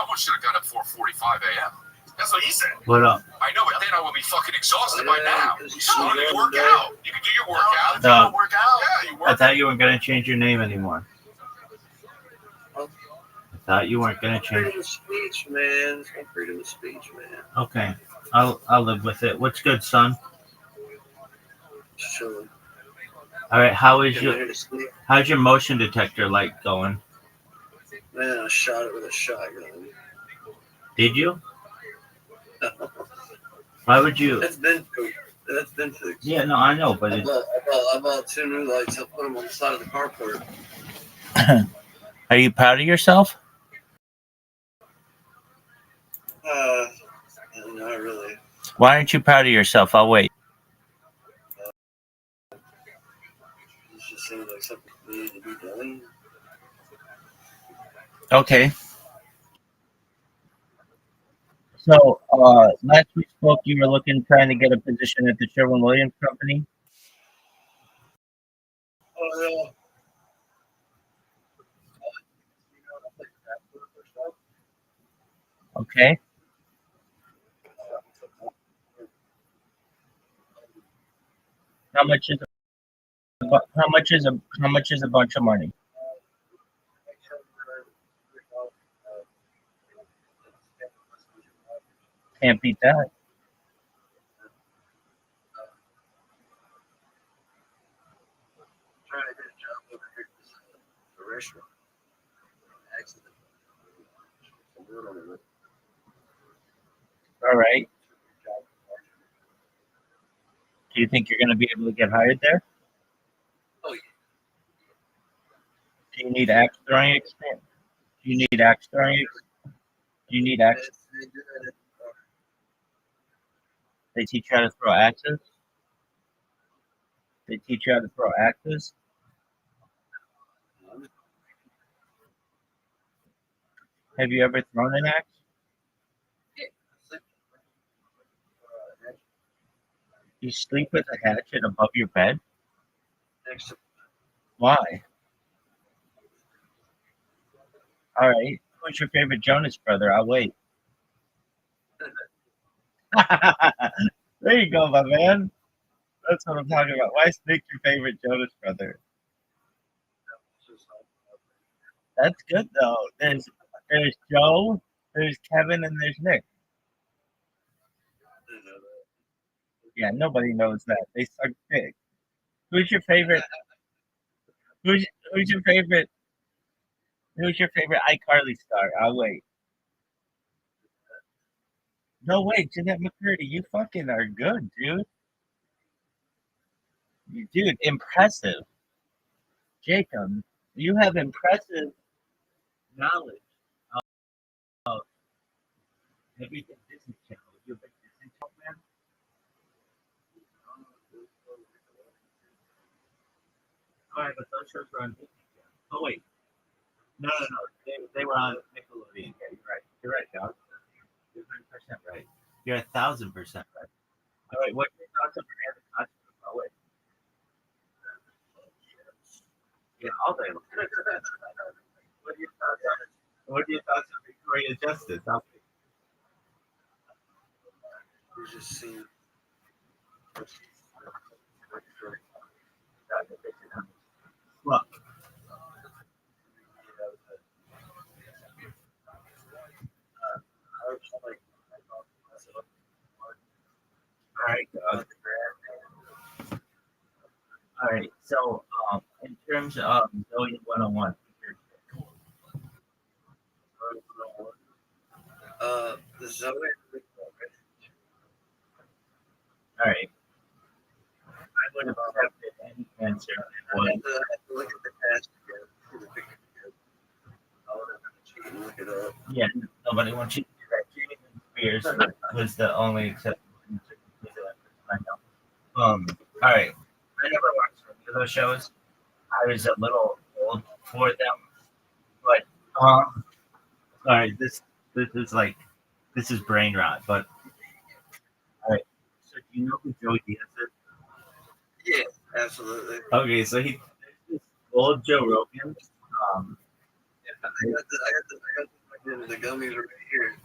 Someone should have got up 4:45 a.m. That's what he said. What up? I know, but then I will be fucking exhausted by now. You work out. You can do your workout. No. Work out. Yeah, you work. I thought you weren't gonna change your name anymore. I thought you weren't gonna change. Freedom of speech, man. It's got freedom of speech, man. Okay, I'll live with it. What's good, son? Sure. All right, how's your motion detector light going? Man, I shot it with a shotgun. Did you? Why would you? That's been fixed. Yeah, no, I know, but I bought 2 new lights. I put them on the side of the carport. Are you proud of yourself? Not really. Why aren't you proud of yourself? I'll wait. It just seems like something needed to be done. Okay. So, last we spoke, you were trying to get a position at the Sherwin-Williams Company. Oh, yeah. Okay. How much is a bunch of money? Can't beat that. Trying to get a job over here at the restaurant. Accident. All right. Do you think you're going to be able to get hired there? Oh, yeah. Do you need axe throwing experience? Do you need axe throwing? Do you need axe? They teach you how to throw axes? They teach you how to throw axes? Have you ever thrown an axe? You sleep with a hatchet above your bed? Why? All right. Who's your favorite Jonas brother? I'll wait. There you go, my man. That's what I'm talking about. Why is Nick your favorite Jonas brother? That's good though. There's Joe, there's Kevin, and there's Nick. Yeah, nobody knows that. They suck dick. Who's your favorite? Who's your favorite? Who's your favorite iCarly star? I'll wait. No, wait, Jeanette McCurdy. You fucking are good, dude. Dude, impressive. Jacob, you have impressive knowledge of everything Disney Channel. You're a big Disney Channel fan? All right, but those shows were on Disney Channel. Oh, wait. No. They were on Nickelodeon. Yeah, you're right. You're right, dog. You're 100% right. You're 1,000% right. All right, what's your thoughts on Miranda Cosgrove? Oh, wait. Yeah, all day long. What are your thoughts on Victoria Justice? You just see. Look. All right. So, in terms of Zoe 101, The Zoe. all right. I would have accepted any answer. I have to look at the past again. Look it up. Yeah, nobody wants you to do that. Jamie Spears was the only acceptable answer. I know. All right. I never watched any of those shows. I was a little old for them, but all right. This is brain rot. But all right. So do you know who Joey Diaz is? Yeah, absolutely. Okay, so there's this old Joe Rogan. I got the The gummies are right here.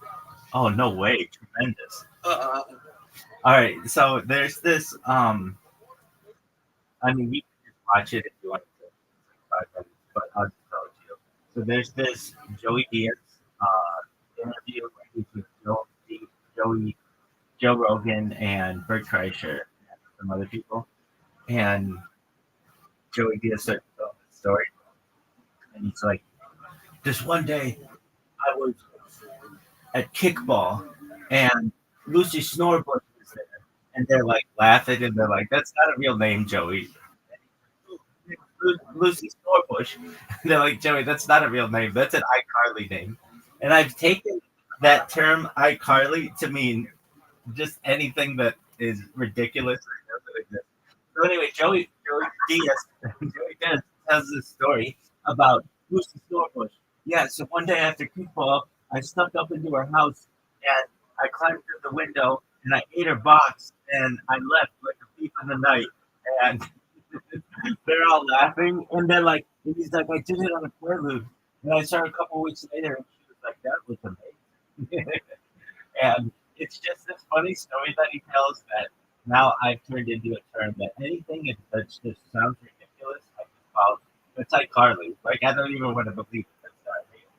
Oh no way, tremendous. All right, so there's this. I mean, you can just watch it if you want to. 5 minutes, but I'll just tell it to you. So there's this Joey Diaz interview where he's with Joe Rogan and Bert Kreischer and some other people, and Joey Diaz started telling the story, and he's like, "This one day, I was at kickball, and Lucy Snorbush was there, and they're like laughing, and they're like, that's not a real name, Joey." Lucy Snorbush. They're like, Joey, that's not a real name. That's an iCarly name. And I've taken that term iCarly to mean just anything that is ridiculous or doesn't exist. So anyway, Joey Diaz tells this story about Lucy Snorbush. Yeah, so one day after kickball, I snuck up into her house and I climbed through the window and I ate her box and I left like a thief in the night. And they're all laughing, and they're like, and he's like, I did it on a Quaalude, and I saw her a couple weeks later, and she was like, that was amazing. And it's just this funny story that he tells that now I've turned into a term that anything that just sounds ridiculous, I just call it's like Carly. Like I don't even want to believe that's not real.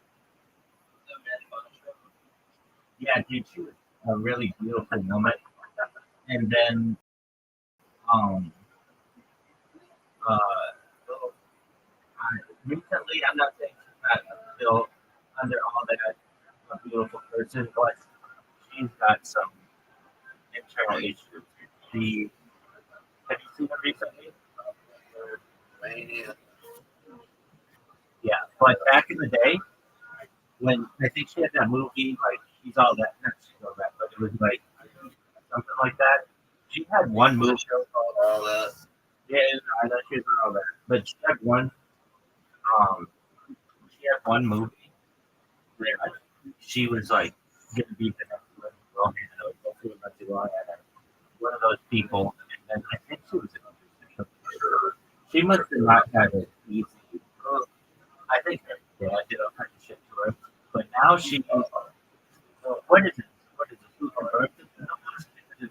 Yeah, dude, she was a really beautiful woman, and then um uh. Recently, I'm not saying she's not still under all that a beautiful person, but she's got some internal issues. She have you seen her recently? Yeah, but back in the day, when I think she had that movie, like she's all that, not she's all that, but it was like something like that. She had one movie. All that. Yeah, I know she was all that, but she had one. Um, she had one movie where she was like gonna be the next living girl, and I was hopefully not too long at one of those people, and then I think she was in she must have not had it easy. I think her dad did all kinds of shit to her, but now she what is it? What is it? Who converted?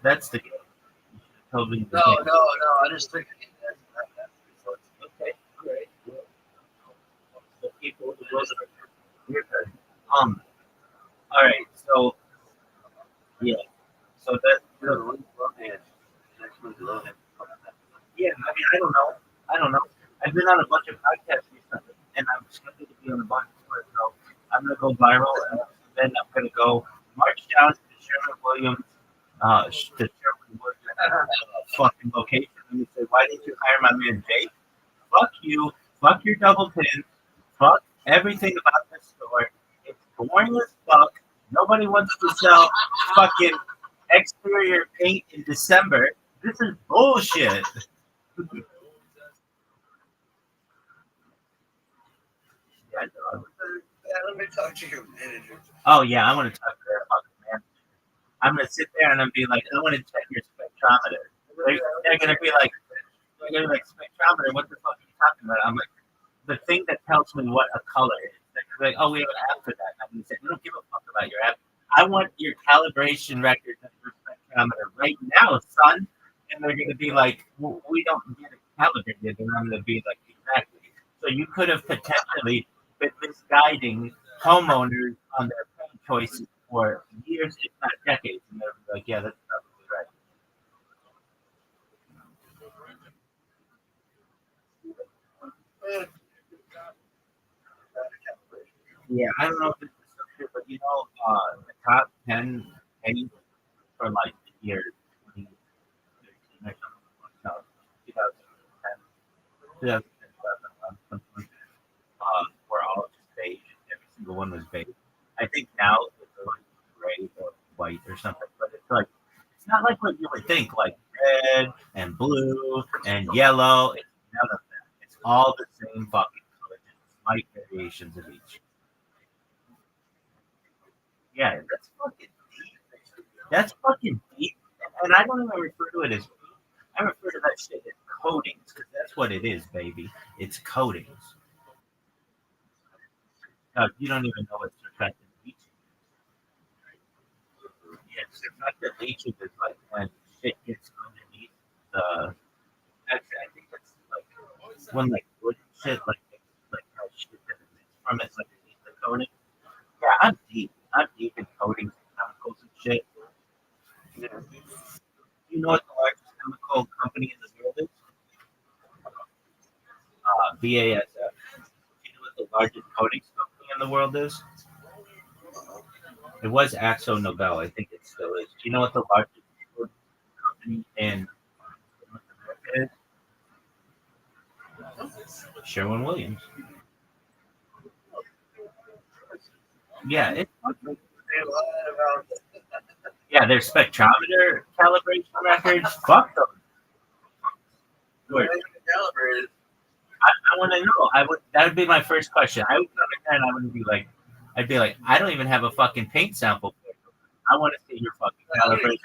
That's the game. Totally. No. I just think Okay, all right. The people, the world are weird. All right, so yeah, so that yeah, I mean, I don't know. I've been on a bunch of podcasts recently, and I'm scheduled to be on a bunch more. So I'm gonna go viral, and then I'm gonna go march down to the Sherman Williams, fucking location, and say, "Why didn't you hire my man Jake? Fuck you. Fuck your double pin. Fuck everything about this store. It's boring as fuck. Nobody wants to sell fucking exterior paint in December. This is bullshit." Yeah, dog. let me talk to your manager. Oh yeah, I want to talk to their fucking man. I'm gonna sit there and I'm be like, I want to check your spectrometer. They're gonna be like, spectrometer. What the fuck are you talking about? I'm like, the thing that tells me what a color is. They're gonna be like, oh, we have an app for that. And I'm gonna say, we don't give a fuck about your app. I want your calibration records of your spectrometer right now, son. And they're gonna be like, well, we don't get it calibrated. And I'm gonna be like, exactly. So you could have potentially been misguiding homeowners on their paint choices for years, if not decades. And they're like, yeah, that's probably right. Yeah, I don't know if this is so true, but the top 10 paint for like the year 2013 or something, no, 2010, 2011, something like that, were all just beige. Every single one was beige. I think now it's like gray or white or something, but it's like, it's not like what you would think, like red and blue and yellow. It's none of that. It's all the same fucking color, just slight variations of each. Yeah, that's fucking deep. That's fucking deep. And I don't even refer to it as paint. I refer to that shit as coatings, because that's what it is, baby. It's coatings. You don't even know what's affected. The fact that leaching is like when shit gets underneath the. Actually, I think that's like when like wood shit like how shit that emits from it's like underneath the coating. Yeah, I'm deep. I'm deep in coatings and chemicals and shit. Yeah. You know what the largest chemical company in the world is? BASF. Do you know what the largest coatings company in the world is? It was Axo Nobel. I think it still is. Do you know what the largest company in North America is? Sherwin-Williams. Yeah, it's yeah, their spectrometer calibration records. Fuck them. Word. I want to know. I would. That would be my first question. I would come in there and I would be like, I'd be like, I don't even have a fucking paint sample. I want to see your fucking calibration.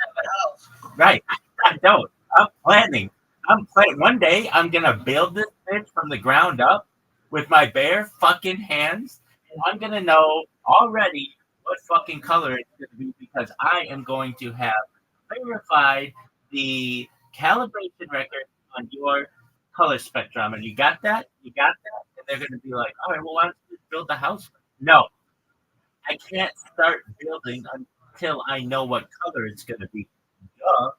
Right. I don't. I'm planning. I'm planning. One day I'm gonna build this bitch from the ground up with my bare fucking hands, and I'm gonna know already what fucking color it's gonna be because I am going to have verified the calibration record on your color spectrometer. You got that? You got that? And they're gonna be like, all right, well, why don't you just build the house? No, I can't start building until I know what color it's gonna be. Duh.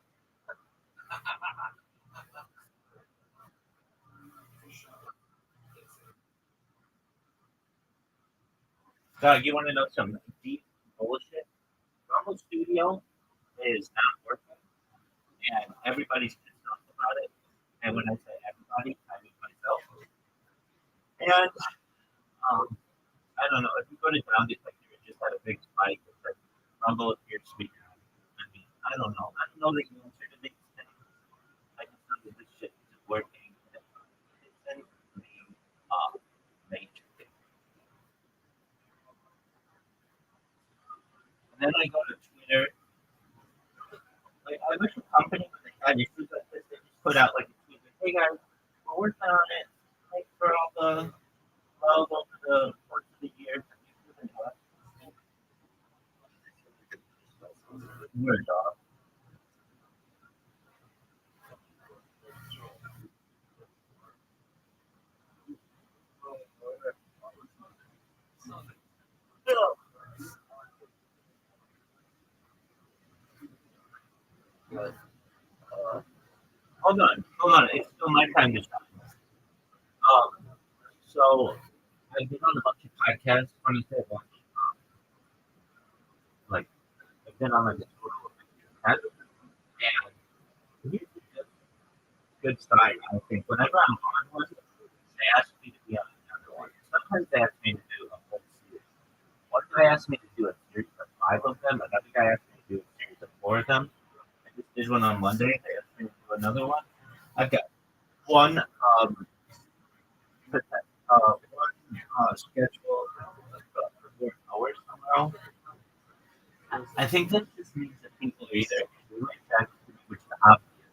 Dog, you want to know some deep bullshit? Rumble Studio is not working, and everybody's pissed off about it. And when I say everybody, I mean myself. And I don't know if you go to down detector, it just had a big spike. It said Rumble appears to be down. I mean, I don't know. I don't know the answer to these things. I just know that this shit isn't working. It's in major thing. And then I go to Twitter. Like, I wish a company when they had issues like this, they just put out like a tweet like, "Hey guys, we're working on it. Thanks for all the love over the course of the year." Weird dog. Hold on. It's still my time to shine. So I've been on a bunch of podcasts. When I say a bunch, like I've been on like a total of 10, and here's the good side. I think whenever I'm on one, they ask me to be on another one. Sometimes they ask me to do a whole series. One guy asked me to do a series of 5 of them. Another guy asked me to do a series of 4 of them. I just did one on Monday. They asked me to do another one. I've got one schedule for 4 hours tomorrow. I think that just means that people are either doing exactly which the obvious,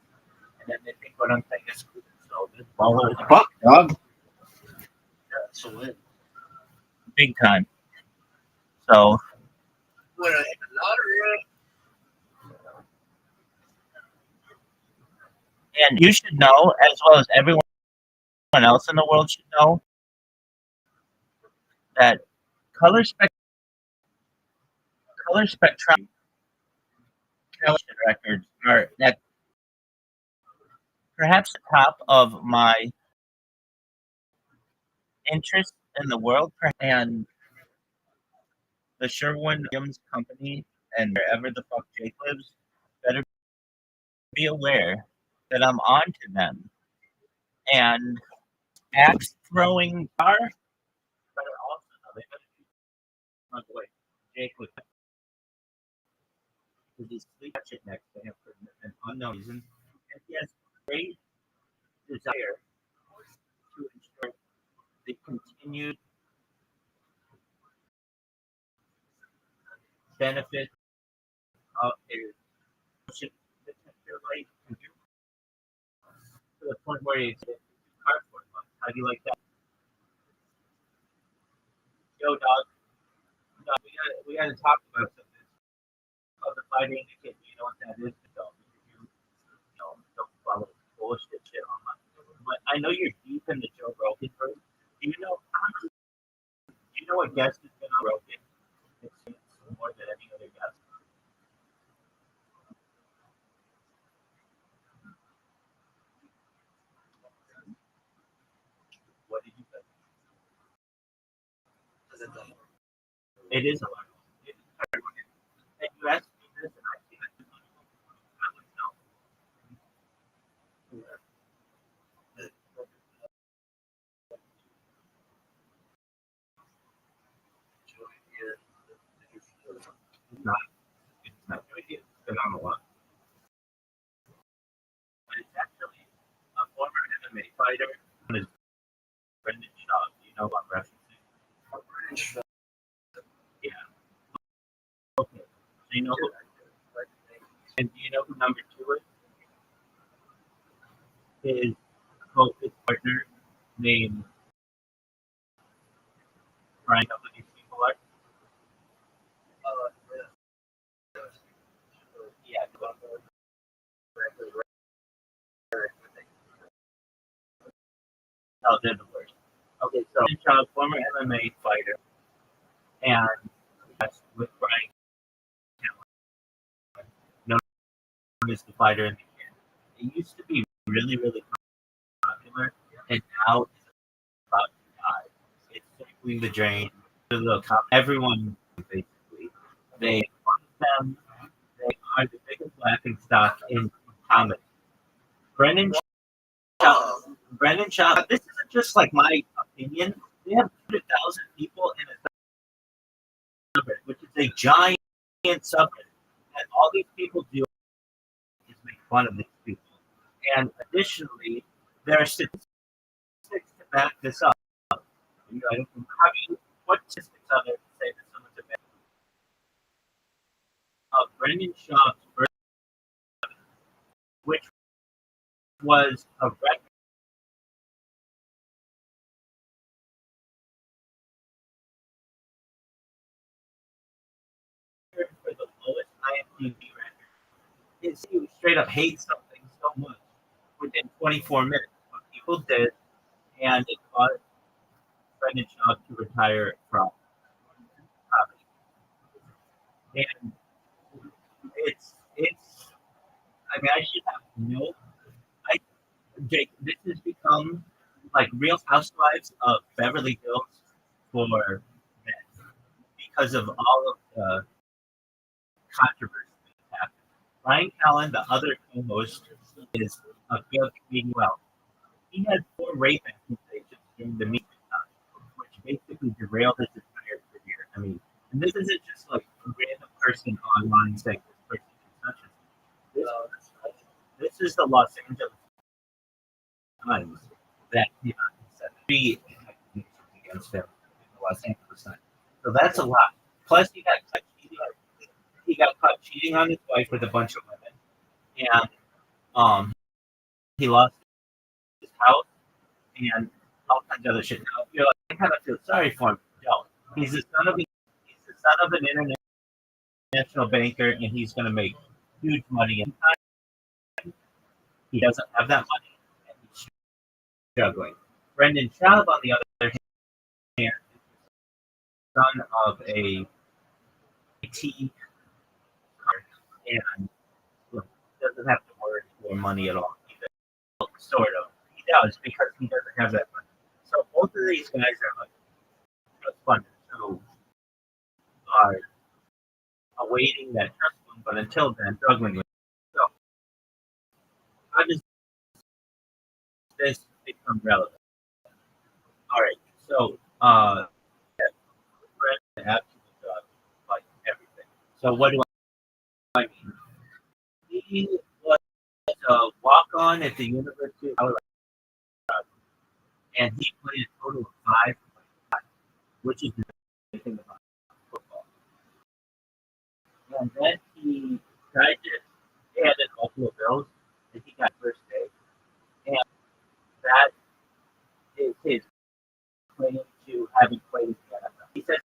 and then they think what I'm saying is cool. So this baller is fuck, dog. That's a win. Big time. So When I hit the lottery, and you should know, as well as everyone else in the world should know, that color spec color spectrum calibration records are at perhaps the top of my interest in the world, and the Sherwin-Williams company and wherever the fuck Jake lives better be aware that I'm on to them. And axe throwing bar better also know they better be on the way. Jake would because he's sleeping shit next to him for an unknown reason. And he has great desire to ensure the continued benefit of his ship like to the point where he's cardboard. How do you like that? Yo, dog, we gotta talk about something. About the fighting a kid. You know what that is? Though, don't follow bullshit shit online. But I know you're deep in the Joe Rogan verse. Do you know what guest has been on Rogan? It's more than any other guest. What did you say? Is it the It is a lot. It is hard. And you asked me this, and I think I would know. It's not. It's not good. It's been on a lot. But it's actually a former MMA fighter. His Brendan Shaw. Do you know about referencing? Yeah. Okay. So you know who, and do you know who number two is? His closest partner named Brian W. People are. Yeah. Oh, they're the worst. Okay, so Brendan Shaw, former MMA fighter, and that's with Brian Callen, known as the fighter in the kid. It used to be really, really popular, and now it's about to die. It's circling the drain. Everyone, basically, they fund them. They are the biggest laughing stock in comedy. Brendan Shaw, Brendan Shaw. This isn't just like my opinion. They have 200,000 people in a subreddit, which is a giant subreddit, and all these people do is make fun of these people. And additionally, there are statistics to back this up. You know, what statistics are there to say that someone's a bad? Brendan Shaw's first, which was a record for the lowest IMDb record. Is he straight up hates something so much within 24 minutes. What people did, and it caused Brendan Shaw to retire from comedy. And it's. I mean, I should have no. I Jake, this has become like Real Housewives of Beverly Hills for men because of all of the controversy that happened. Ryan Callen, the other co-host, is a good comedian. Well, he had 4 rape accusations during the meeting, which basically derailed his entire career. I mean, and this isn't just like a random person online saying this person is such a this is the Los Angeles Times that came out and said 3 accusations against him in the Los Angeles Times. So that's a lot. Plus, he got caught cheating. He got caught cheating on his wife with a bunch of women, and he lost his house and all kinds of other shit. Now, you're like, I kind of feel sorry for him. No, he's the son of an international banker, and he's going to make huge money. And he doesn't have that money, and he's struggling. Brendan Schaub, on the other hand, is the son of a IT and doesn't have to work for money at all either. Sort of. He does because he doesn't have that money. So both of these guys are like trust funders who are awaiting that trust fund, but until then, struggling with it. So how does this become relevant? All right. So Brett absolutely does like everything. So what do I mean? He was a walk-on at the University of Colorado, and he played a total of 5, which is the thing about football. And then he tried to add in Buffalo Bills, and he got first day. And that is his claim to having played in the NFL. He said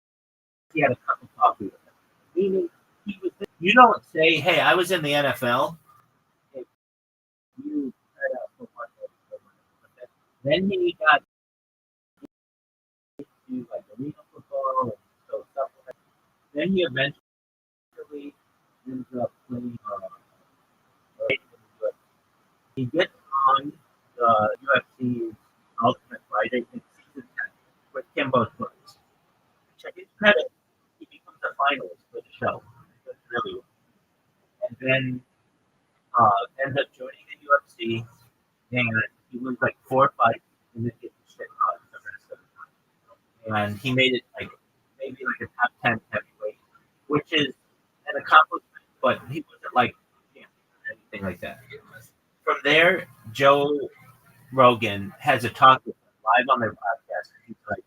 he had a cup of coffee with him, meaning he was there. You don't say, "Hey, I was in the NFL." If you tried out for one of those, then he got into like arena football and so stuff like that. Then he eventually ends up playing. He gets on the UFC's Ultimate Fighter in season 10 with Kimbo Slice. To his credit, he becomes a finalist for the show. That's really well. And then ends up joining the UFC, and he wins like 4 fights, and then gets shit on the rest of the time. And he made it like maybe like a top 10 heavyweight, which is an accomplishment, but he wasn't like champion or anything like that. From there, Joe Rogan has a talk with him live on their podcast. And he's like,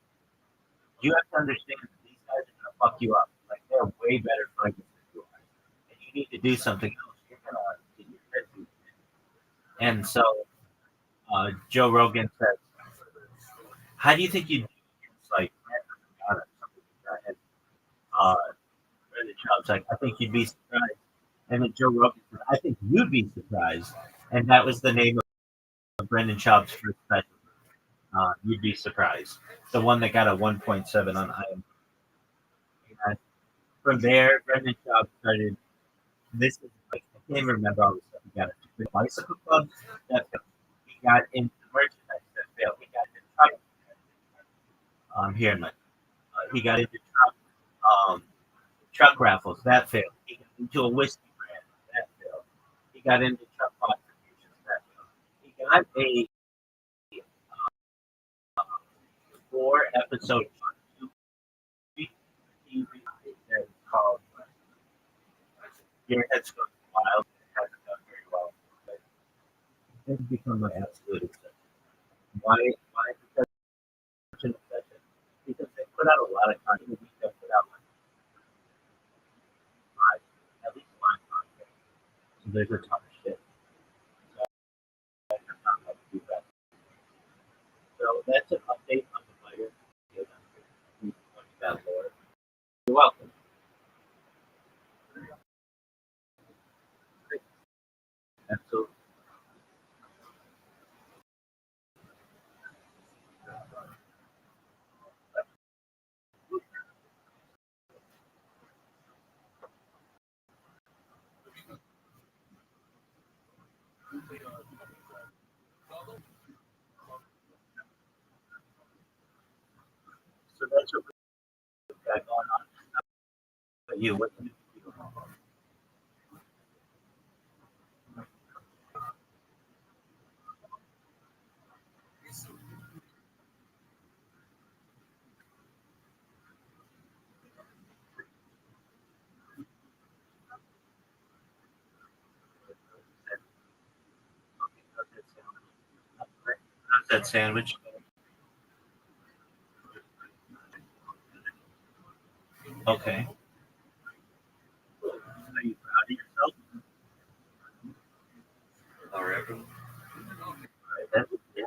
"You have to understand that these guys are gonna fuck you up. Like they're way better fighters than you are, and you need to do something else. You're gonna get your head beat in." And so Joe Rogan says, "How do you think you do against like Matt or something like that?" And Brendan Schaub's like, "I think you'd be surprised." And then Joe Rogan says, "I think you'd be surprised." And that was the name of Brendan Schaub's first special. You'd be surprised. The one that got a 1.7 on IMDb. And from there, Brendan Schaub started. This is like I can't even remember all the stuff. He got a bicycle club that failed. He got into merchandise that failed. He got into truck here in my. He got into truck raffles that failed. He got into a whiskey brand that failed. He got into truck contributions that failed. He got a 4-episode TV that's called Your Head's Going Wild. It hasn't done very well, but it's become my absolute obsession. Why is it such an obsession? Because they put out a lot of content. They put out like at least 5 content. So there's a ton of shit. So that's an update on the fighter. You're welcome. Absolutely. So that's what we got going on. But you, what do you do? How's that sandwich? Okay. Are you proud of yourself? All right. Yeah.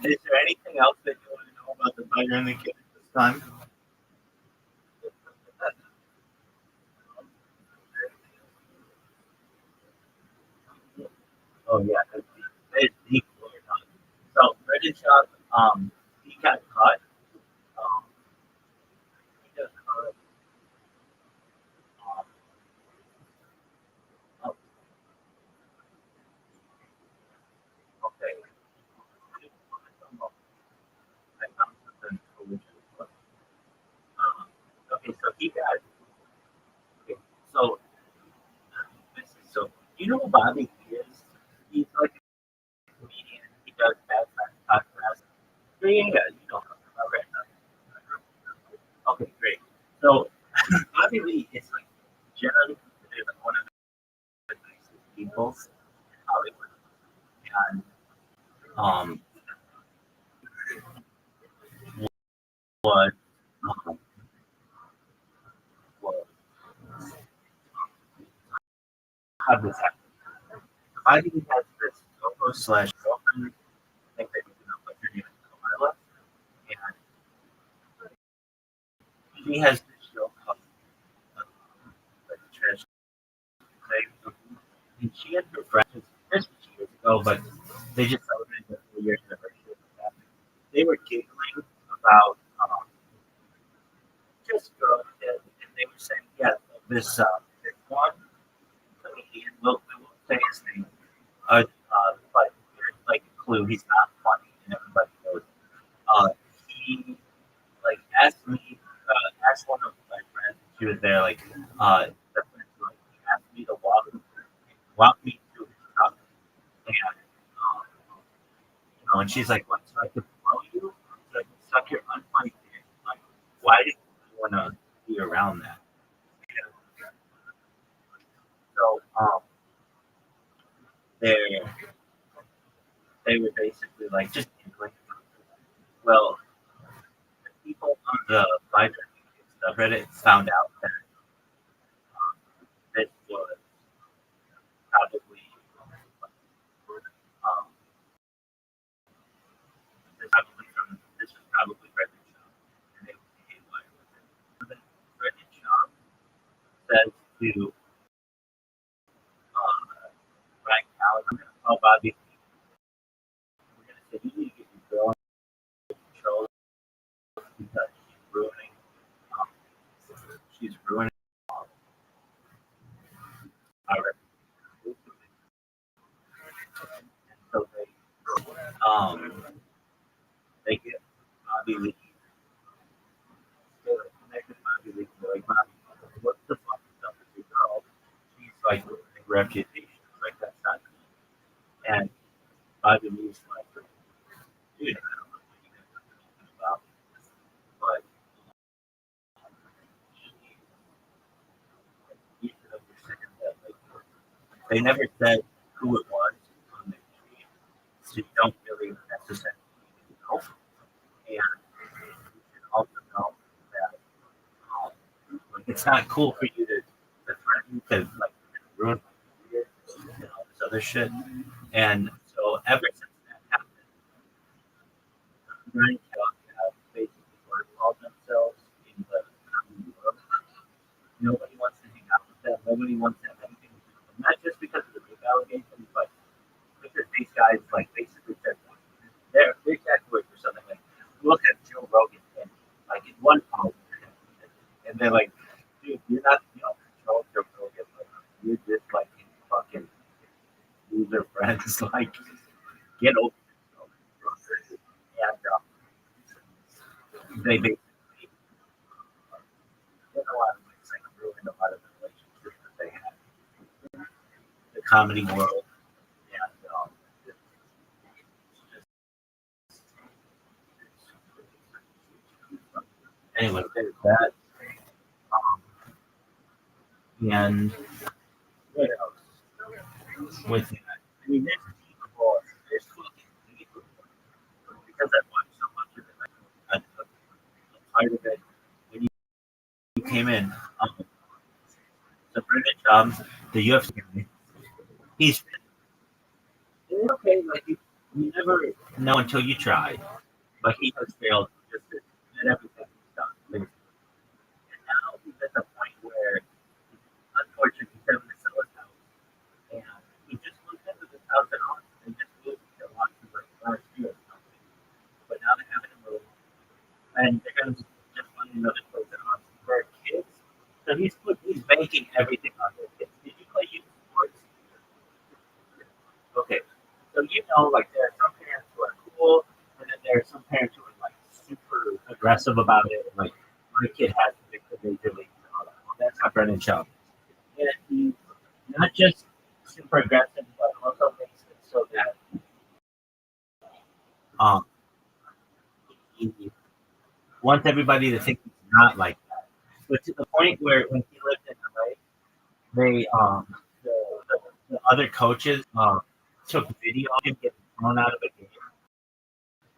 Is there anything else that you want to know about the fighter and the kid at this time? Oh yeah, it's deep. So Brendan Schaub, he got caught. Um, he got caught. Um, oh, okay. I found something original. Okay, so he got. Okay, so this is so. You know who Bobby is? He's like a comedian. He does bad podcasts. Yeah, you know him, right? Okay, great. So Bobby Lee is like generally considered like one of the nicest people in Hollywood, and um, was um, was how this happened. Bobby Lee has this co-host slash girlfriend. I think that She has this show called like Trash Thing, and she had her friends. This was years ago, but they just celebrated the 4 years anniversary of that. They were giggling about just girls, and they were saying, yeah, this one comedian, we won't say his name, but here's like a clue, he's not funny, and everybody knows. He like asked me, asked one of my friends, she was there, like, the friend, like, he asked me to walk me to his truck, and and she's like, what, so I could blow you? So I can suck your unfunny dick? Like, why did you want to be around that? So, they they were basically like just giggling. Well, the people on the Bible subreddit found out that this was probably um, this was probably Brendan Schaub, and they became like Brendan Schaub says to Ryan Callaghan, "Oh, Bobby, we're gonna say you need to get your girl under control because um, she's ruining our reputation." And so they get Bobby Lee. They like connected Bobby Lee. They're like, Bobby, what the fuck is up with your girl? She's like ruining reputation. Like that's not good. And Bobby Lee's like, dude, I don't know what you guys are talking about, but you should understand that like they never said who it was on their tweet, so you don't really necessarily know. And you should also know that like it's not cool for you to threaten to like ruin my career and all this other shit. And so ever since that happened, Ryan Kellogg have basically called themselves in the comedy world. Nobody wants to hang out with them. Nobody wants to have anything to do with them. Not just because of the rape allegations, but because these guys like basically said they're echoing for something like look at Joe Rogan and like in one post and they're like, dude, you're not control Joe Rogan, like you're just like fucking loser friends, like get over yourself. And they basically in a lot of ways like ruined a lot of the relationships that they had in the comedy world. And anyway, there's that. Um, and what else with that? I mean, there's people, there's fucking people because I watched so much of it. A part of it when you came in. So Brendan Schaub, the UFC guy, he's okay. Like you never know until you try, but he has failed just at everything he's done. And now he's at the point where, unfortunately, he's having to sell his house, and he just moved into this house in Austin. They just moved to Austin like last year or something. But now they're having to move, and they're going to just find another place in Austin for kids. So he's banking everything on their kids. Did you play youth sports? Okay. So like there are some parents who are cool, and then there are some parents who are like super aggressive about it. Like my kid has to pick the major league and all that. Well, that's not Brendan Schaub. And he's not just super aggressive, but also makes it so that um he wants everybody to think he's not like that. But to the point where when he lived in LA, they the, the other coaches took video of him getting thrown out of a game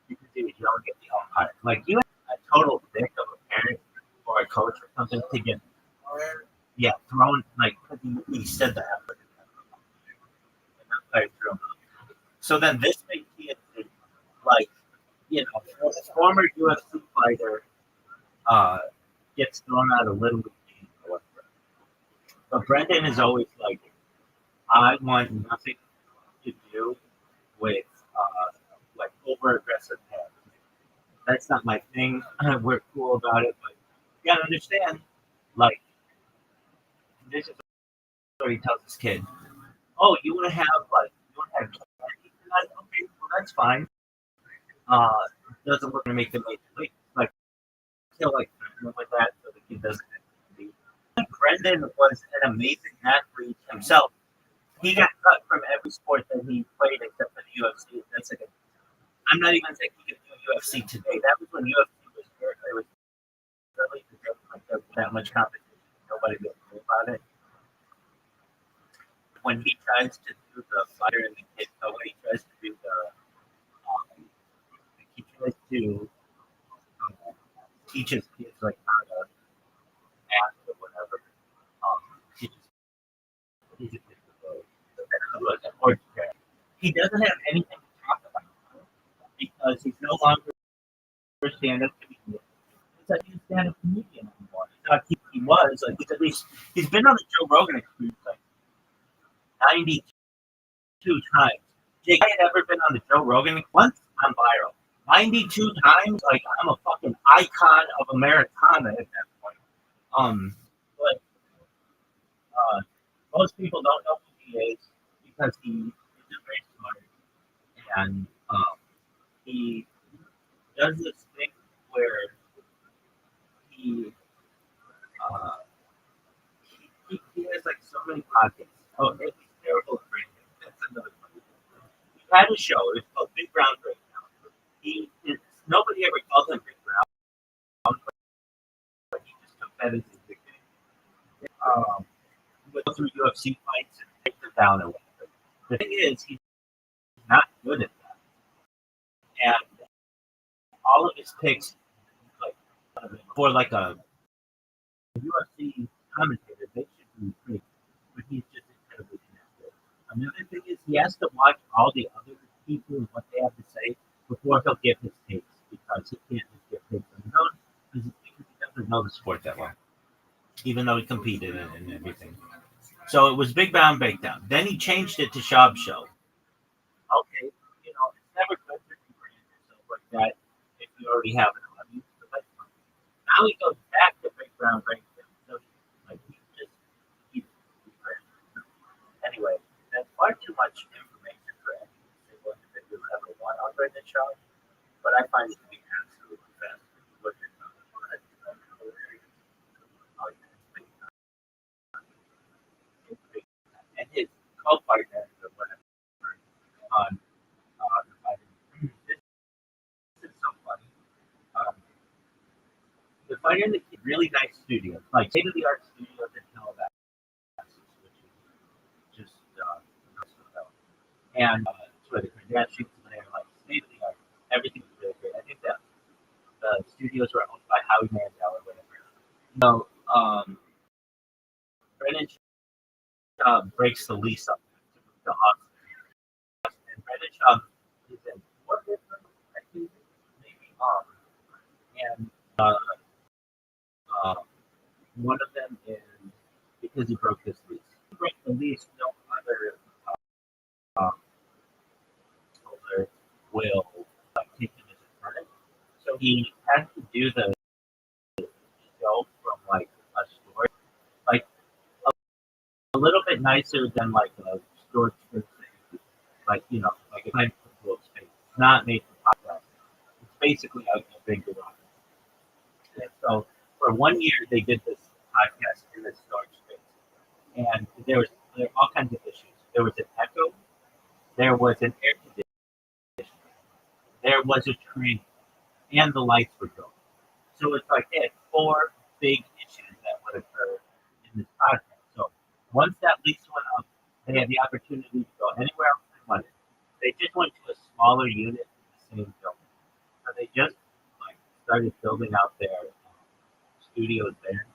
because he was yelling at the umpire. Like you have a total dick of a parent or a coach or something to get thrown like he said that and that player threw him out. So then this big kid like former UFC fighter gets thrown out of little league games or whatever. But Brendan is always like, I want nothing to do with like over aggressive heads. That's not my thing. We're cool about it, but you gotta understand, like, this is what he tells his kid. Oh, you want to have candy tonight? Okay, well that's fine. Doesn't look to make the major league. Like, kill like with that, so the kid doesn't have to be. Brendan was an amazing athlete himself. He got cut from every sport that he played except for the UFC. That's like I'm not even saying he could do UFC today. That was when UFC was very, really like that much competition. Nobody would know about it. When he tries to do the fighter and the kid, when he tries to do he tries to teach his kids like how to act or whatever. He doesn't have anything to talk about because he's no longer a stand-up comedian. It's like he's a stand-up comedian anymore. It's not he was like he's been on the Joe Rogan experience like 92 times. Jake, I had ever been on the Joe Rogan once. I'm viral. 92 times, like I'm a fucking icon of Americana at that point. But most people don't know who he is because he is very smart and he does this thing where he he has like so many podcasts. Oh, he's terrible at branding. That's another funny thing. He had a show. It's called Big Brown Breakdown. Nobody ever called him Big Brown, but he just took that as his nickname. He would go through UFC fights and break them down or whatever. The thing is, he's not good at that. And all of his picks, like for like a UFC commentator, they should be pretty, but he's just incredibly inaccurate. Another thing is he has to watch all the other people and what they have to say before he'll give his takes because he can't just give takes on his own because he doesn't know the sport that well, even though he competed and everything. So it was Big Brown Breakdown. Then he changed it to Shab Show. Okay, it's never good to brand yourself like that if you already have an audience. Now he goes back to Big Brown Breakdown. So he's anyway, that's far too much information for any single individual ever want on Brendan Shaw, but I find it to be absolutely fascinating. And his co-partner or whatever on the fighting. This is so funny. The fighter in the really nice studios, like state of the art studios in Calabasas, which is just and it's where the Kardashians are like state of the art. Everything's really great. I think that the studios were owned by Howie Mandel or whatever. So Brennan breaks the lease up to Austin. And Brennan is in 4 different, I think, maybe. And one of them is because he broke this lease. He broke the lease, no other holder will take him as a tenant. So he has to do the show from like a store, like a little bit nicer than like a store space, like like a kind of space. It's not made for podcast. It's basically a big garage. And so for 1 year they did this podcast in this storage space, and there were all kinds of issues. There was an echo, there was an air conditioner, there was a tree, and the lights were going. So it's like they had 4 big issues that would occur in this podcast. So once that lease went up, they had the opportunity to go anywhere else they wanted. They just went to a smaller unit in the same building. So they just started building out their studios there.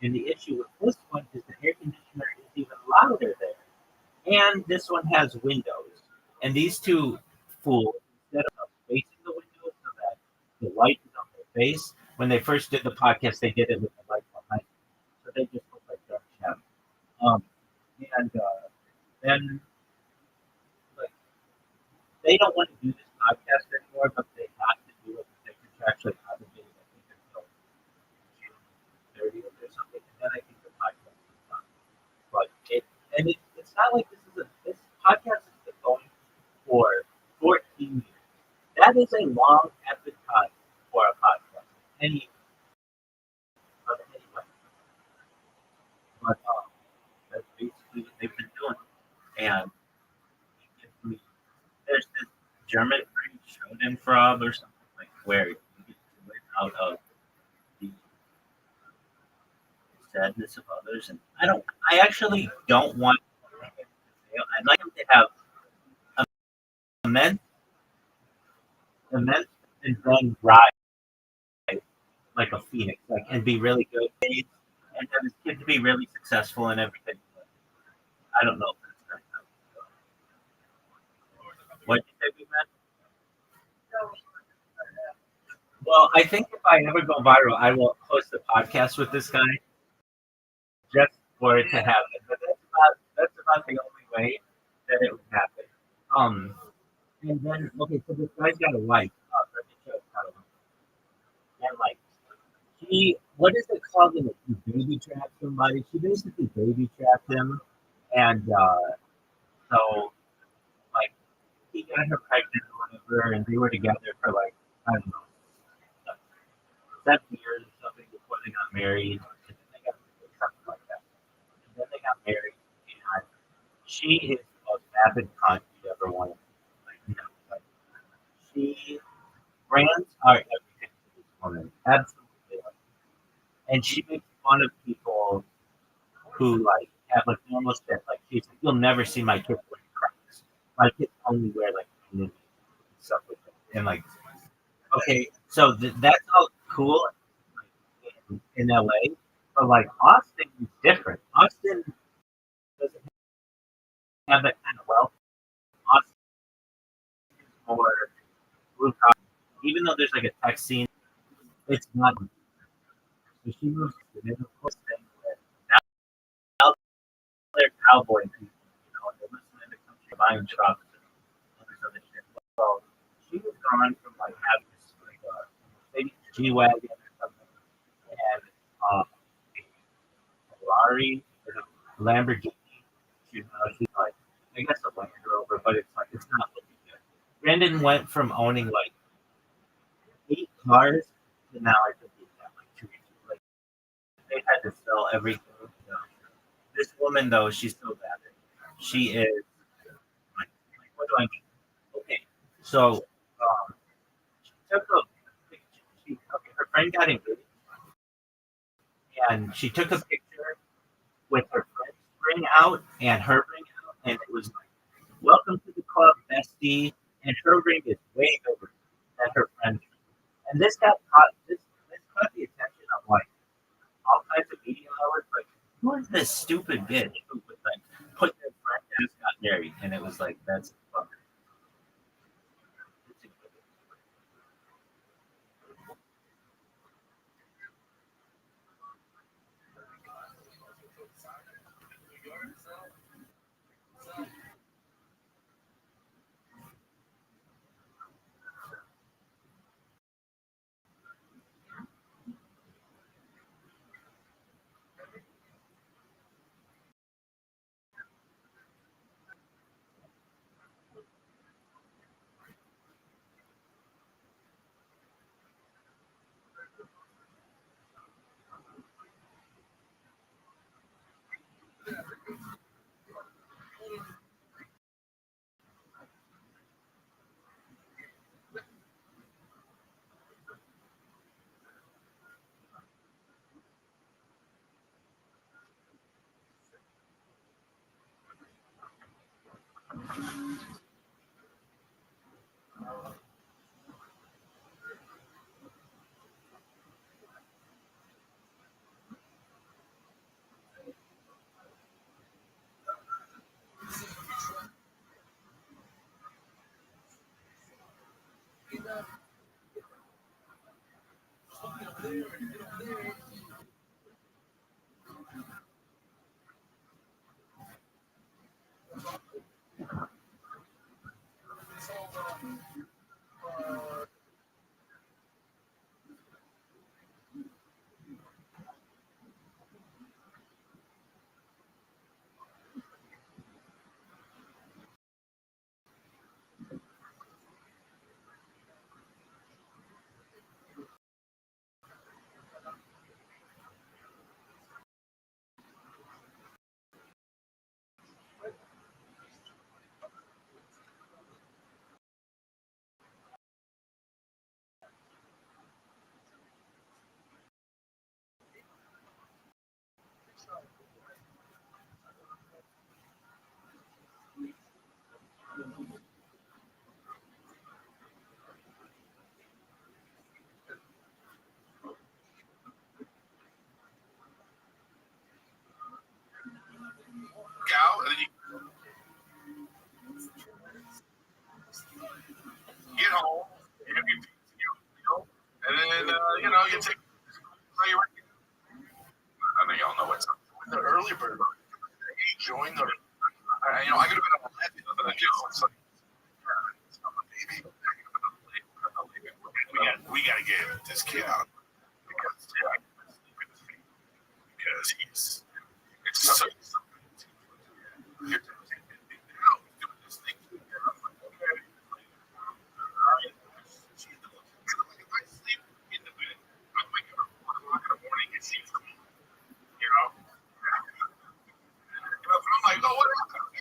And the issue with this one is the air conditioner is even louder there. And this one has windows. And these two fools, instead of facing the windows so that the light is on their face, when they first did the podcast, they did it with the then like they don't want to do this podcast anymore, but they have to do it because they're contractually obligated. I think until June 30th or something, and then I think the podcast is done. But it's not like this podcast has been going for 14 years. That is a long epic time for a podcast. Any of any length. But that's basically what they've been doing. And it gives me there's this German breed Schadenfreude or something like where you get to live out of the sadness of others. And I actually don't want I'd like them to have immense and then rise like a phoenix, like and be really good and have his kid to be really successful and everything. I don't know if that's going to happen. What did you say, Big Man? Well, I think if I ever go viral, I will host a podcast with this guy just for it to happen. But that's about the only way that it would happen. And then okay, so this guy's got a wife. And like what is it called when you baby trap somebody? She basically baby trapped him, and so like he got her pregnant or whatever, and they were together for like I don't know 7 years or something before they got married. And then they got something like that. And then they got married, and she is the most vapid cunt you ever want to. Like she brands are everything to this woman, absolutely. And she makes fun of people who like have like normal shit. Like she's like, you'll never see my kids wear Crocs. My kids only wear like stuff like that. And like, okay, so that's all cool in LA, but like Austin is different. Austin doesn't have that kind of wealth. Austin is more blue collar. Even though there's like a tech scene, it's not. So she moves to the of course thing that now they're cowboy people, they're listening to country buying trucks and all this other shit. So she was gone from like having this like maybe G wagon or something and a Ferrari or a Lamborghini. She's like I guess a Land Rover, but it's like it's not looking good. Brandon went from owning like 8 cars to now I think he's got like 2 or 3. Like they had to sell everything. This woman though, she's so bad. She is like what do I mean? Okay, so she took a okay, her friend got engaged and she took a picture with her friend's ring out and her ring out, and it was like, "Welcome to the club, bestie." And her ring is way bigger than her friend's ring. And this got caught. This caught the attention of like all kinds of media outlets. Like, who is this stupid bitch who would like put their friend just got married? And it was like, that's fucking. let this kid out because he's it's so. You're doing this thing. If I sleep in the bed, I wake up at 4 o'clock in the morning. It seems cool, you know. But I'm like, oh, what happened?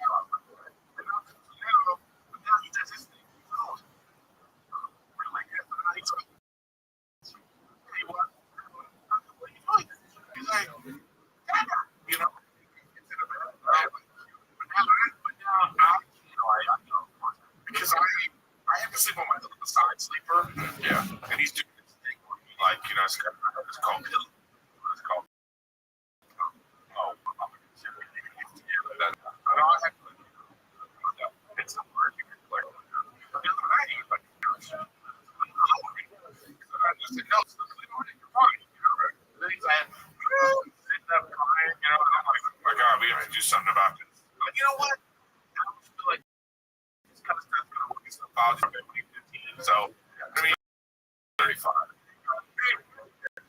But now he does his thing. Oh, really? He's like, hey, what are you doing? He's like, Dada, you know. Because I have to sleep on my side sleeper. Yeah. And he's doing this thing where he it's called pill. It's called it's a word you can play. The other night he was like, I just said, no, sleep on it, you're fine. And then he's like, sitting up crying, and I'm like, oh my God, we have to do something about this. But you know what? I always feel like this kind of stuff's going to work itself out in 15. So, I mean, 35.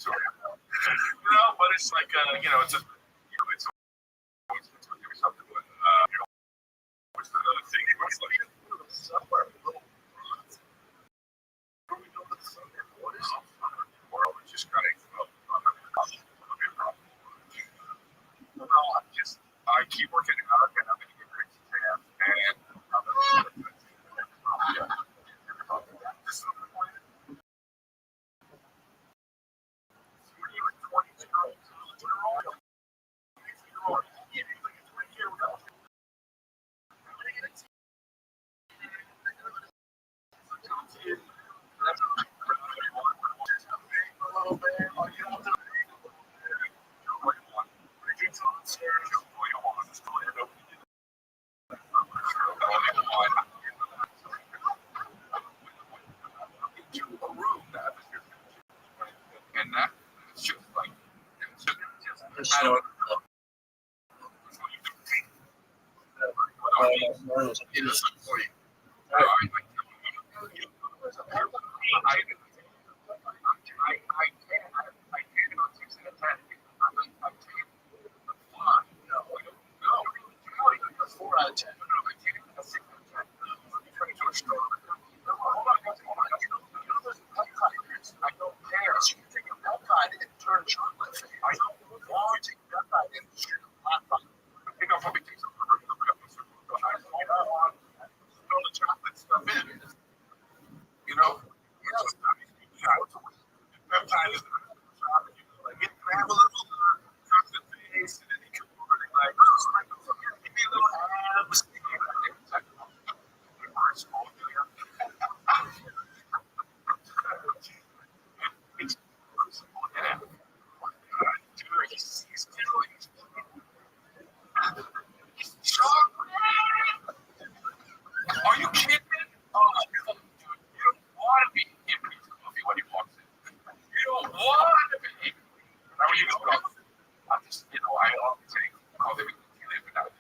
So, but it's like, it's a, it's always going to be something with, what's the other thing? It's like, somewhere, a little, what do we do with the summer? What is it? Or it's just kind of, I keep working hard and I'm going to get great exam and I'm going to this summer. And that's just like, I don't know. It is for you. Are you kidding me? Oh, you don't want to be in pizza coffee when he walks in. You don't want to be. Now you go. I'm just, I often say, oh, they live without it.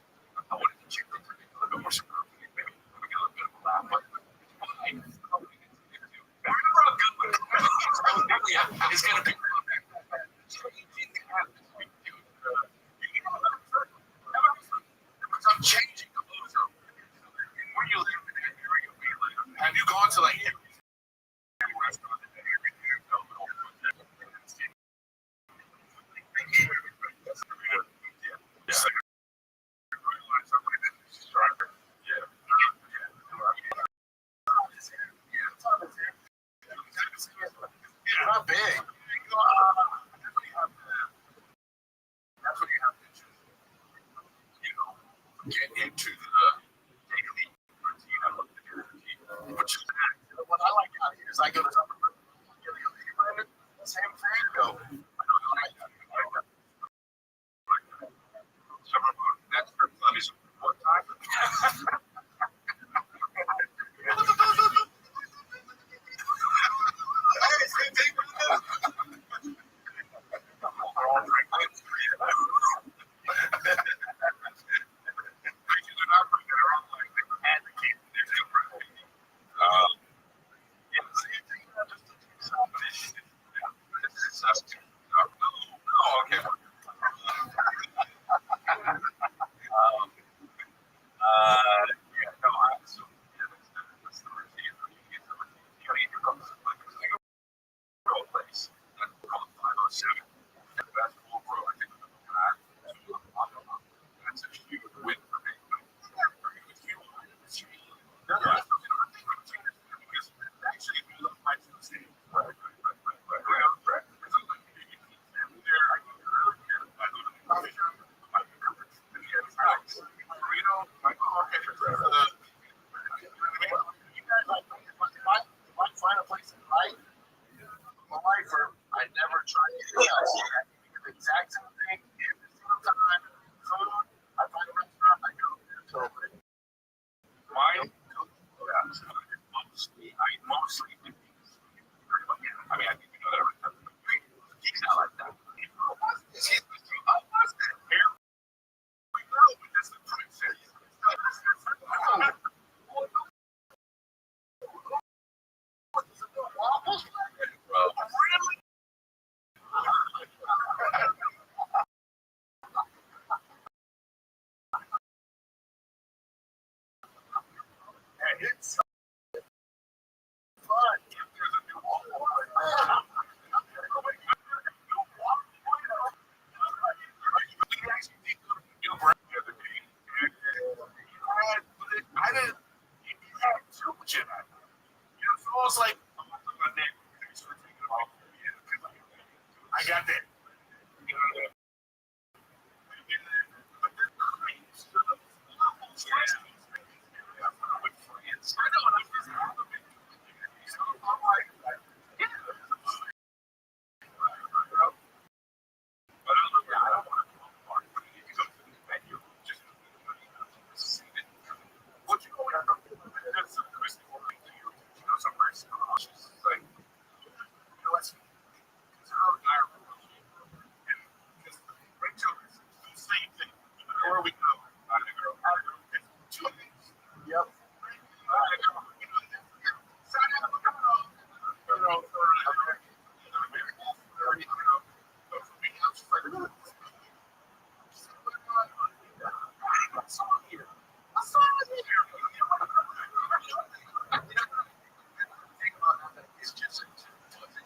I wanted to check them for a little bit more security, maybe get a little bit of a laugh, but fine. Remember how good it's going to be. I'm changing the mood. Where you live in that area, where you live, have you gone to like every restaurant in that area? Not big. That's what you have to do. Get into the daily routine. I look at the routine. Which is what I like out here is I go to same thing. Go. Next trip club is what time? I mean, I think you know that. He's not like that. He's here we go. That's the princess. Waffles? Really? It's fun. There's a new waffle. New brand the other day. I didn't have too much in it. It's almost like I got that. You know, but they're creams. With friends. I know. Yep. It's just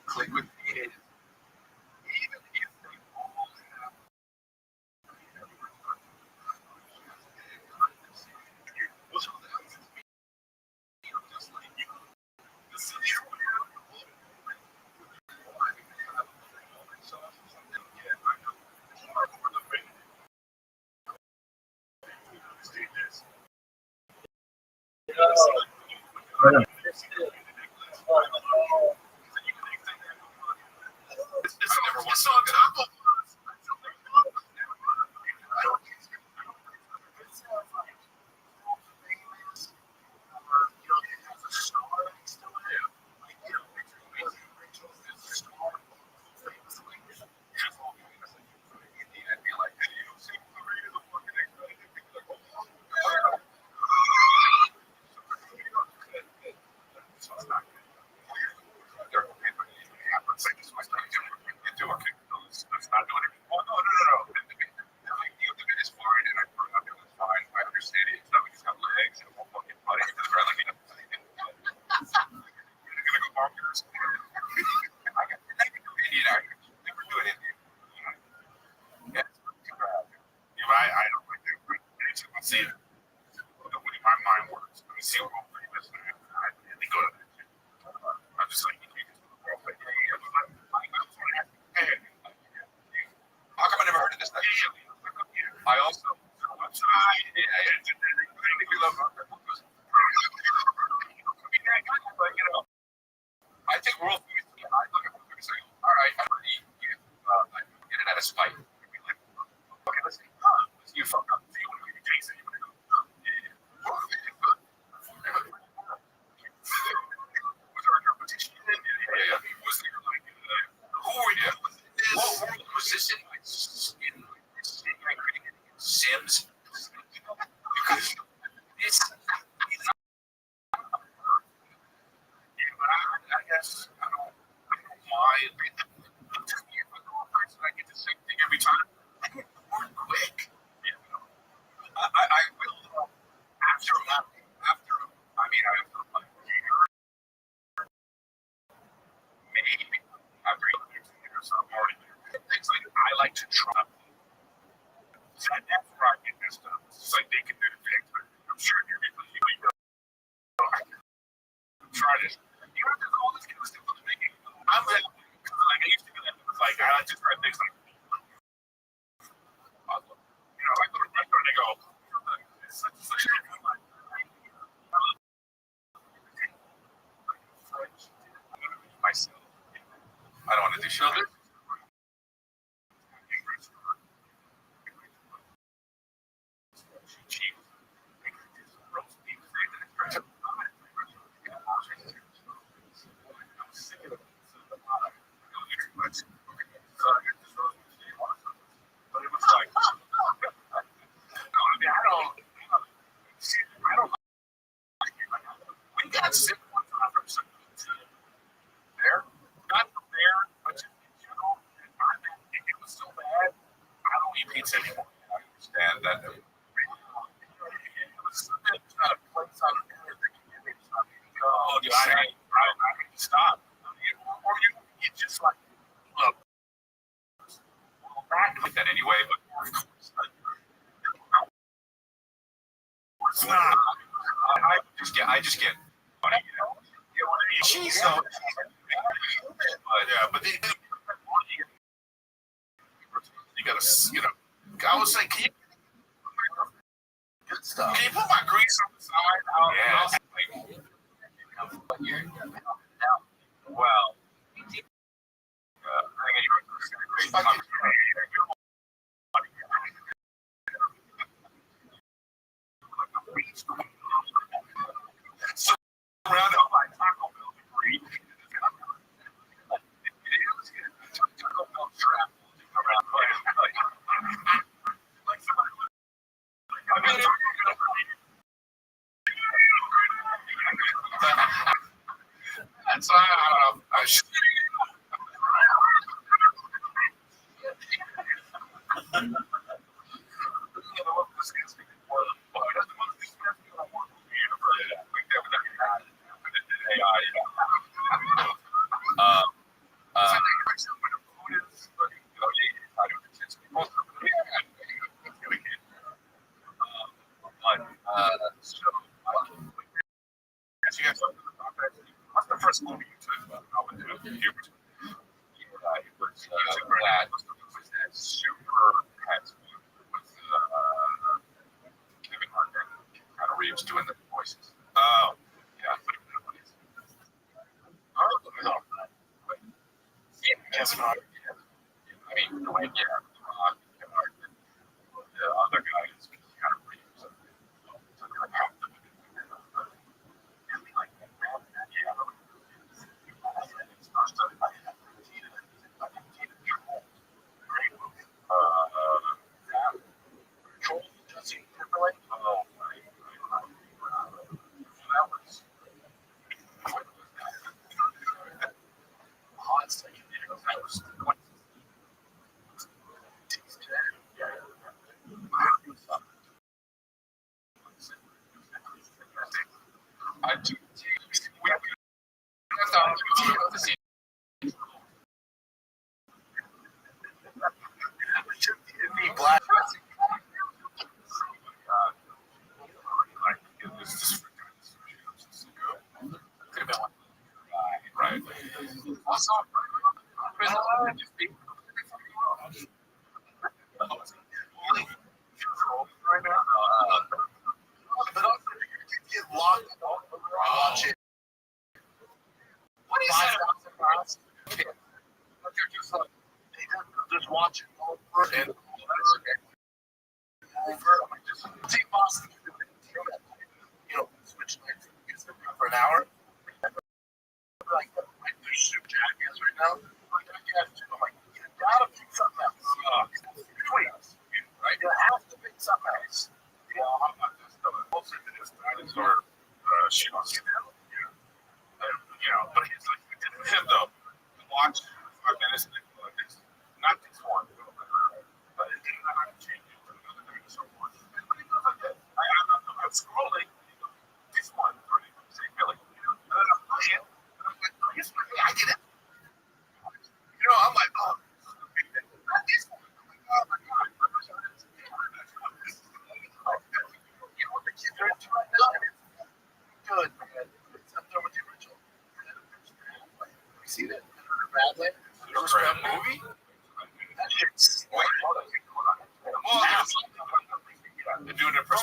click with it. Even if they all have just like you, the city would have it's never one song. Let's not do it. Oh, no. The idea of it is fine, and I grew up, it was fine. I understand it. It's not like it's got legs and a whole fucking body. It's like, you're gonna go bonkers. I got Indian actors. Never do it Indian. Yeah, I don't like that. But let's see it. The way my mind works. Let me see what I'm doing this. I really go to that. I'm just like, you just hey, how come I never heard of this? I also, I think we're all I look at them and say, all right, I'm ready. I get it at a spike. Okay, let's see. You fuck up. You want to be Jason. You want to go. Was there a competition? Yeah. Was there like, who were you? What world was this in? Sims? Because it's I guess I don't mind. I get the same thing every time. I get bored quick. I will after I mean after a year, maybe after years I'm already there. Things like I like to try. That's where I get this stuff. It's like they can do the things, but I'm sure you're going to try this. You know, there's all this kind of stuff I'm making. I'm like I used to do that. It's like I like to try things like I go to a restaurant and they go, it's such a good one. Myself. I don't want to do shit. Cheap. Roast beef. just get funny. She's so. But you gotta, I was saying, can you put my grease on the side? Yeah. Well. Surrounded by Taco Bell debris. Taco Bell trap around like somebody. That's I don't know. I should. What's the first movie you took about? I went to Hubert. It was that super pet with Kevin Hart and Keanu Reeves doing the voices. Oh, yeah. Kevin Hart. I mean, the way Kevin Hart, the other guy is Keanu Reeves. So they're like, I do. Black. Right. Also, right now. But also, you get locked watching. What is that? You're just like, just watching over and over. Just take Boston, switch nights for an hour. Like, there's super jackass right now. I'm like, you gotta pick something else. Tweets, right? You have to pick something else. I'm not just closer to this dinosaur shit on him. But he's like, him though, watch 5 minutes and like this, not this one, but it didn't know how to change it to another dinosaur one. But he goes like that. I'm scrolling, this one, same feeling. And then I'm playing, and I'm like, oh, here's my I did it. I'm like, oh, not this one. I'm like, oh my god. What the kids are into right now, and it's good, man. It's up there with the original. You see that? Badland? The first bad movie? That shit's wait, hold on. They're doing it for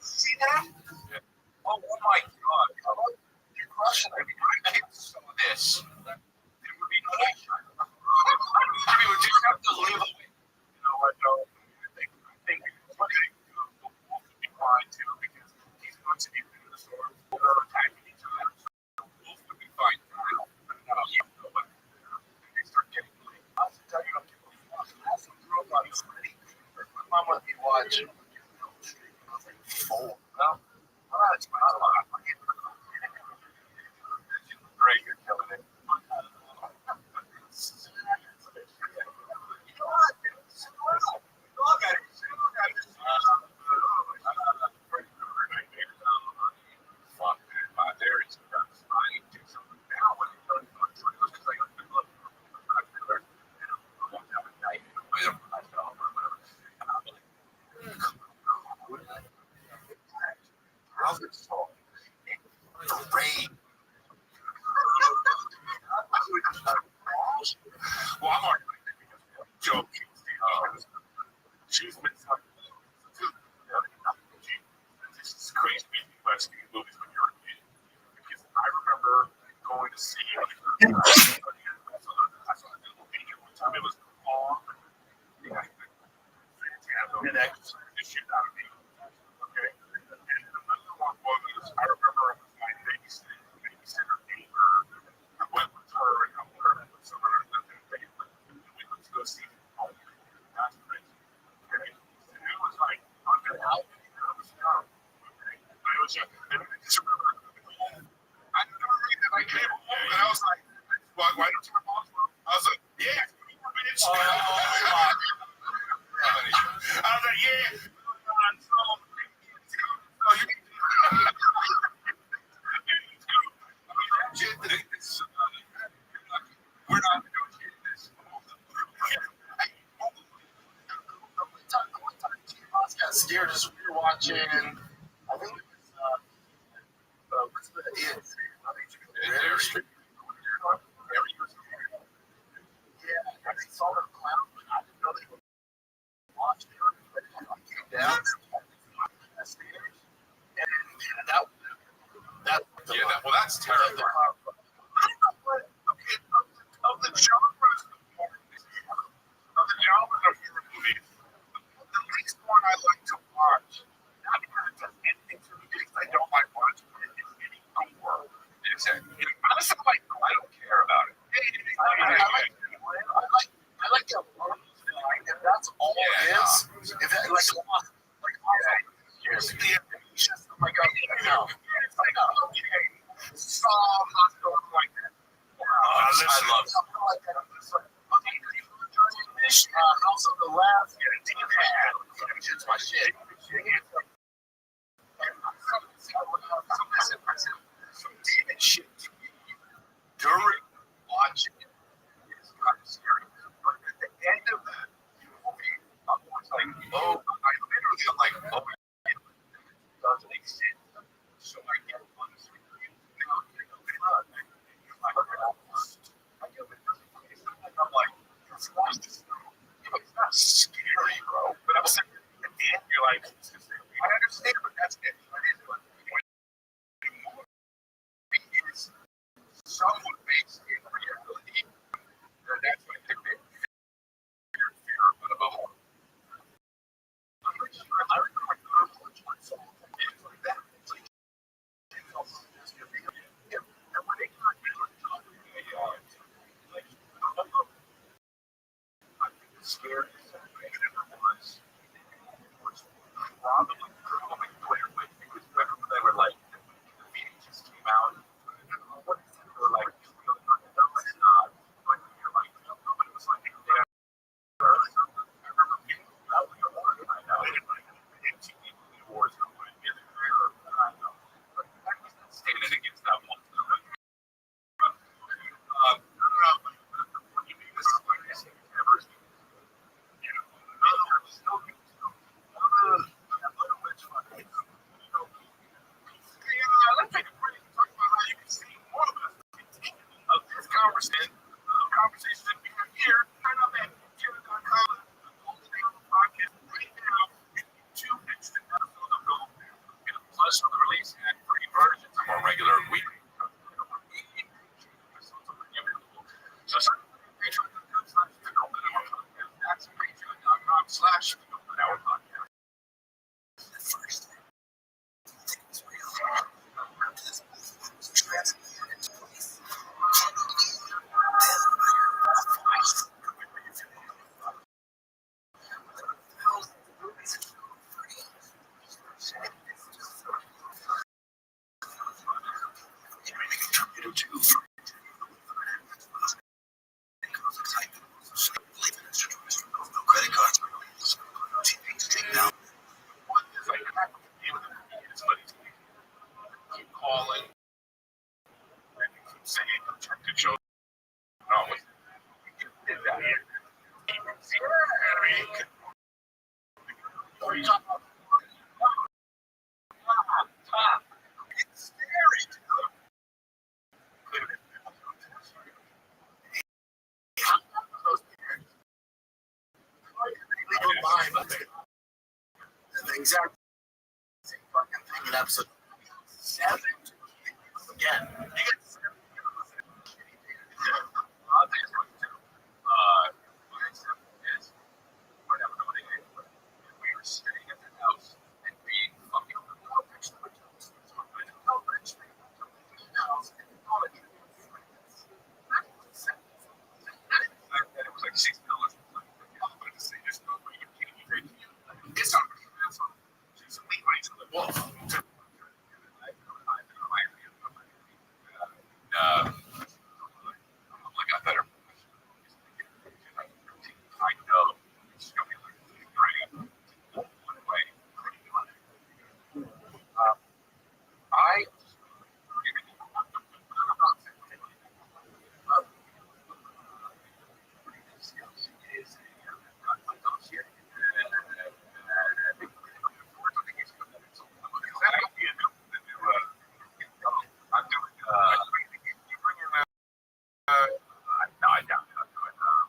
see that? Yeah. Oh my god. You're crushing it. I kids saw this. It would be no action. We would just have to live away. I don't. I think it's funny. Wolf would be fine too because he's going to be in the store. They're attacking each other. So Wolf would be fine. But they start getting late. I was telling you, I also grew up on this city. My mom let me watch. I was like 4. No. It's great. You're killing it. to see. I saw a double feature one time. It was all and exercise the shit out of me. Okay? And another one was, I remember my babysitter neighbor. I went with her and helped her with some other things. We went to go see all the that's crazy. Okay? And it was like, I'm going to help you. I was young. Okay? I was young. And I just remember, I never read that I came home and I was like, why don't you come home? I was like, yeah, 4 minutes. I was like, yeah. We're not negotiating this. One time, T-Boss got scared as we were watching. I think it was what's the Barry Street. Yeah, I saw them clown, but I didn't know they were watching it. I came down and stairs, and that's terrible. Of the genres of horror movies, the least one I like to watch, not because it does anything to me, because I don't like watching it, is any gore. Exactly. Honestly, I don't care about it. I like the if that's all it is, if that like just like no. Saw Hospital like that. I love something like that. House of the Last, it's my shit. Some demon shit to me during watching it is kind of scary. But at the end of the movie, I'm always like, oh, I'm like, oh, it doesn't exist. So I get on the screen. I'm like, it's not scary, bro. But I'm saying at the end, you're like, I understand, but that's it. It's somewhat based in reality. That's what they make fear of a horror. I'm pretty sure I remember my so it's like that. It's like, and when they got the scariest thing I ever was probably Twitter with because remember they were like the meeting just came out. What is it? They were like, no, it's not. But you're like, nobody was like, yeah. I remember people out there working. I know it like MTV Awards or like in the career. I know, but I was not standing against that one. What do you mean this is like this ever? Let's take a break and talk about how you can see more of this conversation that we have here. Turn up at Kira.com, the Golden Hour podcast right now. 2 extra episodes of Golden Hour. Plus, on the release and free versions of our regular weekly. So, that's patreon.com/the Golden Hour podcast. First. Calling and saying objective shows. No, we did that here. It's scary. The exact same fucking thing in episode 7. Again, you get 7 Well, I got better. I know it's going to be great. One way. I I'm doing no, I doubt it. I'm doing travel.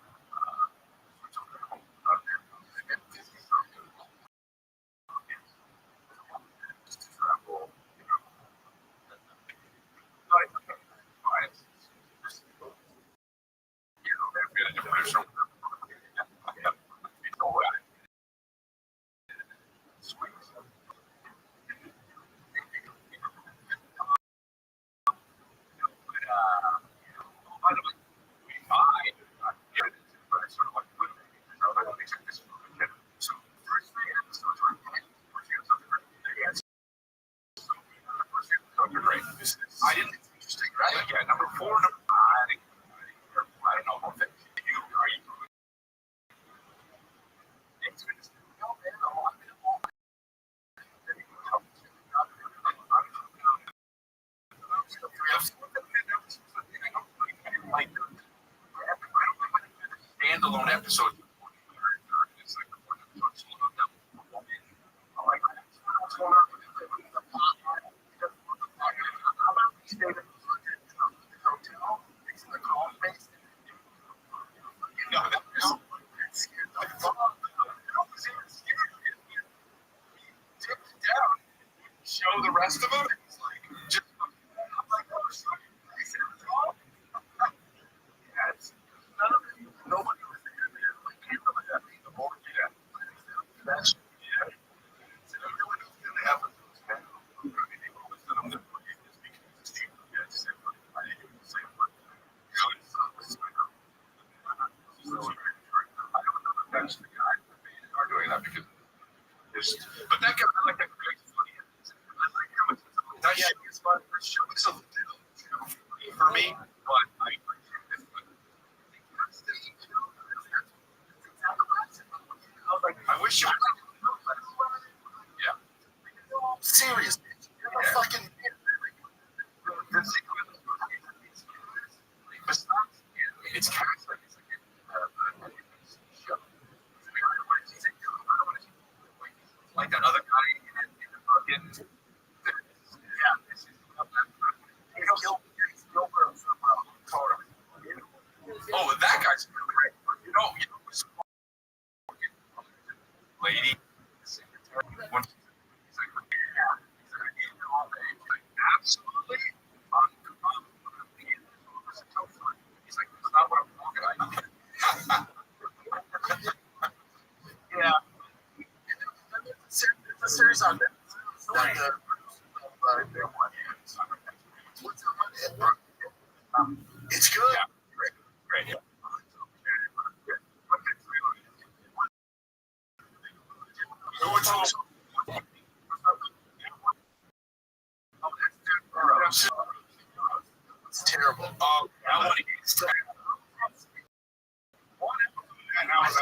I didn't think it was interesting, right? Yeah, number 4, number 5. I don't know what you are. You standalone episode. Show the rest of them. Just nobody was are doing that because but that guy, I like that guy. I like how it's that shit is fun. The show is a little for me, but I I wish you yeah. Seriously. Yeah. Fucking it's kind of like that other guy in fucking oh, that guy's great. You know, lady. When, absolutely. He's like, that's not what I'm talking about. Yeah. It's a series on that. It's good. Yeah. Great. Yeah. It's terrible. I want to get and I was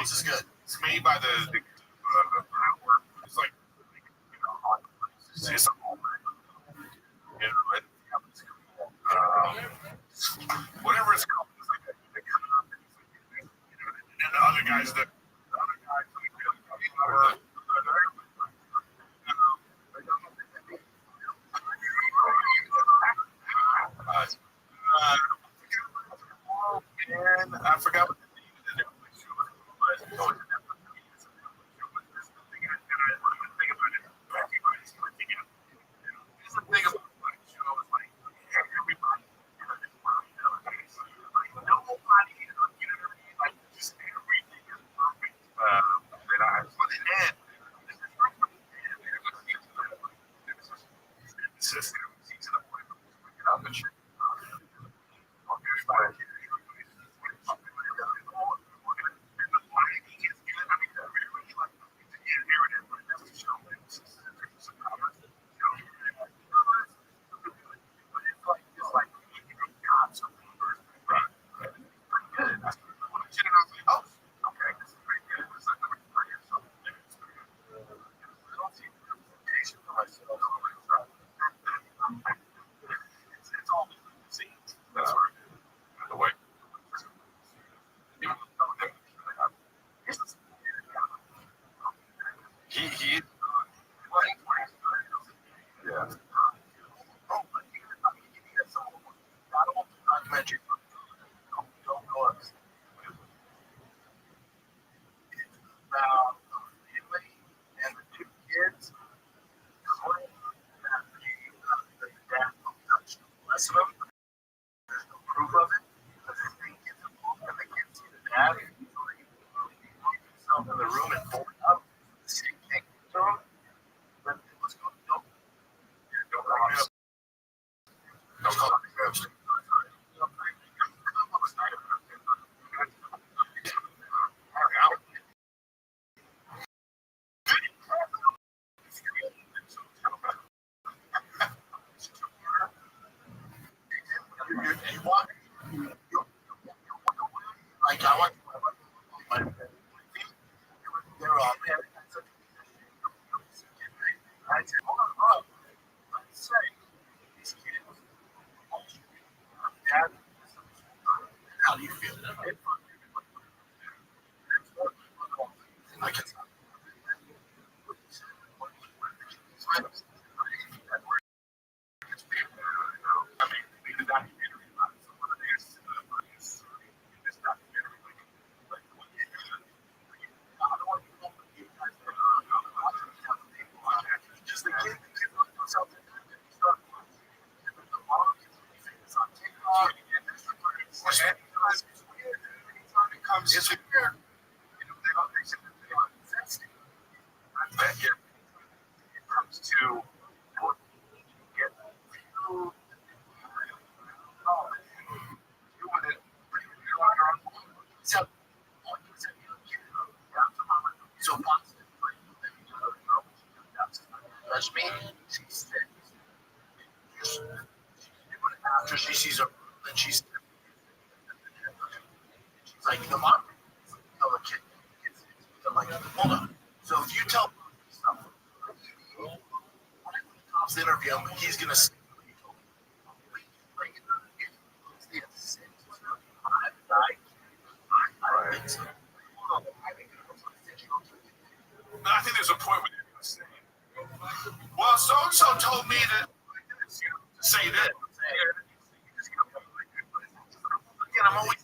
This is good. It's made by the it's like it's whatever system. He's to the point where he's picking up and shit. Everybody. He yeah. Documentary. Don't go up. About Italy and the two kids claim that the dad touched less of them. There's no proof of it. But the three kids involved and the kids see the dad. He locked himself in the room and pulled up. The same thing to him. But let's go. Don't call me up. Don't call me up. Like I want they're all man. I said, hold on, bro. Let's say these kids, dad, how do you feel? I can I mean, we did documentary about it. So one of these this documentary, like what they did. I don't want to know what you guys are just the kid that himself and start the mom gets famous on TikTok and there's the it's weird. Anytime it comes it's weird. You know, they say that they are sensitive. But yet it comes to what get you doing it. So so that's me. She's after she sees her, then she's like the mom. Tell the kid. I'm like, hold on. So if you tell stuff, when Tom's interview him, he's gonna say. I think there's a point where you're gonna say, well, so and so told me to say that. Again, I'm always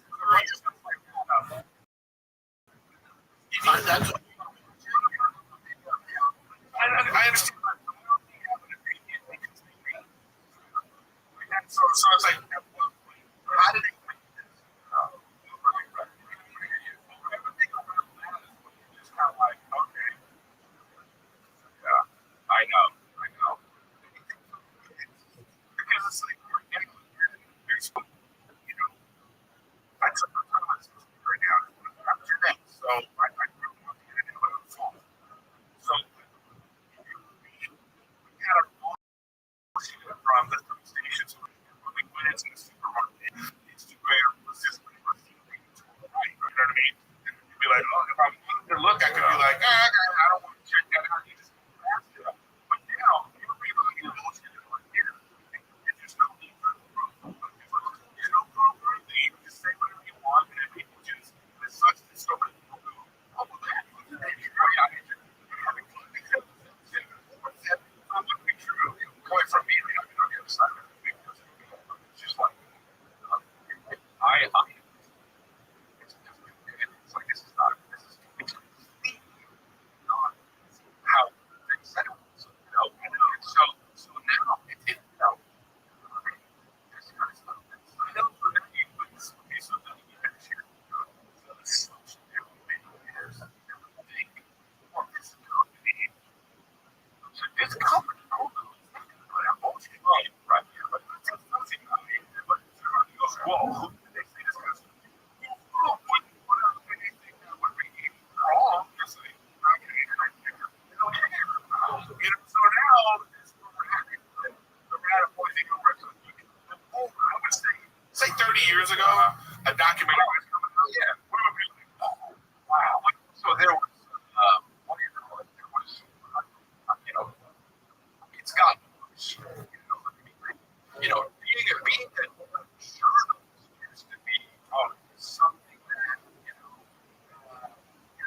that's I understand. So it's like, how did it? Just kind of like, okay, yeah, I know. Because it's like, there's, you know, I took my time right now. I'm today, so I grew up in a fall. So we got a from the stations when we went into the supermarket. It's too rare for this right? You know what I mean? You'd be like, oh, if I'm looking to look, I could be like, I don't want to check that out. You just ask it. But now, you're really looking at those here. And there's no need for proof. There's no proof or anything. You can just say whatever you want, and then people just, it's such a story. People go, oh, well, that was the name. I'm looking true. Going from me, on the other side of it, it's just like, it's like this is not, this is complete. years ago, a documentary was coming out. Yeah. What about you? Oh, wow. So there was, what do you call it? There was, it's gotten worse. Being a journalist used to be something that, you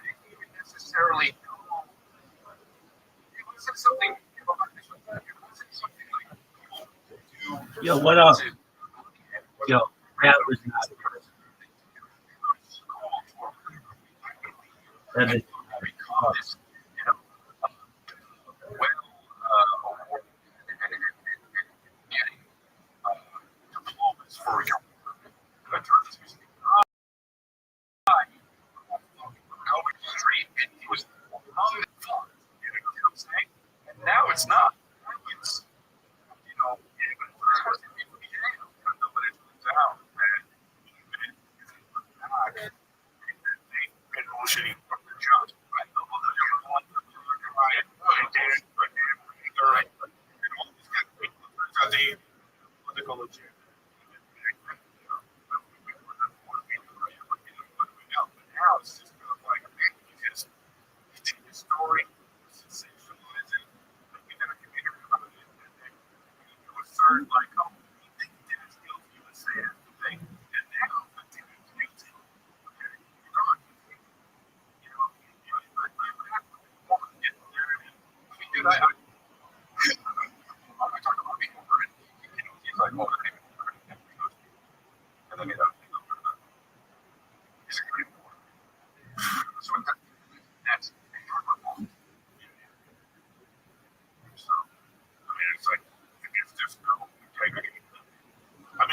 didn't even necessarily know. It wasn't something, it wasn't something like people do. Yo, what up? Yo, that was not good. That is diplomas for your street, and he was on the phone. You know what I'm saying? And now it's not. It's but nobody turns out that even if they've been bullshitting from the jump. Right? The political legit. Now it's just kind of like because you take the story, sensationalize it, you got a computer about it, and then you assert like, oh, you think he did his guilty, you would say that's the thing. And now the dude is guilty. Okay, you're gone. Dude, I talked about being over it. He's like, oh, and then he's a great boy. So that's admirable. So, it's like, it's just no integrity. I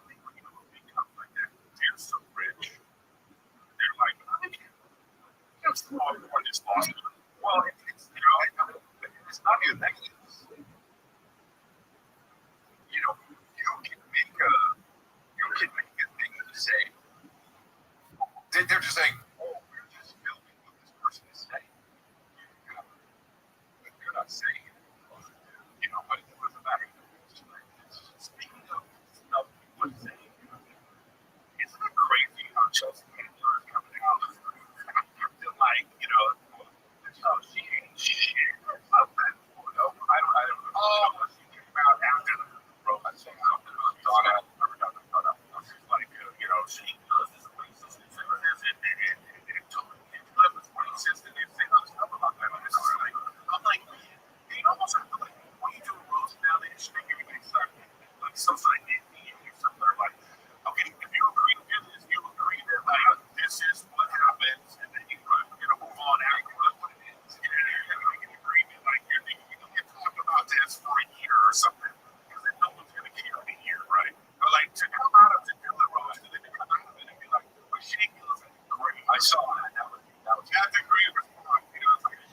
think when you become like that, they're so rich. They're like, it's more than just lost. Well, it's not even that. You can make a thing to say. They're just saying, oh, we're just filming what this person is saying. They're not saying it. But it wasn't that. Speaking of stuff people are saying, isn't it crazy how Chelsea Handler is coming out? Like, she something. I don't know. Oh, she came out after the Rothschild something about Donna. She's like, she does this racist and was racist and they say other stuff about them. And it's like, I'm like, they almost have to like, when you do a roast now, they just make everybody start like some sort of nitty or something. They're like, okay, if you agree to do this, you agree that like this is what happens, and then you're gonna move on after what it is. You're gonna make an agreement, like you're gonna talk about this for a year or something, because then no one's gonna care in a year, right? But like to come out of the Dilla roast and then to come out of it and be like, well, she was great. I saw that. That was that's a great response.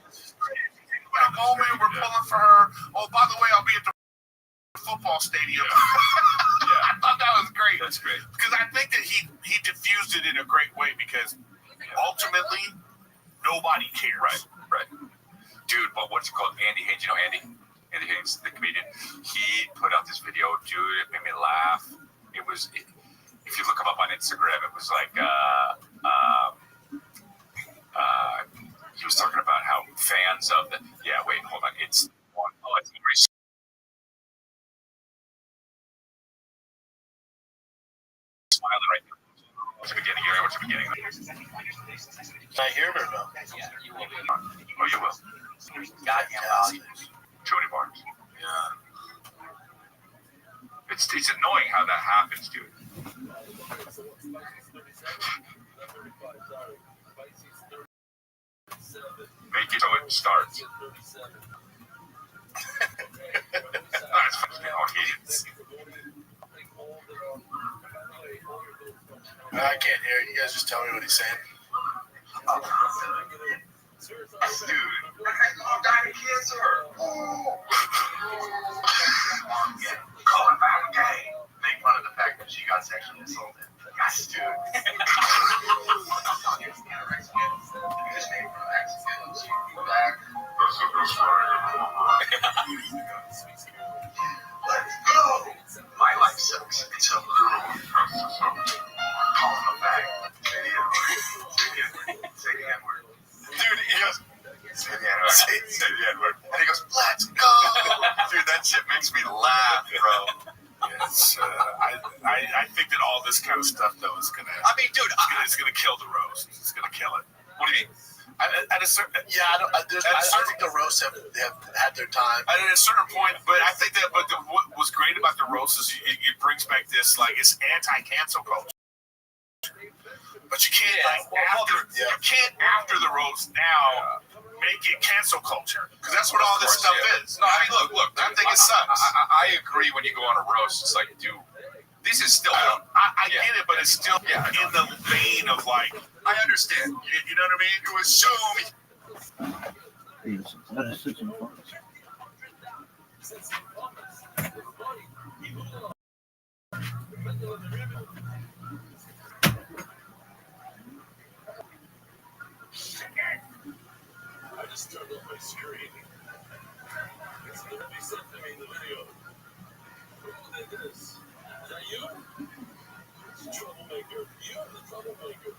It's just crazy. What a moment we're pulling for her. Oh, by the way, I'll be at the football stadium. Yeah. I thought that was great. That's great. Because I think that he diffused it in a great way because ultimately nobody cares. Right. Dude, what's it called? Andy Haynes. You know Andy? Andy Haynes, the comedian. He put out this video, dude. It made me laugh. If you look him up on Instagram, it was like he was talking about how fans of the hold on. It's very smiling right there. What's the beginning here? What's the beginning? Can I hear it or no? Yeah, you will. Oh, you will. Goddamn lousy. Jody Barnes. Yeah. It's annoying how that happens, dude. Make it so it starts. That's fucking idiots. I can't hear it. You guys just tell me what he's saying. Dude. I'm dying of cancer. Call her back, okay? Make fun of the fact that she got sexually assaulted. Yes, dude. Just make fun of accidents. Go back. Let's go. My life sucks. It's a little shit makes me laugh, bro. Yes, I think that all this kind of stuff though is gonna. I mean, dude, it's gonna kill the roast. It's gonna kill it. what do you mean? At a certain, Yeah, I think the roasts have had their time. at a certain point, but I think that. But what was great about the roast is it brings back this like it's anti-cancel culture. But you can't you can't after the roast now make it cancel culture because that's what all this stuff is. No, I mean, look. I think it sucks. I agree when you go on a roast. It's like, dude, this is still. I get it, but it's still in the vein of like. I understand. You know what I mean? It was so. I just turned on my screen. It's going to be sent to me in the video. Who did this? Is that you? It's a troublemaker. You're the troublemaker.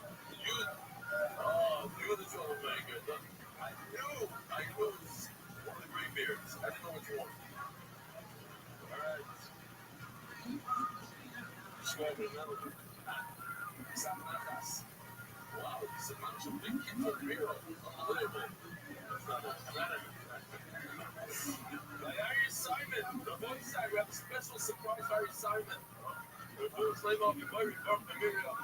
You're the troublemaker. I knew it was one of the graybeards. I didn't know which one. Alright. Describe it another one. Samanas. Wow, this is a bunch of big kids over here. Unbelievable. Harry Simon, the voice side, we have a special surprise Harry Simon. The first name of the very from the video.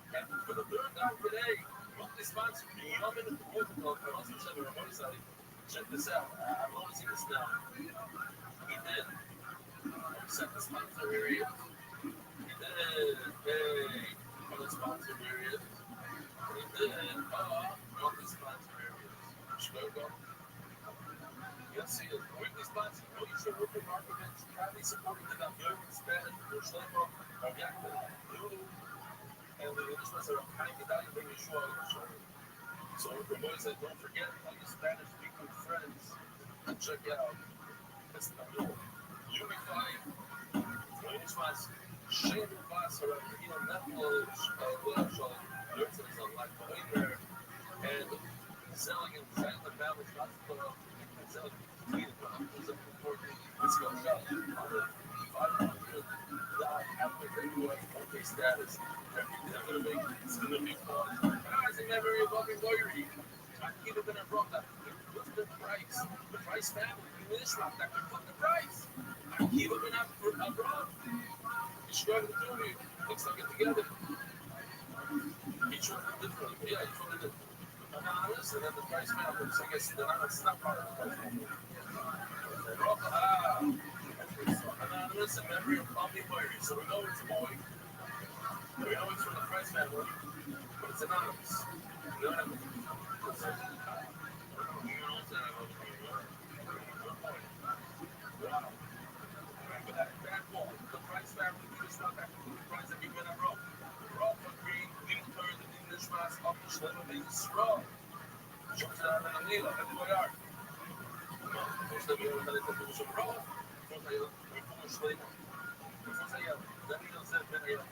And for the third time today, monthly sponsor, the Yemen and the Protocol for us to send our voice side. Check this out. I've only seen this now. He did. Set the sponsor here. He did. Hey, for the sponsor here. He did. Monthly sponsor here. Chicago. Yes, he is. Weekly sponsor. No, you should work in marketing. Proudly supporting the American Spanish, Rothschild, Rabbi, and the English are kind of dying to show up. So, for boys that don't forget, all your Spanish speaking friends, check out Español, Unified, English was Shader Basara, Netflix, Rothschild, online behind there, and selling and selling the balance, hospital, and selling is important. It's going to shop on the 500 okay status. It's going to be fun. Guys, in memory of loving lawyering, I keep it in a rock that what's the price? The price family, in this rock that put the price. I keep it in a rock. You struggle to do it. Let's look it together. Each one differently. Yeah, each one different. Anonymous and then the price family. So I guess the anonymous is not part of the price family. Anonymous in memory of Bobby Murray. So we know it's a boy. We know it's from the price family. But it's anonymous. You know what I mean? Wow. Remember that. That one. The price family. We just not that the price that we went on wrong. Rock for green. Leave third. The English mask. Up the schlimmer. Being strong. Jumps down in the needle. Everywhere. First we have a contribution raw. First I have a slave. First I have that means that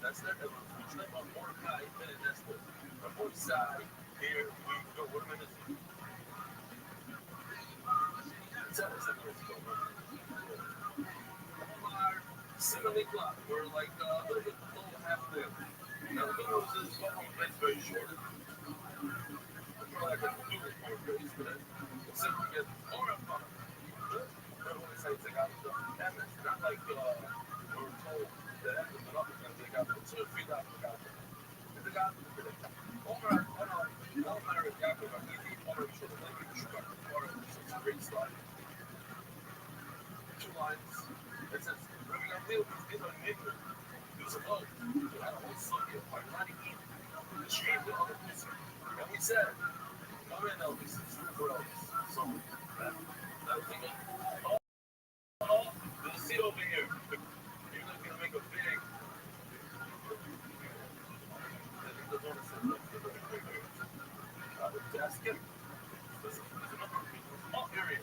that's their slave on Mordecai and that's the both side. Here we go. What am I missing? Similarly, we're like a little bit below half there. Now the middle is very short. Like a little more grace, but it's simply get more of fun. And it's not like we're told that the development they got put to feed out the guy. They got over Yaakov Agidi, over to the lake, sugar, or it's a great start. 2 lines. It says, Rabbi Gamliel was given an ignorant. He was a boat. He had a whole socket by not eating. The stream the other person. And we said, come in, Elvis, it's for Elvis. So, that thing is. There's a seat over here. You're not going to make a big. Ask him. There's a number of people. Small area.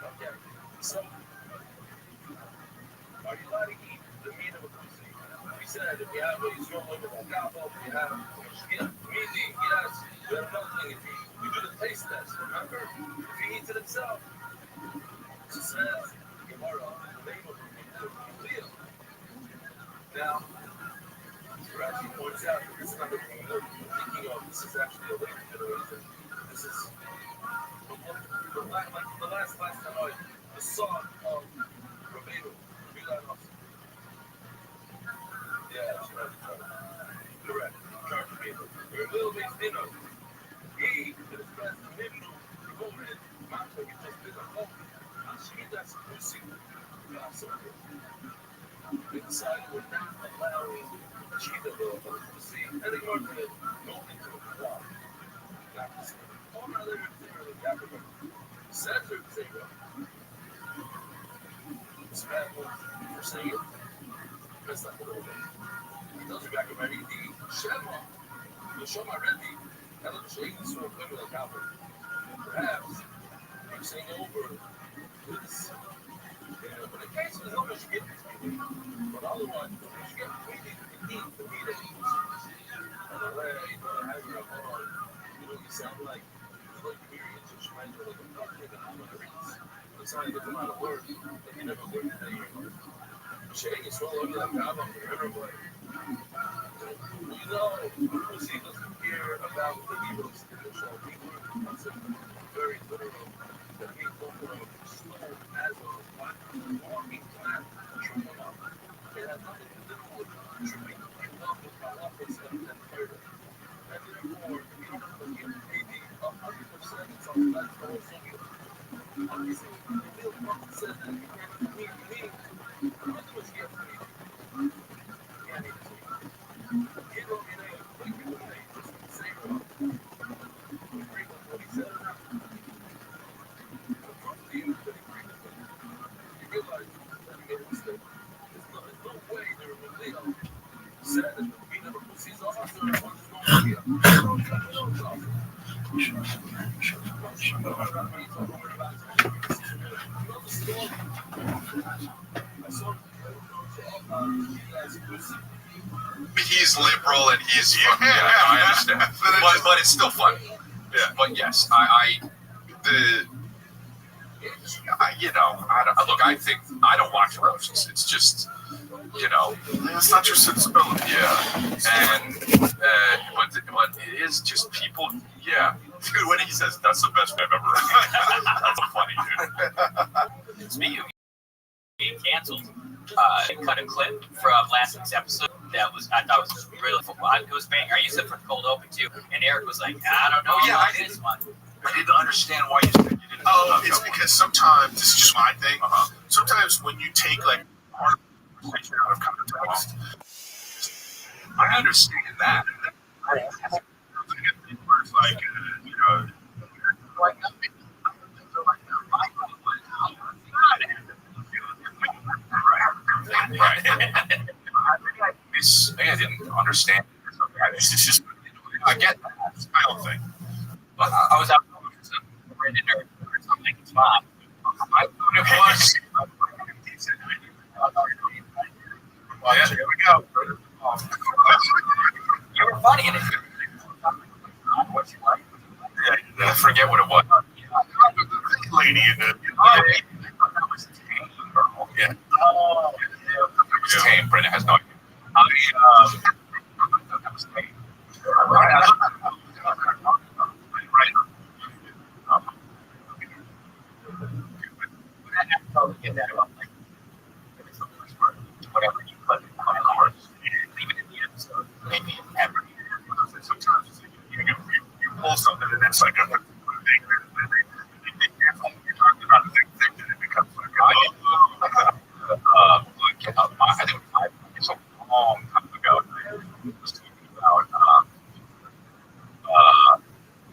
Okay. So, are you allowed to eat the meat of a pussy? We said if you have a strong liver like alcohol, if you have skin, meaty, yes. You have another thing. If you do the taste test, remember? If he eats it himself, says Gemara, the name of Leah. Now, Rabbi points out that this is not the thing you're thinking of. This is actually a later generation. This is the last time the son of Rabbi. Yeah, that's right. Correct. He is best Mimnu, Gomen, Mata, he just did a whole. She that's pussy. Inside, we're not allowing Cheetah to see any more than go into the cloud. All my lyrics are in Africa. Center zero. It's bad for saying it. That's not the whole thing. He tells you back about the Shema. The Shema Rebbe. Tell him Shema so equivalent like Calvin. Perhaps he's saying over this. But in case of the helmet, you get this. But otherwise, you get the need to be there. And the way you have your own, you sound like you're just trying to look at the I'm going to read. It's not even a lot of work, but you never learn anything. Shane is so lucky like I'm up there, everybody. You know, Lucy doesn't care about the evils in the show. We learn the concept very literal. That we go from slow as a walking plant, trimming up. It has nothing to do with trimming up with halachas and murder. And therefore, you don't have to give maybe 100% it's on that whole thing. Obviously, the real prophet says that you can't mean what was here for you? You can't even see. You don't need to think of it. Just say it. You agree with what he said or not? The proof to you that he agreed with it. You realize that he made a mistake. There's no way there was Leo said that we never put these on us or on this one here. He's liberal and he's I understand, but it's still funny. Yeah, but yes, look, I think I don't watch roasts. It's just, it's not your sensibility. Yeah, and but it is just people. Yeah, dude, when he says that's the best I've ever heard, that's funny, dude. Speaking of being canceled, I cut a clip from last week's episode that I thought was really fun. It was banger. I used it for cold open too, and Eric was like, I don't know. Yeah, I didn't understand why you said you didn't. Oh, it's because sometimes this is just my thing. Sometimes when you take like part of the conversation out of context, I understand that. It's like Right. I didn't understand. It's just, I get that. It's my own thing. But I was out with some Brandon or something. It's fine. I thought it was. Yeah, here we go. You were funny in it. Yeah, I forget what it was. Lady in it. Yeah. It was tame. Brenda has no idea. That was tame. Right. Get that about like if it's the first part, whatever you put in the cards, leave it in the episode, maybe ever. Sometimes it's like, you pull something and it's like a thing you're talking about a thing and it becomes like I think it's a long time ago. I was talking about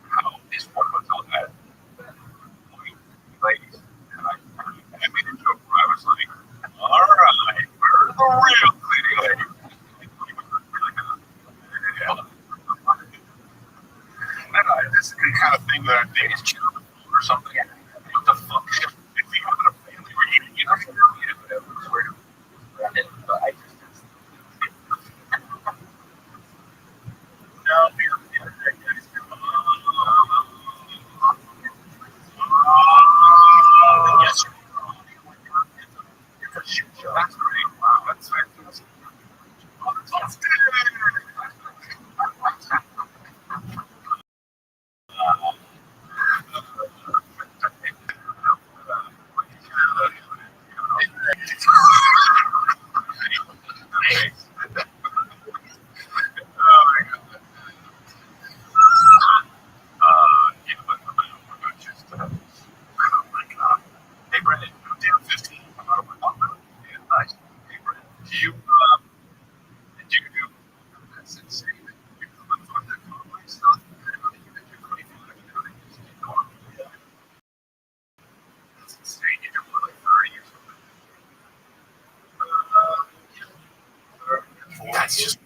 how this one was on that ladies, and I made a joke where I was That's just.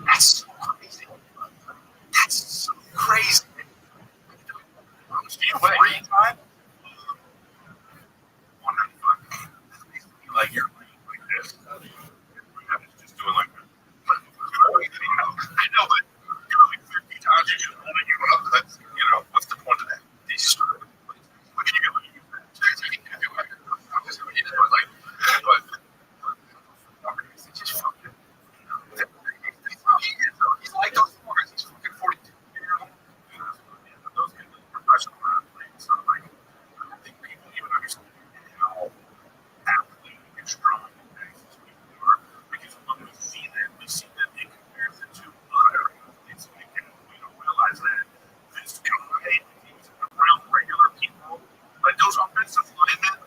That's so crazy. That's so crazy. Free time? 195. Like you're like this. Just doing like that. I know, but you're like 50 times you're just holding you up. That's, what's the point of that? What can you get when you use that? I'm just going to do it like, but it's just fucking. He's like those guys. He's fucking 42 years old. Those guys are professional athletes. So, like, I don't think people even understand how athletic and strong and nice these people are. Because when we see them in comparison to other athletes. We can, realize that this guy, he's around regular people. Like those offensive linemen,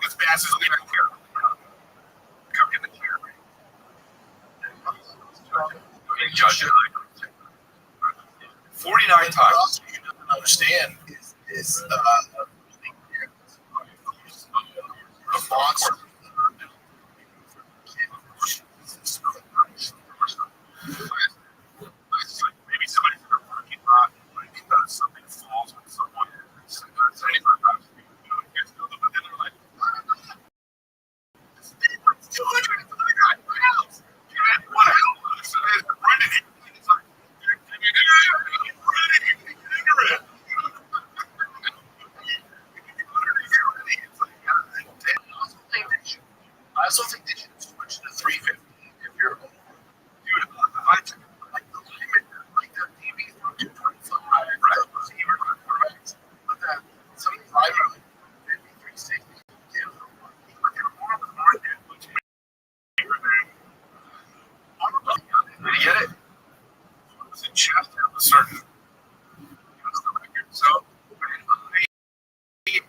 as fast as we don't care. Come get the chair, right? Judge it like 49 times. Also, you don't understand is the monster. Maybe somebody's in a parking lot, like something falls on someone. It's 75 times. But then they're like, 200 pounds. What the hell? So they're running it. It's like, I also think they should switch to 350 if you're dude, I took like the limit, like the TV from 225, right? Receiver, quarterbacks, but that some of these live are like 53, 60. But they're more of the market, which makes it bigger than. Did you get it? It was in chest at a certain. That's the record. So, maybe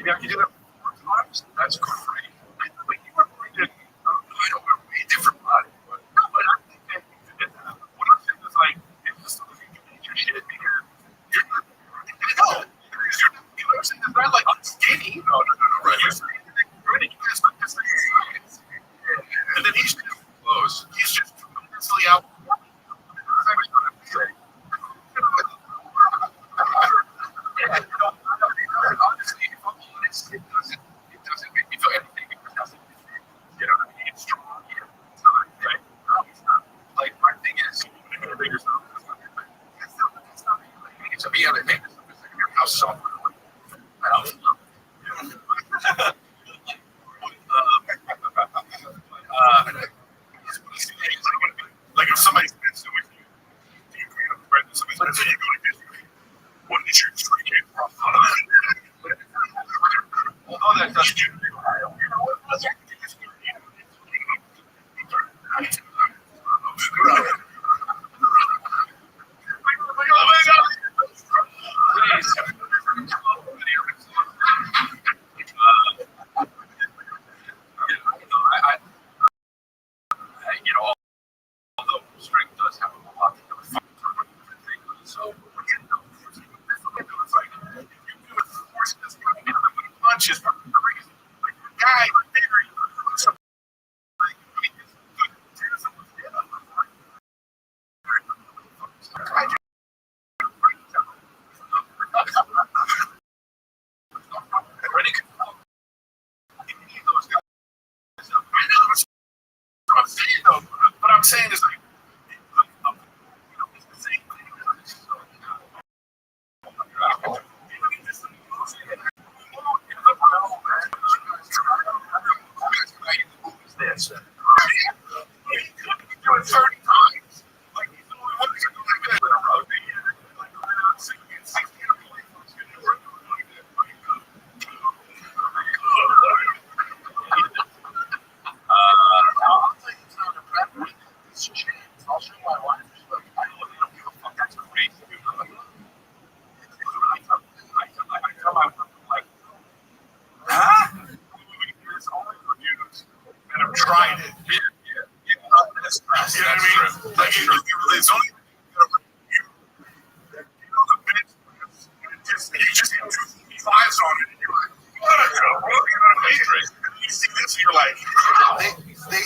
I can do that 4 times. That's great. But you were bringing, I don't know, a different body. But I think that you did that. What I'm saying is like, it's just so you can eat your shit because you're not. No, because you're not. You know what I'm saying? It's not like I'm skinny. No, right. You're saying you're ready. You guys look just like science. And then he's just close. He's just tremendously out. Honestly, if I'm honest,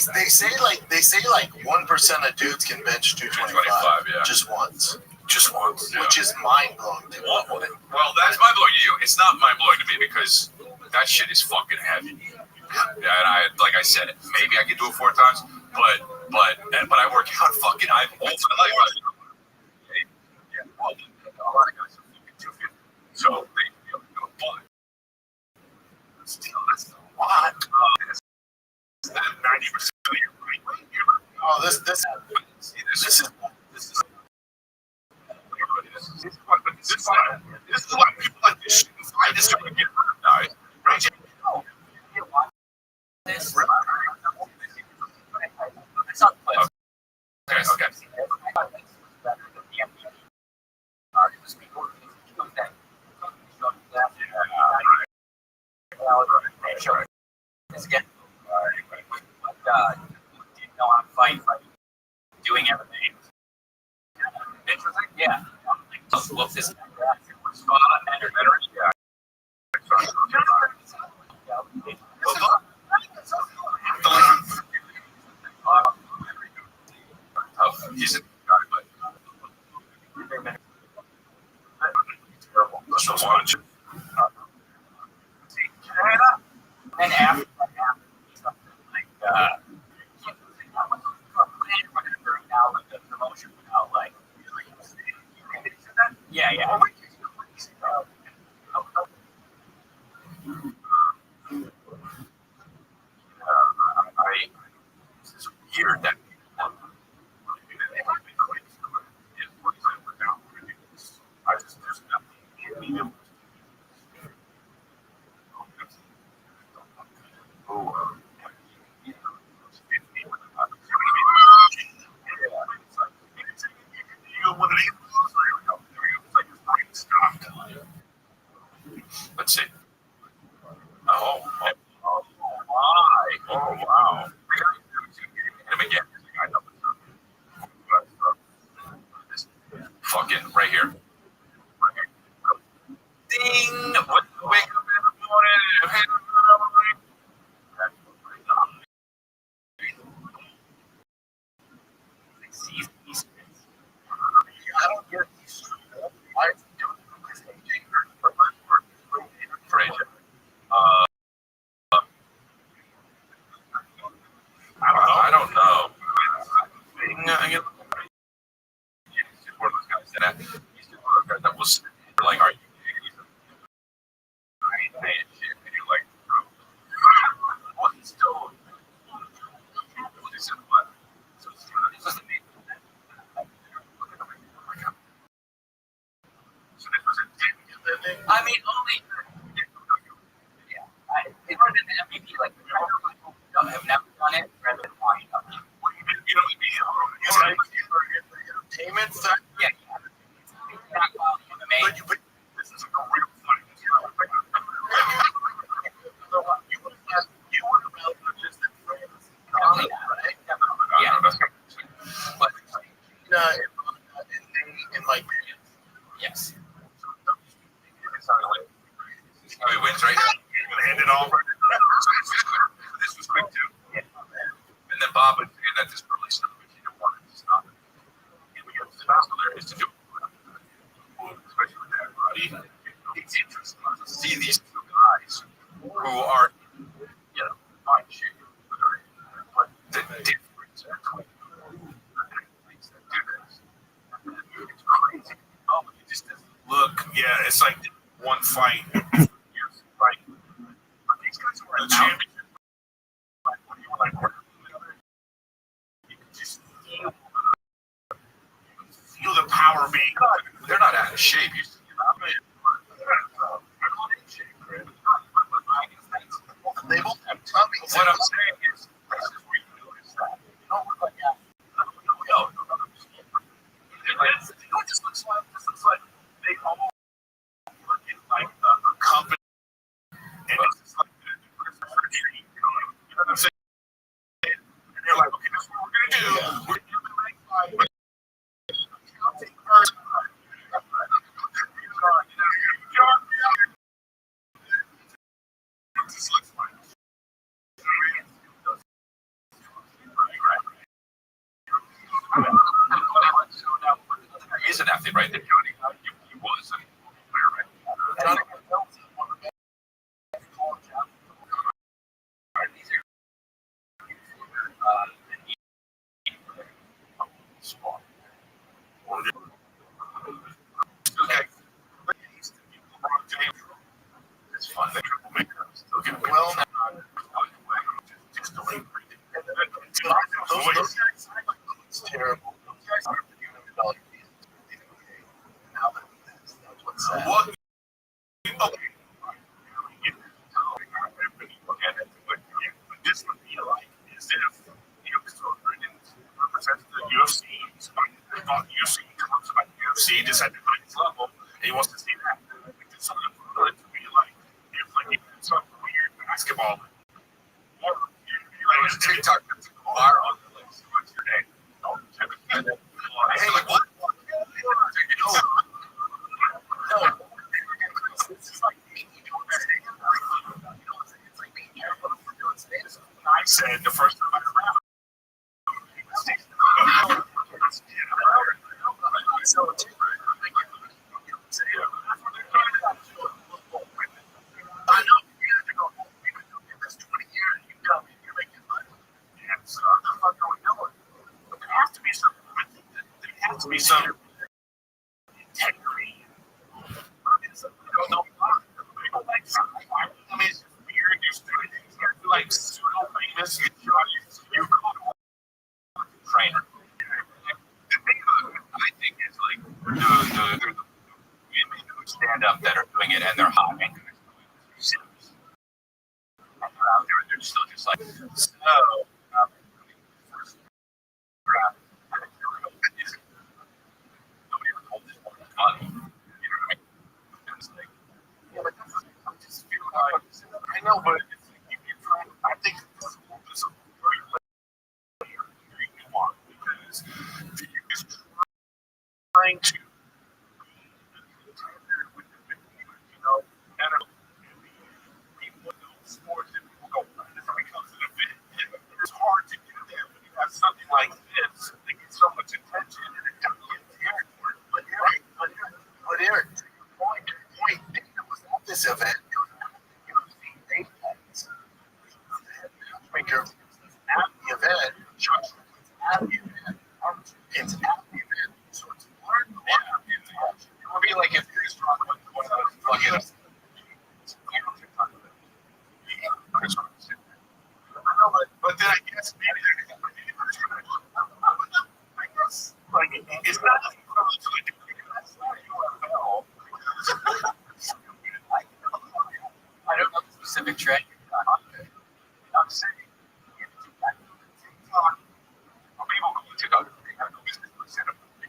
they say like 1% of dudes can bench 225. Yeah. Just once. Just once. Which is mind blowing to me. Well, that's mind blowing to you. It's not mind blowing to me because that shit is fucking heavy. Yeah, and like I said, maybe I can do it 4 times, but I work out fucking. I've all my life. Yeah, well, a lot of guys are fucking 250, so they do it, but still, that's a lot. That's 90% of your brain. Oh, this is This is why people like this shit. I just don't get recognized. Right? This. Okay. Again, didn't know how to fight, doing everything. Interesting, yeah. What's this? He's a guy, but terrible. Just watch. And after the promotion without like, yeah. It's weird that I just there's nothing. Let's see. Oh my. Oh wow. Him again. Fucking right here. Ding! What? Wake up in the morning. I don't get these. Why is he doing this? For AJ. I don't know. He's one of those guys that was like, are you saying shit? And you're like, bro, what he's doing? What is it? What? So this was I mean, only. Yeah, it would have been the MVP like have never done it rather than wine. Entertainment stuff. Yeah. Not MMA. But this is a real fight. you would have just in France. Right? Yeah. But In my yes. He wins right now. He's going to end it all. This was quick too. Yeah. And then Bob would say that this really stuff, if you don't want it to stop it. And we have to stop hilarious to do it. Especially with that, Roddy. It's interesting to see these two guys who are, you know, fine shape, but the difference between athletes that do this. It's crazy. Oh, it just doesn't look. Yeah, it's like one fight. Right. But these guys were a championship. When you were like, you could just feel the power being. They're not out of shape. You see, I'm not in shape, Chris. They both have tummies. What I'm saying is, this is where you notice that. You don't look like that. No. It just looks like they all look in like a company. And it's just like the Christmas tree, you know what I'm saying? And they're like, okay, this is what we're gonna do. We're gonna do the right fight. I'll take first. It just looks like it, right? That Johnny, he was a player, right? Johnny Manziel's one of the best college athletes. These are small. Okay. LeBron James. It's fun. They triple make them still get well. Just delete everything. Those guys, it's terrible. Those guys are $1 million. Now that's what's sad. What? Okay. Look at it. But this would be like as if didn't represent the UFC. UFC talks about the UFC just at the highest level, and he wants to see that. It's something for it to be like if like some weird basketball. Or like a TikTok that's viral. Like, what's your name? Hey, like what? No. This is like me. You don't understand. It's like me. I said the first time I ever happened. I know you have to go home. We've been doing this 20 years. You tell me you're making money. And so I'm not going nowhere. But there has to be some. I think that there has to be some integrity. No, people like something. I mean, it's weird. You're like pseudo famous. You go to trainer. The thing I think is like the women who stand up that are doing it and they're hot and they're out there and they're still just like so. First draft, nobody ever told this woman money. You know what I mean? It's like, yeah, but I just feel like I know, but it's like you're trying. I think this is a very nuanced because you're just trying to. Sports and people go, this becomes an event. It's hard to do that when you have something like this that gets so much attention and it doesn't get territory. But Eric, point, Dana was at this event. It was the date nights. Matchmaker was at the event. Josh was at the event. It's at the event. So it's hard to it would be like if you're just talking about plug in but then I guess maybe like it's not equivalent to a degree. That's not UFL. I don't know the specific trend. I'm saying TikTok. Well, people go to TikTok. They have no business to set up. They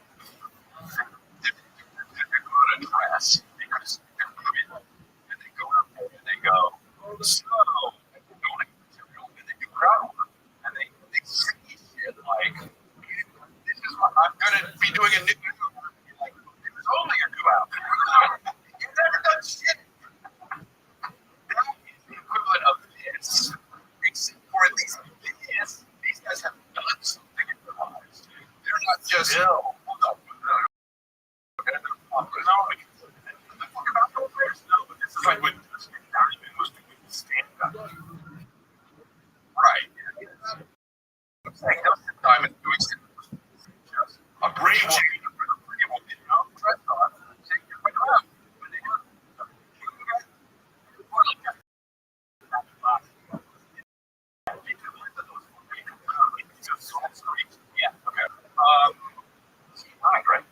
go on a dress. They just and they go out there and they go so. Crowd and they say shit like this is what I'm gonna be doing a new like it was only a 2 hours. You've never done shit. That is the equivalent of this. Except for at least this. These guys have done something in their lives. They're not just no. But this is like when Diamond was doing stand up. Right. It's like Diamond doing a brave change. Press on. Take your way around. Yeah. Okay. Right.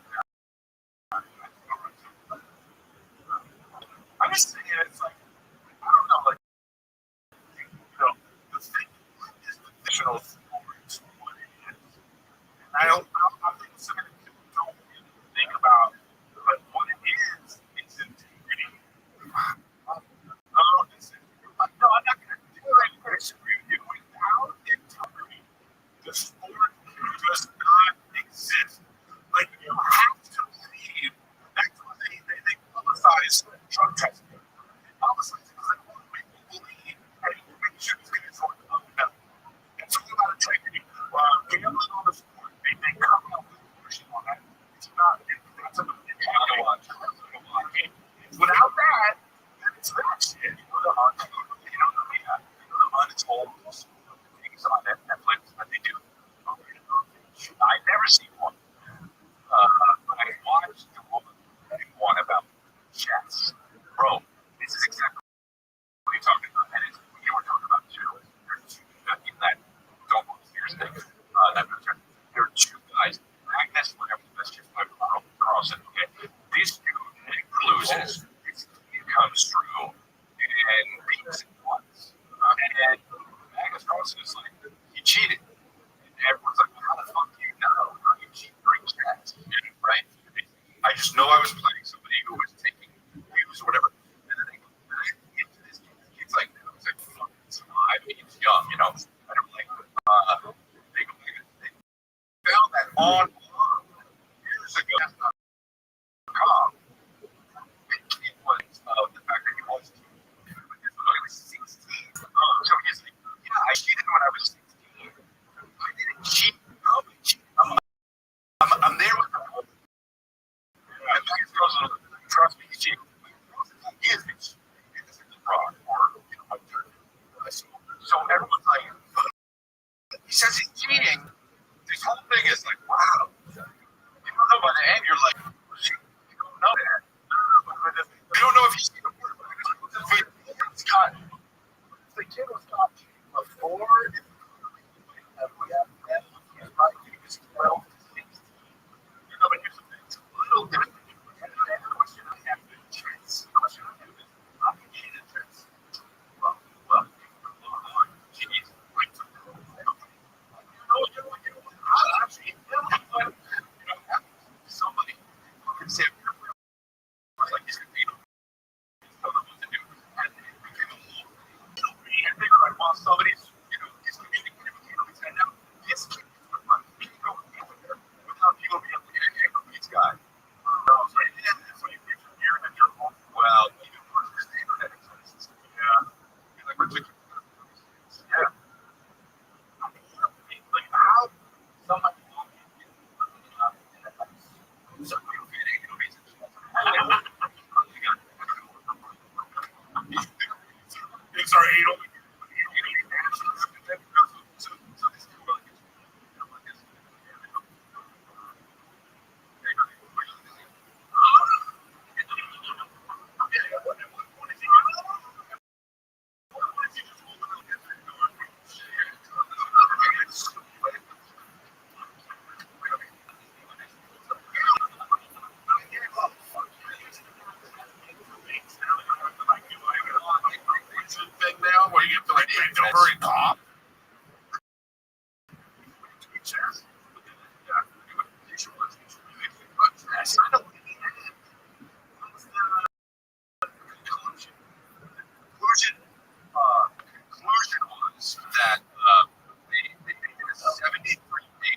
I'm just saying it's like I don't know, like the thing is the fictional story what it is. And I think some people don't really think about but what it is integrity. No, I'm not gonna do it. I disagree with you. Without integrity, the sport does not exist. Like you have to believe that's what they publicize drug testing. says this kid comes through and beats him once. And Magnus Carlsen is like, he cheated. And everyone's like, how the fuck do you know? How do you cheat during chats? Right? I just know I was playing somebody who was taking views or whatever. And then they go back into this kid. The kid's like, no, he's like, fuck, it's alive. He's young, you know? I don't like they go back and they found that on years ago. It was the fact that he was 16. So he's like, yeah, I cheated when I was 16. I didn't cheat. I'm there with the whole. And these girls are like, trust me, he's cheating. He is fraud or so everyone's like, he says he's cheating. This whole thing is like, wow. You don't know by the end, you're like, shit, you don't know that. You don't know if he's cheating. Scott, the kid was not cheating before. He's right. He was 12 to 16. You know, but here's the thing. It's a little different. And the question I have is chance. The question I have is, how can you cheat in chance? Well, geez, right to the actually, somebody can say, like, he's going to be and they were like, well, somebody's, he's communicating with you. And now this kid is without people being able to get a handle on these guys. Well, even worse is the internet exists. Yeah. Like, we're taking yeah. Like, how somebody sorry, you don't. Now where you have to like bend over and cough. Conclusion was that they did a 73-day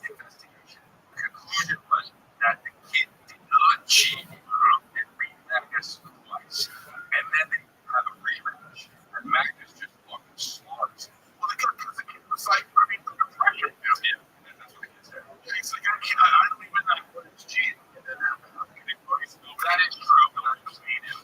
investigation. The conclusion was that the kid did not cheat and beat Magnus twice. And then they have a rematch. And Magnus just fucking slaughters. Well, because the kid was like, I mean, the pressure. Yeah, that's what the kid said. He's like, I don't even know what is cheating. And then that is true, but I just hate him.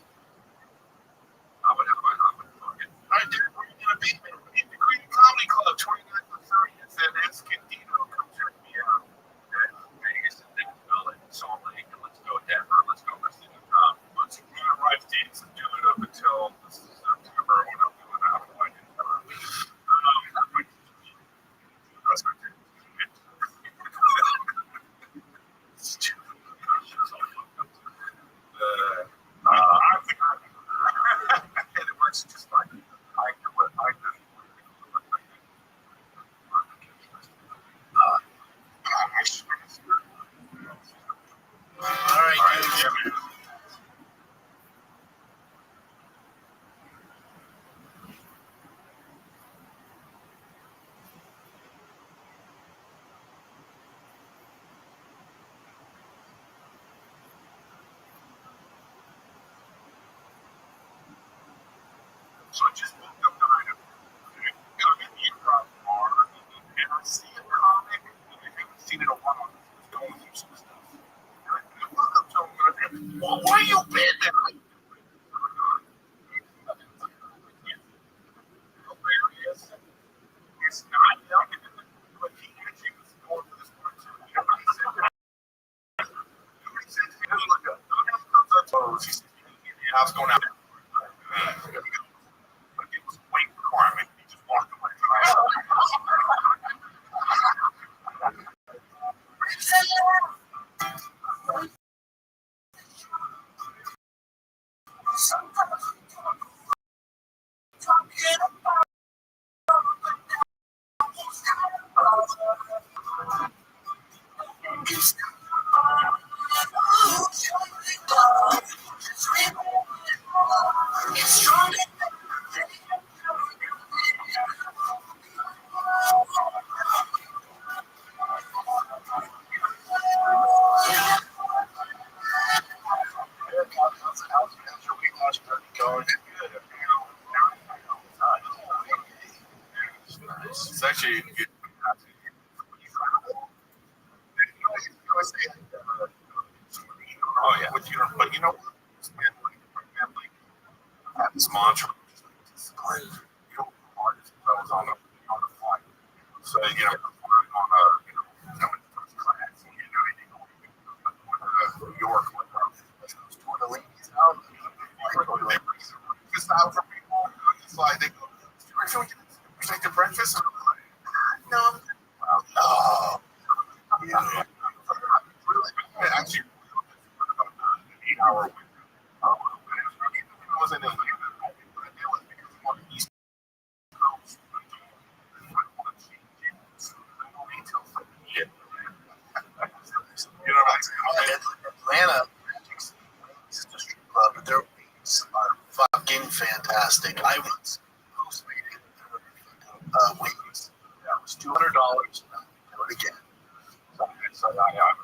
I would fucking. I did it. We're gonna beat me. The Green Comedy Club, 29th to 30th. And Escondido, come check me out. And Vegas and Nick Village, Salt Lake, and let's go Denver. Let's go Wrestling.com. Once you can arrive dates and do it up until September. What I'm doing out of my and it works just fine. I do what I do. All right, dude. So I just woke up behind him. I'm in the improv bar, and I see a comic, and I haven't seen it in a while. He's going through some stuff. And I walk up to him, and I say, well, where you been there? Hilarious. It's not young, but he actually was going for this part too. You know what he said? He said, look up. I was going out there. But it was weight requirement. He just walked away. you know what? This man, like, I had this mantra. Discipline. You know, the hardest I was on the flight. So, you know, on a, coming first class, and, you know, New York, toward the ladies out, just out for people, just like, they go, should we take the breakfast? And I'm like, no. No. Yeah. Actually, about an 8-hour window. I wasn't in Atlanta, but it was because I'm on the East Coast. I want to change it. So I don't need to shit. You know what I'm saying? Atlanta is a strip club, but their wings are fucking fantastic. I was postmated wings. That was $200. Do it again. So I'm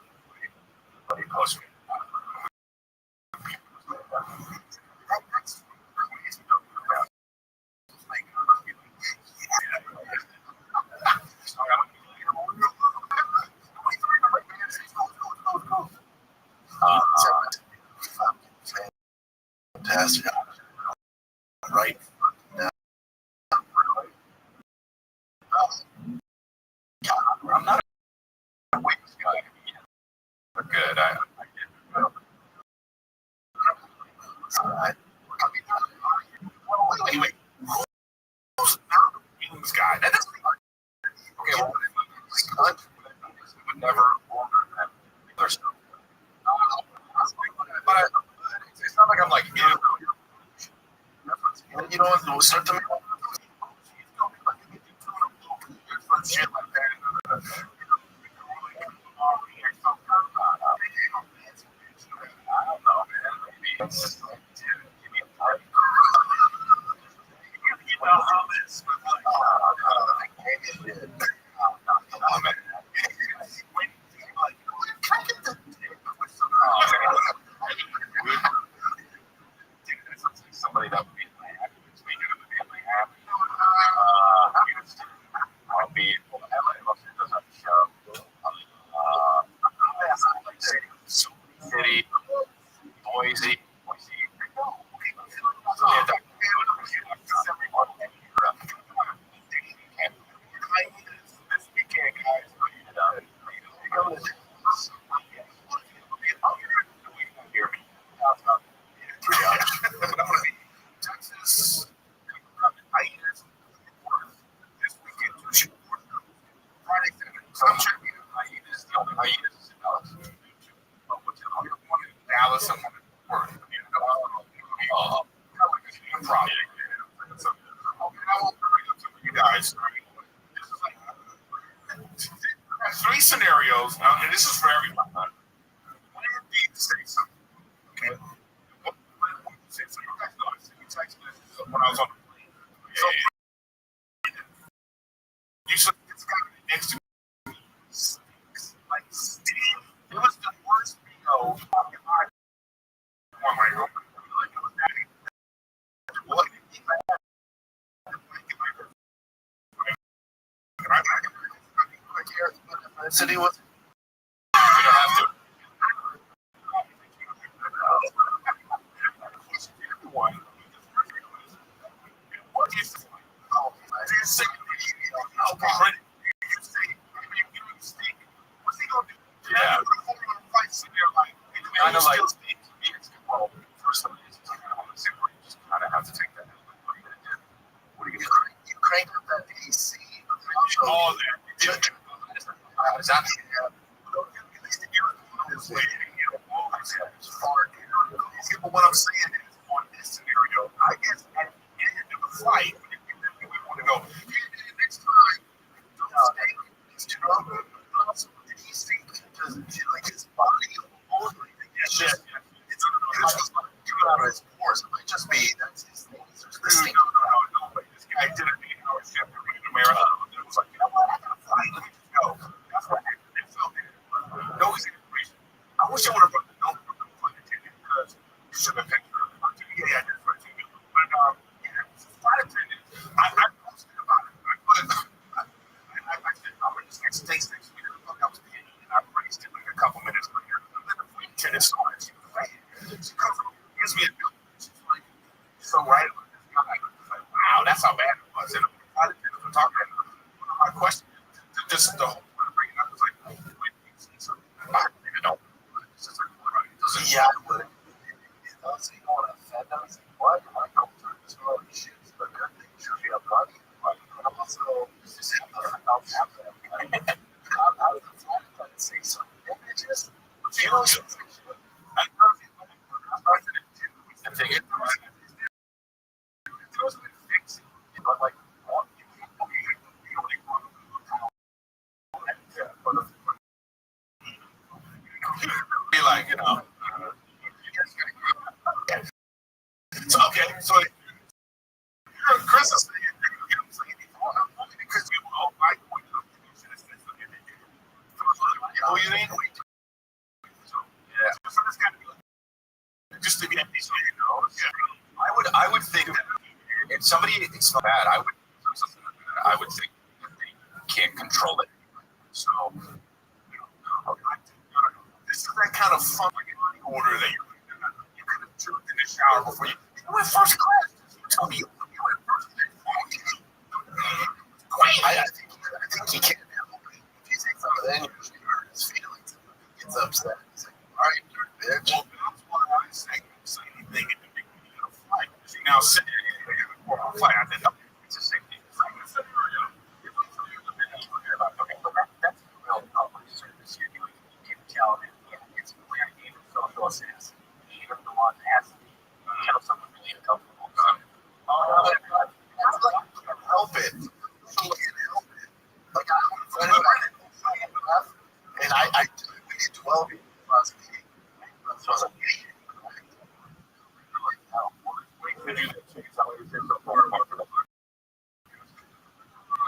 pretty close. Fantastic. Right now. I'm not a wings guy. They're good. I get anyway, who's not a wings guy? That doesn't okay, well, would never order that other stuff. But it's not like I'm like, ew. You know what? We'll start the Shit like that. I don't know, man. Maybe it's just like, dude, give me a party. You know how this was like, somebody that would be happy. Speaking of being happy, I'll be does have a show. City, Boise. This weekend, guys, hear me. But I'm gonna be Texas. Hiatus this weekend. Friday, so I'm checking hiatus. The only hiatus is in Dallas. One in Dallas and one in Fort Worth. Project. So, I will bring it up to you guys. This is like three scenarios, and this is for everyone. When you need to say something, okay? When you say something, you guys know I sent you text messages when I was on the plane. So, you should, it's got to be next to me. Stinks. Like, Steve. It was the worst BO fucking I on my own. Like, it was that. What? city was. We don't have to. One. What is this? Oh, this is okay. You say, you stink. What's he gonna do? Yeah. Fights in there like, kind of like. Well, first of all, it's kind of on the same way. You just kind of have to take that. What are you gonna do? What are you gonna do? You crank up that AC. Oh, there. Is that? At least the air is waiting. But what I'm saying is, on this scenario, I guess at the end of the flight, we want to go, next time, don't stay. Did he think like his body only? It's just, it's just like out of his pores. It might just be that's his thing. No, this guy didn't mean how it's kept in America. It was like, you know what, I gotta fly, let me just go. That's what happened. It felt good. No easy information. I wish I would have put the note from the flight attendant because you should have picked her. Yeah, that's right. But yeah, flight attendant, I posted about it. I said, I'm gonna just next day next week. I was paying and I raised it like a couple minutes later. And then the flight attendant saw it. She was like, She gives me a she's like, so right about this guy. Like, wow, that's how bad it was. And I didn't talk about it. My question, just the whole point of bringing it up was like, wait, I don't even know. It's just like, Yeah, I would. You don't want to offend them. It's like, what? Like, I'm doing this for all these shits, but good thing you should be up money. But I'm also just have the I'll have them. I'm out of the flat trying to say something. Bitches. You know, I know if you I'm president too. I think it doesn't fix it. But like, you only want to be like, so okay, so Chris is saying, only because you all like what you should have said something. Oh, you ain't wait. So yeah, so this kind of just to get these, yeah. I would think that if somebody it's so bad, I would think that they can't control it. So this is that kind of fun order that you could have jerked in the shower before you went first class. Tell me you went first class. I think he can't help it. If he takes some of that energy to hurt his feelings, he gets upset. He's like, all right, you're a bitch. Well, that's why I say anything in the beginning of the flight. You now sit there and flight. I think it's the same thing. It's like a scenario. If we tell you the minute you forget about, okay, but that's the real public service you're doing. You can tell that it's clear even social assistance. Even the one that has to be, someone really uncomfortable. I can't help it. He can't help it. Like, and I we did 12 years last meeting. So I was like,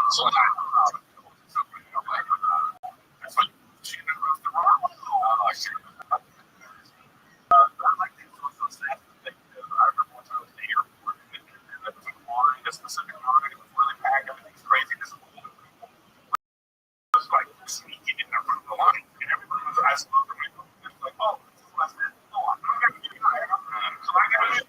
so that's what she knows the wrong. I should have. I like the social staff thing. I remember once I was in the airport and there was a line, a specific line, it was really packed, everything's crazy. This older people was like sneaking in the front of the line, and everybody was asking for me. It was like, oh, this is what I said. Oh, I'm not going to get you. So I got to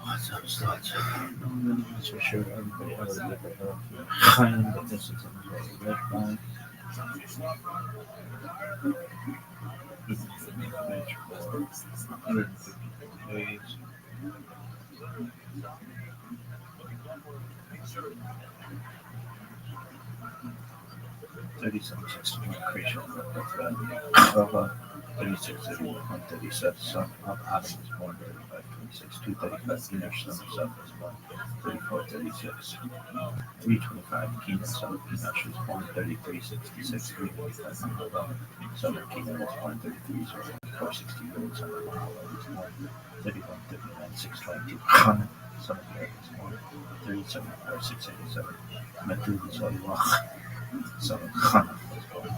What's up, sluts? That's for sure. Everybody else is different. But this is a red flag. Match for 150 days. 3761 creation. 3681 137 son of Adam was born 3526 235 Enos son of Seth was born 3436 325 Kenan son of Enosh was born 3366 395 Mahalo son of Kenan was born 3304 son of Mahalo was born 3139 622 Hanan son of Eric was born 37 687 Methuselah son of Hanan was born.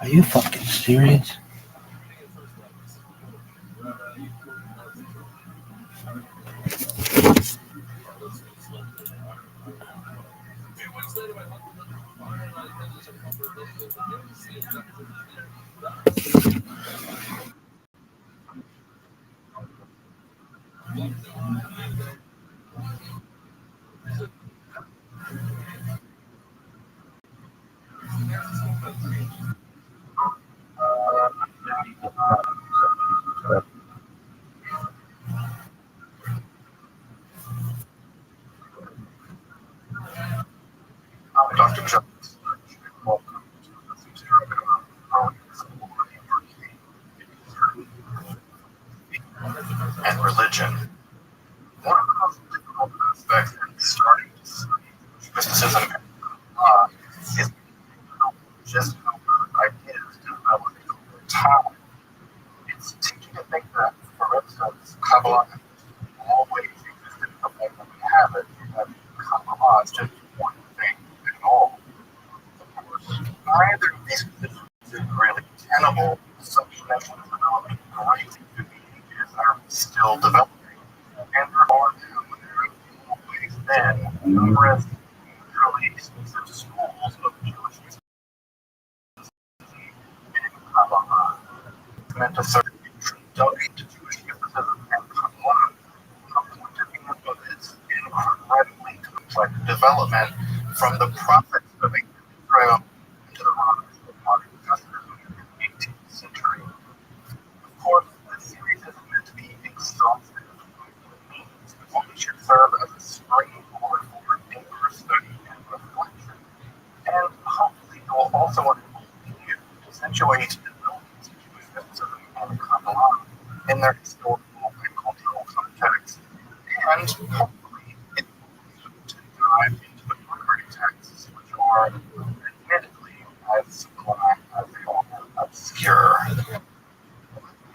Are you fucking serious? Dr. Jones. Welcome to and religion. One of the most difficult aspects in starting to study mysticism is just how good ideas develop over time. It's teaching to think that, for instance, Kabbalah always existed in the way that we have it, that Kabbalah is just one thing at all. Of course, neither of these positions is really tenable. Such mentions about great behaviors are still developing, and there are now always been numerous mutually exclusive schools of Jewish Kabbalah. It's meant to serve an introduction to Jewish mysticism and Kabbalah from the point of view of its incredibly complex development from the prophets of ancient Israel to the rabbis of modern Judaism in the 18th century. Of course, this series isn't meant to be exhaustive by any means. It only should serve as a springboard for deeper study and reflection. And hopefully it will also enable you to accentuate developments in Jewish mysticism and Kabbalah in their historical and cultural context. And hopefully it will lead you to dive into the primary texts, which are admittedly as sublime as they are obscure.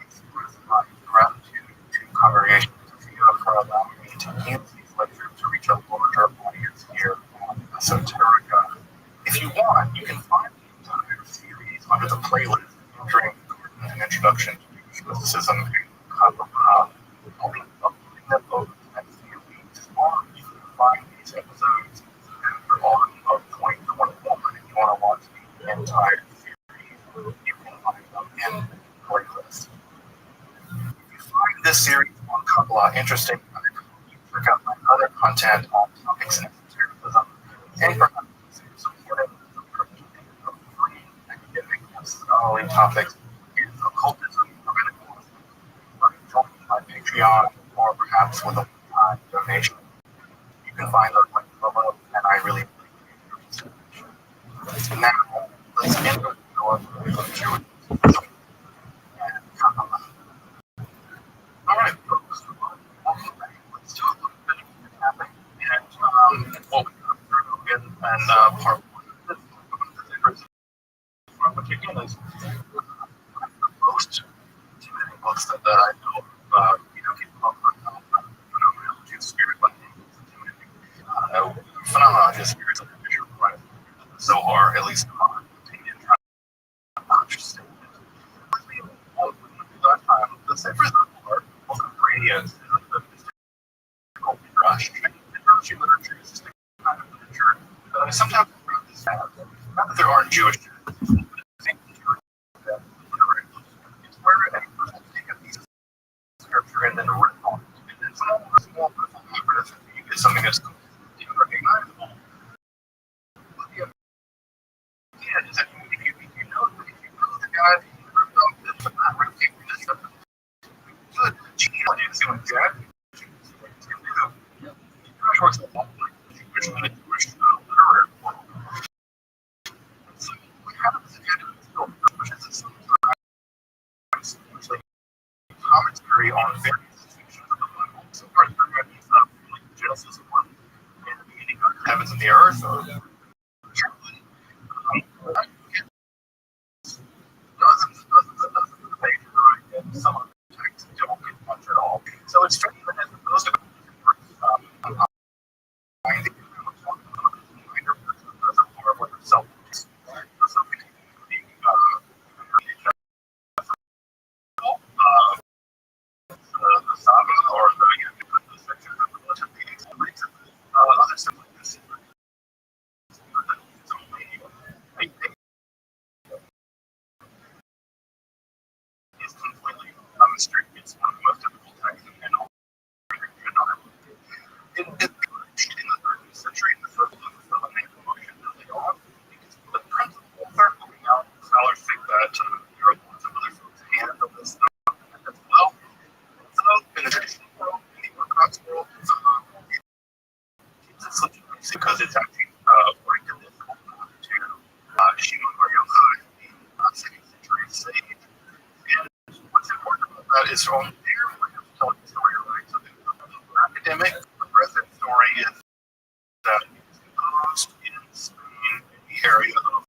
Express my gratitude to Congregation Sophia for allowing me to use these lectures to reach a larger audience here on Esoterica. If you want, you can find the entire series under the playlist featuring an introduction to Jewish mysticism and Kabbalah. I'll be uploading them over the next few weeks, or you can find these episodes after autumn of 2021 if you want to watch the entire series. You can find them in the playlist. If you find this series on Kabbalah interesting, I recommend you check out my other content on topics in esotericism and perhaps supporting the promotion of free academic and scholarly topics in occultism, rabbinical, by joining my Patreon or perhaps with a one-time donation. You can find those links below, and I really appreciate your consideration. Now, let's end with your Jewish mysticism and Kabbalah. Alright, folks, welcome back. Let's talk a little bit about what's happening and what we got through in part one of this. From particular is the most books that I know, people phenomenal Jewish spirit, like phenomenal Jewish spirits, like Bishop Right, Zohar, at least in my opinion, not interesting. Last time, the Sefer Zohar, book of radiance, is the mystical Midrash. Midrash literature is just a kind of literature that I sometimes read this out. Not that there aren't Jewish Jews, but I think it's where a person take a piece of scripture and then rip on it. And then some small personal hybrids, you get something that's recognizable. But the idea is that if you know the guy that you ripped off, that's not really taking this stuff. Good. Genealogy is doing Jack. Midrash works a lot like Jewish and the Jewish literary world. So what happens if you still pushes it sometimes, like commentary on various sections of the Bible. So part of the stuff like Genesis 1 and the beginning of the heavens and the earth, or truly, dozens of pages, right? And some of the texts don't get much at all. So it's tricky that most of it other stuff like this. It's completely straight. It's one of the most difficult texts in all. In the 13th century, the first book of the motion early on, because the principles are coming out. Scholars think that there are lots of other folks' hands on this stuff as well. So, in the traditional world, in the Orthodox world, it's legitimacy because it's actually according to this to Shimon Bar Yochai, the 2nd century sage. And what's important about that is from there, we're just telling the story, right? So, the academic, the present story is that it was composed in Spain, in the area of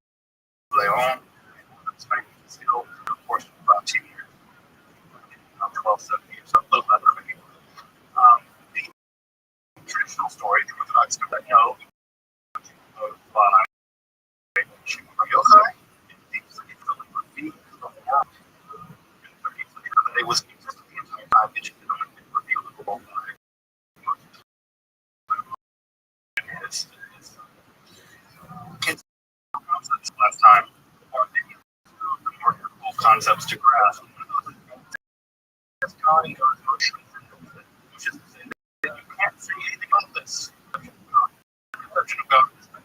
Leon, and Spain is still a portion of about 10 years, 1270 or so, a little better maybe. The traditional story, the Orthodox that know of Shimon Bar Yochai, and things like the Rabbi, it was consistent the entire time. It just didn't reveal the whole time. It's concepts last time are the more difficult concepts to grasp. As God and God's motions, which is to say that you can't say anything about this. The conception of God is that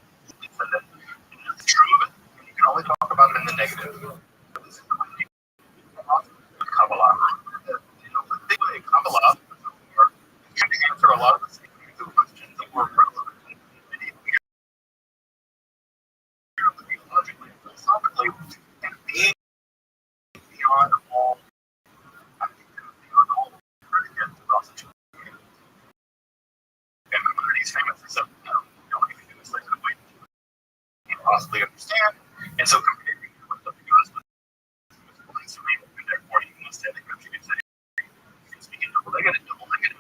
it's true, but you can only talk about it in the negative. Kabbalah. The thing with Kabbalah are trying to answer a lot of the same questions that were relevant in medieval Europe, theologically and philosophically, and being beyond all, beyond all predicates of Rothschild. And Maimonides famously said, the only thing to do is like the way you possibly understand, and so comparing with the gods with and therefore you must have ignorance. You can say, you can speak in double negative,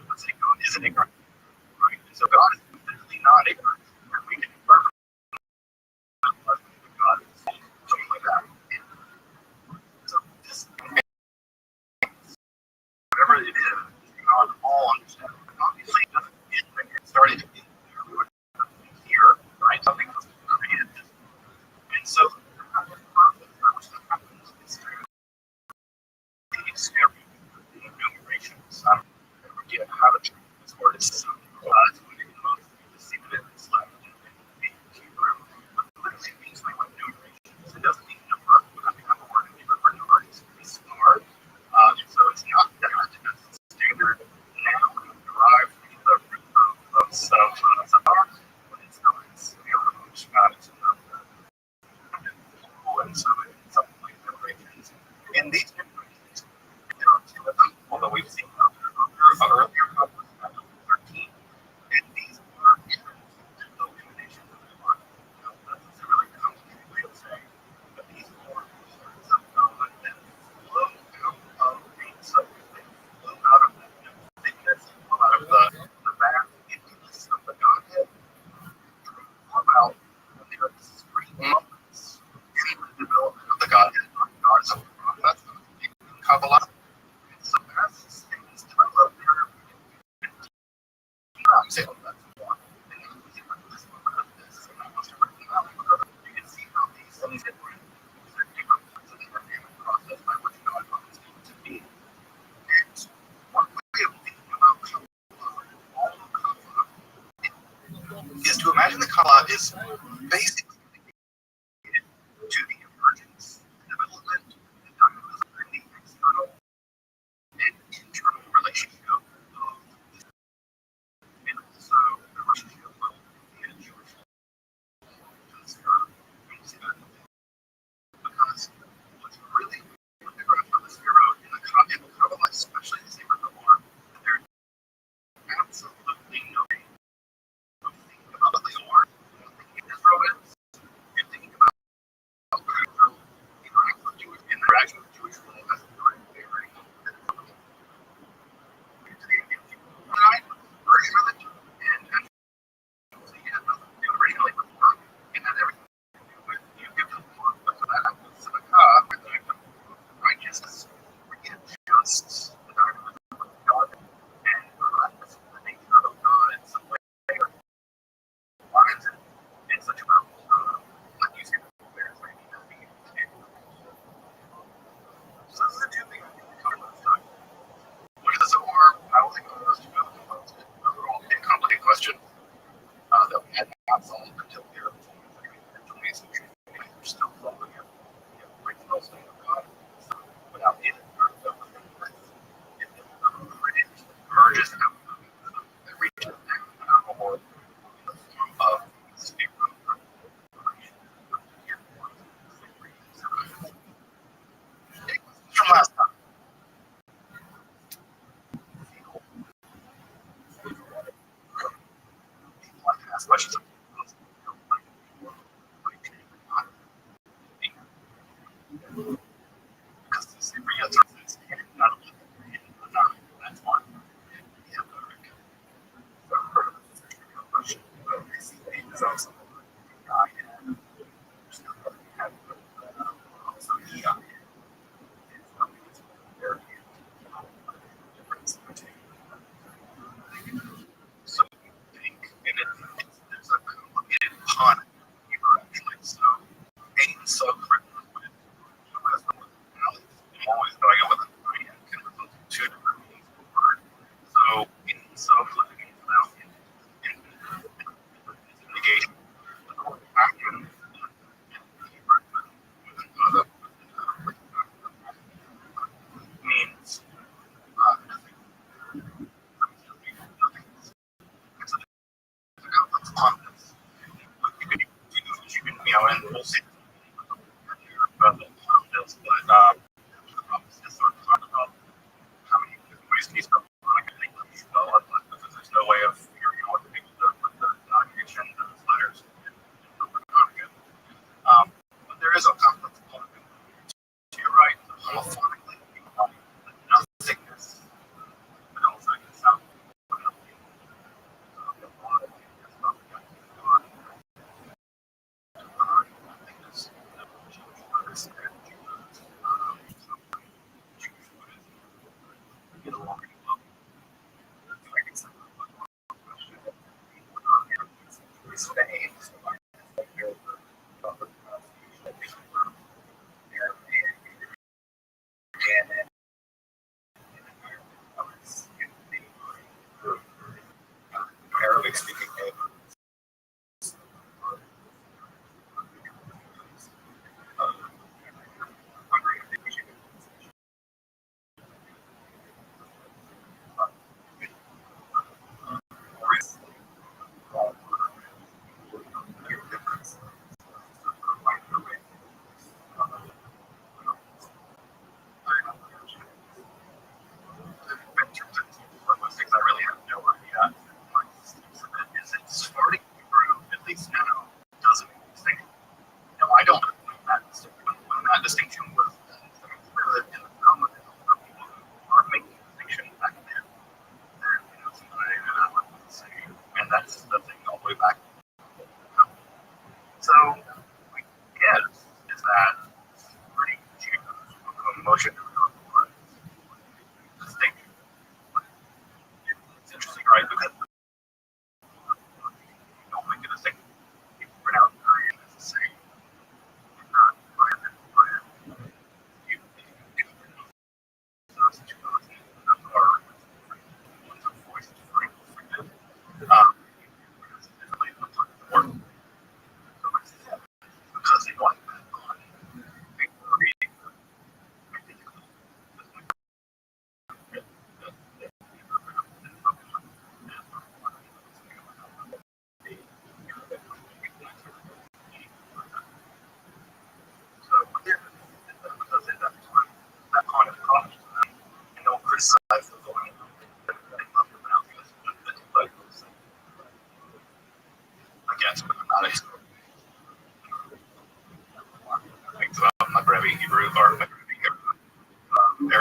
but say God isn't ignorant. Right? And so God is completely not ignorant. And we can infer from God is something like that. And so this whatever it is beyond all understanding. Obviously, it doesn't end when it started to end there. We would here, right? Something was created. And so the process by which that happens is through the discovery of the enumerations. I don't forget how to treat this word. It's so it's when it most see that it's left in the Hebrew. But literally it means like enumerations. It doesn't mean number. We have a word in Hebrew for number. It's smart. And so it's not that it's standard noun derived from the root of sahar, but it's not. It's it's and so it's something like enumerations. And these enumerations, there are two of them, although we've seen earlier published by 13, and these are illuminations of the Lord. That's a really complicated way of saying, but these are some God that flow out of being so Kabbalah. So as these things develop, say, oh, that's one. And then you can this one because this, and I must have written that one because you can see how these different parts of the organic process by which God wants it to be. And one way of thinking about Kabbalah, all of Kabbalah, is to imagine the Kabbalah is basically to the emergence, development, and dynamism, and the external and internal relationship of and also the relationship of the Jewish to the Sphira. Because what's really different about the Sphira in the Kabbalah, especially the Sefer Kabbalah, there's absolutely no way of thinking about what they are. Israel is, you're thinking about how Israel interacts with Jewish interaction with Jewish law as a direct bearing of the version of it, and actually originally before it had everything to do with you give them more, but for that act of tzedakah, with the act of righteousness, forget just the dynamism of God and the nature of God in some way, lines it in such a level, like you said, there's maybe nothing in the table. So those are the two things I think we talk about tonight. What is the Zohar? I don't think those two are a complicated question that we had not solved until the early 20th century. We're still solving it. Break the most of God without it. It merges out of reaches out or in the form of spirit. From last time. Like to ask questions. Because the super answer is not a that's one. Yeah, question. Is also so think and there's a complicated pun here actually. So ain't so critical with always going with a can result in two different meanings of the word. So in so flipping it out in negation. Action means nothing. It's a complex context. You can and we'll see about the context, but just sort of talk about how many different ways can you spell I think because there's no way of figuring out what the people do with the navigation, those letters, but there is a complex component to your right, homophonically, nothingness, but also I can sound get along Arabic speaking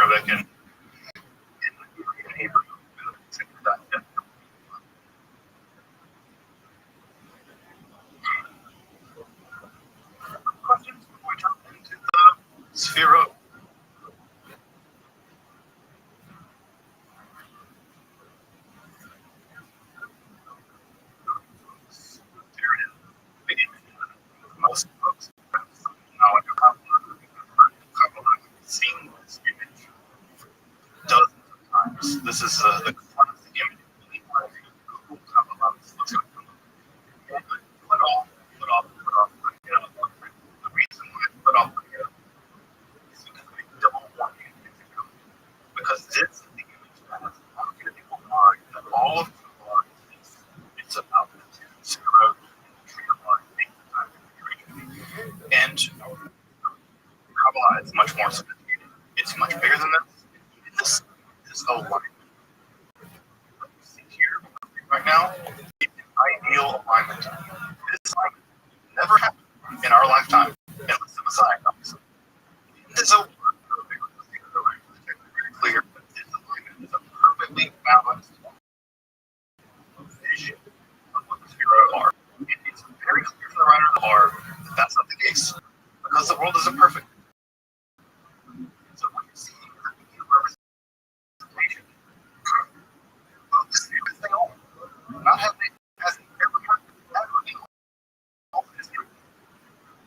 Arabic and Hebrew. Questions before we jump into the sphere of most folks have some knowledge of Kabbalah, seen this image dozens of times. This is the classic image. Google Kabbalah. Let's go. Put off. The reason why I put off is because I don't want you to come. Because this is the image that has locked in people's mind that all of Kabbalah is. It's about the zero and the tree of life being the time of creation. And Kabbalah is much more sophisticated. It's much bigger than this. Even this alignment that you see here right now is an ideal alignment. This alignment never happened in our lifetime unless the Messiah comes. This is very clear that this alignment is a perfectly balanced vision of what the Spirit are. It's very clear from the writer of the bar that that's not the case because the world isn't perfect. So what you see is a representation of the Spirit thing all. Not having it has ever happened ever in all of history,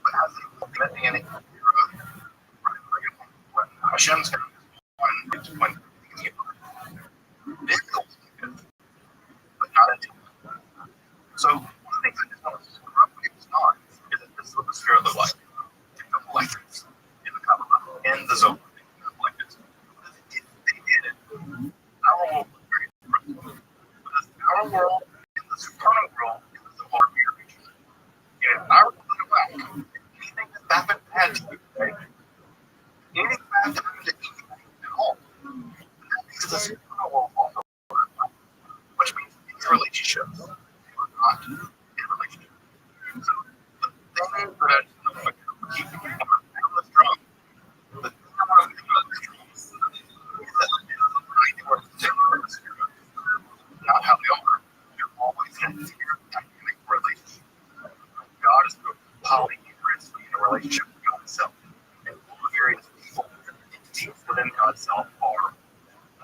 but has it implementing any when Hashem's coming, when this goes good, but not until. So one of the things I just want to screw up people's minds is that this is what the Spirit looked like. Like this in the Kabbalah, in the Zohar, like this. If they did it, our world was very different. Because our world in the supernal world is the Zohar period. And if our world went back, anything that's happened had to be today. Anything bad that happened to anything at all. And that means the supernal world also went back. Which means these relationships are not in relationship. So the thing that I just want to keep on this drum. The thing I want to think about this drum is that it's the particular spirit, not how they are. They're always in a dynamic relationship. God is the polyhedrous in a relationship with God Himself. And all the various people, entities within God's self are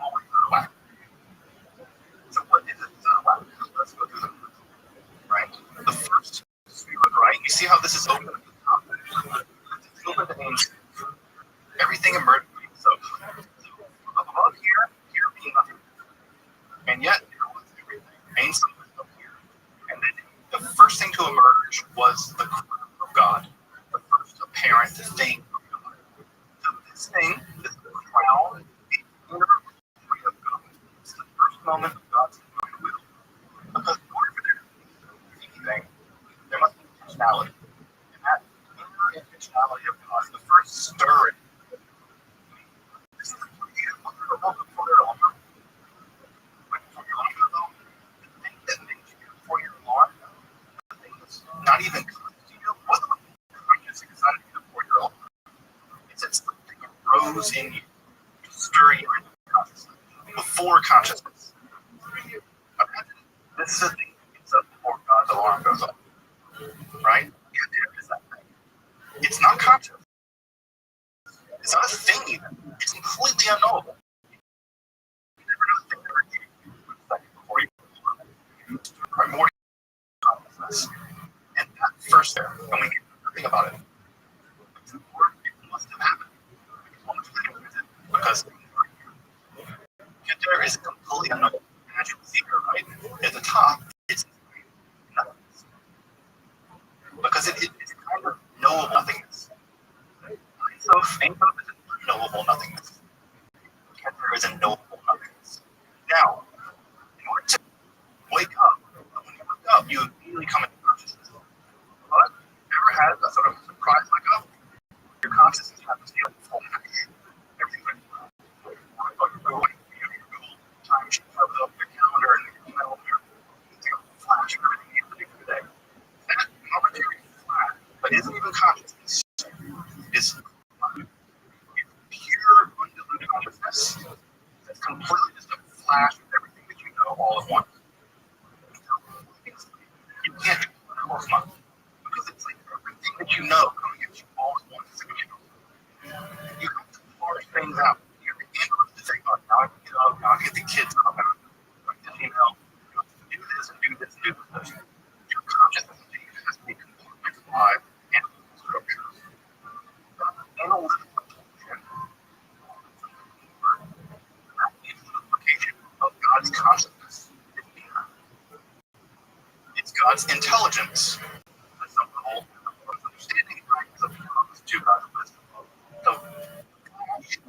always out of whack. So what is it whack? Let's go through them. Right? The first spirit, right? You see how this is open at the top? It's open to angels. Everything emerged from itself. So above here being nothing. And yet there was everything. Angels was up here. And then the first thing to emerge was the crown of God. The first apparent thing of God. So this thing, this crown, the inner glory of God. It's the first moment of God's divine will. Because in order for there to be anything, there must be intentionality. And that inner intentionality of God, the first stirring. This is what you look for the world before your alarm. When before your alarm goes off, the thing that makes you before your alarm, the thing that's not even conscious to you, wasn't conscious excited to before your alarm. It's that something arose in you to stir you into consciousness. Before consciousness. Imagine this is a thing that gets up before God's alarm goes off. Right? There is that thing. It's not conscious. It's not a thing even. It's completely unknowable. You never know the thing that ever came to you a second before you primordial consciousness. And that first there, and we can do nothing about it. It's important. It must have happened. Because there is completely unknowable. As you can see here, right? At the top, it's nothingness. Because it's kind of knowable nothingness. So think of it as unknowable nothingness. There is a knowable nothingness. Now, in order to wake up, when you wake up, you immediately come into consciousness. But ever had a sort of surprise wake up? Your consciousness happens to be like full hash. Everything's like, your Google time sheet comes up, your calendar, and your email, it's like a flash of everything you have to do for the day. That momentary flash, but isn't even consciousness, is pure undiluted consciousness completely just a flash of everything that you know all at once. You can't do it in 12 months because it's like everything that you know coming at you all at once is a computer. You have to parse things out. You have to handle it to say, oh, now I can get up, now I get the kids up, and I can do this and do this and do this. Your consciousness has to be compartmentalized and structures. Analytical function, that is the implication of God's consciousness. It's God's intelligence. That's something old. Understanding of the two God's wisdom. So,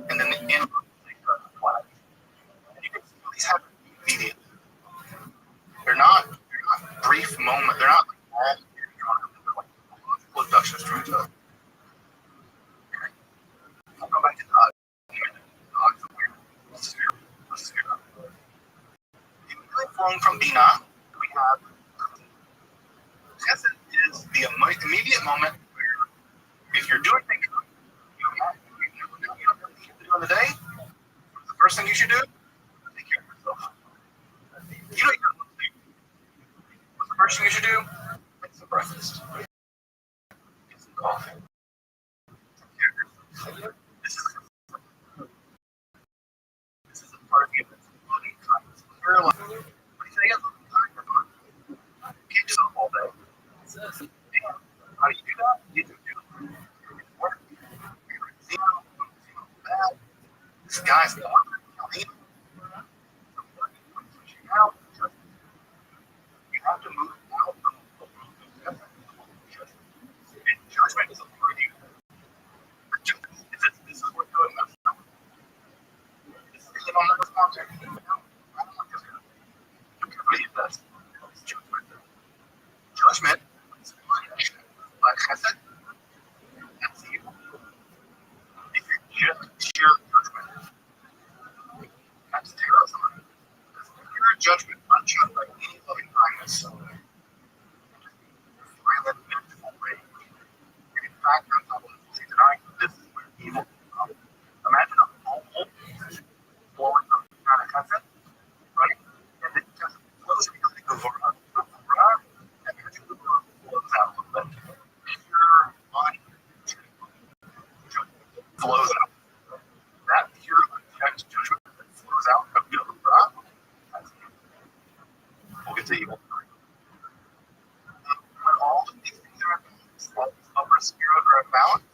and then the inner flash. And you can see these happen immediately. They're not brief moments. They're not like all they're like logical inductions to each other. Okay. I'll go back to God. God's aware. A sphere. Immediately flowing from Binah, we have Chesed is the immediate moment where if you're doing things right, you don't have everything to do in the day. The first thing you should do is take care of yourself. You know you're going to sleep. What's the first thing you should do? Make some breakfast. Get some coffee. Take care of yourself. This is a part of you that's loving kindness. You're like, what do you say? Loving kindness. You can't do it all day. How do you do that? You do it. Work. This guy's not out. You have to move out of the world. And judgment is a part of you. This is what you're doing. This is the moment of contact. I don't like this guy. Everybody does. It's judgment. Judgment is like Chesed. That's evil. If you're just sheer judgment, that's terrifying. Because pure judgment, unjust by any loving kindness, violent, vengeful rage. In fact, that's not what we see tonight. This is where evil comes. Imagine a whole flowing from the kind of Chesed, right? And then it just flows because it goes over. And as the flows out a little bit, pure, unchecked judgment flows out. That pure, unchecked judgment that flows out of the that's evil. We'll get to evil. When all of these things are upper spirit are in balance,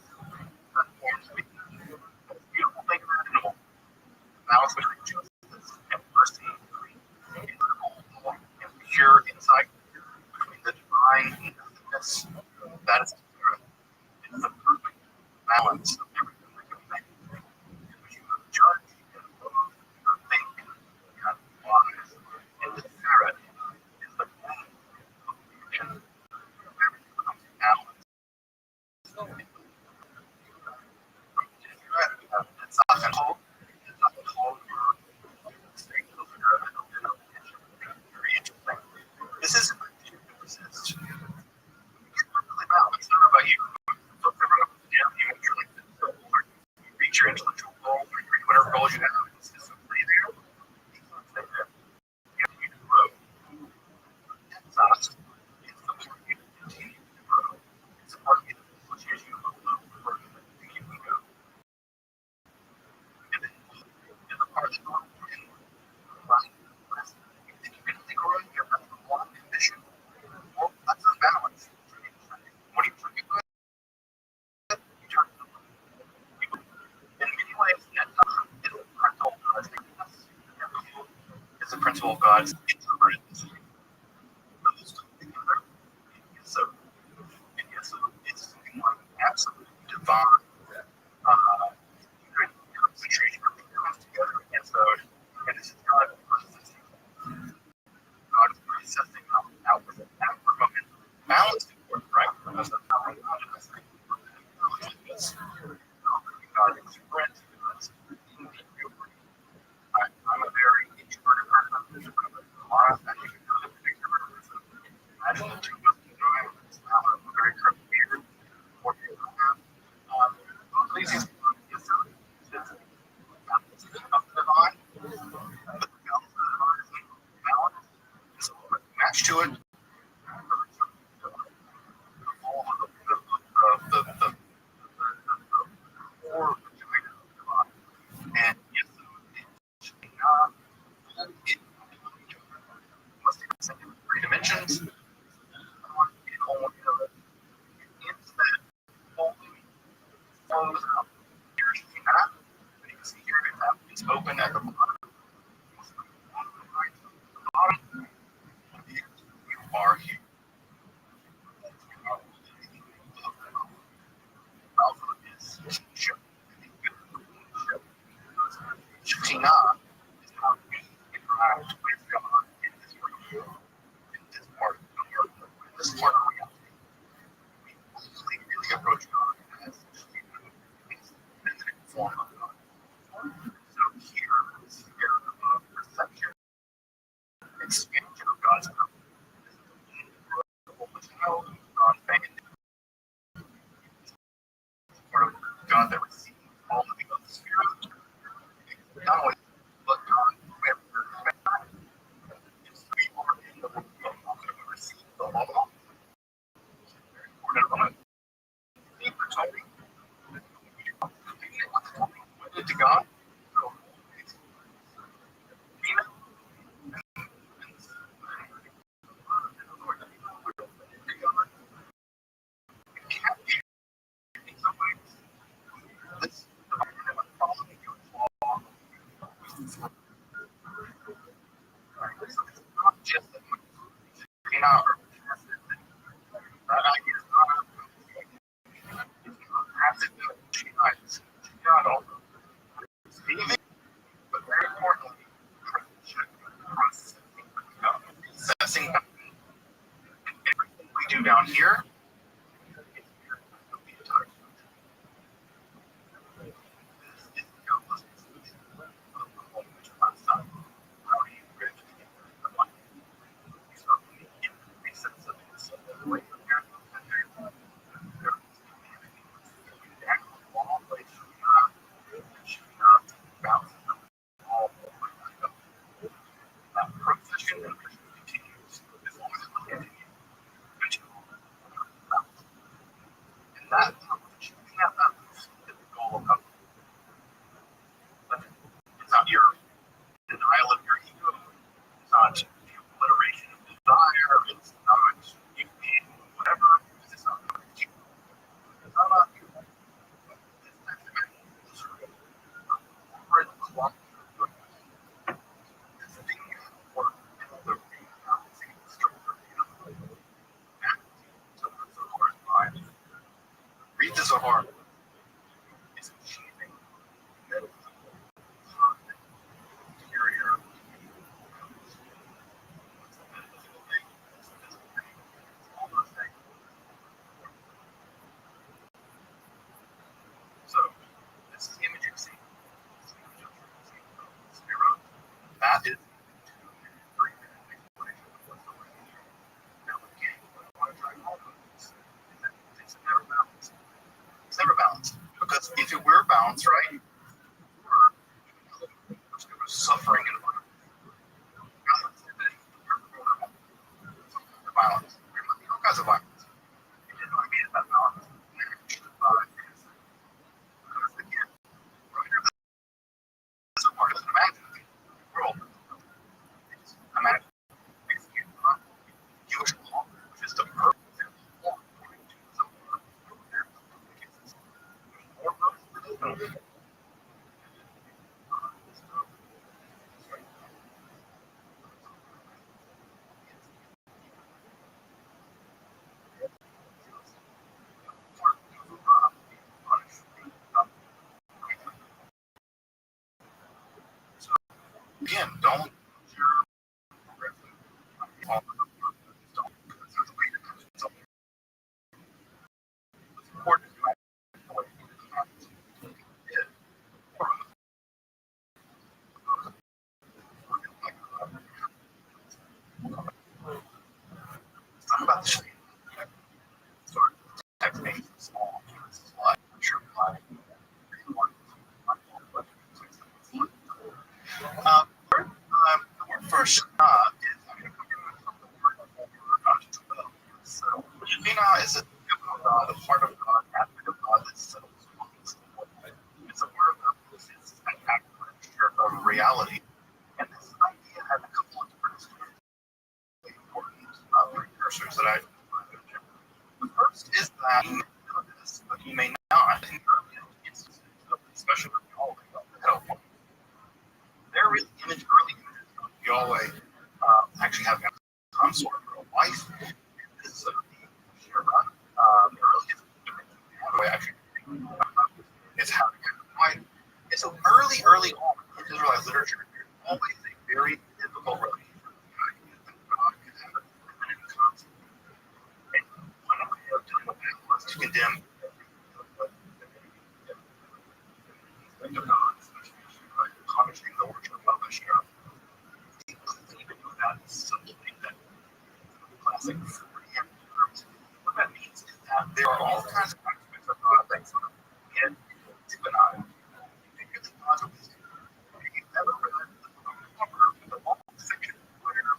that forms the beautiful thing imaginable. Balance between justice and mercy, between and pure insight, between the divine and nothingness. That is the spirit. It's the perfect balance of everything that can be made. Because you have judged and loved and think and wise. And the spirit is the pain of creation. Everything becomes balance. It's not controlled. It's not controlled. This isn't resist. You get perfectly balanced. It's not about you. So if everyone up to you make sure like you reach your intellectual goals or you reach whatever goals you have, it's just stay there. Stay there. You have to grow. It's not. It's the part of you to continue to grow. It's the part of you that pushes you a little further than you think you can go. And then the part that's going inward. Right? You think you can only grow in your one condition. Well, that's unbalanced. When you forget good, you turn to the in many ways, that is the principle of God's goodness. It's the principle of God's intelligence. Those two together, it's something like absolute divine concentration of comes together. And so, and this is God processing. God is processing out with an outward moment. Balance is important, right? Because that's how we God is. God express God's I'm a very introverted person. A lot interact with God in this world, in this part of the world, in this part of reality. We really approach God as an form of God. So here is the area of perception, expansion of God's power. This is the lead of child, God fanned. Part of God that receives all of the God's Spirit. Not only but God, we have to we are in the room of God that we receive the law. We're going to deep protecting. Went to God. Just out that idea is not not all receiving, but very importantly, processing everything we do down here. That is the goal of God. It's not your denial of your ego. It's not the obliteration of desire. It's not you being whatever. It's not about you. It's not about you. It's we're in the club. It's the thing for the structure. So the Zohar's mind. Read the Zohar. It's achieving metaphysical, interior. So, this is the image you see. This is the image you see of the Sphero. That is the 2-minute, 3-minute explanation of what's going on here. Now, again, what I want to try all of this is that it's never balanced. It's never balanced. Because if it were balanced, right, there was suffering and violence. Violence. There must be all kinds of violence. It didn't want to be that balance. Because again, this is part of an imaginary world. It's imagine Jewish law, which is the perfect law according to the Zohar. More perfect than the again, don't about the shape. Sort of technique, small, I'm sure the word for Shana is so Shana is a God, a part of God, aspect of God that settles amongst the world. It's a word of God that is an accurate of reality. And this idea has a couple of different important precursors that I the first is that he may know this, but he may not. In early instances, especially with Yahweh, they're really early images of Yahweh actually having a consort or a wife. This is the Shira. The earliest Yahweh actually is having a wife. And so early on in Israelite literature, there's always a very vivid difficult relationship with God can have a limited concept. And one way of dealing with that was to condemn the God, especially punishing the worship of Hashem. Even though that is something that classic Freudian terms, what that means is that there are all kinds of aspects of God that sort of get to an eye. You get the positive. You've never read the whole section where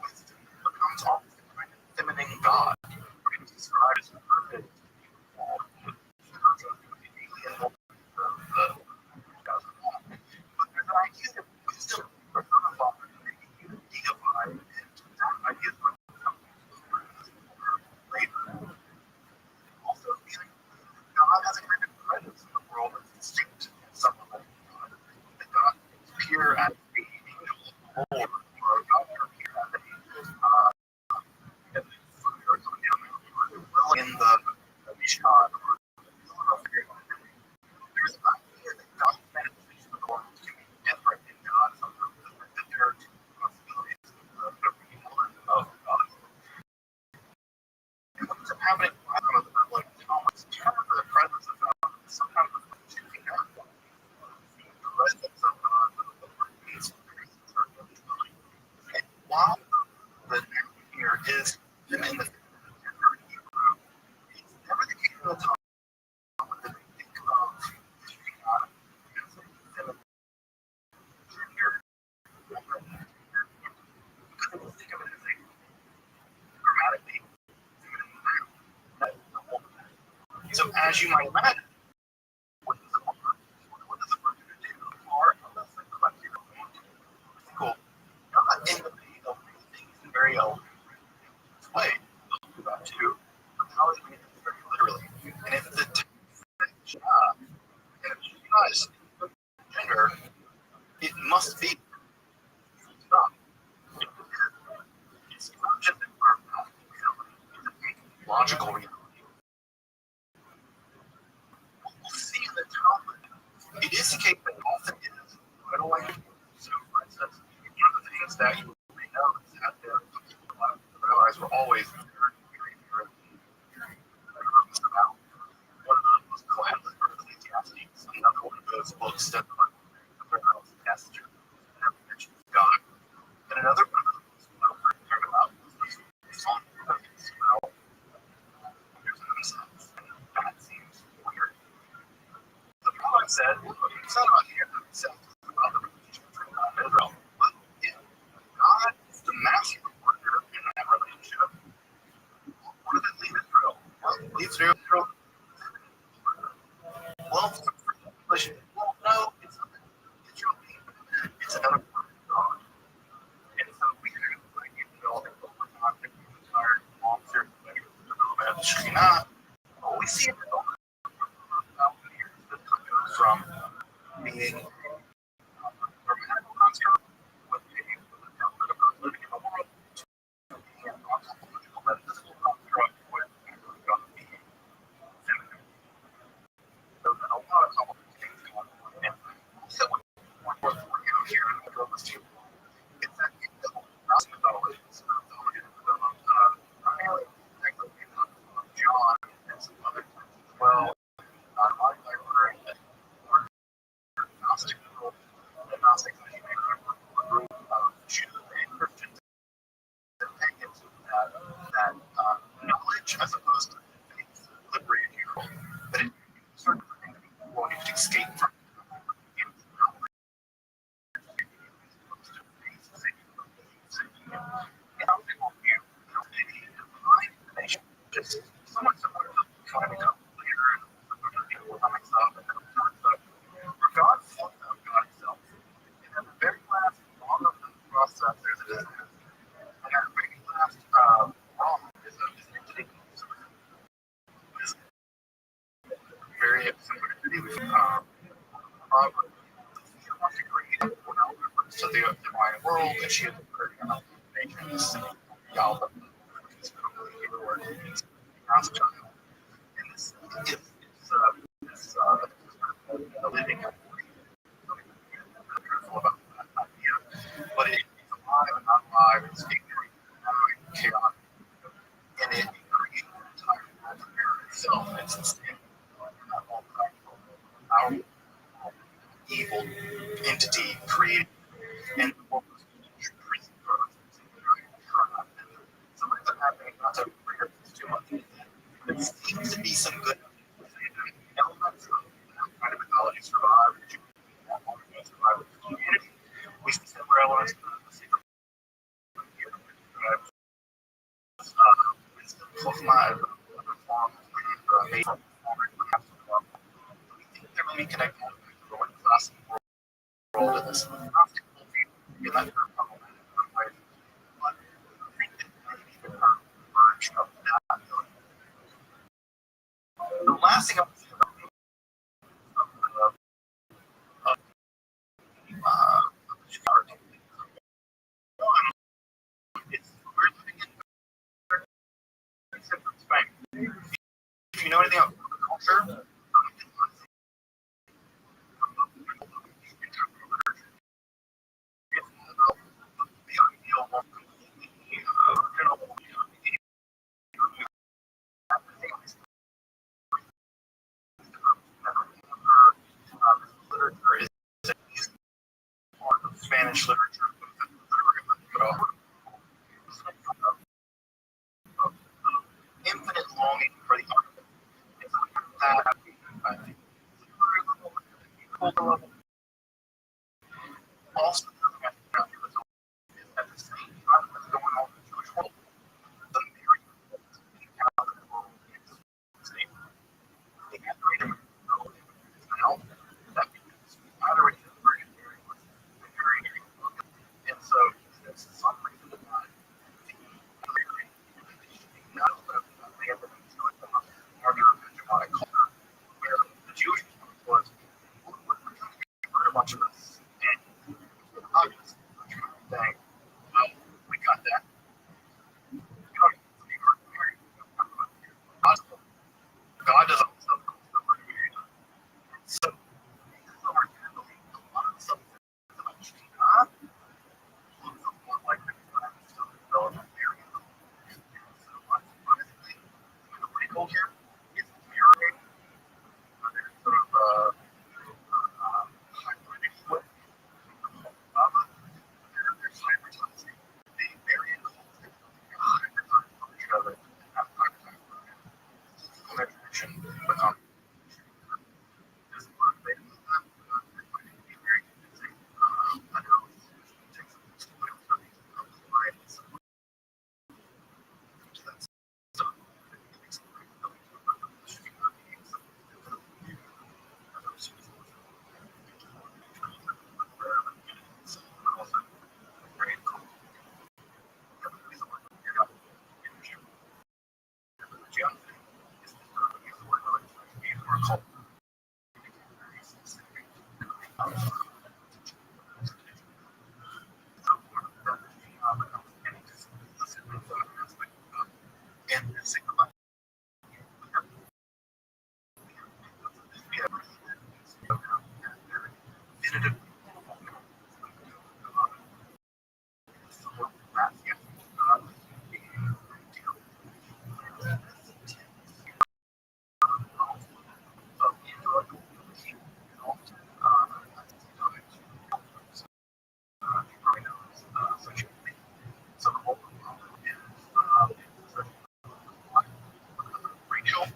wisdom becomes almost a kind of feminine God, where it's described as perfect, alien, but there's an idea that wisdom or God deified, and that idea is going to come later. Also, God has a kind of presence in the world that's distinct from some of them. That God appear as the angel of the Lord, or God can appear as in the Mishkan, there's an idea that God's manifestation of the world can be different in God, sometimes that there are two possibilities of the real and of God. And what ends up happening with like Thomas' term for the presence of God is sometimes choosing God. The presence of God, the word means presence or ability. And while the noun here is in the gender in Hebrew, it's never the case of the time that they think of God as a feminine gender. Because they think of it as a grammatically feminine noun. That is the woman. So as you might imagine, what does a woman do? Or unless the collective of physical, not in the way of many things in very elegant way. About two, but how is it very literally? And if the job and if is gender, it must be stop. It's not just a mathematical reality, it's a logical reality. We'll see in the Talmud, it is the case that often is right away. So, for instance, one of the things that you may know is that the rabbis were always very about one of the most Kohelet or Ecclesiastes, another one of those books that Esther never mentions God. And another one of those books we talk about was the song of Israel. There's another sentence, and that seems weird. The prophet said, it's not about here, it's about the relationship between God and Israel. But if God is the master worker in that relationship, what does it leave Israel? Well, it leaves Israel. Well, well, no, it's not Israel being feminine. It's another part of God. And so we have, like, all the time that we are officer, like, the Shekhinah, what we see in the Bible from being from animal construct with living in the world to being an ontological metaphysical construct with God being feminine. So a lot of complicated things going on. And also, one more thing out here in the middle of this too, is that the whole methodology is primarily John and some other things as well. My library that were Gnostic people, the Gnostics are a group of Jews and Christians that pagans that knowledge as opposed to faith liberated you, but it certain things people wanted to escape from. Just somewhat similar to trying to come later and economic stuff and other stuff. Where God formed out God Himself. And at the very last long of the process, there's a disconnect. And at the very last wrong is an entity. So it's very similar with Proverbs. She wants to create a world so the divine world that she has created nations, Yahweh. Rothschild. And this is living careful about that idea. But it's alive not live. It's getting very chaotic. And it creates an entire world of error itself. It's insane. That whole our evil entity created and the world was prison for us. So it's happening, not to bring up too much. There seems to be some good elements of that kind of mythology survive. Survive the community. We see similar elements of the secret my other form made from we think there may be connected to the ruling class world in this Gnostic worldview. And that's very problematic. But I think that maybe even her merge of that. The last thing I want to say about the is we're living in Spain. If you know anything about culture, literature is part of Spanish literature, of infinite longing for the art. It's that I think also at the same time what's going on in the Jewish world. The very world is the same. They have the now that means already and so it's some reason to not hegemonic culture where the Jewish was a bunch of us and obviously saying, well, we got that. God doesn't so like pretty cool here. It's very sort of hybrid equipment. There's hybridizing. They very hybridizing from each other. Connection with this one they do that. It's very confusing. I know it takes some time to that's so very cool. Rachel,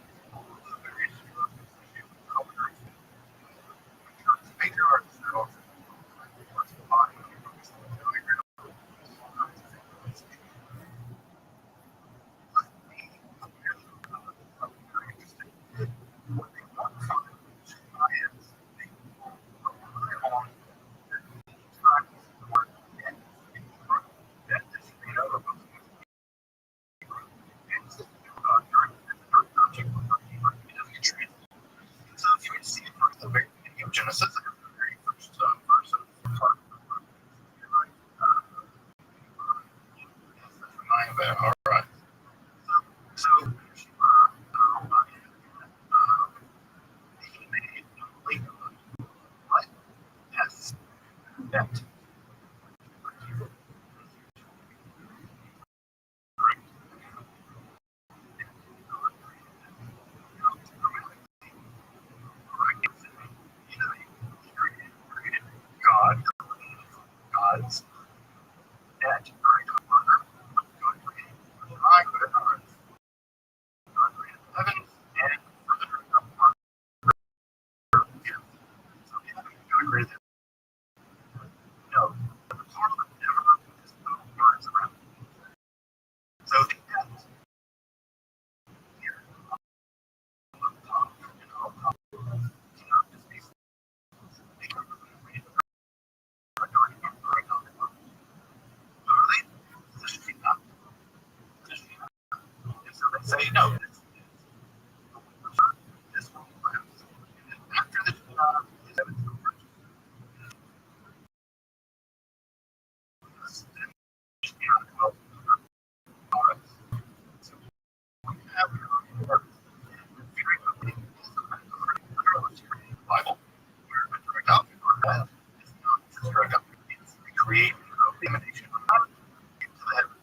Genesis, the very first verse of all right. So he made life as that God's net during the murder of God created the high, good and earth. God created the heavens and further the murder of the earth. So the heavens God created the no, the Parliament never is no birds around. So the net here on the top and on top cannot just be say no. This will last. After the is evidence of virtue. Bible, where a direct object or that is not just direct object, it's the creation of the emanation of God into the heaven.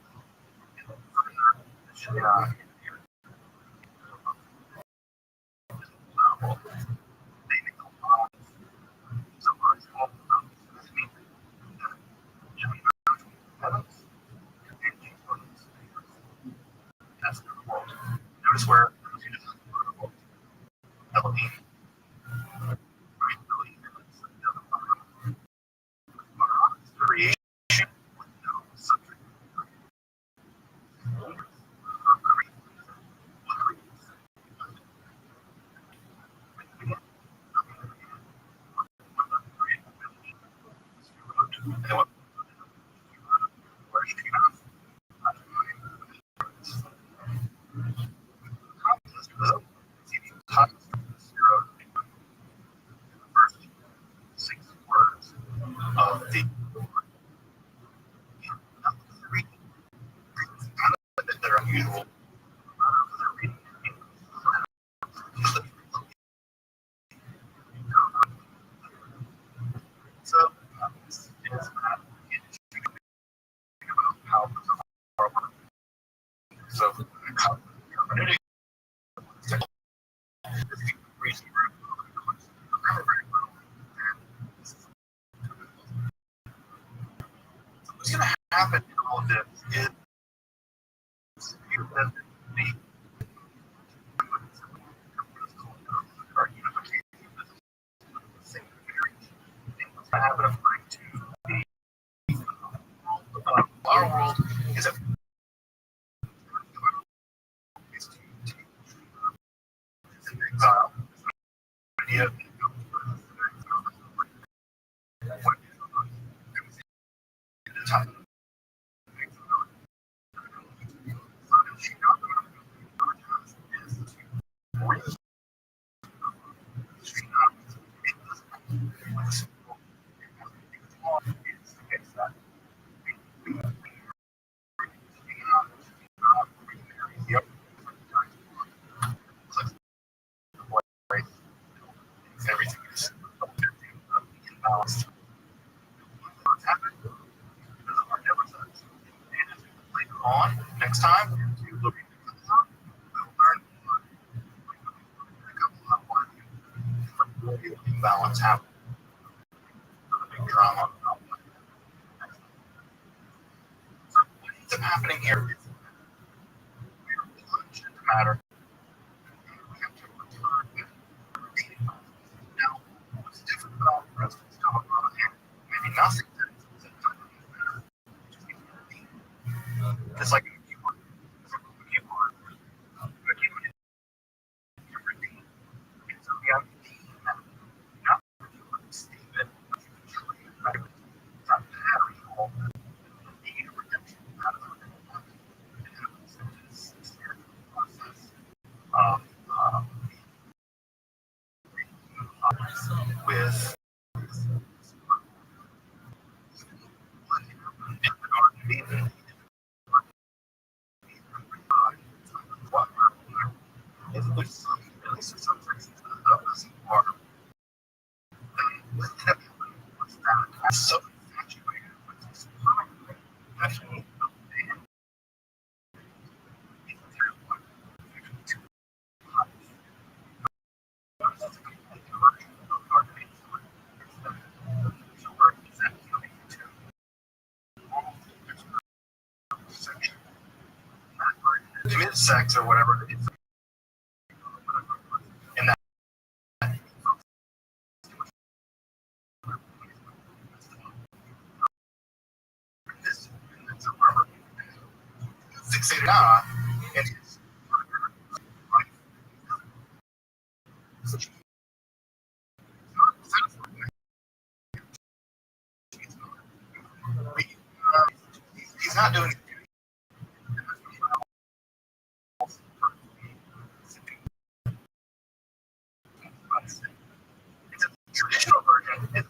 And then further, the Shia here. They make a lot of so for example, this means that heavens and Jesus. That's the world. Notice where Elohim, creation with no subject. First 6 words of the that are unusual. So, this is how so hermeneutic reason what's going to happen in all of this is you have the or unification of the same theory. And what's going to happen according to the our world is that is to exile. Idea of the time. Yep. Everything is imbalanced. What's happened because of our differences. And as we later on, next time, we look into this up, we'll learn a couple of why the imbalance happened. The big drama. So what ends up happening here is we are plunged into matter. We have to return with now, what's different about the rest of this comic book and maybe nothing that is matter, it's like a keyboard. It's like a keyboard. A keyboard is your redeem. And so the idea that not that you understand it, but you can truly affect it. It's not battery all the need of redemption out of the redemption. It happens in this spiritual process of with in the Garden of Eden. sex or whatever. And that this fixated on and he's not doing it's a traditional version. It's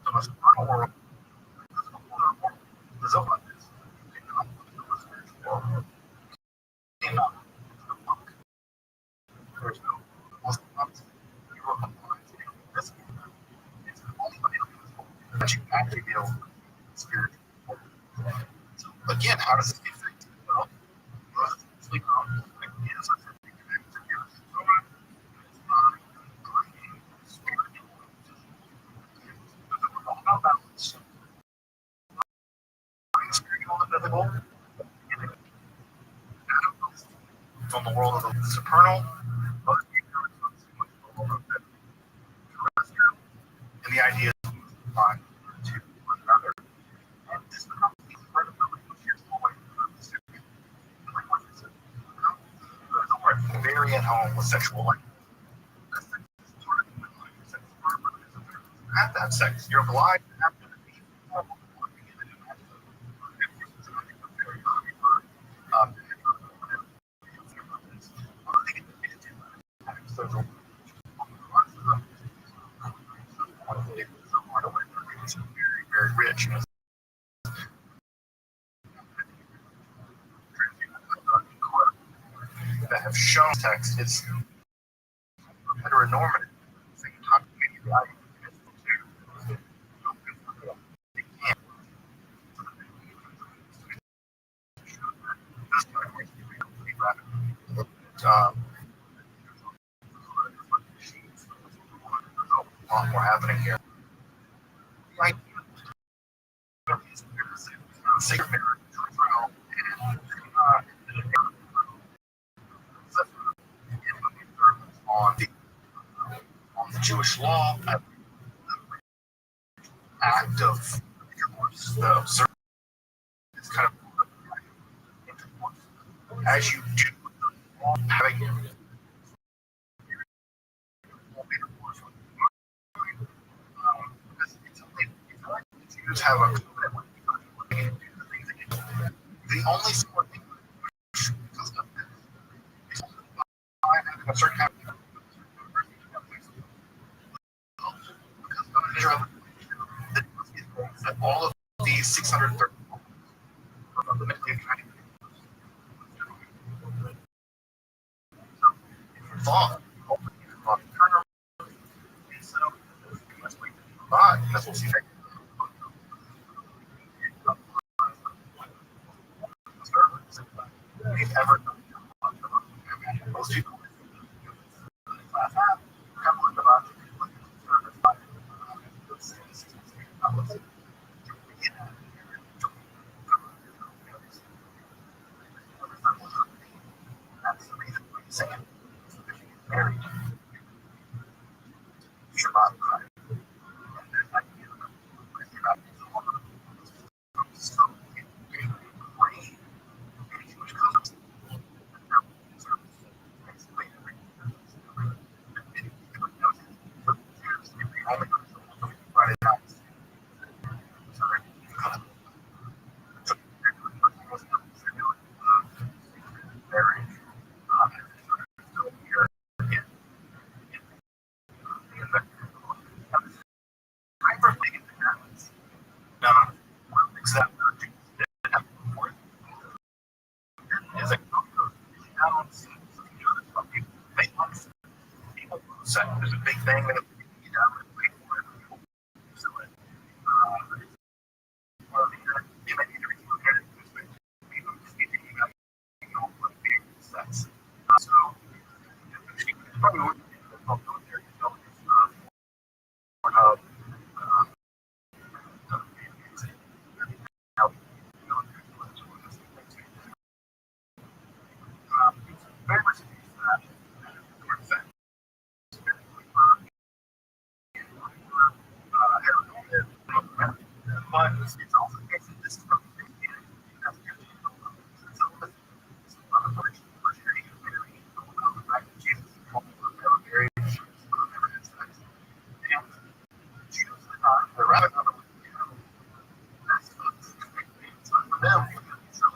the most world. But you actually feel spiritual. Again, how does this affect you? Well, sleep on. Yes, spiritual and physical. From the world of the supernal, and the idea is fine to another. And this becomes part of the relationship away from the spirit. Very at home with sexual life. Have to have sex. You're obliged to have to be very rich. That have shown text is heteronormative. A lot more happening here. Like, sacred marriage, on the Jewish law, act of the observance is kind of as you do having just have a the only sport because of this is having a certain kind of that all of these 630 are fundamentally thought. That's what she ever most people that's the reason why you say it. Married. Shabbat. There's a big thing that you probably would But it's also the case that this is from the beginning. That's good. Some of the other versions are very right? Jesus very and Jews the rabbit that's for them. So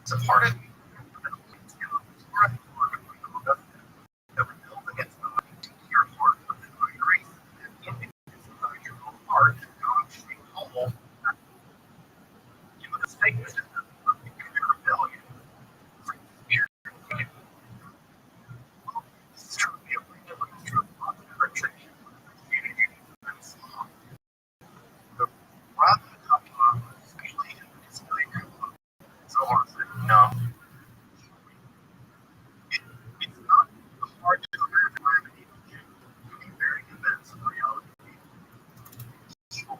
it's a part of no. It's not hard to imagine being very convinced of reality. People,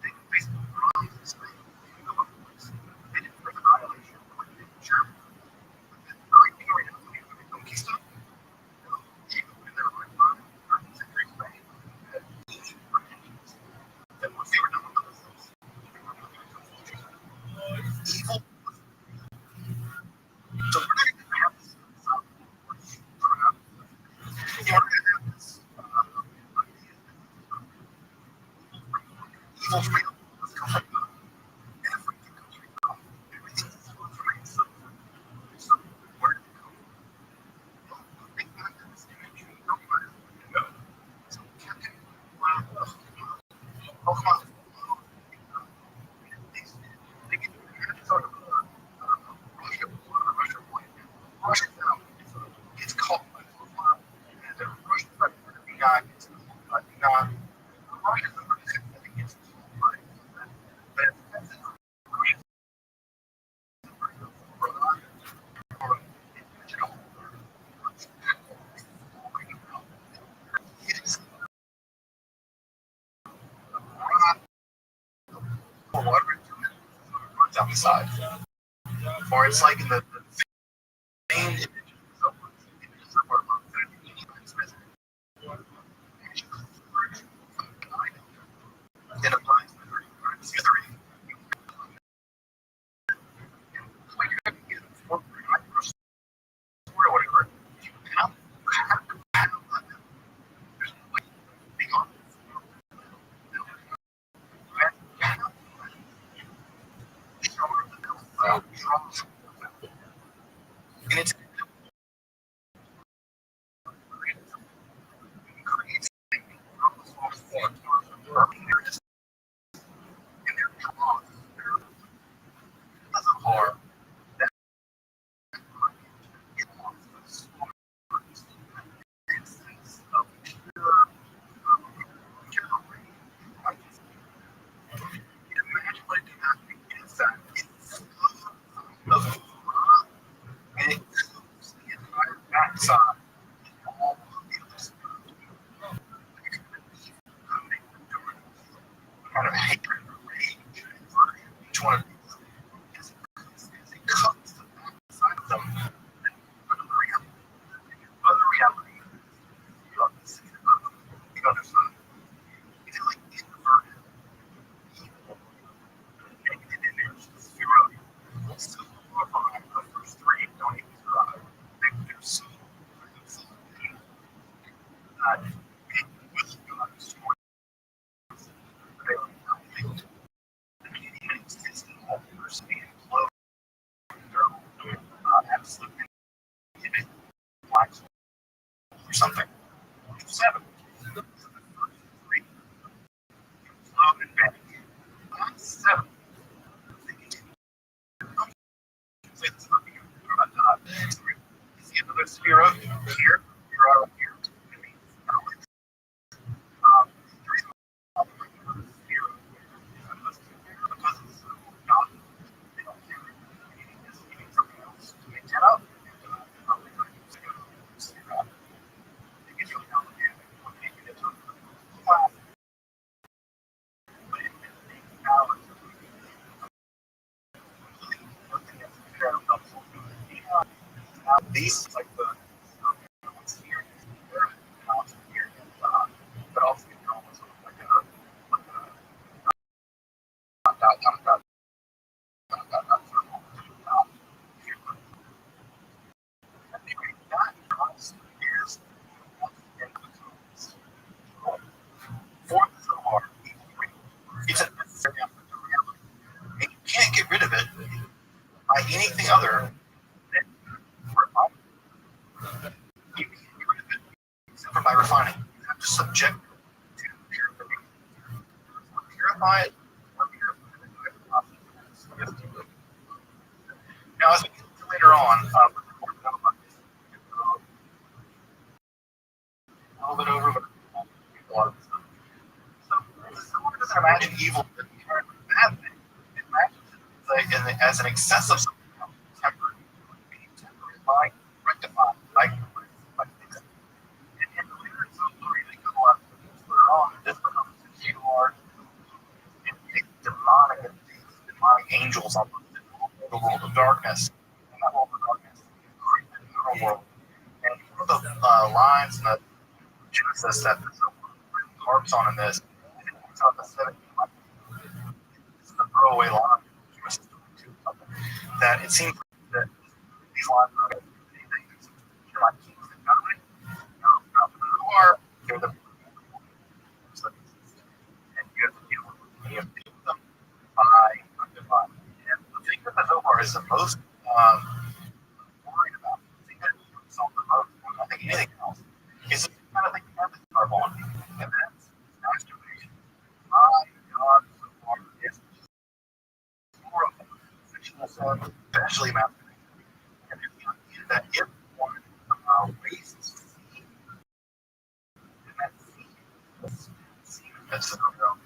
they face the wrong thing. They didn't bring annihilation. They didn't share. Very period. Okay, stop. Even when they're like, it's a great way. That was they were done with those evil. So we're going to have this. Yeah, we're going to have this. Evil freedom. It's called down the side. Or it's like in the main image of it applies to that it was God's story. The Canadian system of diversity and clothes are absolutely black or something. 7. Three. Love and back. 7. See another sphere up here, here. It means knowledge. The reason why I'm sphere because it's not, they don't care. It means something else to make that up. It gets really complicated when you get into a class. But it makes knowledge. These like the here, here, but also almost like anyway, that cost is fourth so hard. It's a necessary element of reality. And you can't get rid of it by anything other than you can't get rid of it except for by refining. You have to subject it to purification. Purify it, or purify it. Now, as we get to later on, a little bit over, but a lot of stuff. So, someone doesn't imagine evil as a bad thing. It imagines it as an excess of something else, temporary. Being temporary by rectifying, like fixing. And in the later story, they go on later on, this becomes a huge and demonic entities, demonic angels on the world of darkness. And that world of darkness creeping in the world. And one of the lines in the Genesis that this harps on in this, it's on the 17th. This is a throwaway line. That it seems that these lines are you're like kings and God. Who are you're the and you have to deal with them by divine. And the thing that the Zohar is the most worried about, the thing that solves the most, I think anything else, is the kind of thing you have to carve on. And that's masturbation. My God, so far is horrible. Sexual sin, especially masturbation. And it's the idea that if one wastes seed, then that seed that's in the world,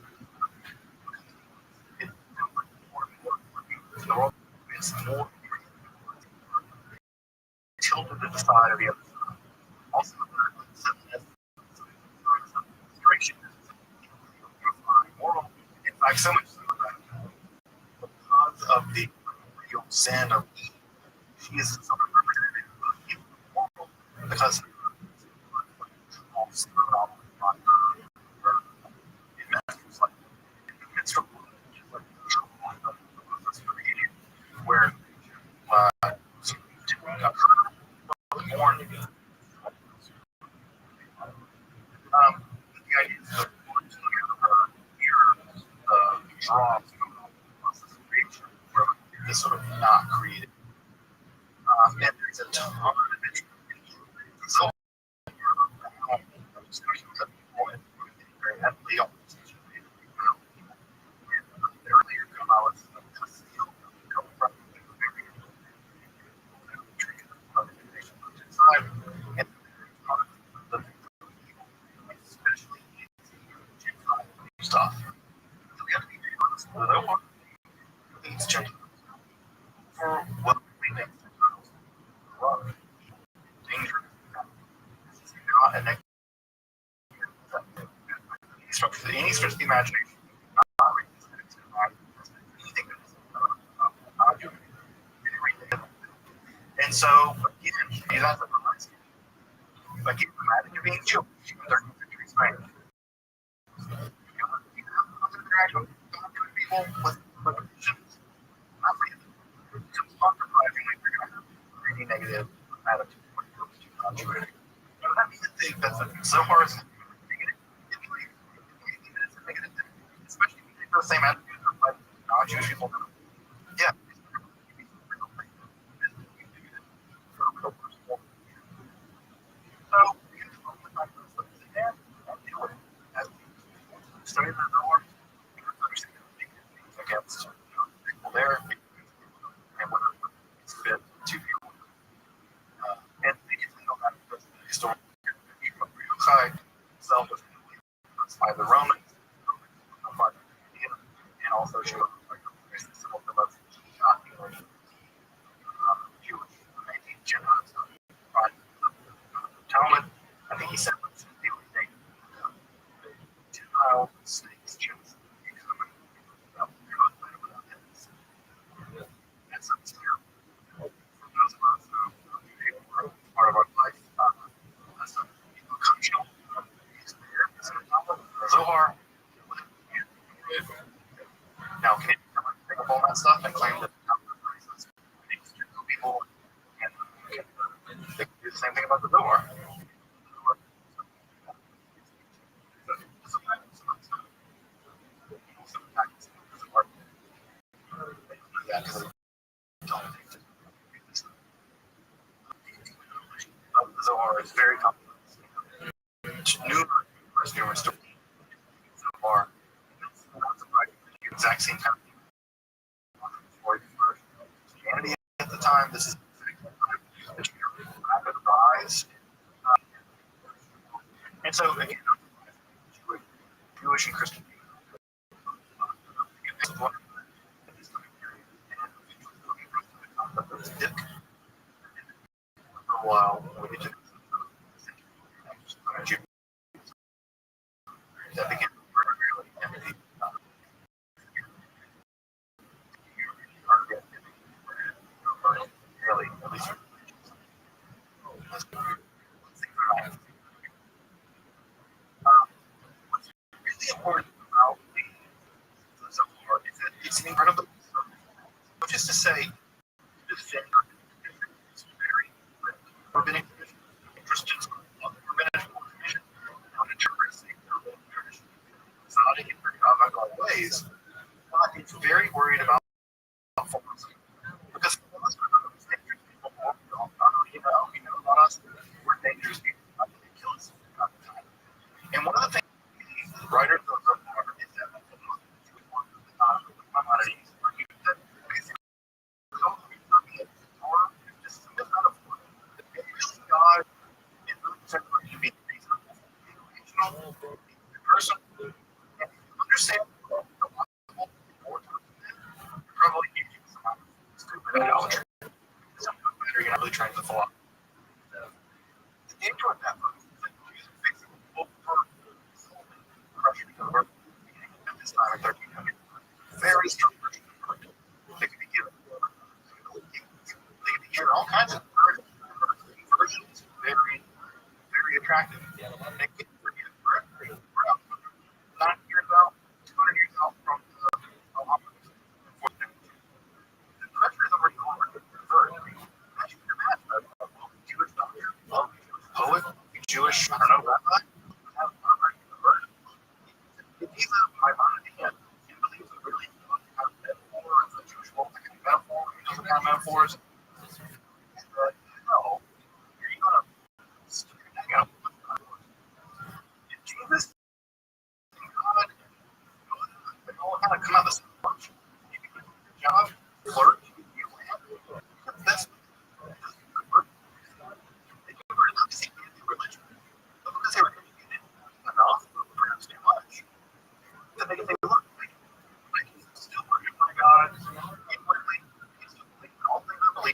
it's more and more. It's more tilted to the side of the other side. Also, inspiration is moral. In fact, so much so that because of the real sin of Eve, she is sort of representative of evil moral because it masters like menstrual, where born the idea is that the draw process of creation where this sort of not created. And there's a ton of individual so discussions that people very heavily on this issue. And earlier come out with come from and especially stuff. So we have to be very honest with it. Things change for what we think love, danger, not an any stretch of the imagination, not anything that is everything. And so, again, you have to realize, like, imagine you're being Jewish in 13th century Spain. You have to interact with people with visions, not really. It's unsurprisingly, they're going to have pretty negative attitude when it comes to Jewish. That means that think that Zohar is especially if you take those same attitudes of like non-Jewish people. Yeah. So, study the Zohar, understand against people there, and whether it's fit to you. And they can know that the historical side itself was by the Romans, by the Indian, and also she was some of the most Jewish, Gentiles, by Talmud. I think he said what's the only thing Gentile snakes, Jews, that's terrible. For those of us who are part of our life, that's a functional Zohar. Now, can you pick up all that stuff and claim that people and they do the same thing about the Zohar? The Zohar is very complex. Numerous stories. Zohar. The exact same kind of story for Christianity at the time. This is the rapid rise. And so, again, Jewish and Christian for a while, we get to that began really empty. Really, at least what's really important about the Zohar is that it's an incredible, which is to say, defend very rabbinic tradition, Christians love the rabbinic tradition, not interpret their tradition, exotic in very avant-garde ways, but it's very worried about formalism. Because most of those dangerous people, we know about us, we're dangerous people, not going to kill us. And one of the things the writers of the Zohar is that Maimonides argued that basically just a metaphor. God is really to be reasonable, rational, person, and understand the possible more probably using some stupid idolatry. Something better, you're not really trying to follow. The danger of that book is that Jesus basically crushing the work at this time in 1300. Very strong version of it. They could be given. They could be given all kinds of versions. Very, very attractive. They could forget. We're 9 years out, 200 years out from the pressure is already over to convert. Imagine your math, a Jewish doctor, a poet, Jewish, I don't know, rabbi, have already converted. If he's a Maimonidean, he believes that really he doesn't have metaphors, a Jewish world that can metaphor, he doesn't have metaphors. No, you're going to stick your neck out. If Jesus and God, they all kind of come out the same bunch. You can do your job, flirt, you land. That's they converted not because they needed the religion, but because they were educated enough, perhaps too much, that they could think, look, I can still worship my God inwardly, I can still believe in all things I believe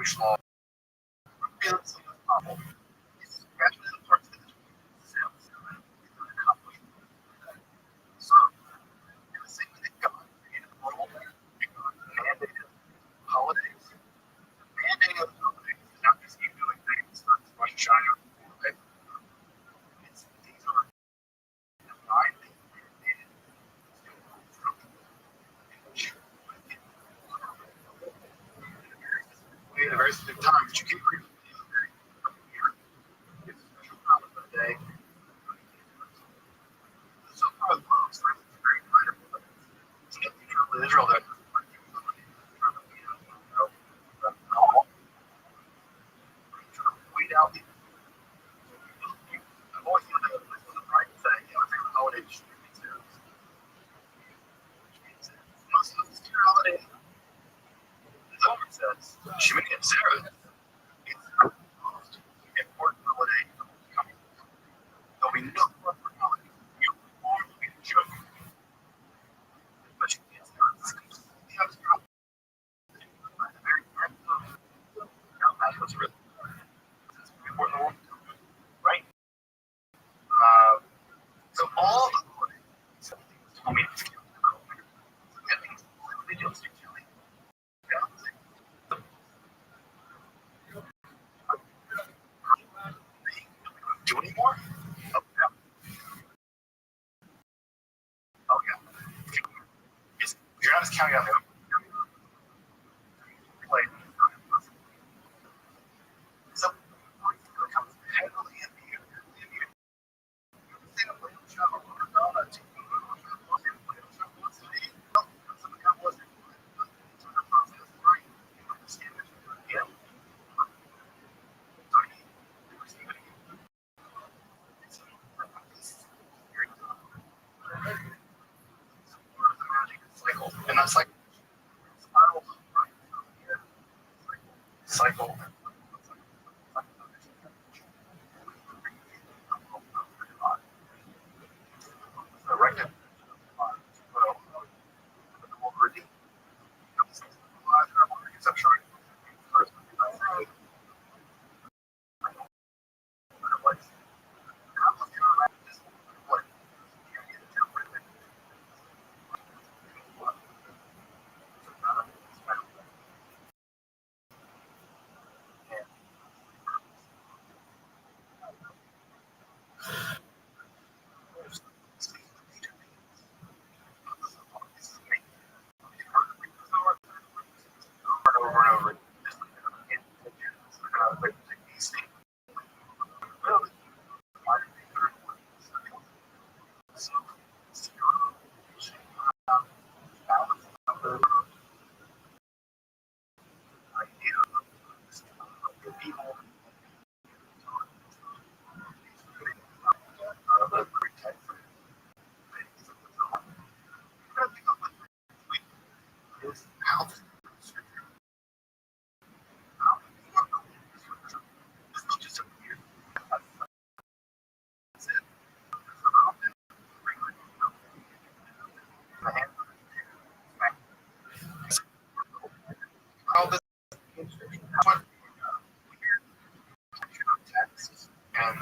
small. Feelings of the problem. Gradually, the parts of the sales accomplishment. So, in the same way that God created the world, God mandated holidays. Mandating of holidays is not just you doing things for Rosh Hashanah. Right? These are divinely mandated. We had a very specific time, but you can agree with me. It's a special time of the day. So far, the most very minor, but to get the people of Israel that weed out the. I've always thought that this was a right thing. You know, it's a holiday distributing service. Which means that most of the holiday, as Owen says, Shemini and Sarah, it's the most important holiday coming. There'll be no more for holidays. You won't be a joke. But you can't start this completely abstract. The very end of that's what's really important, right? So all the holidays, I mean, religions usually, do anymore? Oh yeah. Oh yeah. Yes, you're not just counting on them. Like, so becomes heavily imbued. And that's like cycle. Erected. Over and over. All this and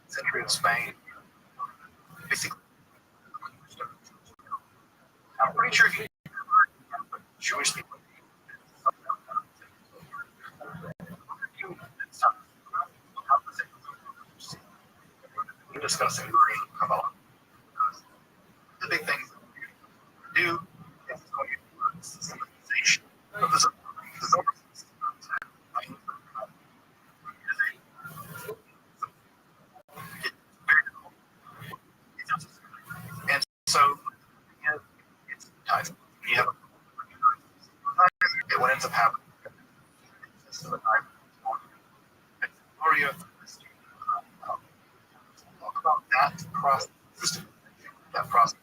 century of Spain. Basically, I'm pretty sure if you Jewish people we're discussing green about the big things we do is going to systemization of the and so it's ties. You have what ends up happening. Talk about that process. That process.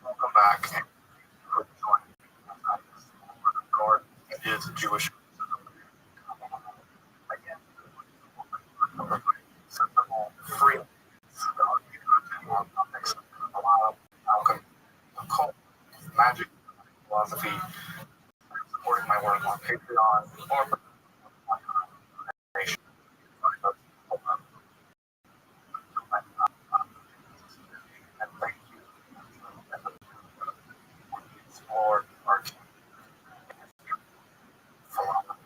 Welcome back. It is Jewish. supporting my work on Patreon or and thank you for our philosophy.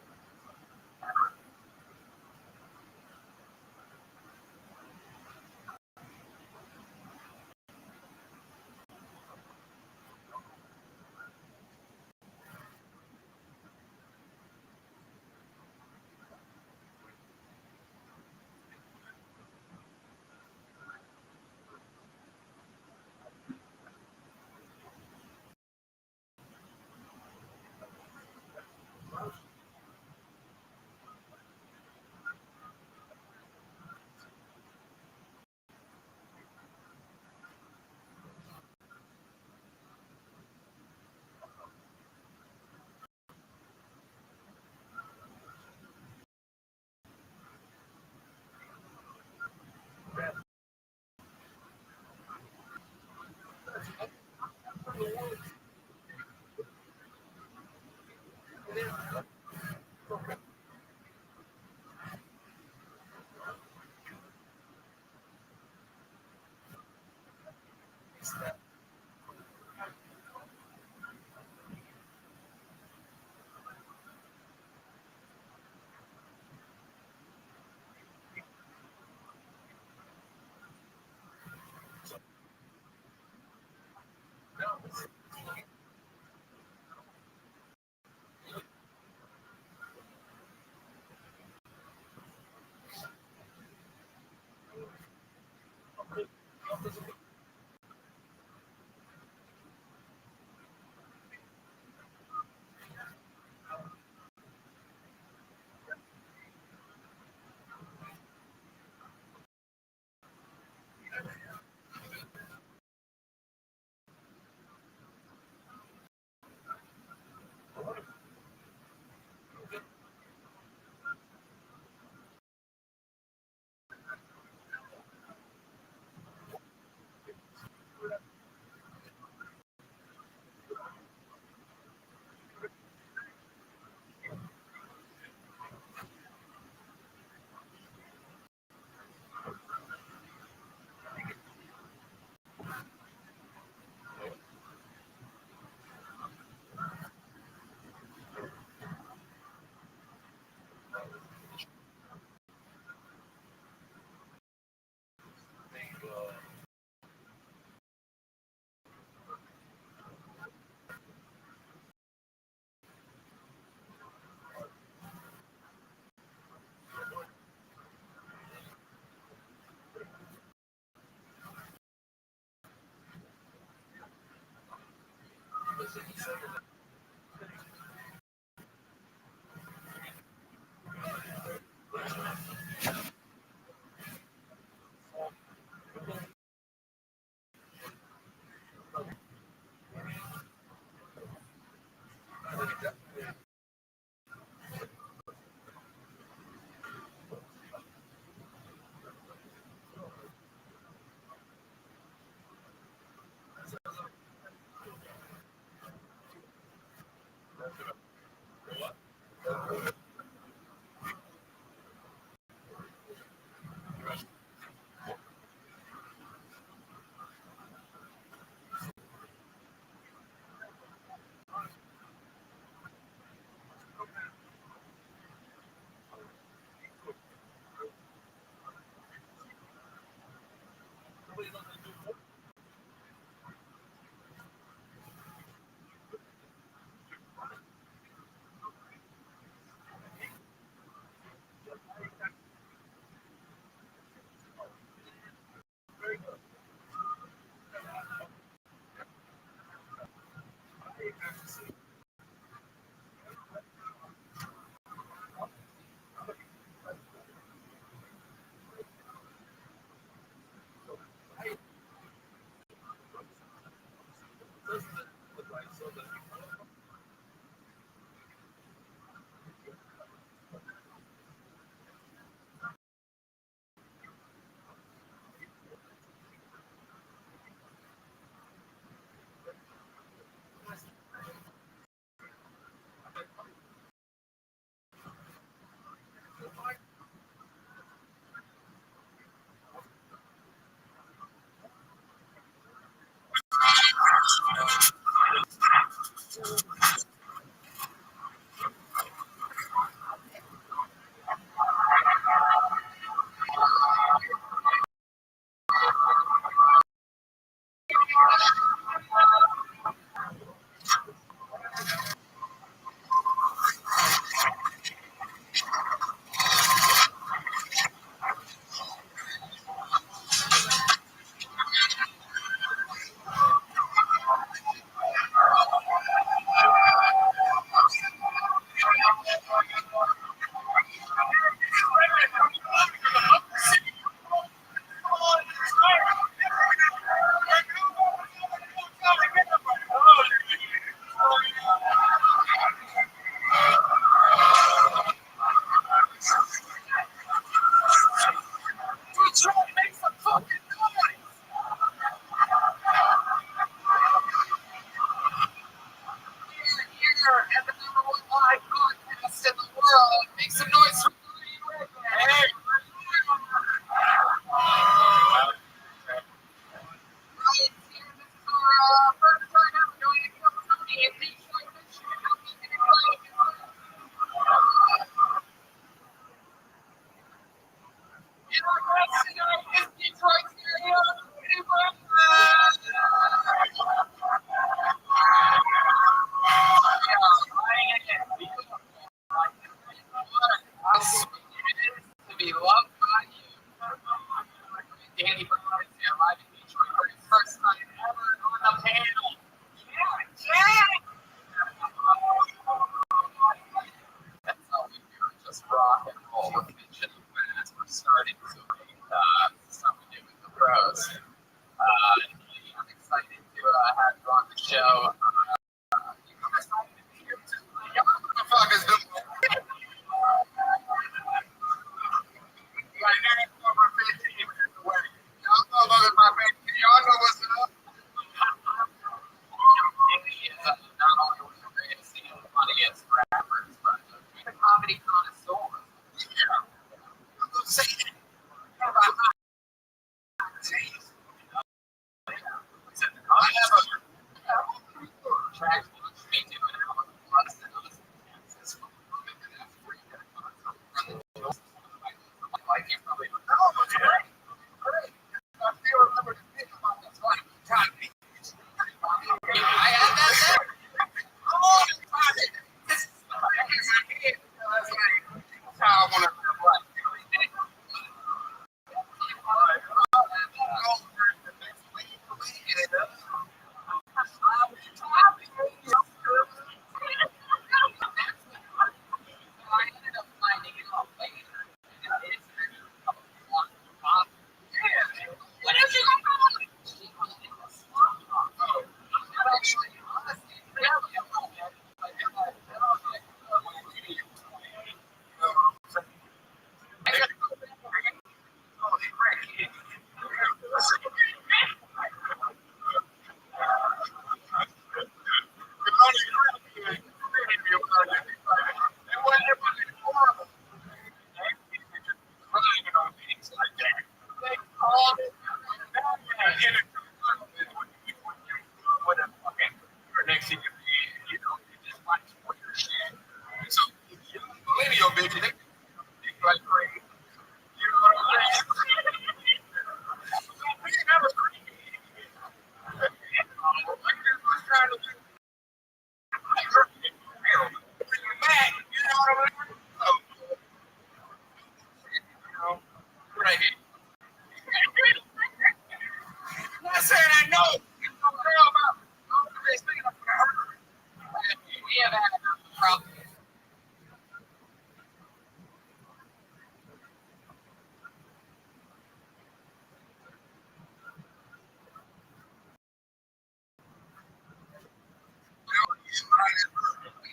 Probably.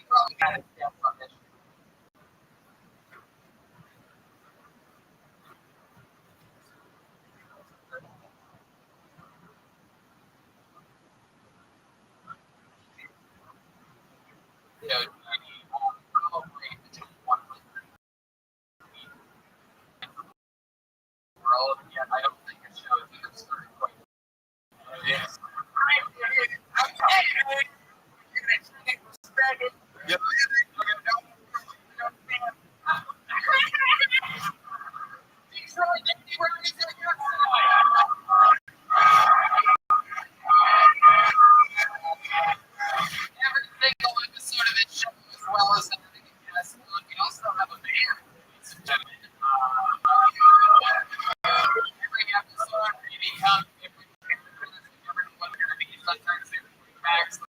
Probably got it down on this. You know, probably between 100 world. Yeah, I don't think it shows either story quite. Yes. Yep. Every single episode of this show, as well as everything else, we also have a band. Every episode, maybe come every sometimes they bring back some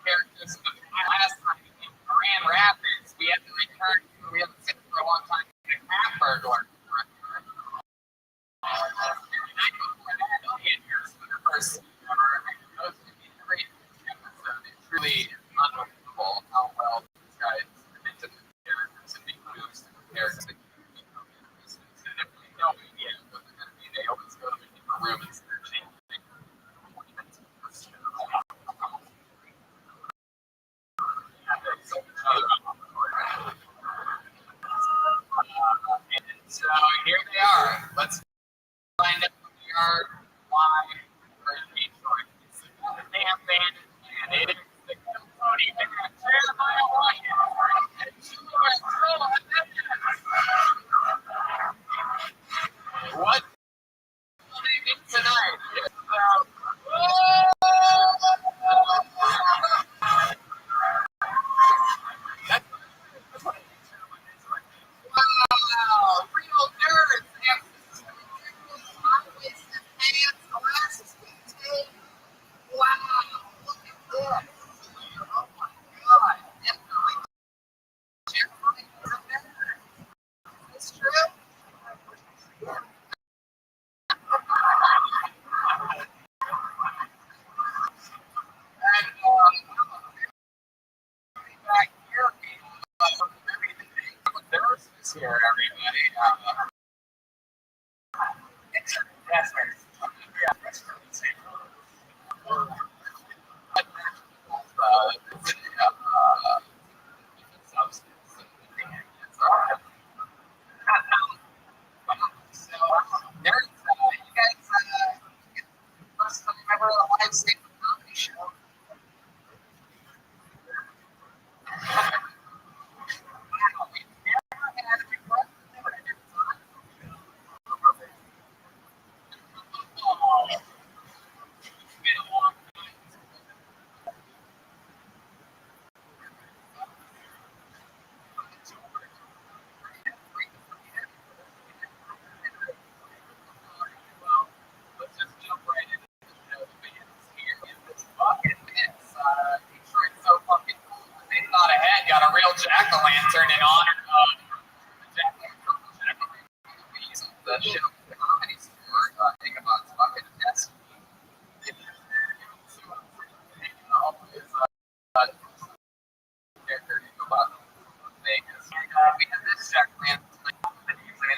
characters. Last time in Grand Rapids, we had to return. We haven't seen for a long time. Hamburg or first it's really unbelievable how well these guys into the characters and make moves to the characters. No idea what they're going to be. They always go to a different room and start changing. And so here they are. Let's find out who they are, why, or Detroit. It's the damn band, and it is the Cody Band. Jeremiah Wyatt. What will they do tonight? It's about. Wow, real nerds. High-waisted pants, glasses, tape. Wow, look at this. Oh my God, definitely. Jeremiah is a nerd. Is this true? And back here, there's this here, everybody. That's right. Yeah, that's right. So, nerds, you guys, first time ever on a live stand comedy show. Wow, we've never had a request, never had a time. Oh, it's been a long time. Well, let's just jump right into the show. The band's here in this fucking mix. Detroit's so fucking cool that they thought ahead, got a real jack-o'-lantern in honor of the jack-o'-lantern the show the comedy store. Think about fucking Destiny. Character about Vegas. We have this jack-o'-lantern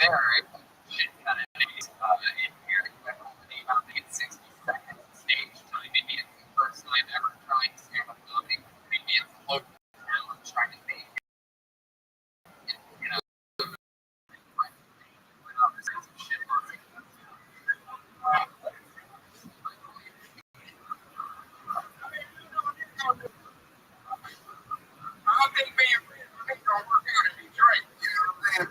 there. Shit kind of days in here. I think it's 60 seconds stage time. Maybe it's the first time ever trying to stand up comedy. Maybe it's a local challenge trying to make you know. I don't think being gonna work out in Detroit. You know what I'm saying?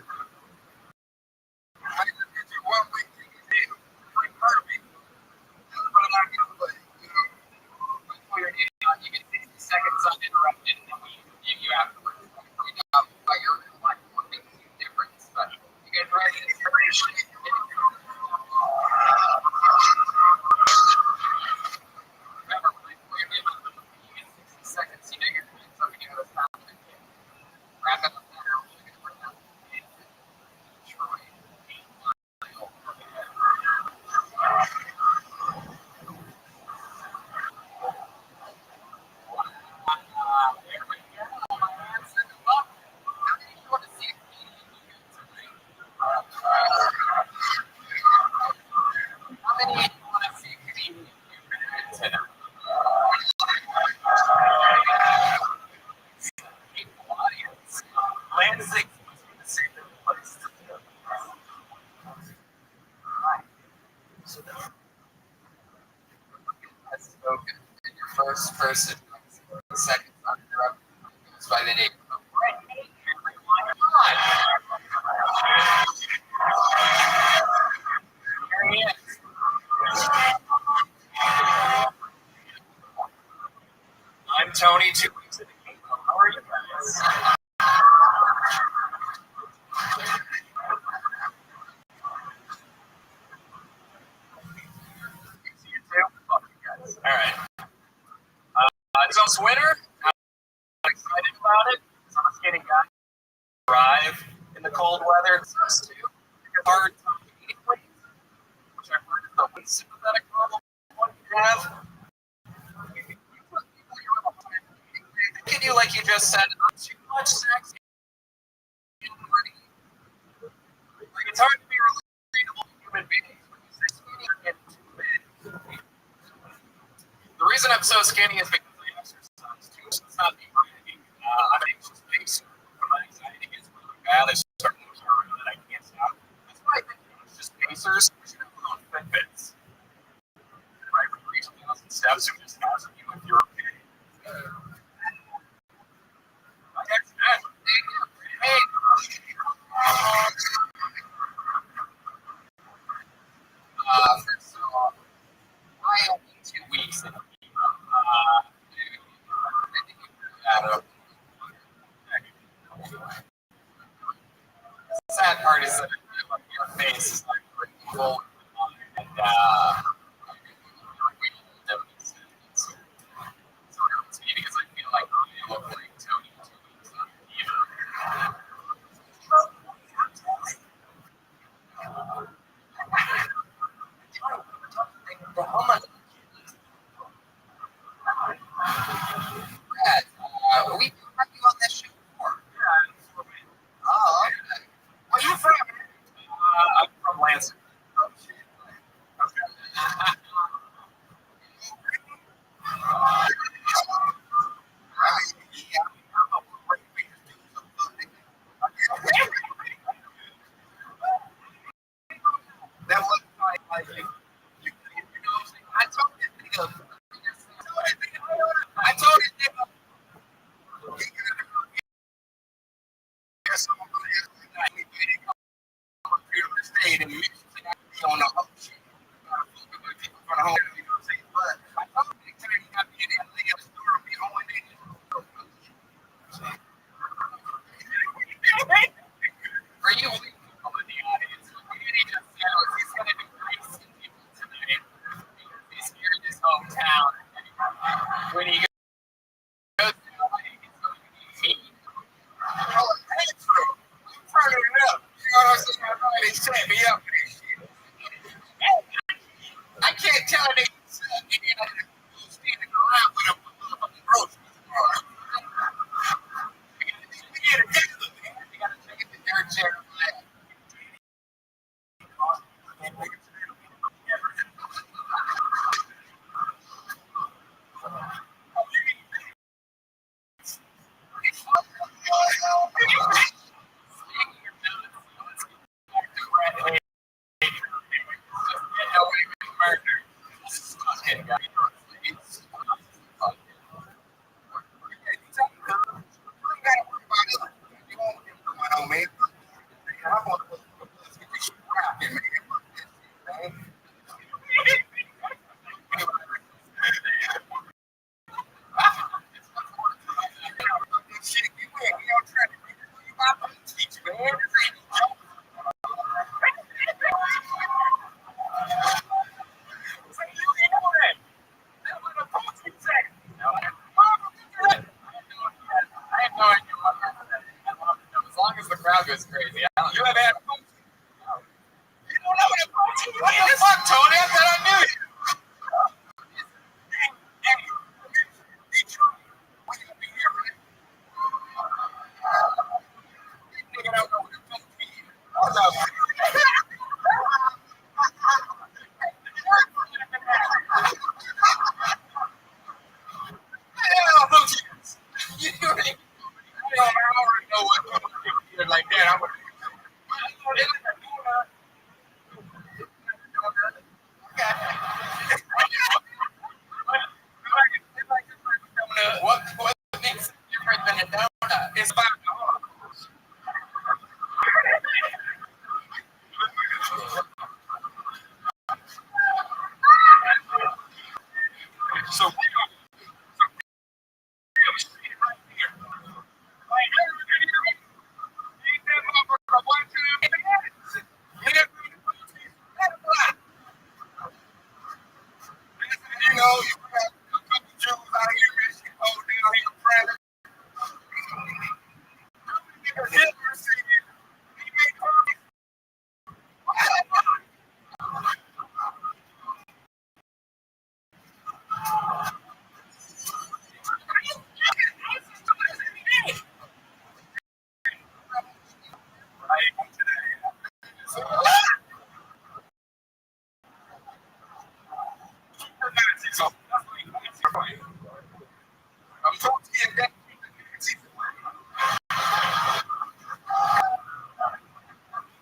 I just get you one week to get like perfect. That's what I can play. You know, person. Seconds under by the name of Here he is. I'm Tony. 2 weeks in the game. How are you guys? You too? Fuck you guys. All right. It's almost winter. I'm excited about it. I'm a skating guy. Drive in the cold weather. It's hard to eat, which I've heard is the least sympathetic problem one can have. Can you, like you just said, not too much sex? Like, it's hard to be relatable to human beings when you say skinny or getting too big. The reason I'm so skinny is because I exercise too. It's not me bragging. I'm anxious base. My anxiety gets really bad. I start looking around and I can't stop. That's why I think it's just pacers. We should have our own Fitbits. Right? We reach 1,000 steps and just ask you if you're okay. First of all, I only 2 weeks in the sad part is that your face is like pretty full and so it hurts me because I feel like I look like Tony 2 weeks on we had you on this show before. Oh, okay. Where are you from? I'm from Lansing. Oh, shit. Okay. That was like you know, I told you. I told you. For you people in the audience, he just said he's going to do nice to people tonight because he's here in his hometown. When he goes to LA, he's going to be mean. Oh, that's true. I'm turning it up. You know what I'm saying? They set me up for this shit. I can't tell a nigga standing around with a motherfucking groceries tomorrow. We get a nigga, man. We got to take it to their chair. As long as the crowd goes crazy. You have had fun. You don't know what protein is? What the fuck, Tony? I thought I knew you. Like that, It's about So we have a street right here. Like, hey, you hear me? Ain't that motherfucker a one time man? Yeah. You know, you got a couple Jews out here, man, shit, oh, down here, Brandon. Hitler said, he ain't coming. I'm talking to you.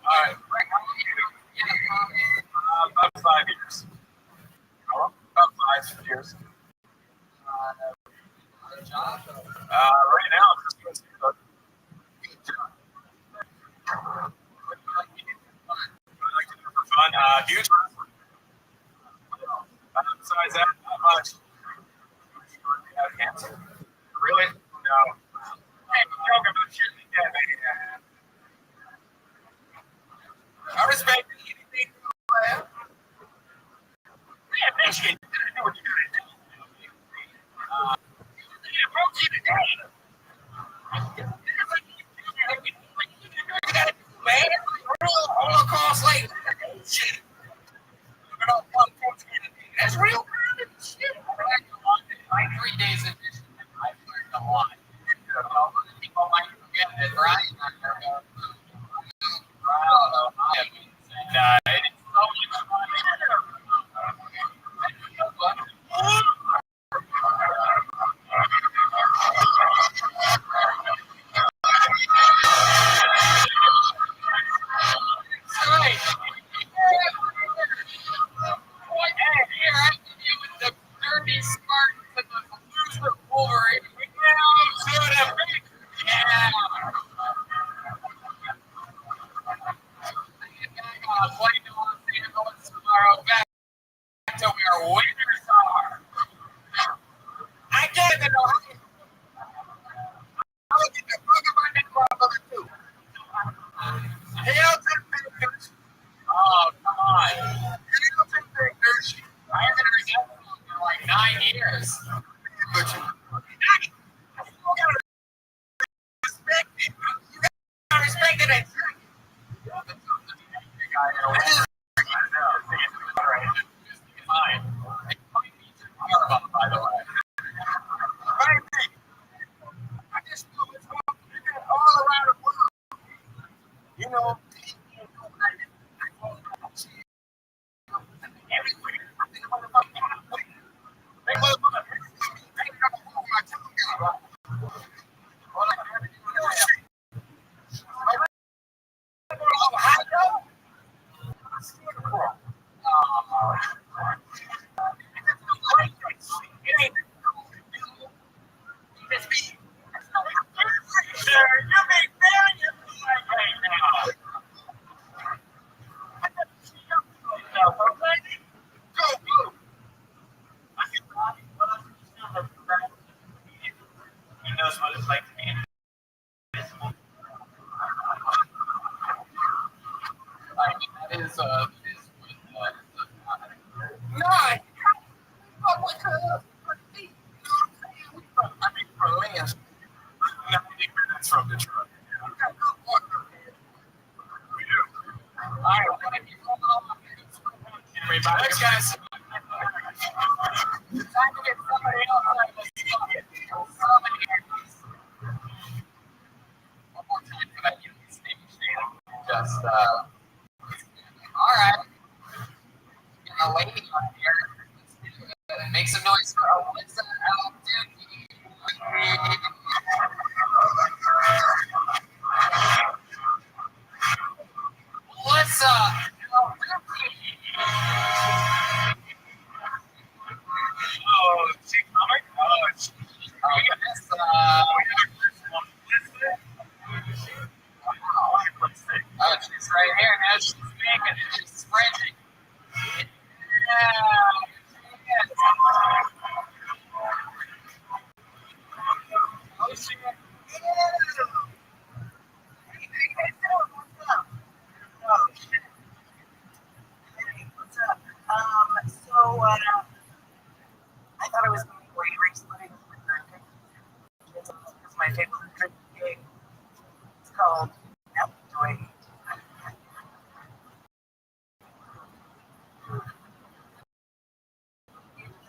All right. About 5 years. About 5 years. Right now, I'm just going to say, I like to do it for fun. Huge. Besides that, not much. Have cancer. Really? No. Hey, joke about shit. Yeah, man. I respect anything. Yeah, Michigan, you gotta do what you gotta do. Yeah, protein today. You gotta do, man. Real Holocaust, like, shit. Look at all one protein a day. That's real kind of shit. like 3 days in Michigan, I've learned a lot. People might forget that Brian and I are proud of Ohio. And it's so much fun. Oh, come on. I haven't heard that song in like 9 years. But you gotta respect it. You gotta respect it. By the way. I just know it's all around the world. You know, he knows what it's like to be invisible. That is From Detroit. We do. Thanks, guys. time to get somebody else out of this stuff. One more time for that stage. Just, all right. Get a lady on here. Make some noise for Alyssa Al-Duki. Alyssa Al-Duki. Oh, she's coming? Oh, Alyssa. Hey, how you guys doing? What's up? Oh, shit. Hey, what's up? I thought it was going to be great recently. It's my favorite drinking game. It's called Outdoing.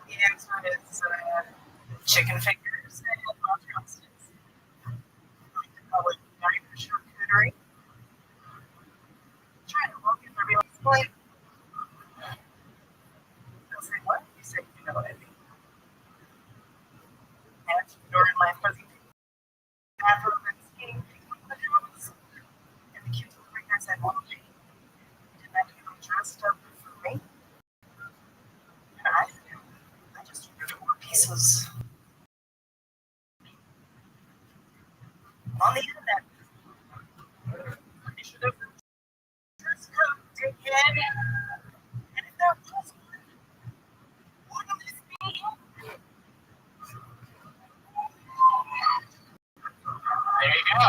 The answer is chicken fingers and Montreal sticks. Call it knife charcuterie. Try to look at every plate. They'll say, what? You say, you know what I mean. And during my fuzzy bathroom and skating pajamas. And the kids would bring us at 1 day. Didn't have to get them dressed up for me. And I just ordered 4 pieces on the internet. I should have dress code again. And if that was one of these people, there you go.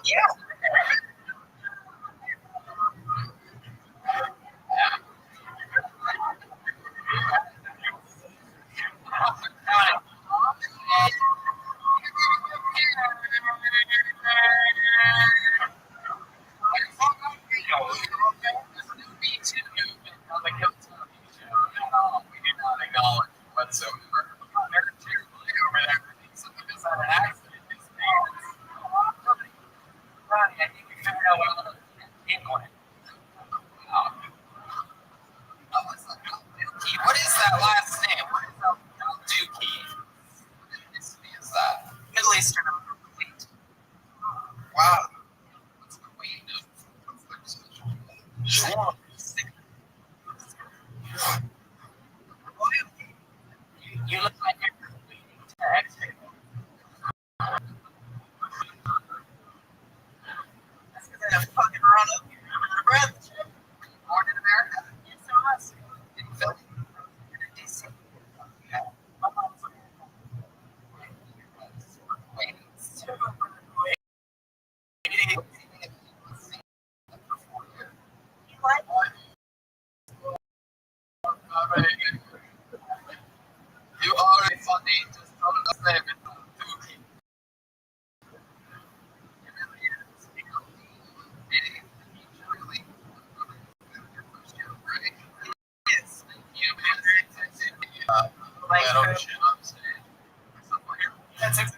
Yeah. What is that last name? What is that? Dookie. What is that? Middle Eastern. Wow. What's the weight of? Sure. You look like you're waiting to exit. That's because I have fucking run up here under the breath. Born in America. Yes, I was. In Philly. In DC. Yeah. My mom's like, wait. You like what? You are a funny, just don't understand it. Dookie. It really is. It is. Really. Right? Yes. You like I don't shit on stage. That's exactly.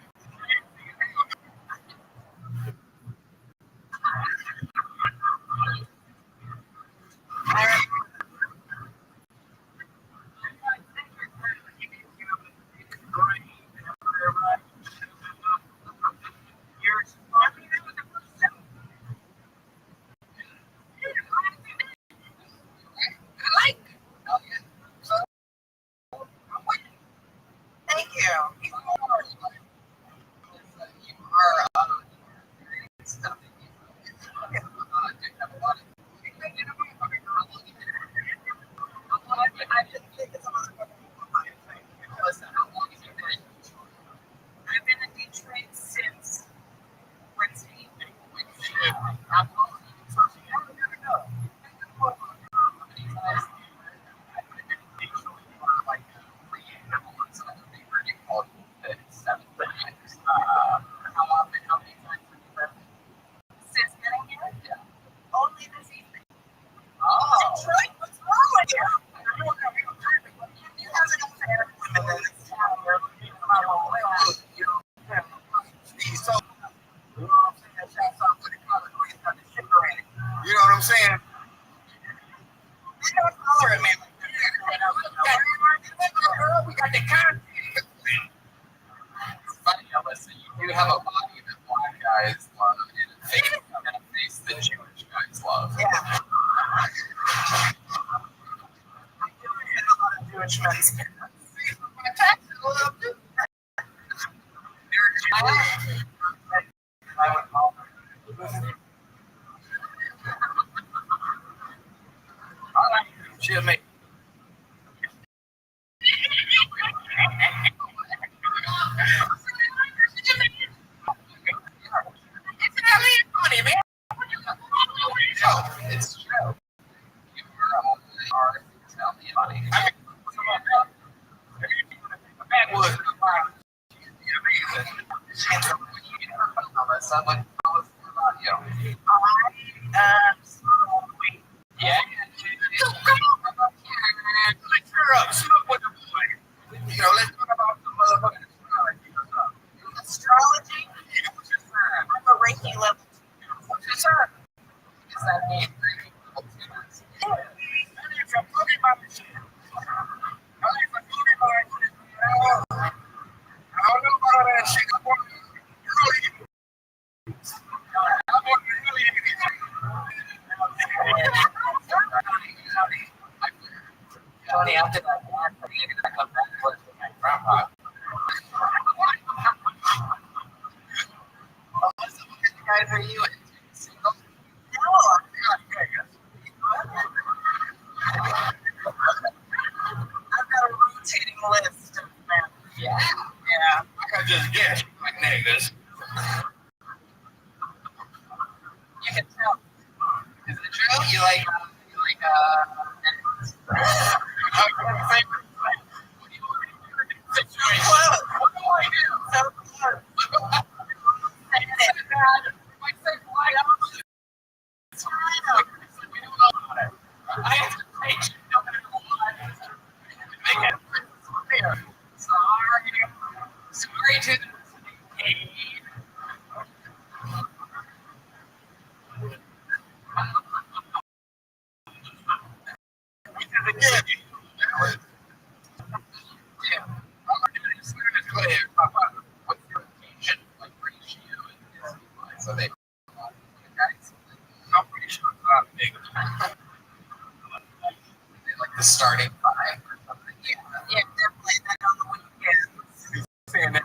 Jewish men's pants. I would call them. All right, she'll make. It's true. You were hard to tell me about it. Backwood. Someone was about you. Yeah. Let's her up. Smoke with the boy. You know, let's talk about the motherfucking astrology. I'm a Reiki level 2. What's your sign? Is that me? From Pokemon shit. I don't know about all that shit. I'm born early. I'm born Tony, after that, I'm going to come back and work with my grandpa. Guys, are you single? No, I'm not. I've got a rotating list of men. Yeah. Yeah. I can just guess like niggas. You can tell. Is it true? You like sorry to so they guys. I'm pretty sure it's not a nigga. Like the starting five or something. Yeah, definitely. I don't know what you get. Saying that.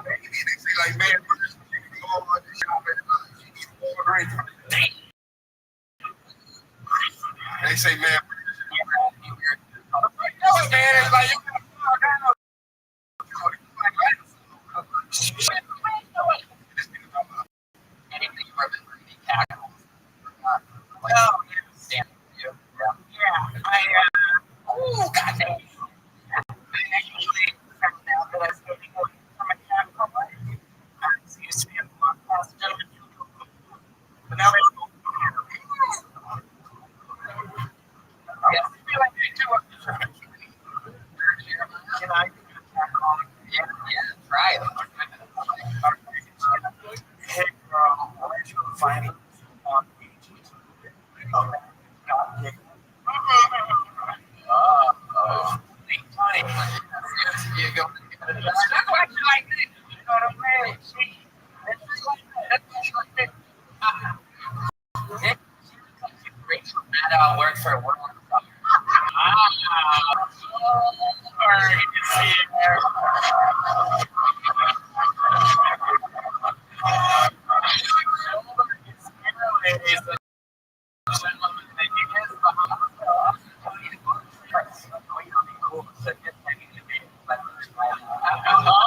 They say like, man, first you can go on the shop and you need more drinks. They say, man, no, man, it's like you gotta fall down. Anything more than 3D tackles. Oh, Stand you. yeah. Oh, goddamn. I actually found out that I was getting away from a cab company. I used to be a blockbuster. But now they don't. Yes, I feel like they do up the church. Can I do a cab on? Yeah, try it. Hey, girl, I want you to find on You go. Rachel Maddow worked for World Cup.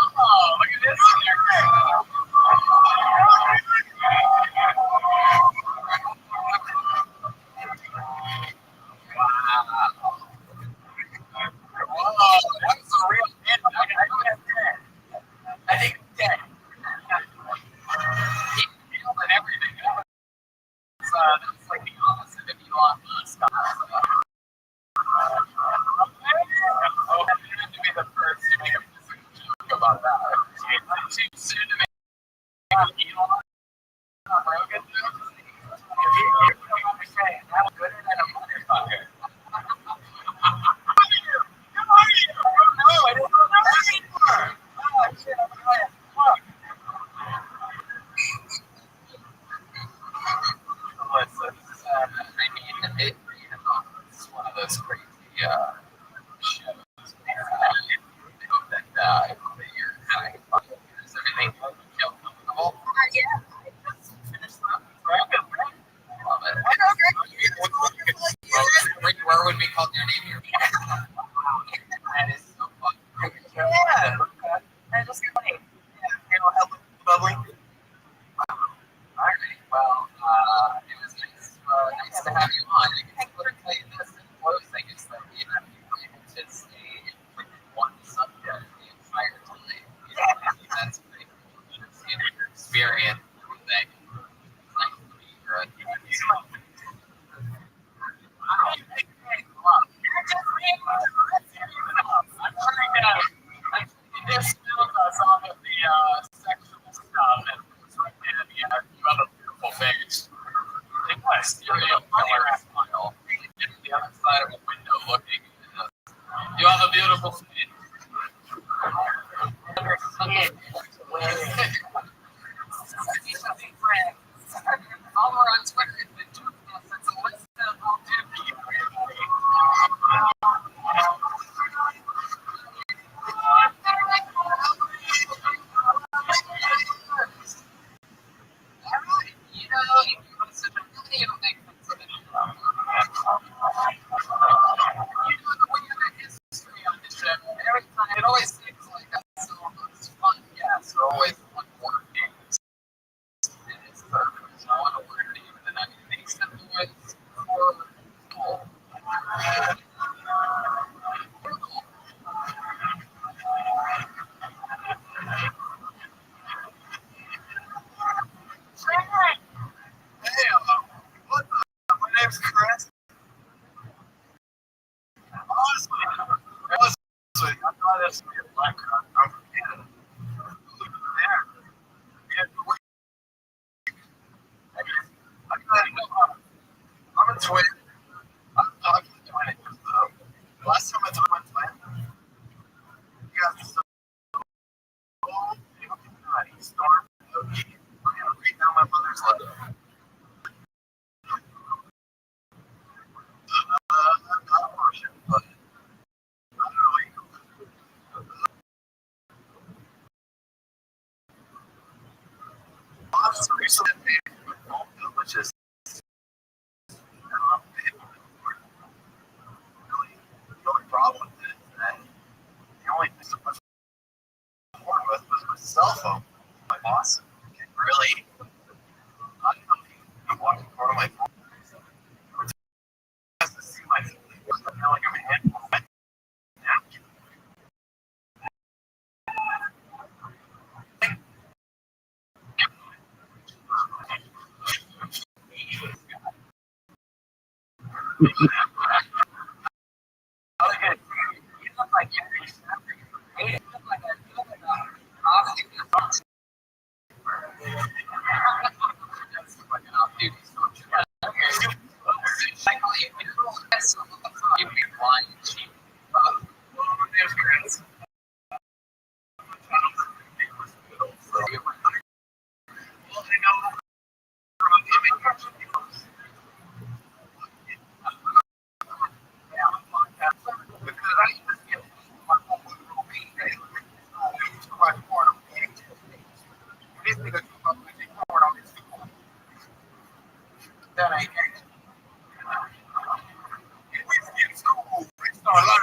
I'm sure you can. This films us off of the sexual stuff, and you have a beautiful face. It's a serial killer smile. It's the other side of a window looking. You have a beautiful face. Follow her on Twitter. It's the Dukeness. It's a list of all Duke. It always seems like that's so much fun. Yeah, so always one more games in its service. I want to learn it even, and I think simple ways for cool. Hey, what the? My name's Chris. Honestly, I thought this would be a black card. I'm from Canada. There. I'm a twin. I'm talking to twin. Last time I told my twin, you guys are so old. He stormed. Read down my mother's letter. Not a portion, but not really. Also, recently paid for my phone bill, which is really the only problem with it is that the only thing that was born with was my cell phone. My boss can really, I don't know if he can walk in front of my phone. He has to see my phone. I feel like I'm a handful of napkin. You look like you're you look like a that's like an off-duty soldier. You be blind cheap. There's Chris. Well, I know. Because I used to get my phone with a beat, right? It's quite far. This nigga keep up with it forward on this phone. That ain't it. It's getting so cool. It's not a lot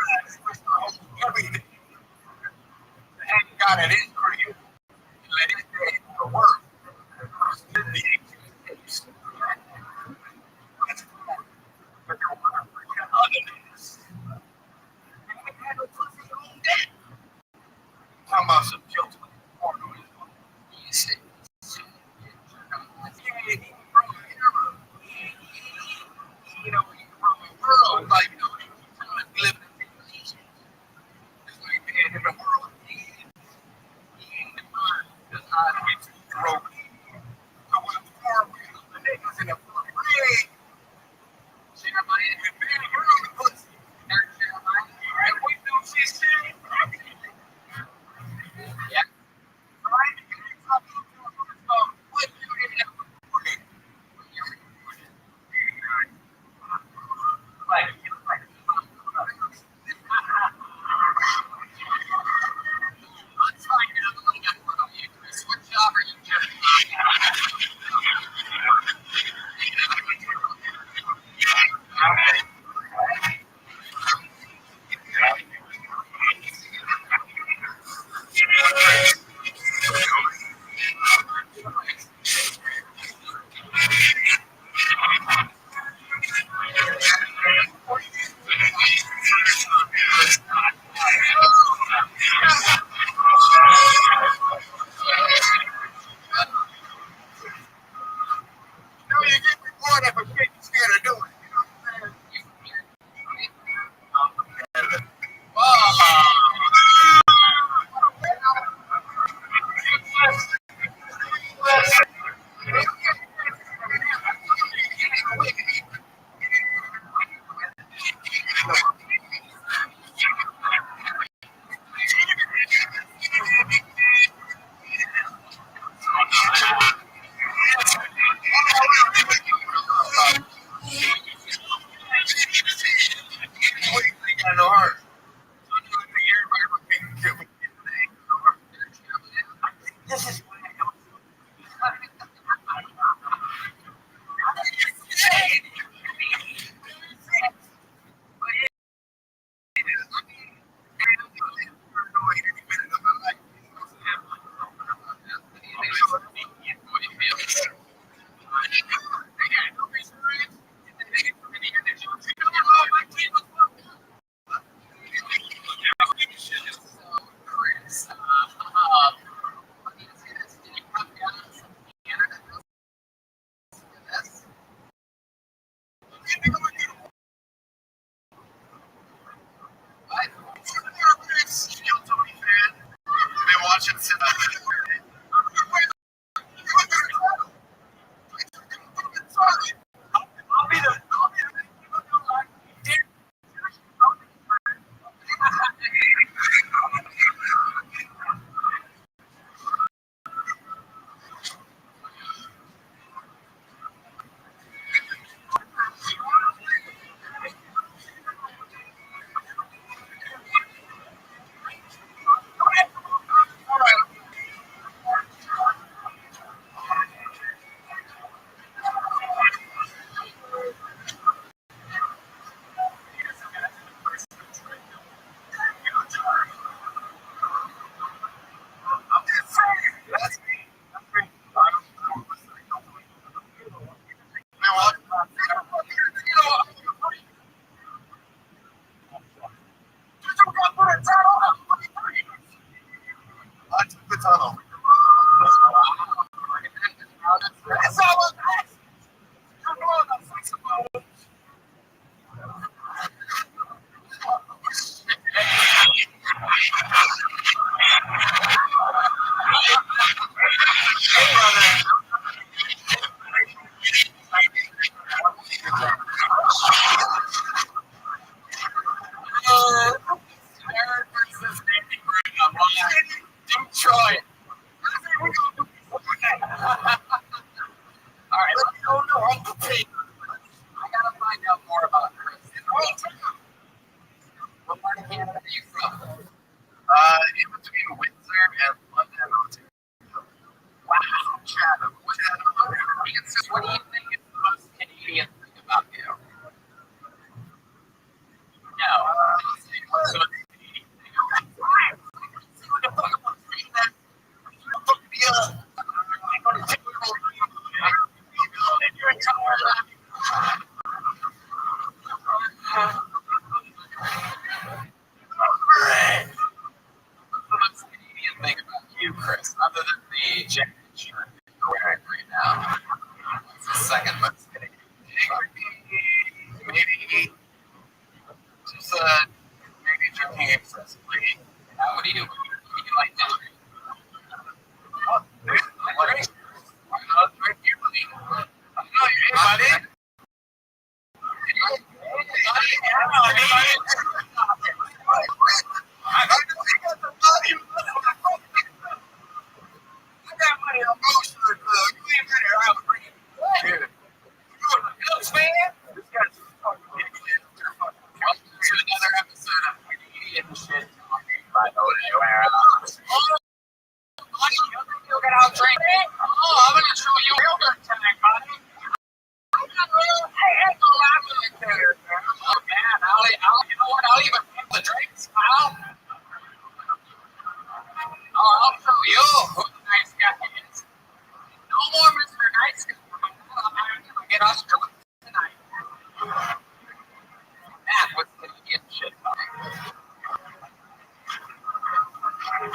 other than the jacket shirt that you're wearing right now, what's the second most fitting? Maybe just maybe drinking excessively. What do you like to drink? Oh, drink. I'll drink you, buddy. I know you, buddy.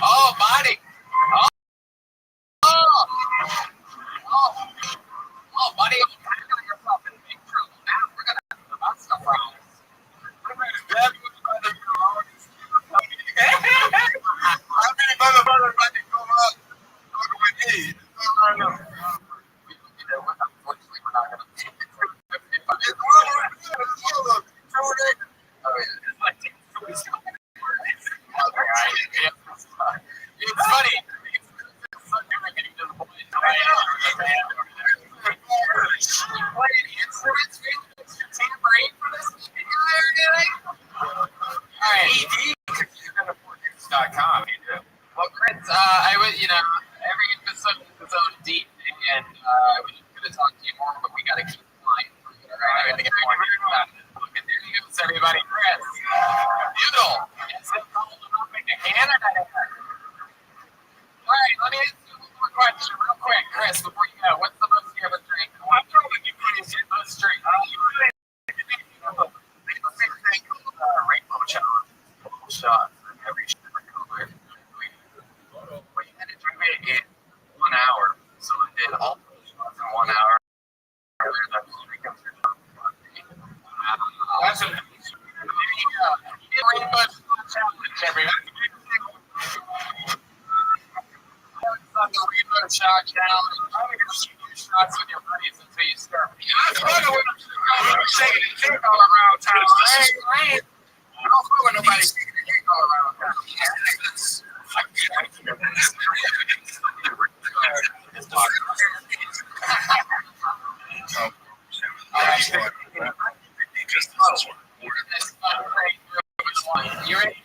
Oh, buddy. Oh, buddy. You're getting yourself in big trouble now. We're going to have to bust stuff around. How many motherfuckers about to come up? With me? Unfortunately, we're not going to take it for 55. It's funny. You're getting to the point. You play any instruments? Your tambourine for this video or anything? All right. ED.com. Well, Chris, I would, every episode is its own deep, and I was going to talk to you more, but we got to keep flying through it, all right? I got to get more look at their news, everybody. Chris, Noodle, is it cold enough in Canada? All right, let me ask you one more question real quick, Chris, before you go. What's the most you ever drink? I'm throwing you guys your most drink. Rainbow shot for every different color. But you had to drink it in 1 hour. So I did all those shots in 1 hour. That's a Rainbow challenge, everybody. On the Rainbow Shot Challenge. I'm going to shoot your shots with your buddies until you start. I'm struggling with them. Shaking the dick all around town. I don't feel with nobody shaking the dick all around town. You ready?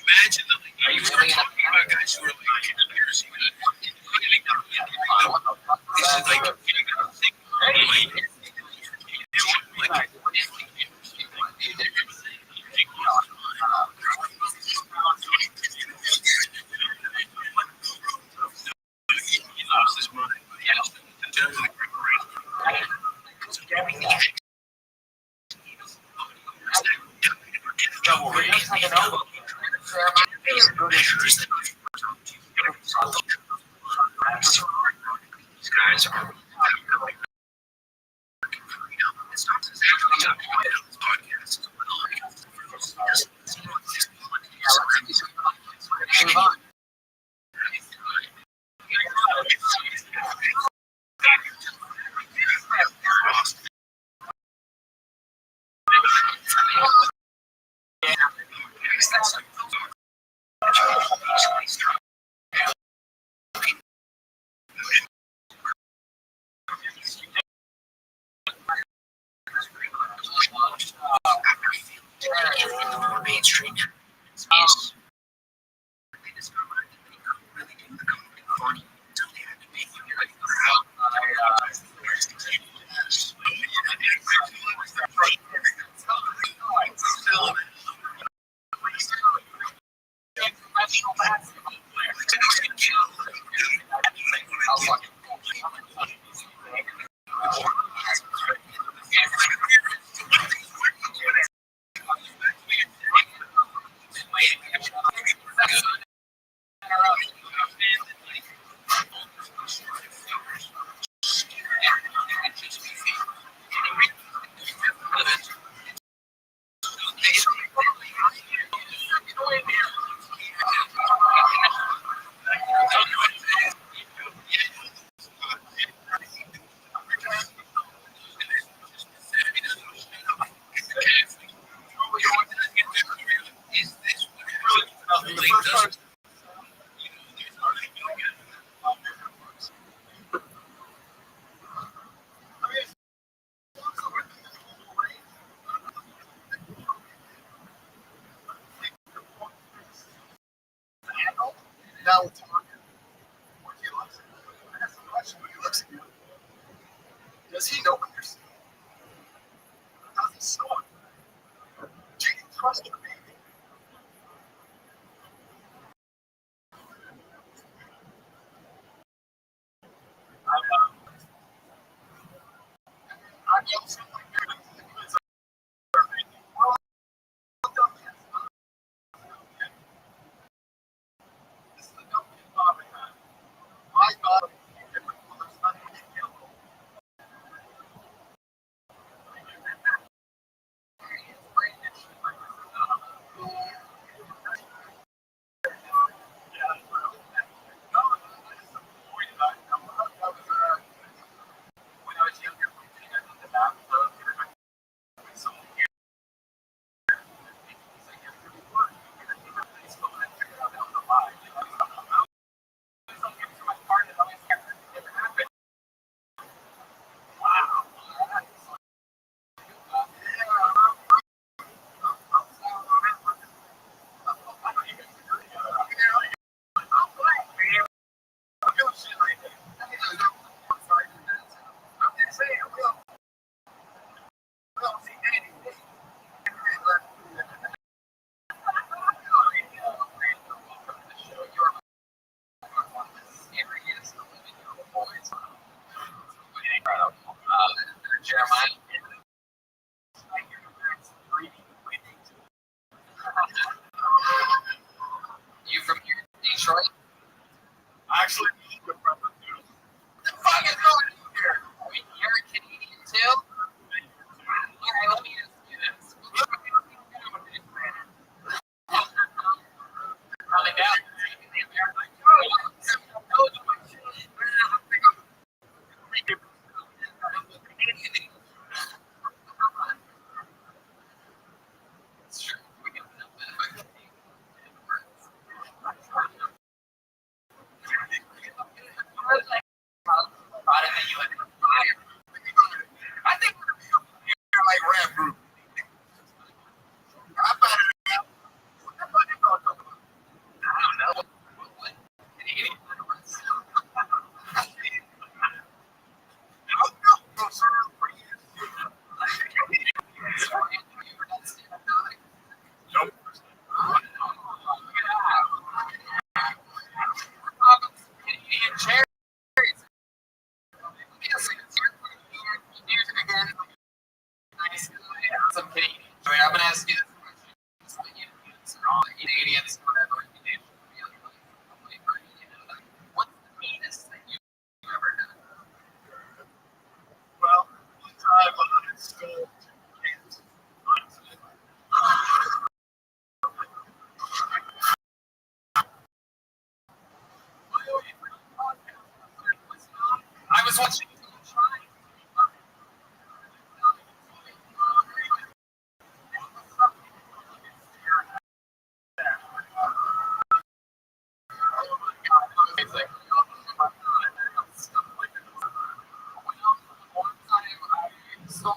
Imagine the Are you really talking about guys who are like this is like he lost his mind. Double rating. These guys are Move on. more mainstream. Now it's on. I have some question when he looks at you. Does he know what you're saying? Does he saw it? Do you trust your baby? I'm something like that. This is the dumb kid Bob had. My God, different colors, not even yellow. Jeremiah. You from here, Detroit? Actually, he's a friend of yours. What the fuck is going on here? You're a Canadian too? Alright, let me ask you this. Probably down. It's true. We get enough benefit. was watching. It's like, so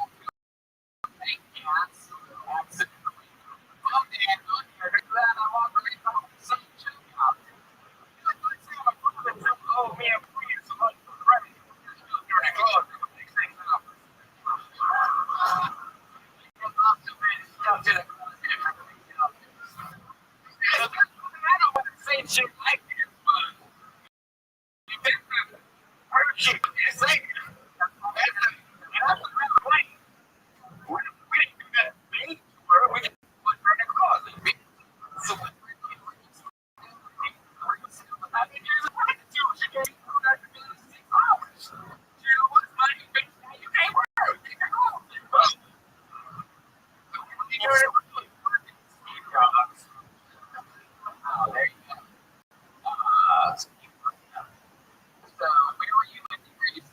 oh man, please, so much for credit. You're in a club. Same shit like this, but you think that her shit is like that's the real point. We didn't do that thing to her. We just put her in a closet. So I mean, there's a right to do. She gave you that for 6 hours. You know what's money? You can't work. You can't go. You're in a oh, there you go. So where were you in the grade?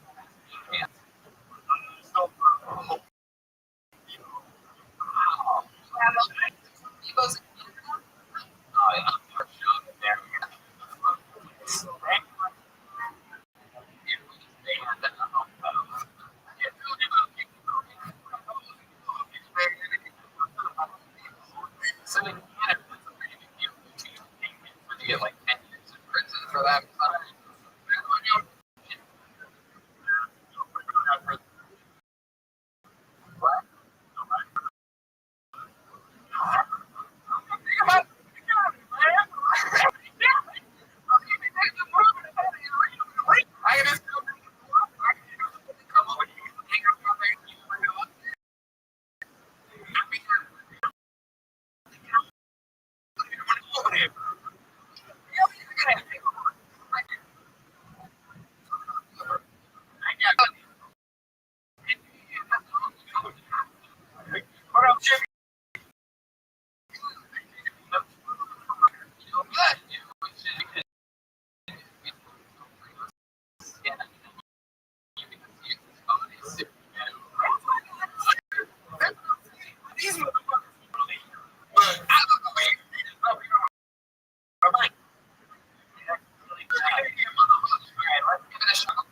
He goes, oh, yeah, there. So in Canada, it's a pretty big deal to get like 10 years in prison for that. What? I just what else, Jimmy? These motherfuckers. But I don't know where I'm like, let's give it a shot.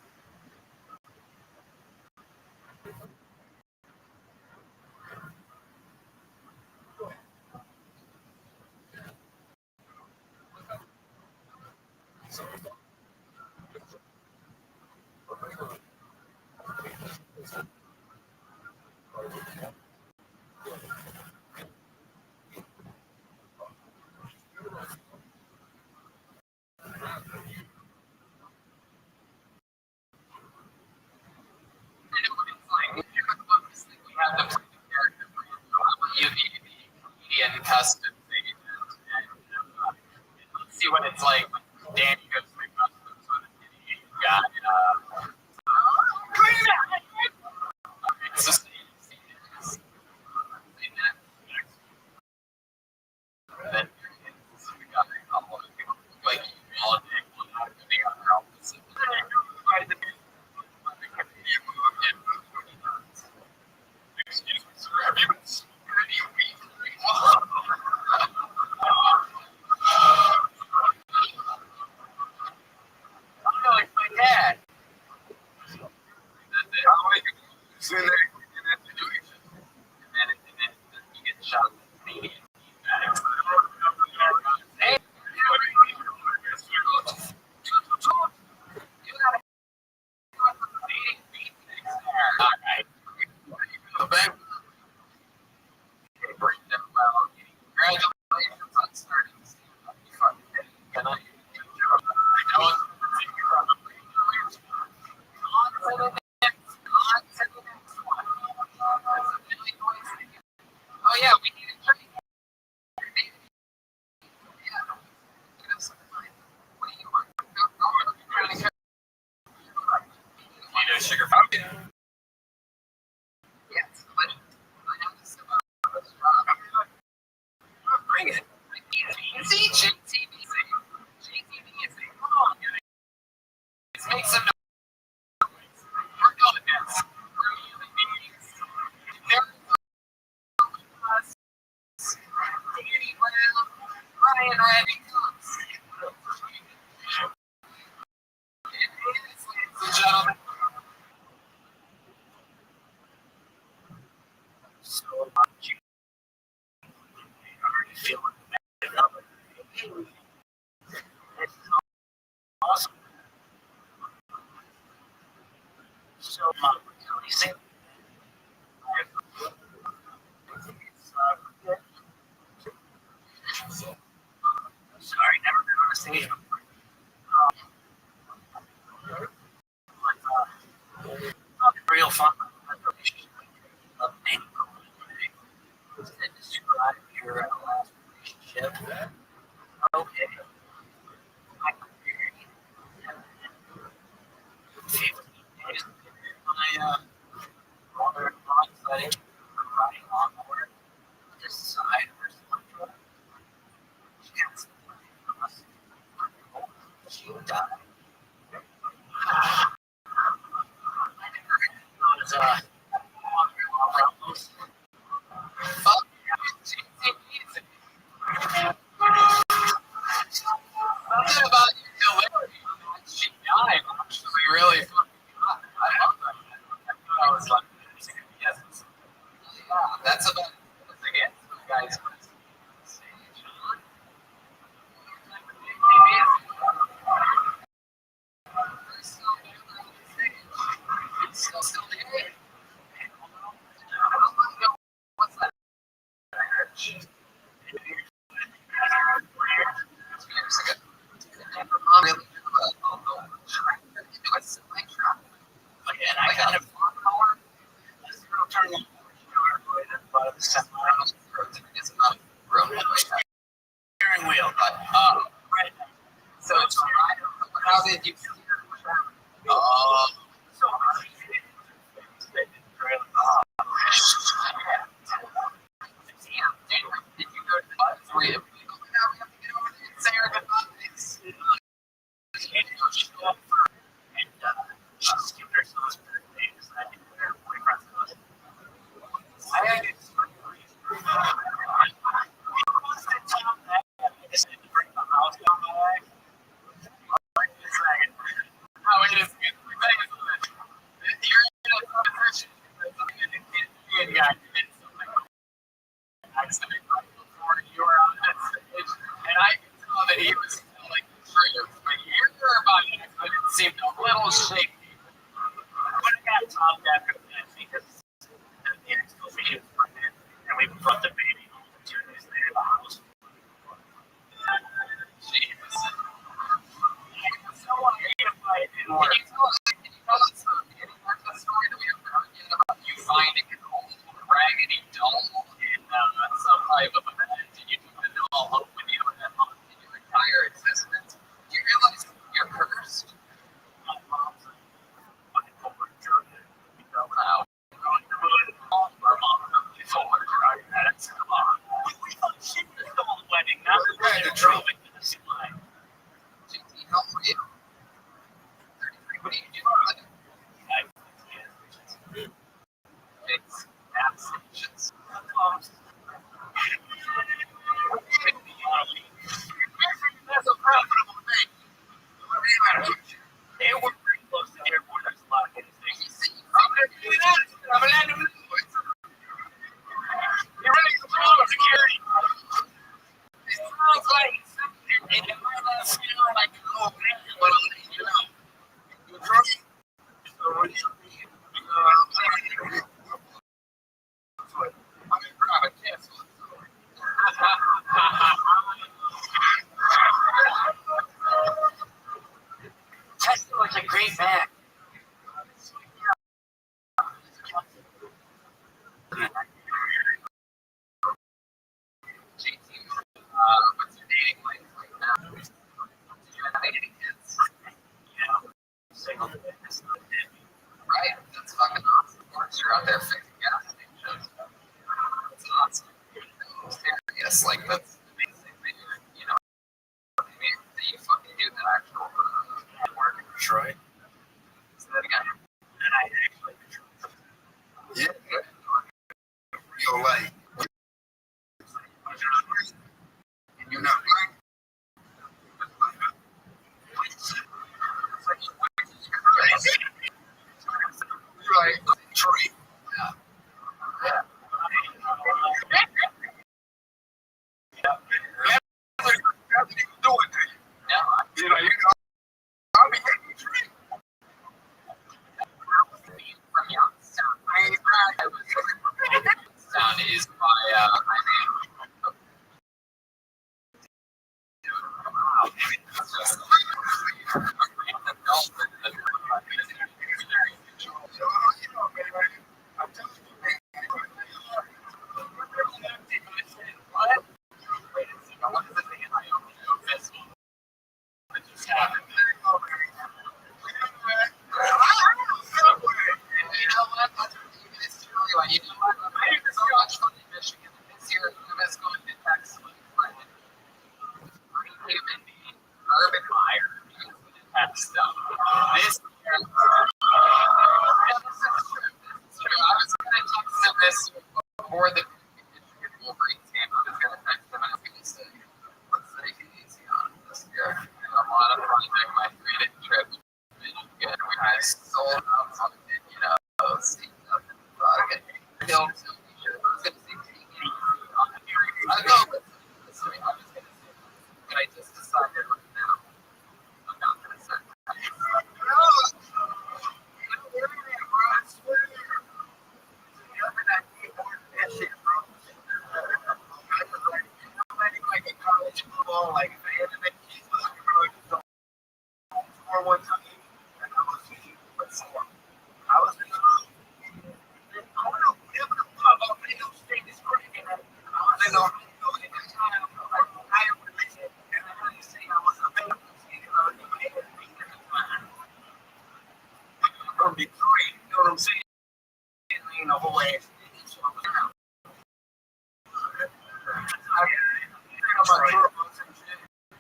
Custom thing. See what it's like when Danny goes to customs with a guy. It's just then like all day excuse me, sir. Have you been I'm like my dad. That's it. In that situation. And then he gets shot. Hey, all right. The bank. Bring them well. Congratulations on starting. Can I? Oh yeah, we need to check. You know, sugar fountain. Yes, but I have to sip out of the straw. Bring it. See, JTV is come on, guys. Let's make some noise. awesome. So, really think sorry, never been on a stage before. Real fun. Love making describe your last relationship. Okay. My 15 days. My mother decided riding onboard this side of her spectrum. She has she died. Something about your delivery. She died. She really fucking died. I love that. I was like, yes. Yeah, that's about again, guys. Still there. What's that? Years ago. Again, I kind of turn it's not steering wheel, but so it's how did you did you go to the three of you? Now we have to get over there and say our goodbyes. She skipped her son's birthday because I didn't wear her boyfriend's clothes. I had to bring the house down by. How it is. You're in a competition. And I accident right before you were on that stage, and I could tell that he was telling the truth. But your body accident seemed a little shaky. But it got topped after that because the explosion was pregnant, and we brought the baby home 2 days later to the house. Jesus. I was so unidentified and work. Can you tell us the story that we have heard about you finding an old raggedy doll in some type of event, and you took the doll home with you and then home in your entire existence? Do you realize you're cursed? My mom's fucking over-German. Wow. Our mom really told her to try that. We thought she was the whole wedding, not the guy that drove it to the line. JT, how old are you? 33. What do you do for a living? It's absence. That's a profitable thing. They were pretty close to the airport. There's a lot of kids. I'm going to do that. I'm going to do it. You're ready to call security. It sounds like something in the last year like oh man, what I'm letting you know. You're drunk. So what do you mean? I'm in private cancel. Tesla was a great bag. What's your dating life like now? Did you have any kids? Yeah. Single. Right. That's fucking awesome. Of course, you're out there fixing gas stations. That's awesome. Serious. Like, that's amazing that you're, you know, that you fucking do that actual work in Detroit. Say that again. And I actually Detroit. Yeah. Real life. And you're not right. is my Urban Meyer stuff. This I was going to text him this before the Wolverines game. I was going to text him and I was going to say, let's take it easy on this year. I want to project my 3-day trip. Good. We had sold out something, seeing nothing. Killed. I was going to say, I go with this. I was going to say, but I just decided right now, I'm not going to say that. Like, for one time, and I was I was in the state is crazy. I was in the time, I religion, and I really say I was a baby. I'm gonna be great, you know what I'm saying? You know, whole ass. You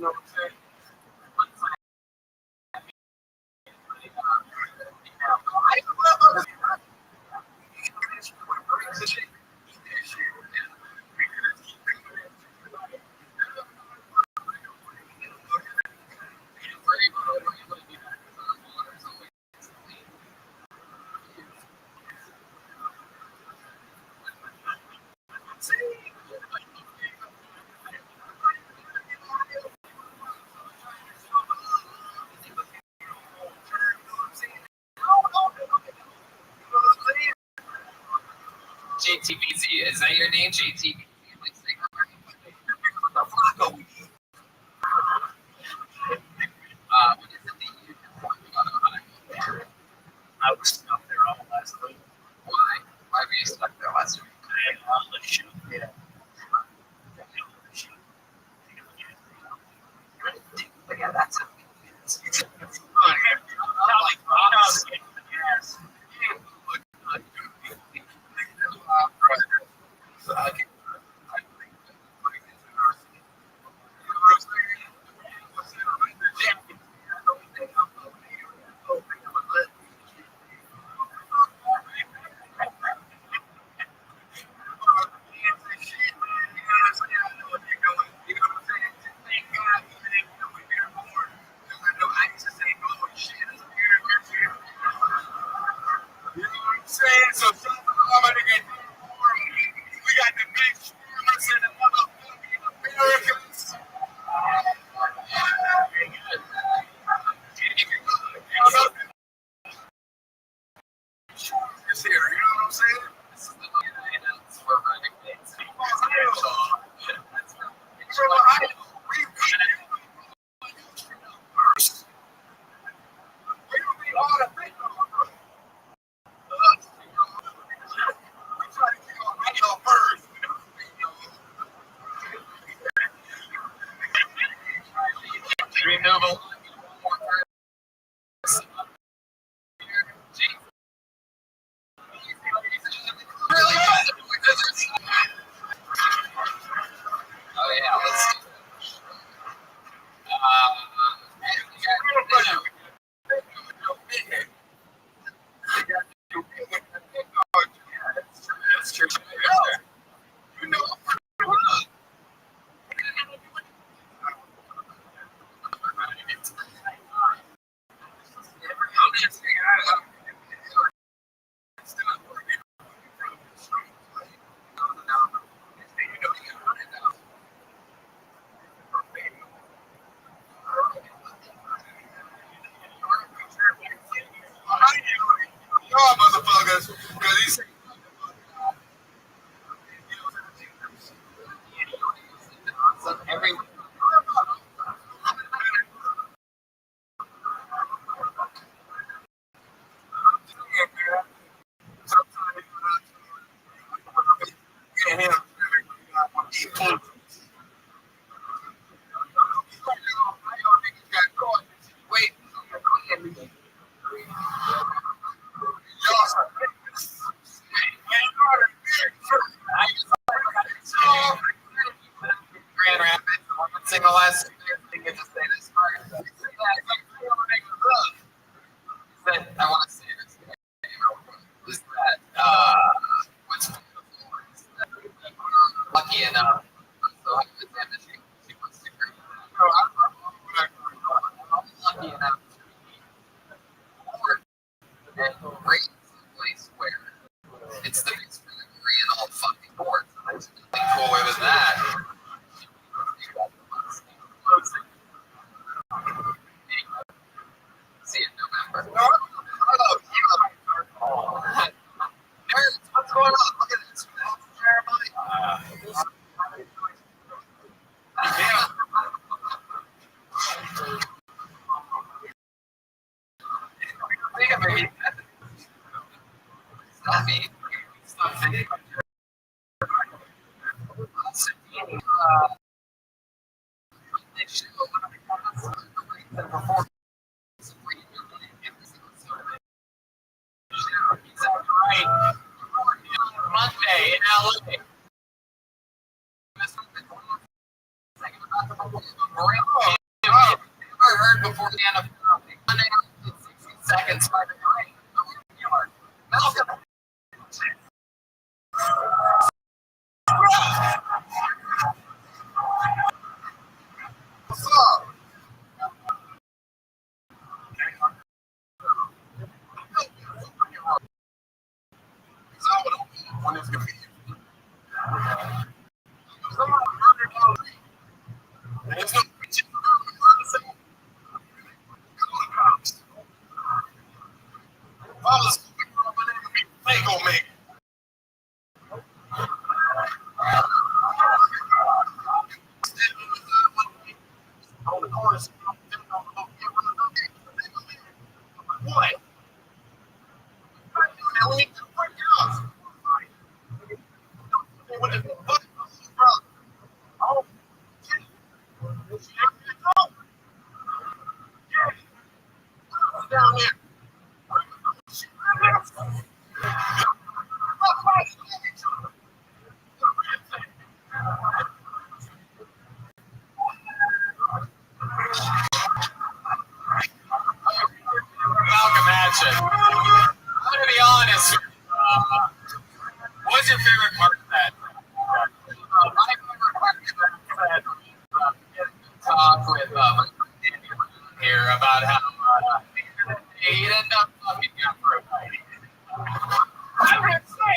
know what I'm saying? JTBZ, is that your name, JTBZ? What is it that you I was stuck there all last week. Why? Why were you stuck there last week? I had all the shit. Yeah. Yeah, that's it. It's like, yes. So I can. So we got the big streamers and the motherfucking Americans. It's here, you know what I'm saying? This is the we're running things. First. We don't need all the things. We try to get on radio first. Renewable. Oh yeah, let's do that's true. You know, y'all motherfuckers, because he said, and great place where it's the biggest degree in the whole fucking board. So there's nothing cooler than that. See you in November. Nerds, what's going on? Look at this. Yeah. Stuffy. Monday in LA. Never heard before the end of Monday 60 seconds by the night. Malcolm. What's up? When it's gonna be. There's no preaching. They gonna make it. On the corners. What? We need to break it up. Oh, shit. Down there. Malcolm Hatchet. I'm gonna be honest. What's your favorite part of that? My favorite part of that talk with here about how he'd end up fucking up for a fight. I'm gonna say.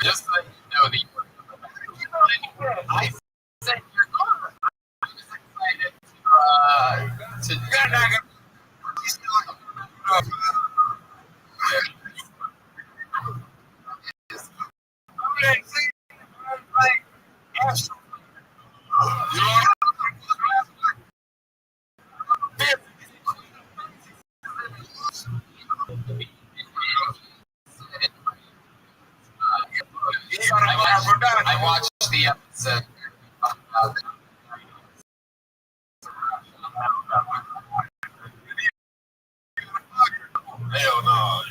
Just so you know the I said you're I was excited to you're not gonna I watched the episode. Hell no.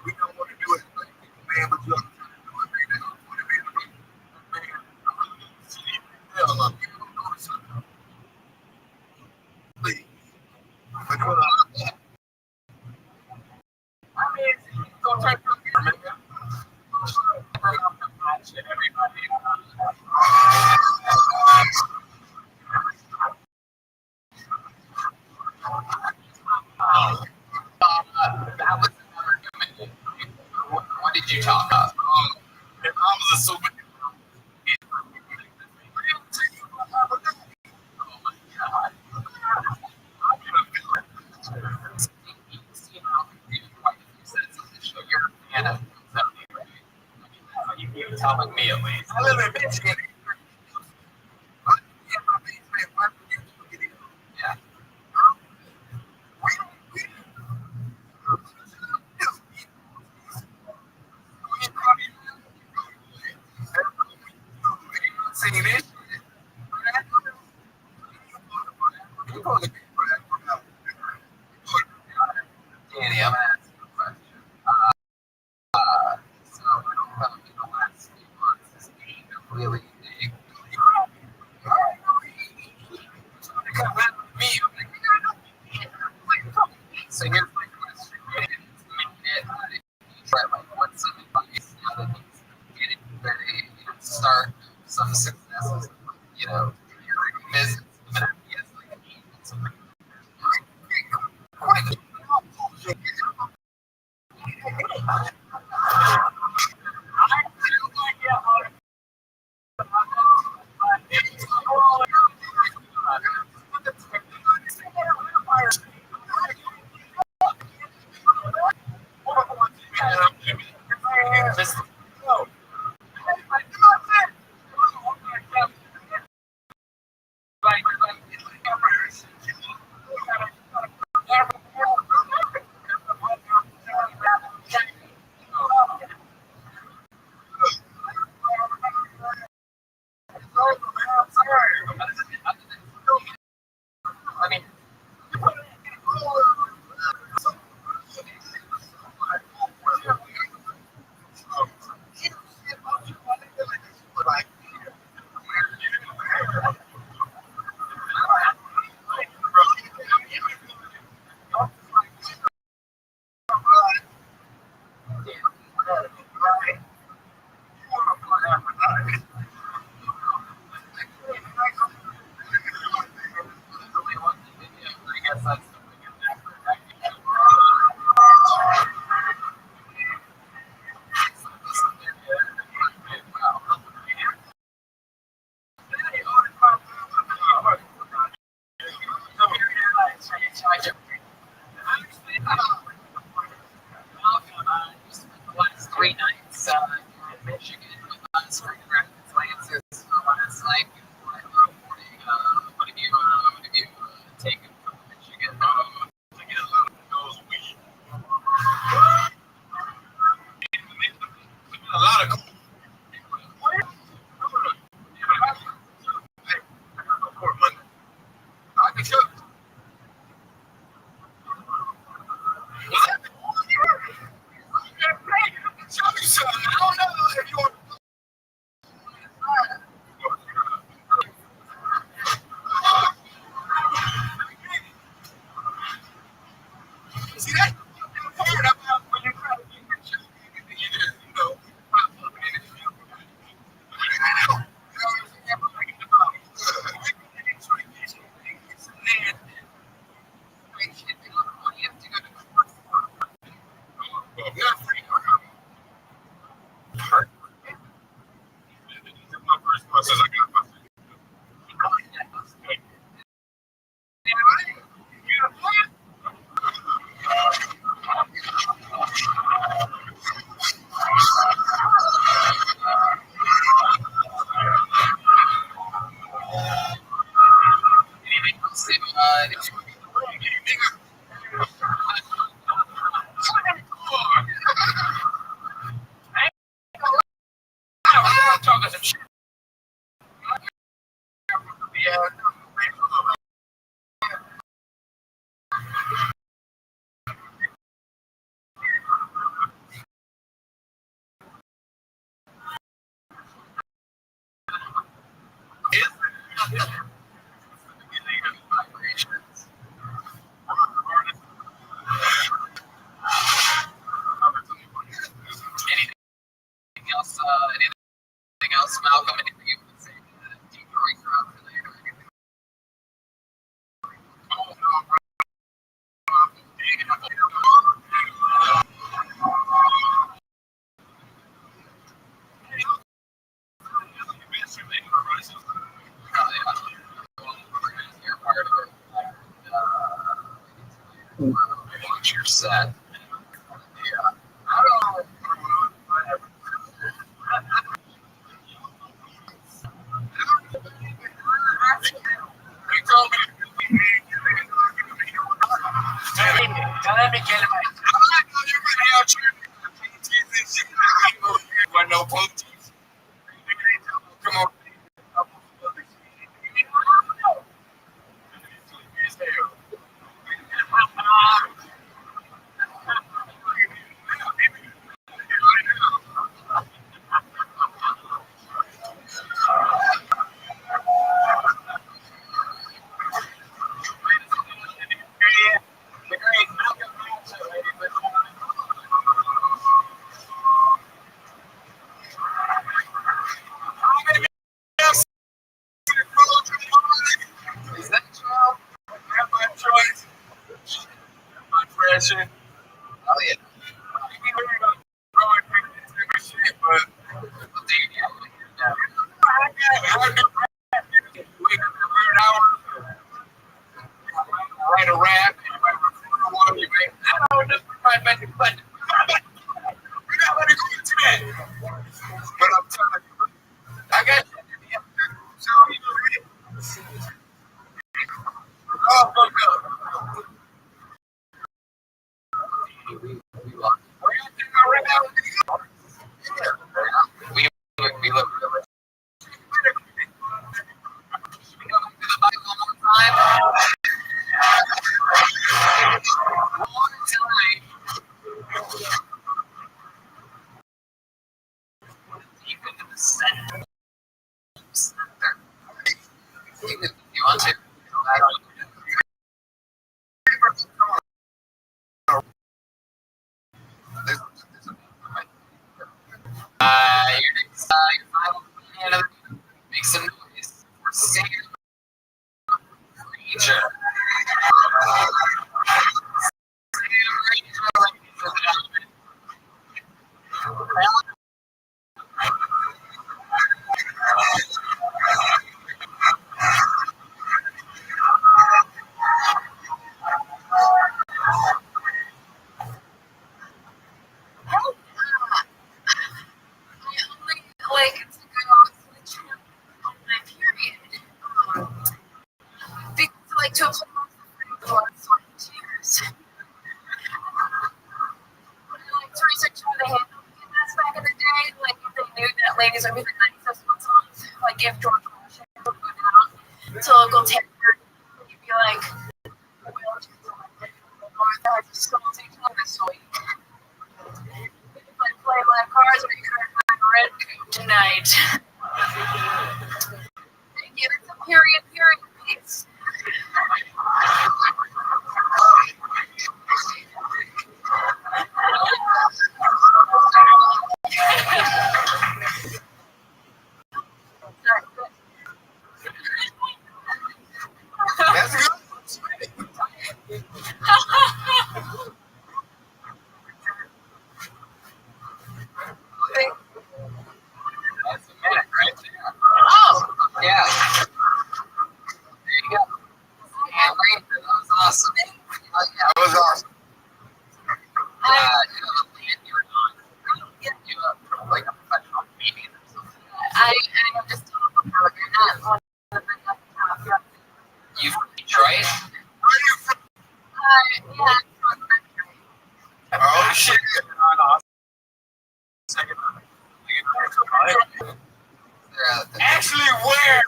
We don't want to do it, man, but look. What did you talk about? If I was a super. You telling me at least. I live in Michigan. Yeah. So here's my question. What's some advice now that he's getting ready to start some successes, your business, even if he has like some I mean, I guess that's the last 3 nights in Michigan with us for Francis. It's like, what have you taken from Michigan? To get a lot of those weed. A lot of I can tell. I don't know if you want. See that? Part about when you're trying to get your shit, you know. My first one says I got my Anything else? talking some shit. Yeah. Anything else, Malcolm? Anything you want to say to the Detroit crowd today? You're part of it. Watch your set. Yeah. I don't know. No punches. Come on. that shit? Oh yeah. But write a rap, you might record one, you might, I don't know, but you're not letting go today. But I'm telling you, I got oh, fuck up. We lost. Where you think I ran out of We look really. Should we go to the bike one more time? One time. Deep into the center. You want to? Your next, your final plan, make some noise. We're singing Ranger. Like to go switch on my period. Because like to apply blood, sweat, and tears. Like to research how they handled PMS back in the day, like if they knew that ladies are really nice songs, like if George Washington would go down to local tailor, he'd be like, well, or that just someone's taking this week. If I play my cards, we could have a red coat tonight. Thank you. It's a period piece. That's good. That's a minute right there. Oh, yeah. There you go. Yeah, Ranger, that was awesome. Oh, yeah. That was awesome. You have a band you're on. You have like a professional comedian or something. I'm just talking about you're not one of the top. You from Detroit? Yeah, I'm from Detroit. Oh shit. Actually, where?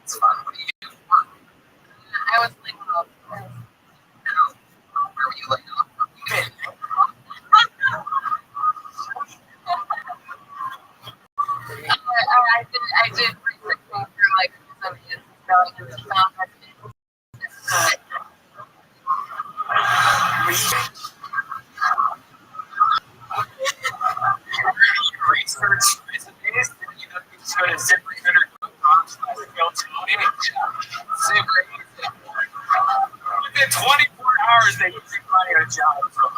It's fun. What do you do for work? I was like, well, Where were you laid off from? I did research through like some of his spelling and stuff. Research recipes, you know, you just go to ZipRecruiter.com/go super easy. Within 24 hours, they can find a job from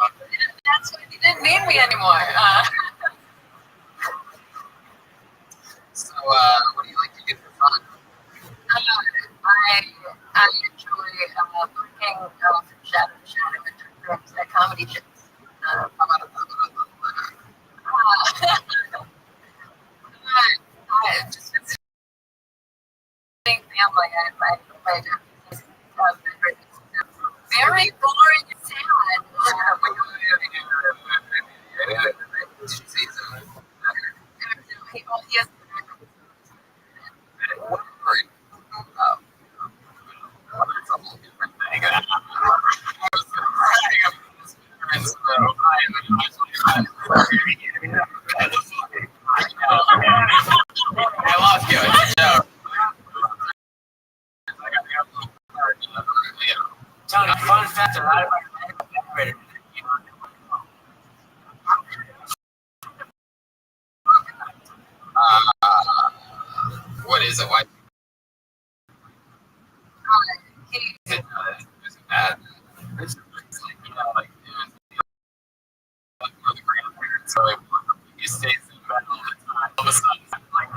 That's why he didn't need me anymore. So, what do you like to do for fun? I enjoy working from shadow to shadow. comedy shows. I just think family. My very boring and sad. Yes. I lost you. Tony, fun fact about it. What is it? Why? It's bad. It's like, like, for the grandparents. So, like, he stays in bed all the time. All of a sudden, like,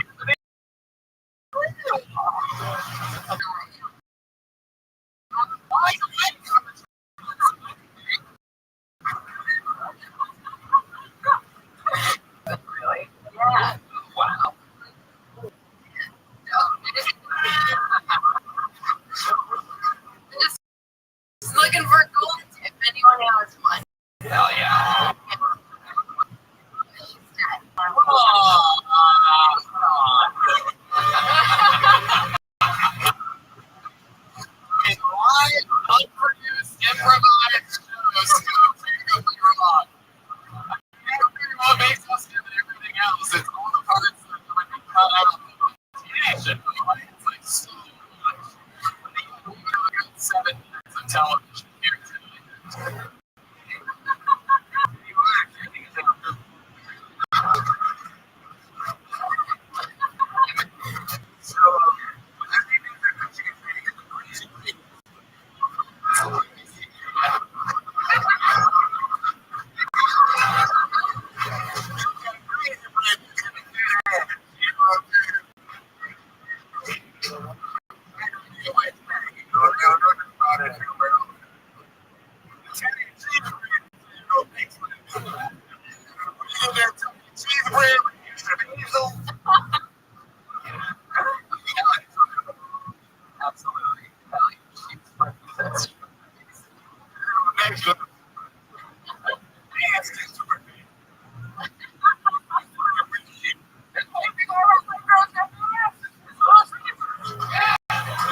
really? Yeah. Wow. Just looking for a gold tip. Anyone has one? Hell yeah. Live, unproduced, improvised shows. What makes us do everything else? It's all the parts that would be cut out. It's like so much. We got 7 minutes of television here tonight.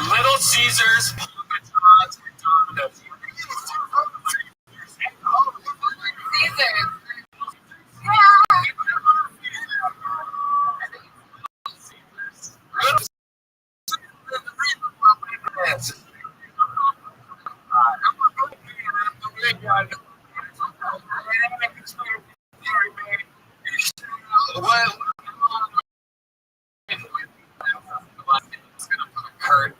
Little Caesars, Papa John's, Domino's. Caesars. What? It's gonna put a curtain.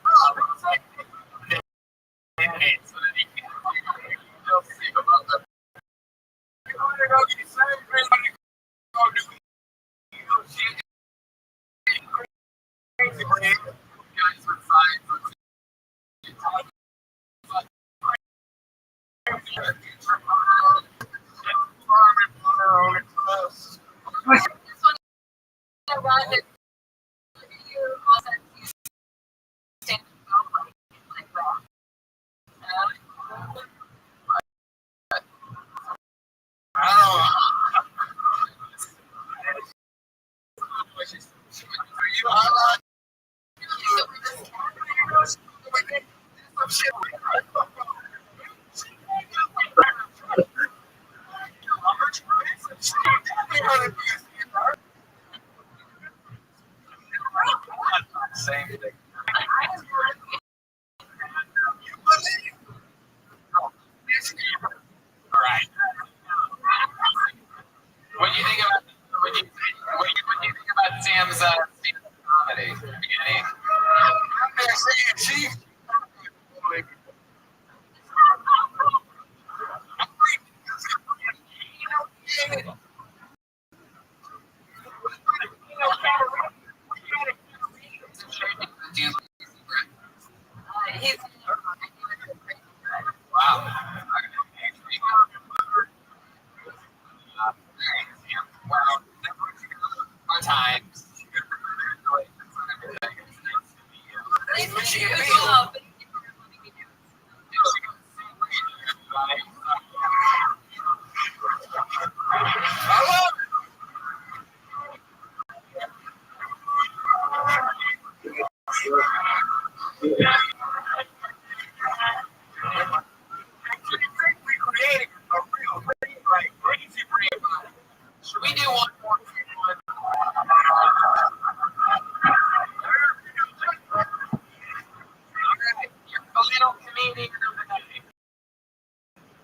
meaning of the day.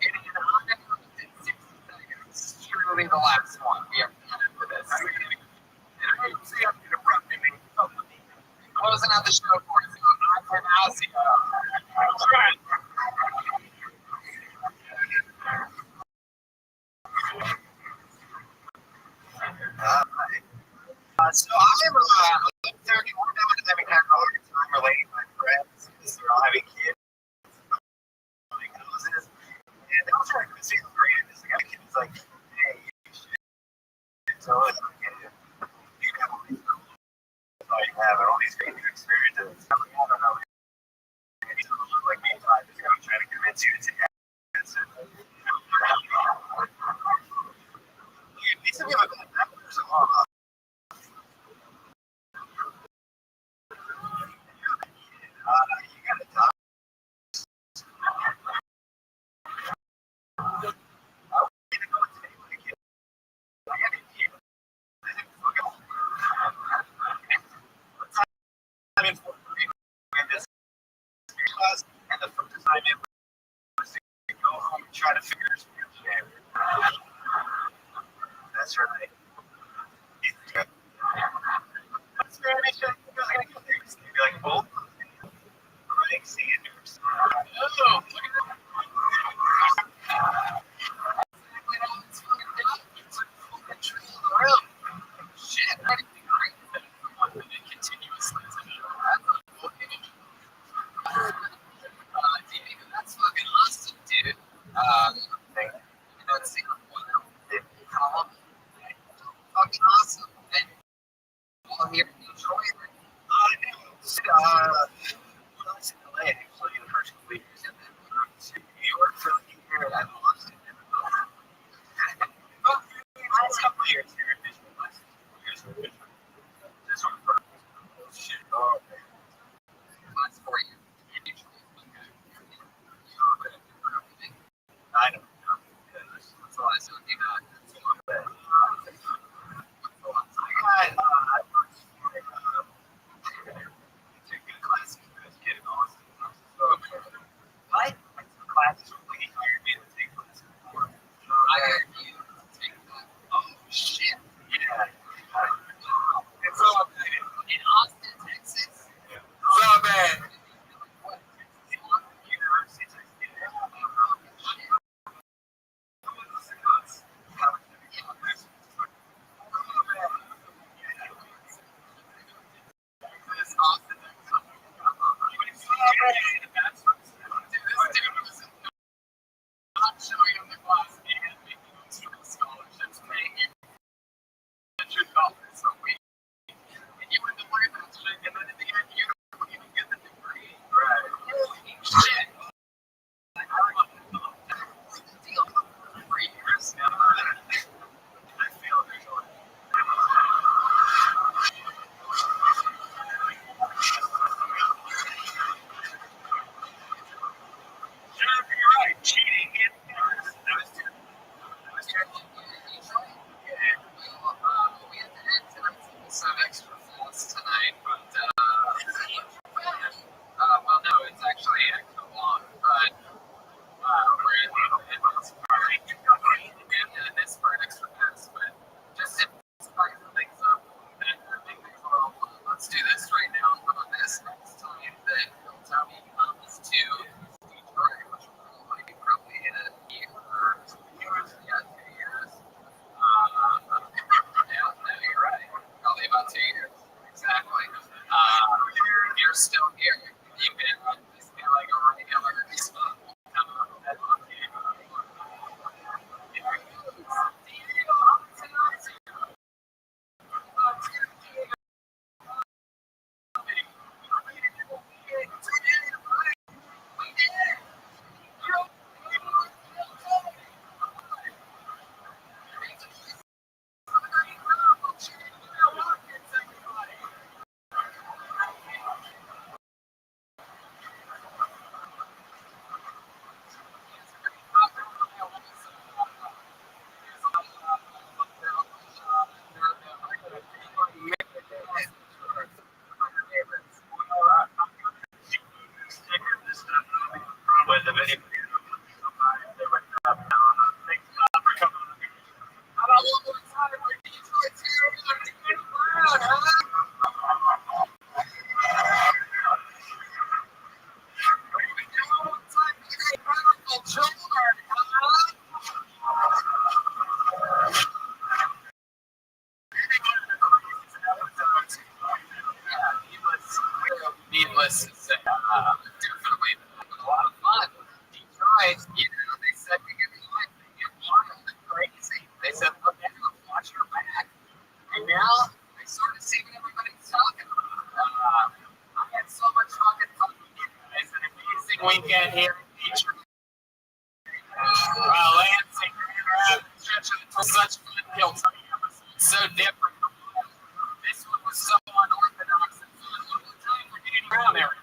And in 160 seconds, truly the last one. We are done for this. Closing out the show for us. I'm Alcy. So I'm 31 now, and having had a hard time relating to my friends because they're all having kids. And they also are considering great. This guy kid is like, hey, with the video. They went up. Thanks for coming. How about one more time for Detroit's hero, Danny Brown, huh? One more time for the powerful Jordan, huh? Needless to say, definitely a lot of fun. Detroit, they said you get wild and crazy. They said, look at it, watch your back. And now I sort of see what everybody's talking about. I had so much fucking fun. It's an amazing weekend here in Detroit. Lansing, such fun kills. So different. This one was so unorthodox and fun. One more time for getting around everybody.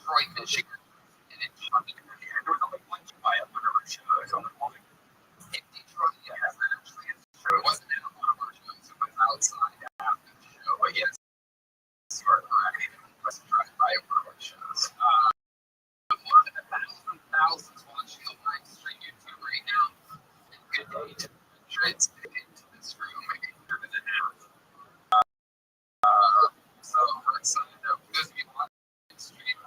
Detroit, Michigan. And it wasn't in one of our shows, it was outside after the show, but yes, you are correct. It was by one of our shows. More than 1,000 watching on live stream YouTube right now. And good day to Detroit's into this room, maybe here in an hour. So we're excited though. For those of you watching the stream,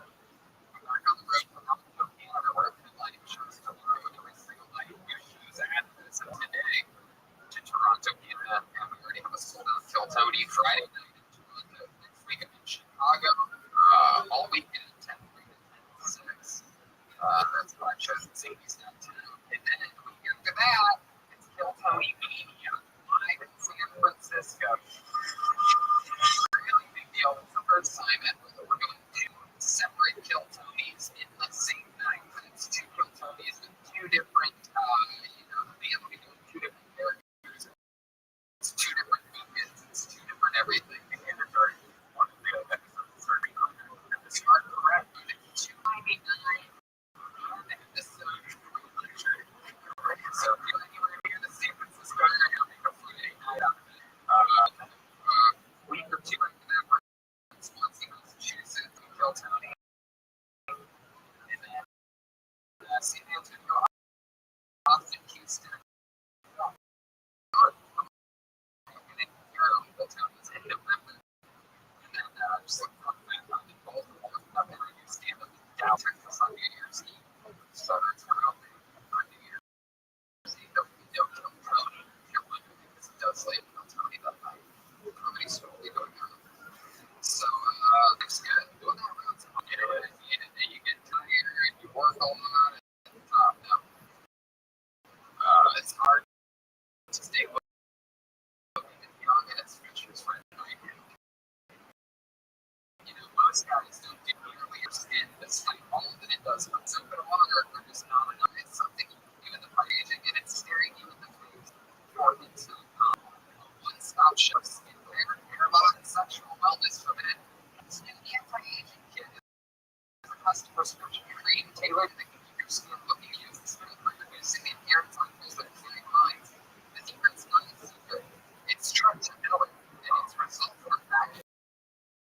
we're back on the road for our live shows tomorrow. Every single night, new shows ahead as of today to Toronto, Canada, and we already have a sold out till Tony Friday night in Toronto. Next week in Chicago, all weekend 10 to 6. That's 5 shows in Sadie's downtown. And then the week after that, it's Kill Tony Mania live in San Francisco. Really big deal. It's the first time ever that we're going to do separate custom prescription cream tailored to keep your skin looking youthful, reducing the appearance of visible lines. The secret's not a secret. It's trustability, and its results are backed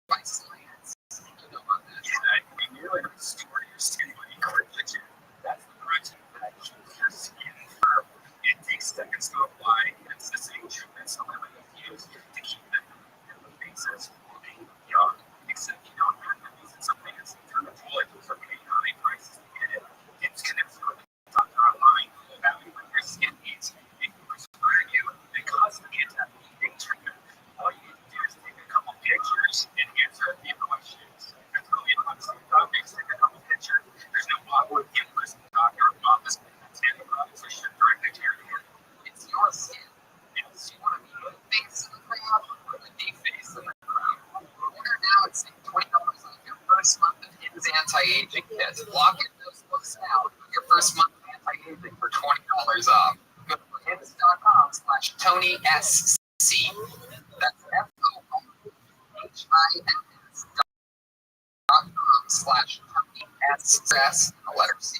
by science. You know about this? Yeah, I mean, you're like restore your skin when you collagen. That's the protein that keeps your skin firm. It takes seconds to apply, and it's the same treatments that women use to keep them and the faces looking young. Except you don't have to use it so fancy. Dermatologists are paying high prices to get it. It's connected with a doctor online about what your skin needs. It can prescribe you a custom anti-aging treatment. All you need to do is take a couple pictures and answer a few questions. That's really honestly doctors take a couple pictures. There's no awkward in-person doctor office visits. Antibiotics are shipped directly to your hand. It's your skin. Yes, you want to be the face of the crowd or the face of the crowd. Order now and save $20 off your first month of Hims anti-aging kit. Lock in those looks now. Your first month of anti-aging for $20 off. Go to hims.com/TonySC. That's FOHIMS.com/TonySC. The letter C.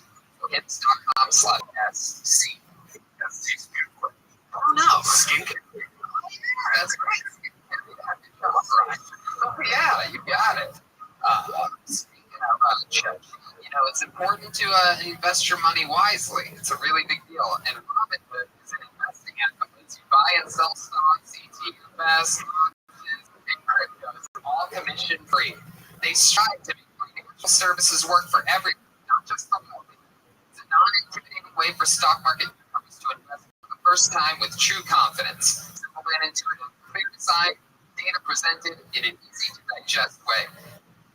Hims.com/SC. That's tastes beautiful. Oh no. Skincare. Oh, yeah, that's right. Oh, yeah, you got it. Speaking of checking, it's important to invest your money wisely. It's a really big deal. And Robinhood is an investing app that lets you buy and sell stocks, ETFs, and cryptos, all commission free. They strive to make financial services work for everyone, not just the wealthy. It's a non-intimidating way for stock market newcomers to invest for the first time with true confidence. Simple and intuitive, clear design, data presented in an easy-to-digest way.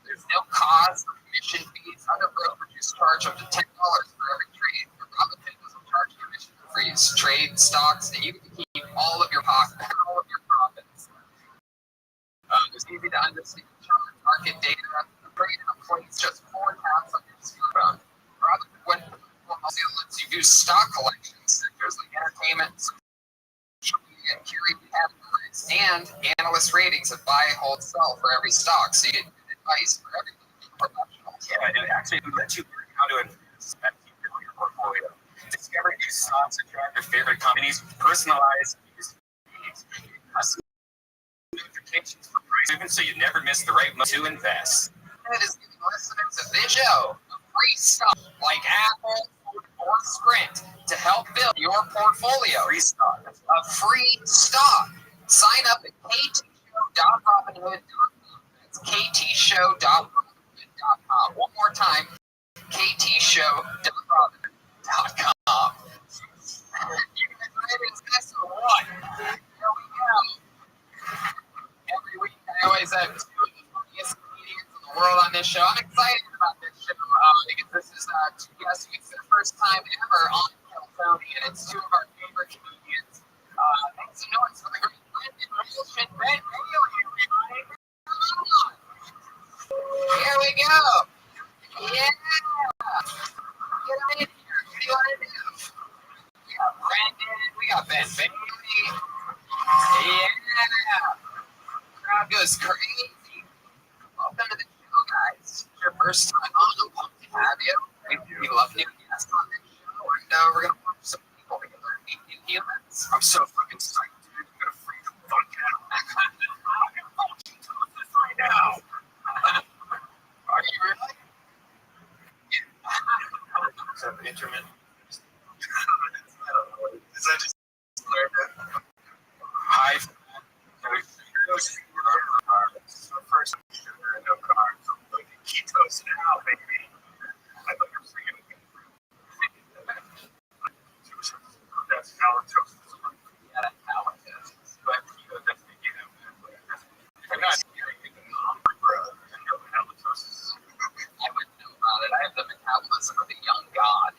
There's no cost or commission fees. Other brokerages charge up to $10 for every trade. But Robinhood doesn't charge commission fees. Trade stocks, and you can keep all of your profits. It's easy to understand chart market data. The trade in a place just 4 taps on your smartphone. Robinhood went also lets you do stock collection sectors like entertainment, social media, and curated categories, and analyst ratings of buy, hold, sell for every stock. So you get advice for every professional. Yeah, it actually lets you learn how to invest and keep building your portfolio. Discover new stocks and track your favorite companies, personalized news, custom notifications for price movement so you never miss the right moment to invest. It is giving listeners of this show free stock like Apple or Sprint to help build your portfolio. Free stock. A free stock. Sign up at ktshow.robinhood.com. That's ktshow.robinhood.com. One more time, ktshow.robinhood.com. You guys ready to invest or what? Here we go. Every week I always have 2 of the funniest comedians in the world on this show. I'm excited about this show because this is 2 guests. It's their first time ever on Tony, and it's 2 of our favorite comedians. Make some noise for the great Brendan Wilson. Ben Bailey, everybody. Here we go. Yeah. Get him in here. What do you want to do? We got Brendan. We got Ben Bailey. Yeah. Crowd goes crazy. Welcome to the show, guys. It's your first time on. I'm pumped to have you. We love new guests on this show, and we're going to watch some people together and meet new humans. I'm so fucking psyched, dude. I'm gonna freak the fuck out. I'm gonna fucking tell this right now. Are you really? Is that intermittent? I don't know. Is that just hi? So first sugar and no carbs. I'm like ketos now, baby. I thought you were freaking. That's halitosis. Yeah, that's halitosis. But keto doesn't get it. I'm not hearing it. Bro, I know halitosis. I wouldn't know about it. I have the metabolism of a young god.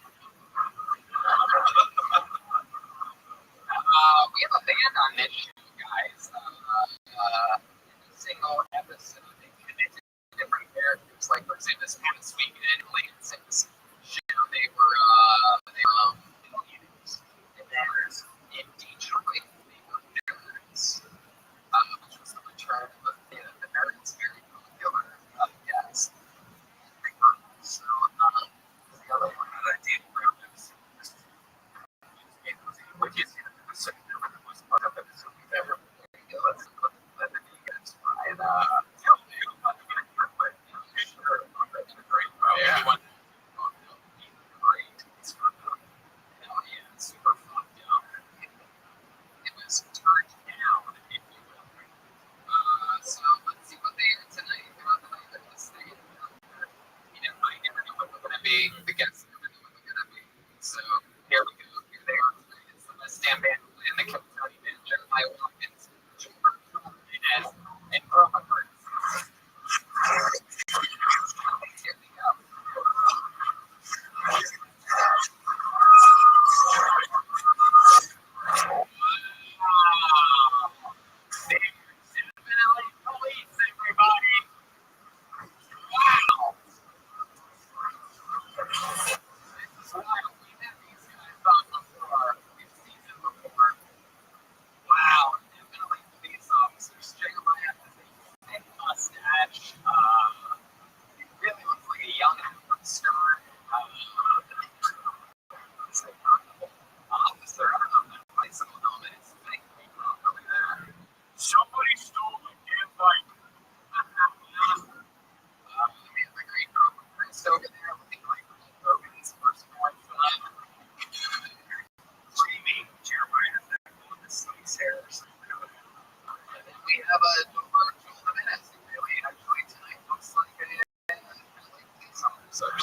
Really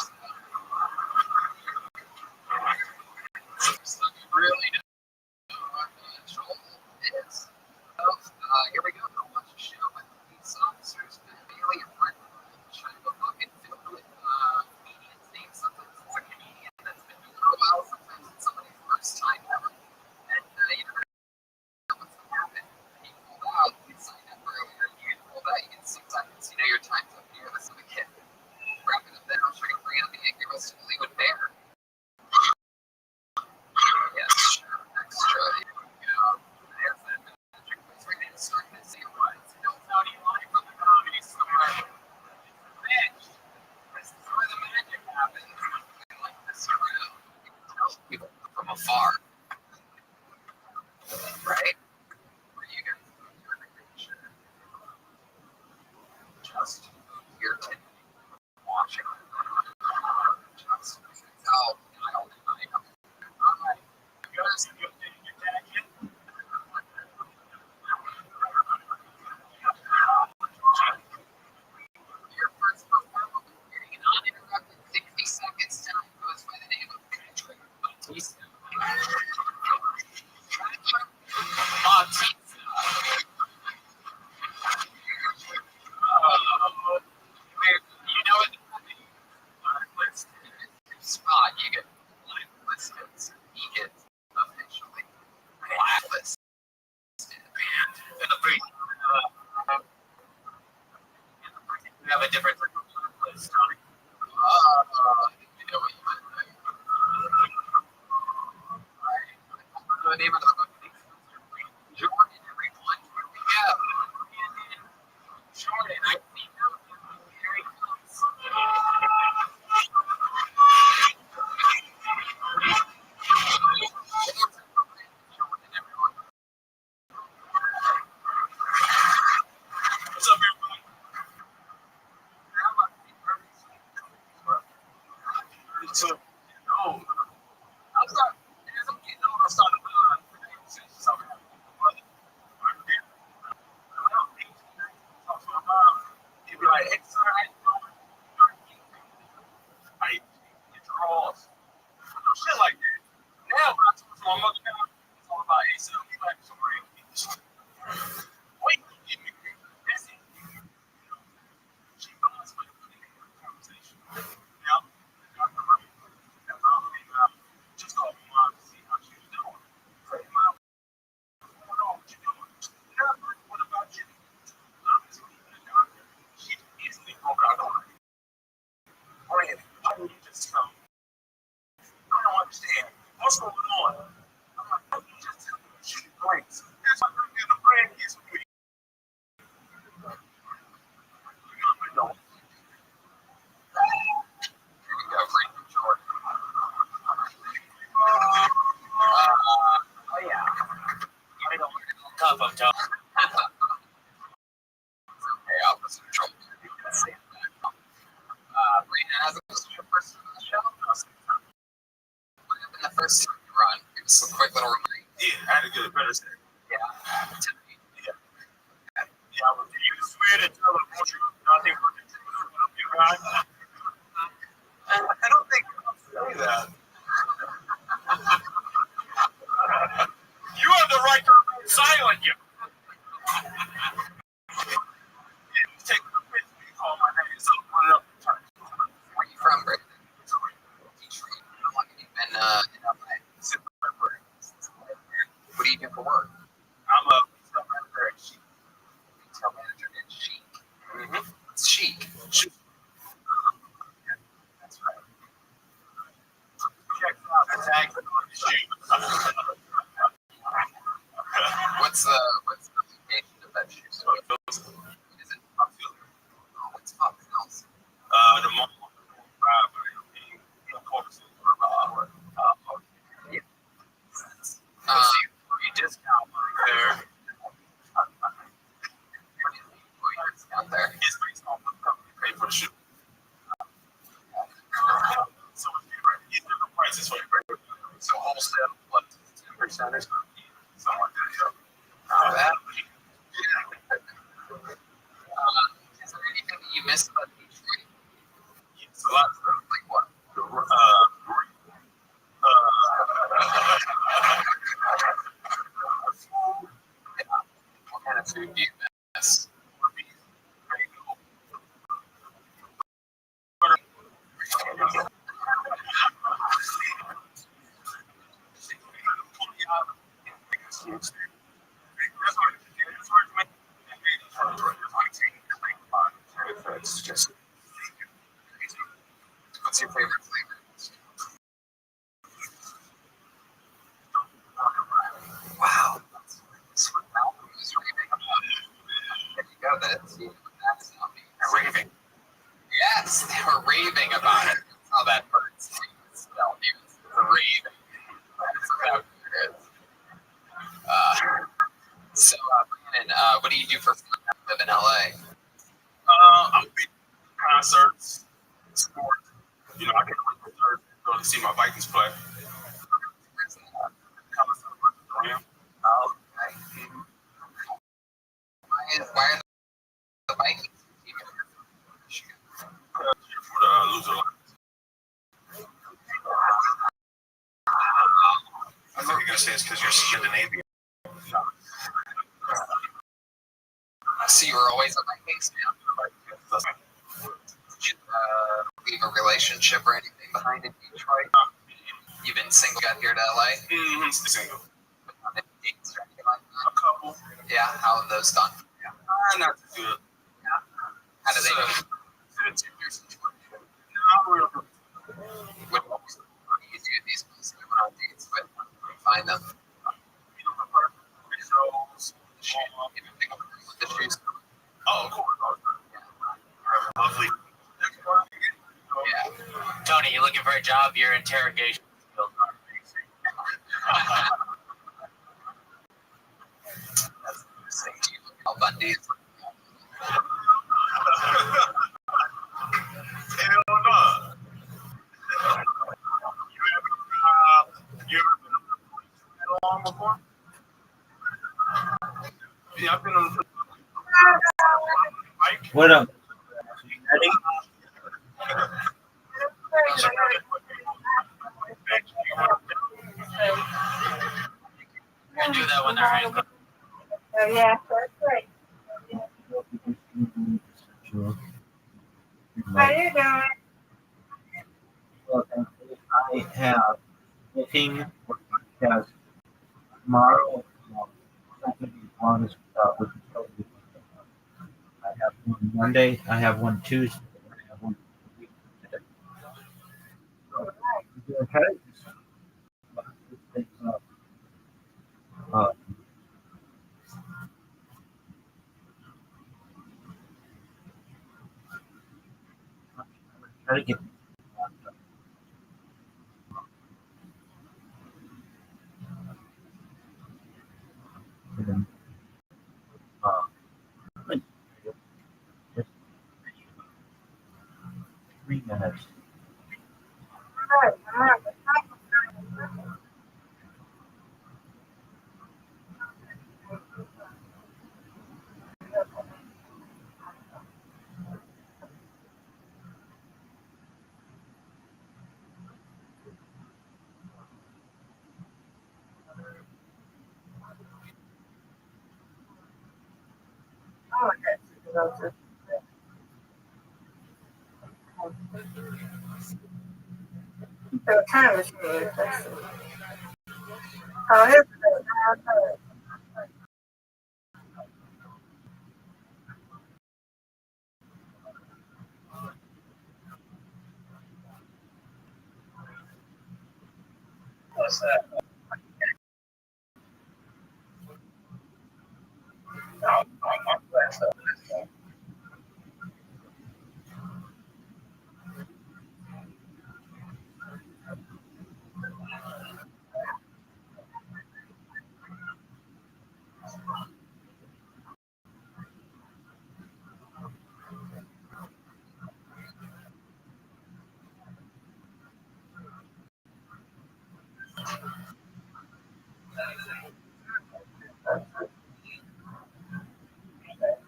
know what Joel is. Here we go. Go watch a show with police officers. Bailey and Brett trying to bucket filled with comedians named sometimes it's a comedian that's been doing it for a while, sometimes it's somebody's first time ever. And you never know what's going to happen. He pulled out, he signed up earlier, you pulled out, you get 6 seconds, you know your time's up here, this is the kid. Wrap it up there, I'm trying to bring out the angry West Hollywood Bear. Yes, sure, extra. There's that magic place. We're going to start to see what built out Eli from the comedy store. Bitch, this is where the magic happens. We like this around. You can tell people from afar. Right? Where you guys go to the creation. Just here today, watching. Just tell Kyle and I. Alright. You guys, you updated your tag yet? Your first performance was getting an uninterrupted 60 seconds time goes by the name of Patrick Bautista. You know what? Spot, you get blacklisted. He gets officially blacklisted. And the break. We have a different blacklist. You know what you meant, right? The name of the book is Jordan, everyone. Here we go. Jordan, I see you. Here he comes. Jordan, everyone. What's up, everyone? So, no. I was not, as I'm getting older, I started he'd be like, hey, sir, how you doing? I get draws. Shit like that. Now, when I talk to my mother now, it's all about, hey, sir, we like somewhere. Wait, busy. She knows what to do in the conversation. Now, just call me mom to see how she's doing. Say, mom, what's going on? What you doing? What about you? She easily broke out on her. Brandon, why didn't you just tell me? I don't understand. What's going on? I'm like, why didn't you just tell me she breaks? That's why we're getting a brand kiss with me. I don't. Here we go, Frank Jordan. Oh, yeah. I don't want to cup of Tom. Okay, I'll listen to trouble. You can say that. Brandon hasn't listened to the first time on the show. What happened the first time you run? Give us a quick little reminder. Yeah, I had to get a better set. Yeah. Yeah, but you swear to tell them what you nothing for the truth when I'm your guy. I don't think I'll say that. You have the right to remain silent, you. Take the piss when you call my name, so put it up and turn. Where are you from, Brandon? Detroit. How long have you been in LA? Super important. What do you do for work? I'm a retail manager at Chic. Retail manager at Chic. Mm-hmm. It's Chic. Chic. Wow. That's what Malcolm was raving about. There you go. That's raving. Yes, they were raving about it. That's how that bird's name is spelled. He was raving. That's about what it is. So, Brandon, what do you do for fun when you live in LA? I'm big concerts, sports. You know, I can go to see my Vikings play. Oh, okay. Why are the Vikings team in Michigan? For the loser line. I thought you were gonna say it's because you're Scandinavian. So you were always a Vikings fan? Did you leave a relationship or anything behind in Detroit? You've been single, got here to LA? Mm-hmm. Single. Any dates or anything like that? A couple. Yeah, how have those gone? Not too good. How do they do? It's in your situation. Not real. What do you do these days? You went on dates with them. Find them. Shows. Even pick up with the shoes. Oh, of course. Lovely. Yeah. Tony, you looking for a job? Your interrogation skills are amazing. That's interesting. Do you look at Al Bundy? Hell no. You ever been on before? Yeah, I've been on the bike. What up? Ready? You can do that when they're hanging. Oh, yeah, that's great. How you doing? Well, I have booking for podcast tomorrow. It's not going to be as long as we can tell you. I have one Monday. I have one Tuesday. I have one week. Okay. Things up. Try to get. Just 3 minutes. Oh, that's so time is good. Let's see. Oh, here's the What's that? I'm glad stuff.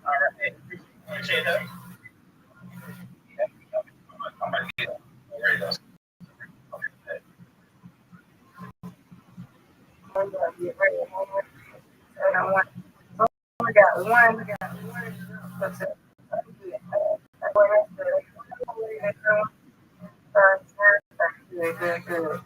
All right. Appreciate that. I'm gonna get ready to. get ready. And I want. Oh, we got one. We got one. What's it? Good, good.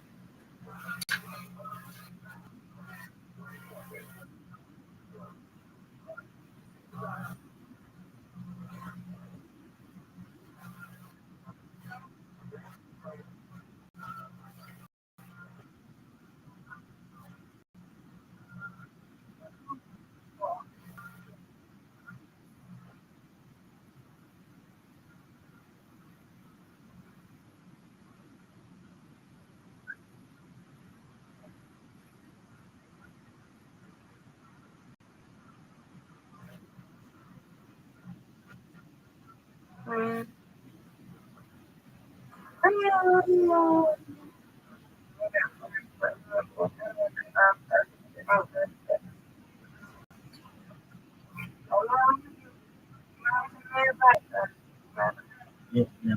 Yeah, yeah.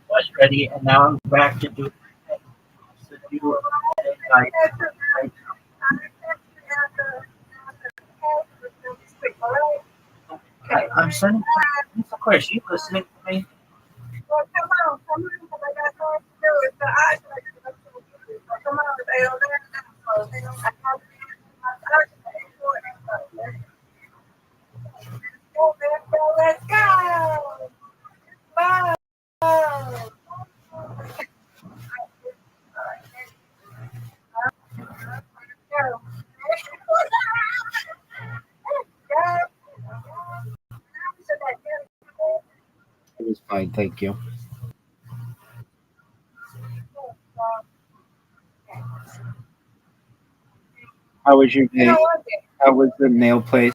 Was ready, and now I'm back to do. To do like, I'm sending. Of course, you listening to me. It was fine, thank you. How was your day? How was the nail place?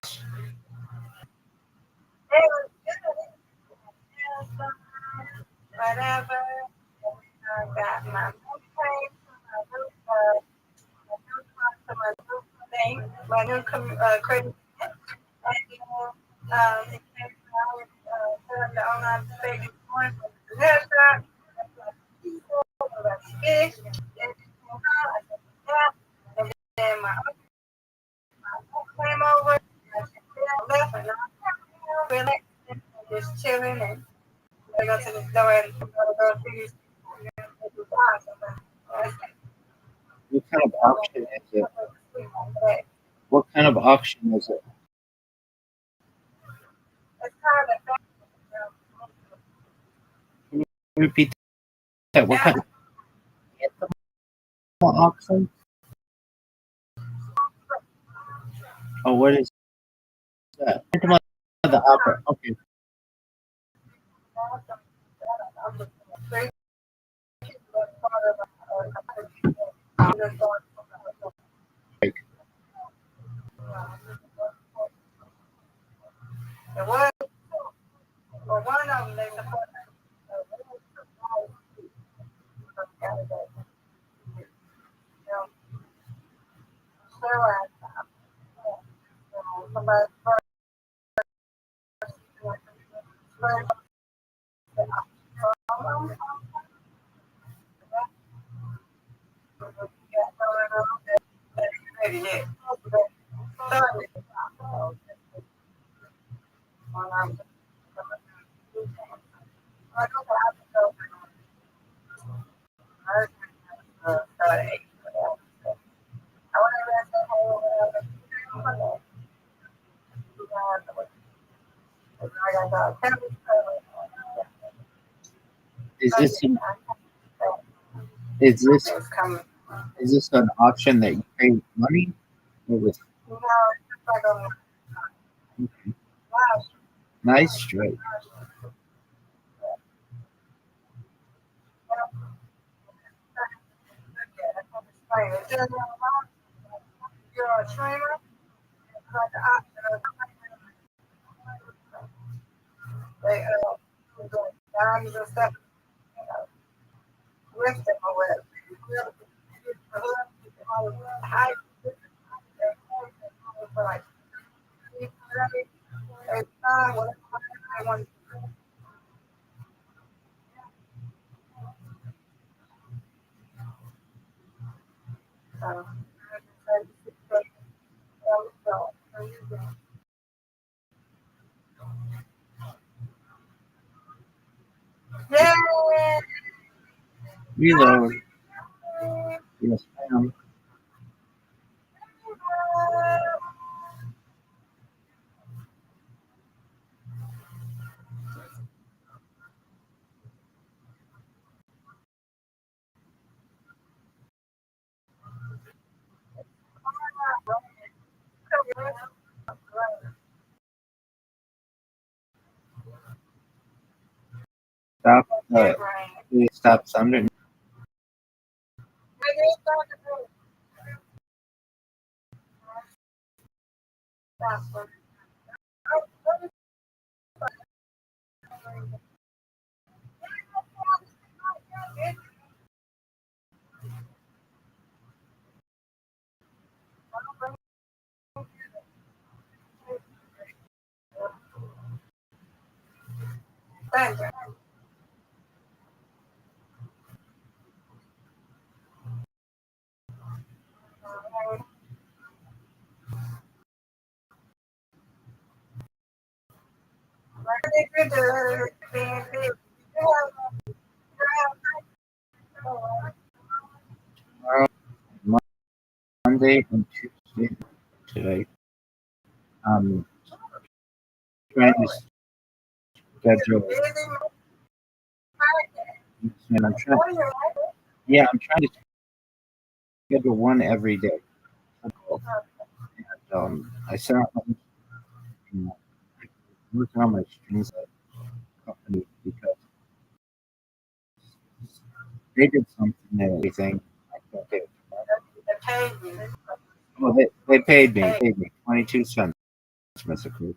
What kind of auction is it? What kind of auction is it? Can you repeat that? What kind of auction? Oh, what is that? The opera. Okay. Is this an, is this is this an auction that you pay with money or with nice straight? Reload. Yes, ma'am. Stop. Stop thunder. Tomorrow, Monday and Tuesday today. Um, trying to schedule. And I'm trying. Yeah, I'm trying to schedule one every day. And, I set up you know, working on my strings at company because they did something and everything. I can't do it. Well, they paid me 22 cents, Mr. Crew.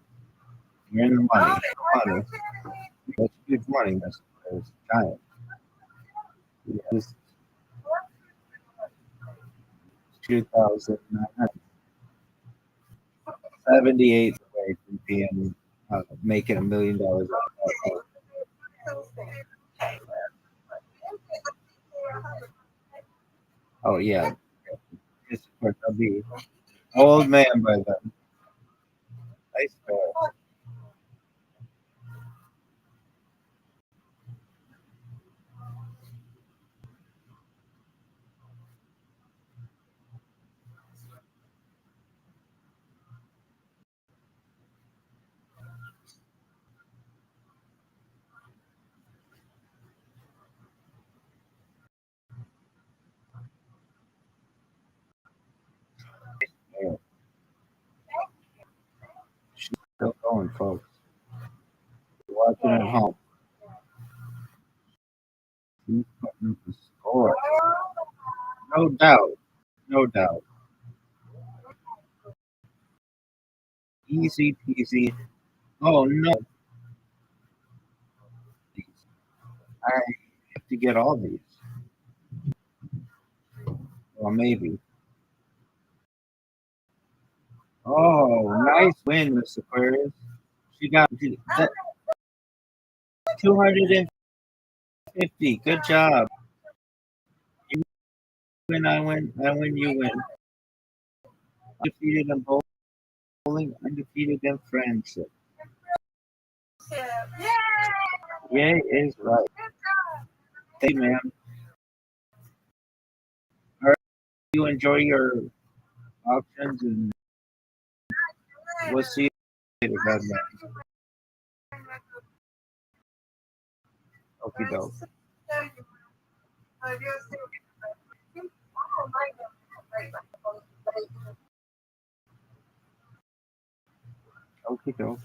You're in the money. Money. That's huge money, Mr. Crew. It's giant. Yeah, it's 2,978 away from being making $1 million. Oh yeah, yes, of course I'll be old man by then. I swear. Yeah. She's still going, folks. Watching at home. He's putting up a score. No doubt. No doubt. Easy peasy. Oh no. I have to get all these. Well, maybe. Oh, nice win, Miss Aquarius. She got 250. Good job. You win, I win, you win. Undefeated in bowling, undefeated in friendship. Yay is right. Hey, man. All right, you enjoy your options, and we'll see you later, God man. Okay, doke. Okay, doke.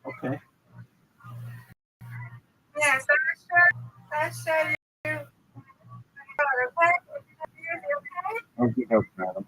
Okay. Okay, doke, madam.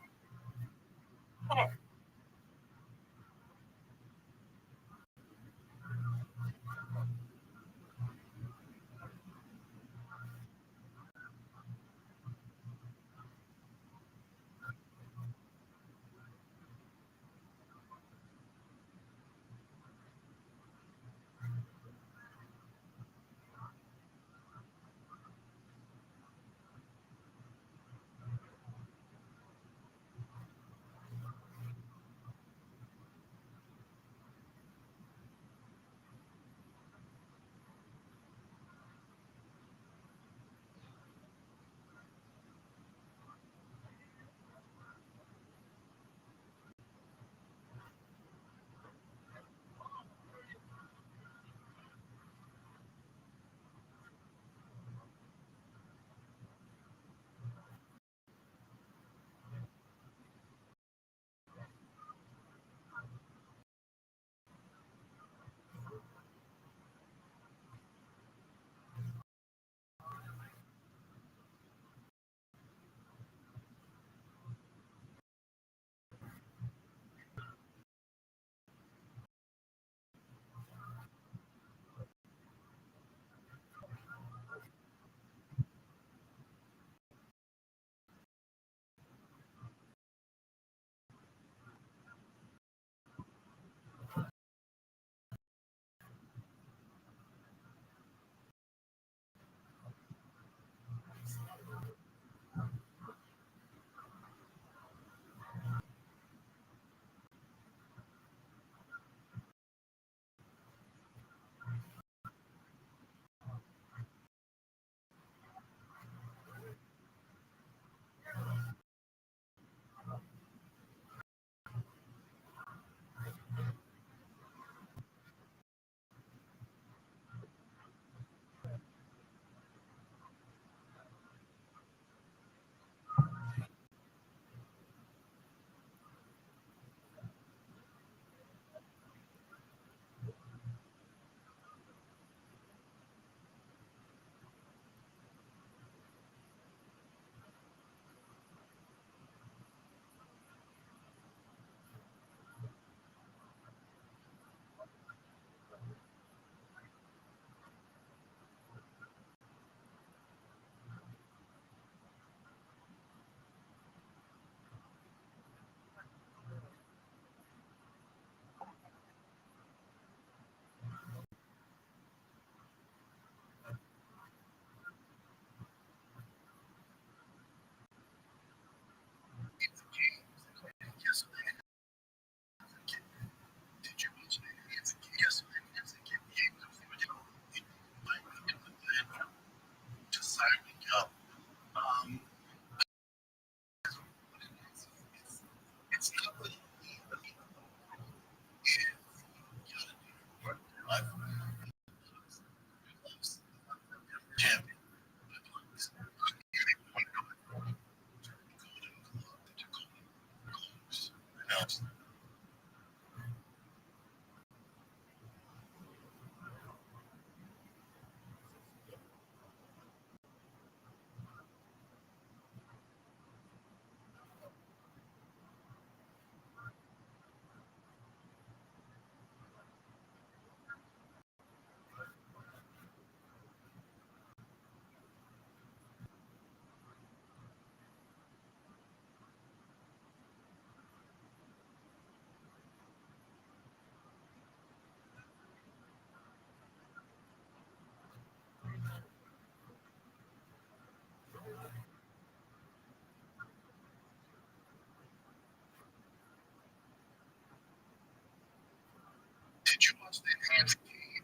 Did you watch the enhanced game?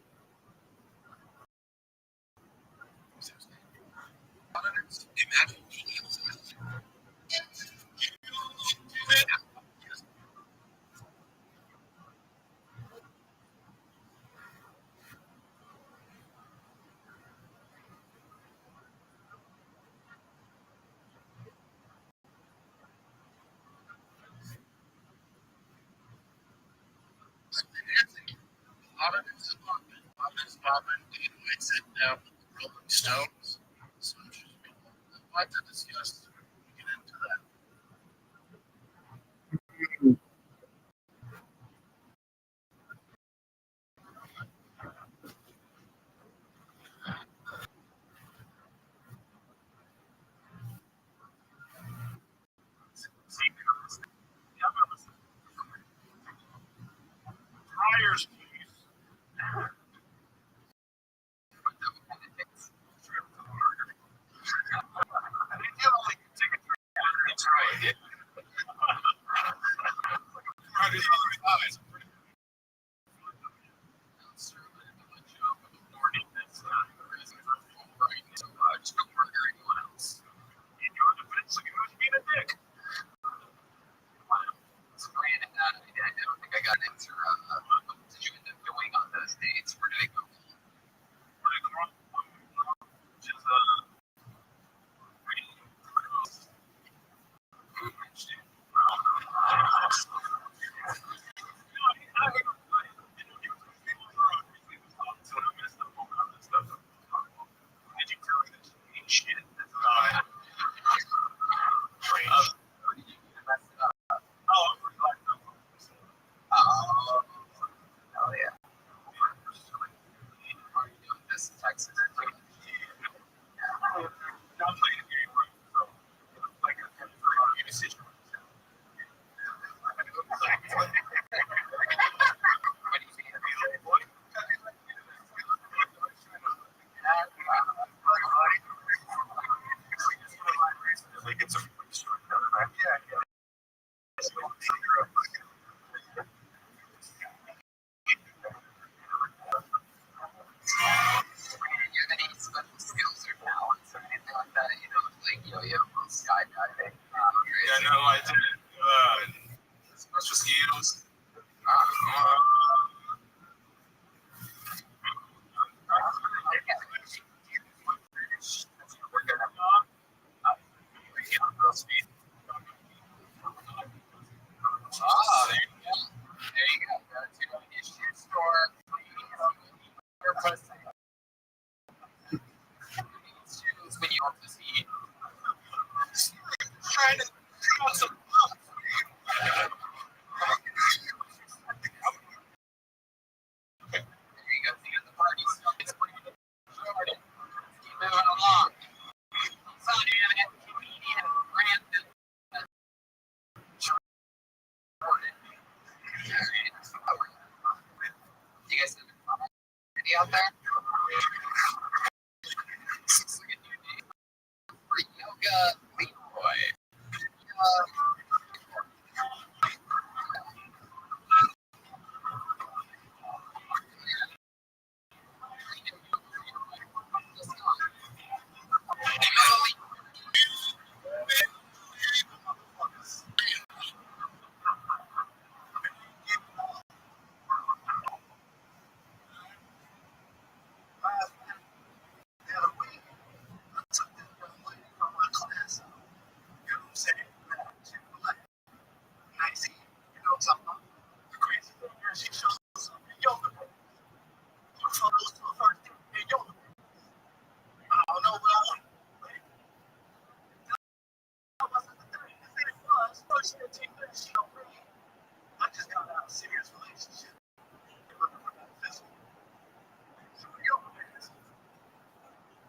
Imagine. Dana White sitting down with the Rolling Stones. So I'd like to discuss get into that. Tires, please. That's right. Yeah. I don't think I got an answer. What did you end up doing on those dates? Where did it go? Oh yeah. Are you doing this in Texas? Any special skills or talents or anything like that? You know, like yo-yo, skydiving. Yeah, no, I did. Special skills. There you go. Go to a shoe store. Shoes when you want to see. Trying to cut some There you go. See, the party starts. Keep moving along. Comedian Brandon. You guys have any out there? Looks like a new name for Yoga Leroy. I just got out of a serious relationship.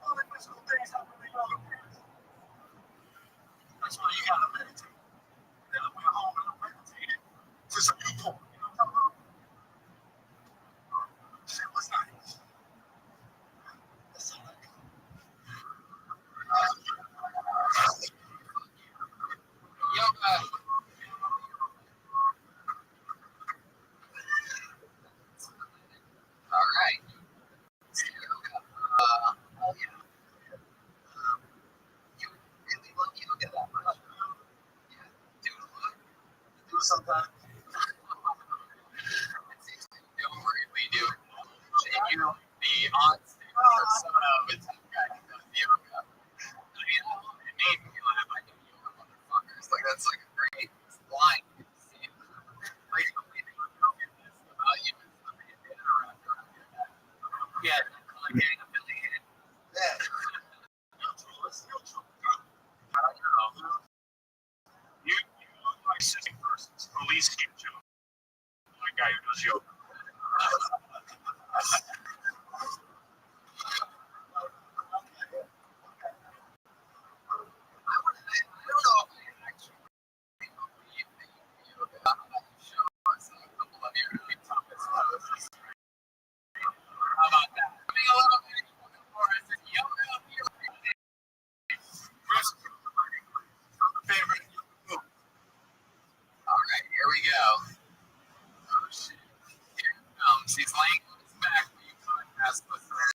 All the physical things happen to all the parents. That's why you gotta meditate. Then I went home and I meditated to some people. You know what I'm talking about? Shit was nice. That's all I got. Yoga. sometimes. Don't worry, we do. You, the on-stage persona of a tough guy who does yoga. I mean, it made me laugh. I do yoga, motherfuckers. Like, that's like a great line. Like, you yeah, like getting affiliated. Yeah. I don't know. You look like sitting versus police skip joke. Like guy who does yoga. How about that? Coming a little bit more as a yoga. Favorite move. All right, here we go. Oh shit! Here it comes. He's laying on his back. Will you podcast with her?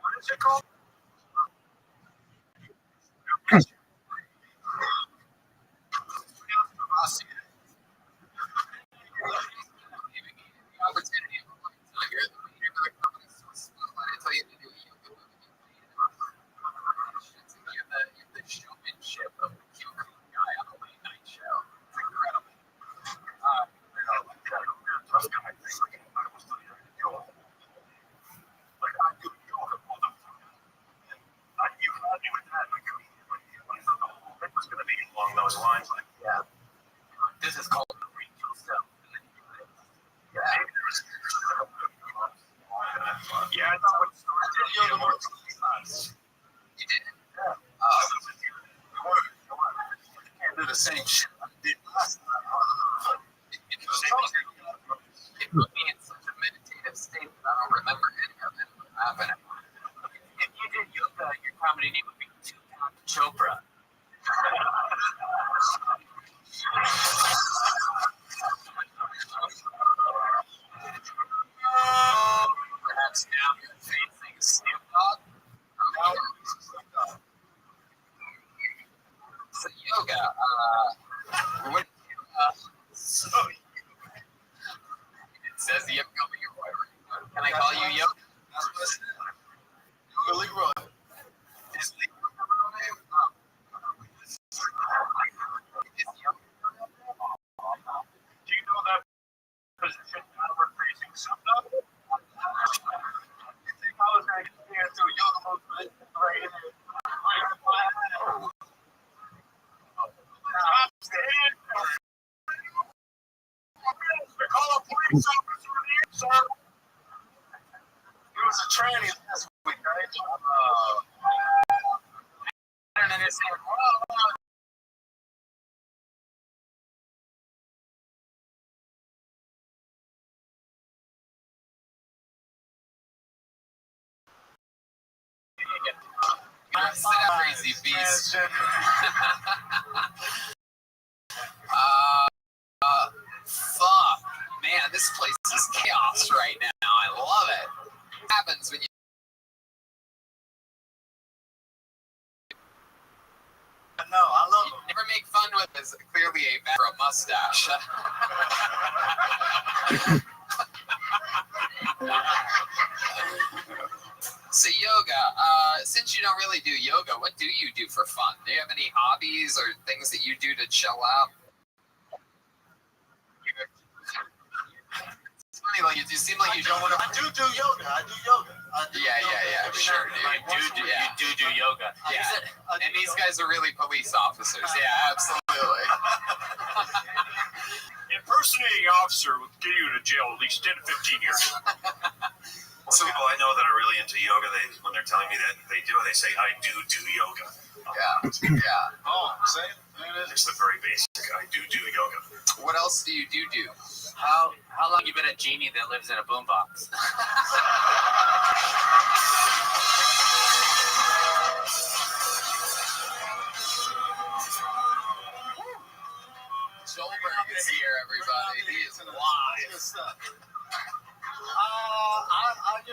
What is it called? Along those lines, like, yeah, This is called the retail stuff. yeah, I thought it was You did? yeah. Can't do the same shit I did last night. It put me in such a meditative state that I don't remember any of it happening. If you did yoga, your comedy name would be Tupac Chopra. Perhaps now you're facing Snoop Dogg. So yoga, what? So it says you have to go be your wife. Can I call you yoga? Yoga Leroy. Is Leroy your real name? Is yoga? Do you know that position downward facing Snoop Dogg? You think I was going to get the answer to yoga mode right in there? Call a police officer here, sir. He was a tranny last week, right? I don't understand. Sit up, crazy beast. Fuck. Man, this place is chaos right now. I love it. What happens when you No, I love him. never make fun with is clearly a man for a mustache. So yoga, since you don't really do yoga, what do you do for fun? Do you have any hobbies or things that you do to chill out? It's funny, like you seem like you don't want to. I do yoga. I do yoga. Yeah, sure, dude. You do yoga. Yeah, and these guys are really police officers. Yeah, absolutely. Impersonating an officer will get you to jail at least 10 to 15 years. Some people I know that are really into yoga, when they're telling me that they do it, they say, I do yoga. Yeah. Oh, say it. just the very basic. I do yoga. What else do you do? How long you been a genie that lives in a boombox? Joelberg is here, everybody. He is live. Good stuff.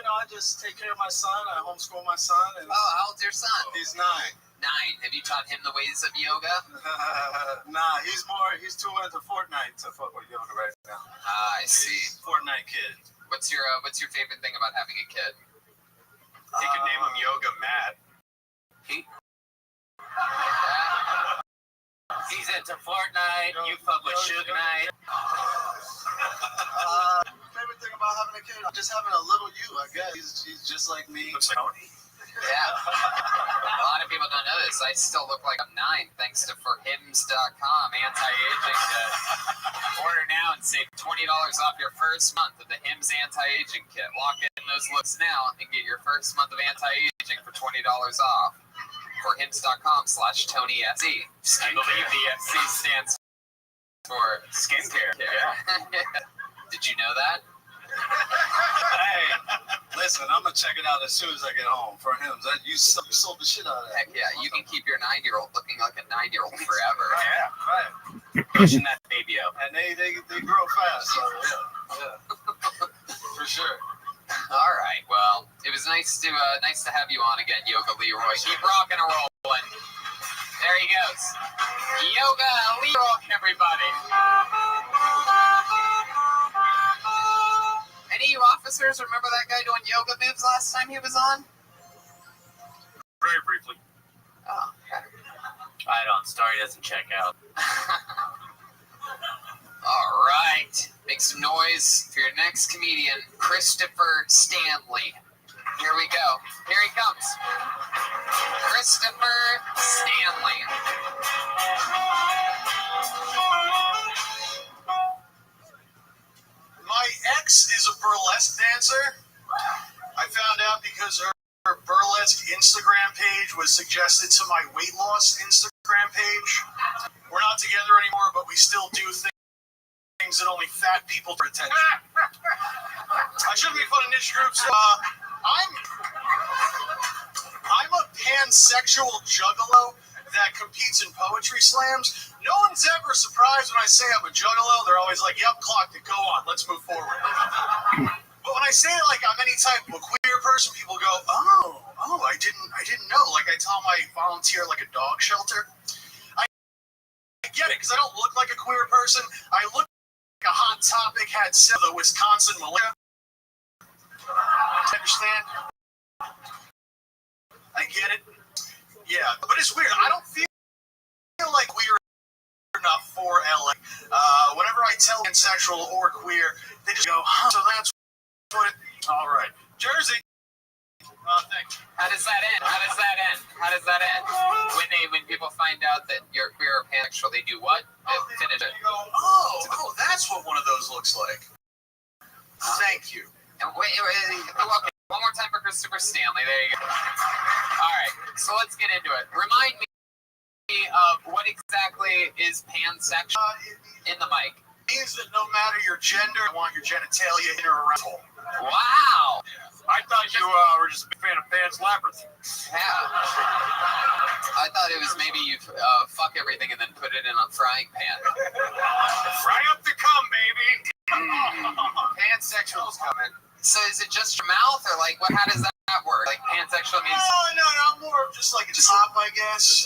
I just take care of my son. I homeschool my son. And Oh, how old's your son? he's 9. 9. Have you taught him the ways of yoga? Nah, he's too into Fortnite to fuck with yoga right now. I see. He's a Fortnite kid. What's your favorite thing about having a kid? You could name him Yoga Matt. He's into Fortnite. You fuck with Suge Knight. Favorite thing about having a kid, just having a little you. I guess he's just like me. Looks like Tony. Yeah. A lot of people don't know this. I still look like I'm 9 thanks to forhims.com anti-aging kit. Order now and save $20 off your first month of the Hims anti-aging kit. Lock in those looks now and get your first month of anti-aging for $20 off. Forhims.com/TonySC. I believe the FC stands for skincare. Yeah. Did you know that? Hey, listen, I'm gonna check it out as soon as I get home. For him, you sold the shit out of that. Heck yeah, you can keep your 9-year-old looking like a 9-year-old forever. Yeah, right. Pushing that baby up. And they grow fast. So yeah, for sure. All right, well, it was nice to have you on again, Yoga Leroy. Keep rocking and rolling. There he goes. Yoga Leroy, everybody. Any of you officers remember that guy doing yoga moves last time he was on? Very briefly. Oh, okay. I don't. Story doesn't check out. All right. Make some noise for your next comedian, Christopher Stanley. Here we go. Here he comes. Christopher Stanley. My ex is a burlesque dancer. I found out because her burlesque Instagram page was suggested to my weight loss Instagram page. We're not together anymore, but we still do things that only fat people for attention. I shouldn't be fun of niche groups. I'm a pansexual juggalo that competes in poetry slams. No one's ever surprised when I say I'm a juggalo. They're always like, "Yep, clocked it. Go on. Let's move forward." But when I say like I'm any type of a queer person, people go, "Oh, I didn't know." Like I tell them I volunteer like a dog shelter. I get it because I don't look like a queer person. I look like a Hot Topic had said the Wisconsin militia. Understand? I get it. Yeah, but it's weird. I don't feel like we're enough for LA. Whenever I tell pansexual or queer, they just go, "Huh, so that's what it." All right, Jersey. Thank you. How does that end? When people find out that you're queer or pansexual, they do what? They finish it. You go, oh, that's what one of those looks like. Thank you. And wait, okay. One more time for Christopher Stanley. There you go. All right, so let's get into it. Remind me of what exactly is pansexual in the mic. It means that no matter your gender, I want your genitalia in or around. Wow. I thought you were just a big fan of Pan's Labyrinth. Yeah. I thought it was maybe you fuck everything and then put it in a frying pan. Fry up the cum, baby. Pansexual's coming. So is it just your mouth, or like how does that work? Like pansexual means? No, I'm more of just like a top, I guess.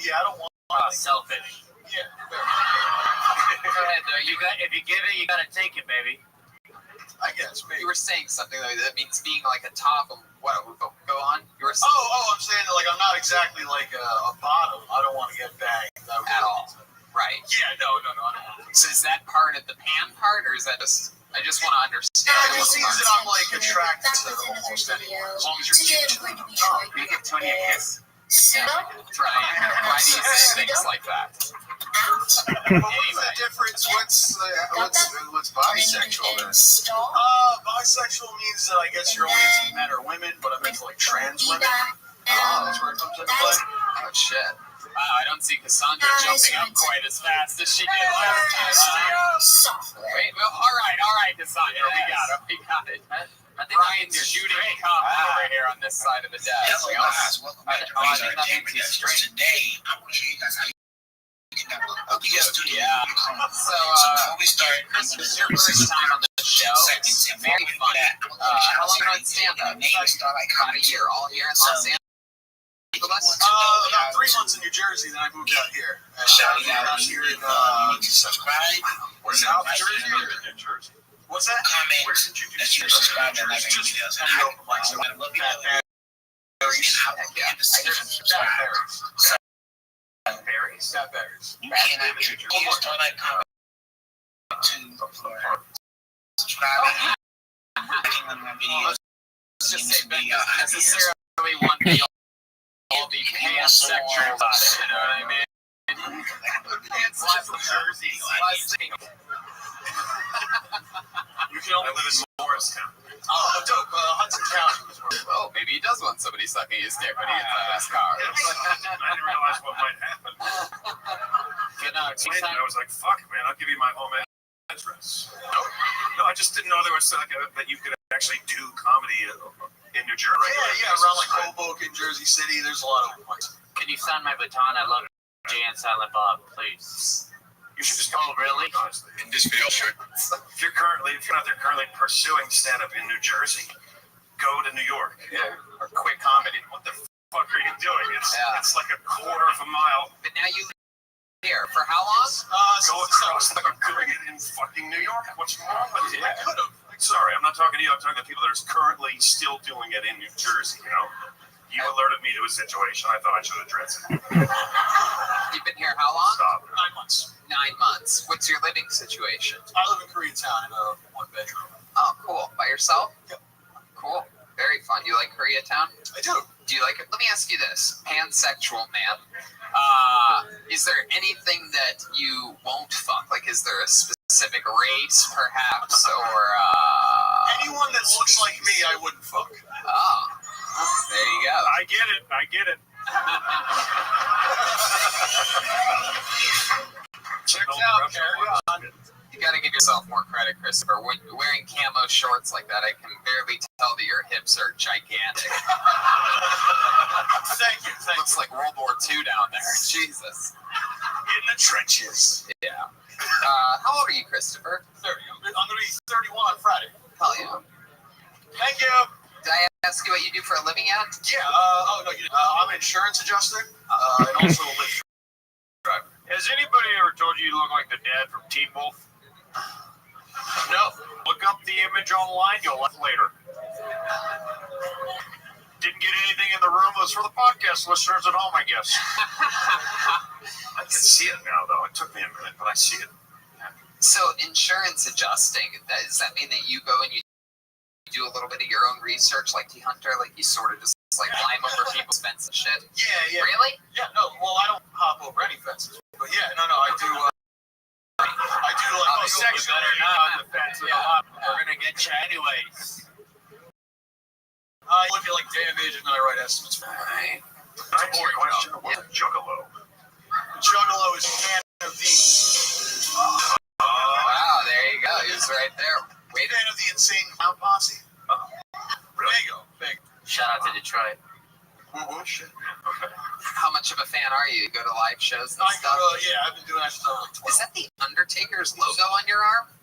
Yeah, I don't want. Selfish. Yeah. Go ahead, though. If you give it, you gotta take it, baby. I guess maybe. You were saying something though that means being like a top of what? Go on. You were saying I'm saying that like I'm not exactly like a bottom. I don't want to get banged at all. Right. Yeah, no. I don't want to. So is that part of the pan part, or is that just? I just want to understand. Yeah, it just means that I'm like attracted to almost anyone, as long as you're cute. You give Tony a kiss. Yeah. Why do you say things like that? What's the difference? What's bisexual then? Bisexual means that I guess you're only into men or women, but I'm into like trans women. That's where it comes into play. Oh shit. Wow, I don't see Cassandra jumping up quite as fast as she did last time. Wait, well, all right, Cassandra, we got it. Brian's shooting cup over here on this side of the desk. Hello guys, welcome back to Raise Our Day Productions. Today, I want to show you guys how you can have a studio. So before we start, this is your first time on the show. It's very fun. How long on stand-up? About a year, all here in Los Angeles. About 3 months in New Jersey, then I moved out here. Shout out here in subscribe. South Jersey or New Jersey? What's that? Comment. Where did you do That you're subscribed and like our videos. And I love you. Berries. You cannot make your videos. Don't like comment to subscribing. Liking one of my videos. Let's just say Ben doesn't necessarily want to be all the pansexual about it, you know what I mean? Jersey. You can only live in Morristown. Oh, dope. Hudson County. Oh, maybe he does want somebody sucking his dick when he gets out of his car. I didn't realize what might happen. You know, I was like, fuck, man, I'll give you my home address. No, I just didn't know there was like that you could actually do comedy in New Jersey. Yeah, around like Hoboken, Jersey City, there's a lot of places. Can you sign my baton? I love Jay and Silent Bob, please. You should just Oh, really? honestly. In this video, sure. If you're not there currently pursuing stand-up in New Jersey, go to New York. Yeah, or quick comedy. What the fuck are you doing? It's like a quarter of a mile. But now you live here for how long? Go across the grid in fucking New York. What's wrong with you? I could have. Sorry, I'm not talking to you. I'm talking to people that are currently still doing it in New Jersey. You know, you alerted me to a situation. I thought I should address it. You've been here how long? Stop. 9 months. 9 months. What's your living situation? I live in Koreatown in a 1-bedroom. Oh, cool. By yourself? Yep. Cool. Very fun. You like Koreatown? I do. Do you like it? Let me ask you this. Pansexual man. Is there anything that you won't fuck? Like, is there a specific race, perhaps, or Anyone that looks like me, I wouldn't fuck. Oh, there you go. I get it. Check it out, carry on. You gotta give yourself more credit, Christopher. When wearing camo shorts like that, I can barely tell that your hips are gigantic. Thank you. Looks like World War II down there. Jesus. In the trenches. Yeah. How old are you, Christopher? 30. I'm going to be 31 on Friday. Hell yeah. Thank you. Did I ask you what you do for a living yet? Yeah. No, you didn't. I'm an insurance adjuster and also a Lyft driver. Has anybody ever told you look like the dad from Teen Wolf? No. Look up the image online. You'll laugh later. Didn't get anything in the room. It was for the podcast listeners at home, I guess. I can see it now, though. It took me a minute, but I see it. So, insurance adjusting, does that mean that you go and you do a little bit of your own research like T. Hunter? Like, you sort of just like climb over people's fence and shit? Yeah. Really? Yeah, no. Well, I don't hop over any fences. But yeah, no, I do. I do like Section better not now. on the fence with a lot. We're going to get you anyways. I look at like damage and then I write estimates for it. Right. I have a question. What's a juggalo? Juggalo is a fan of the Wow, there you go. He was right there. Wait. fan of the Insane Clown Posse. There you go. Big. Shout out to Detroit. Woo shit. Okay. How much of a fan are you? You go to live shows and I stuff? I've been doing that since I was like 12. Is that the Undertaker's logo on your arm?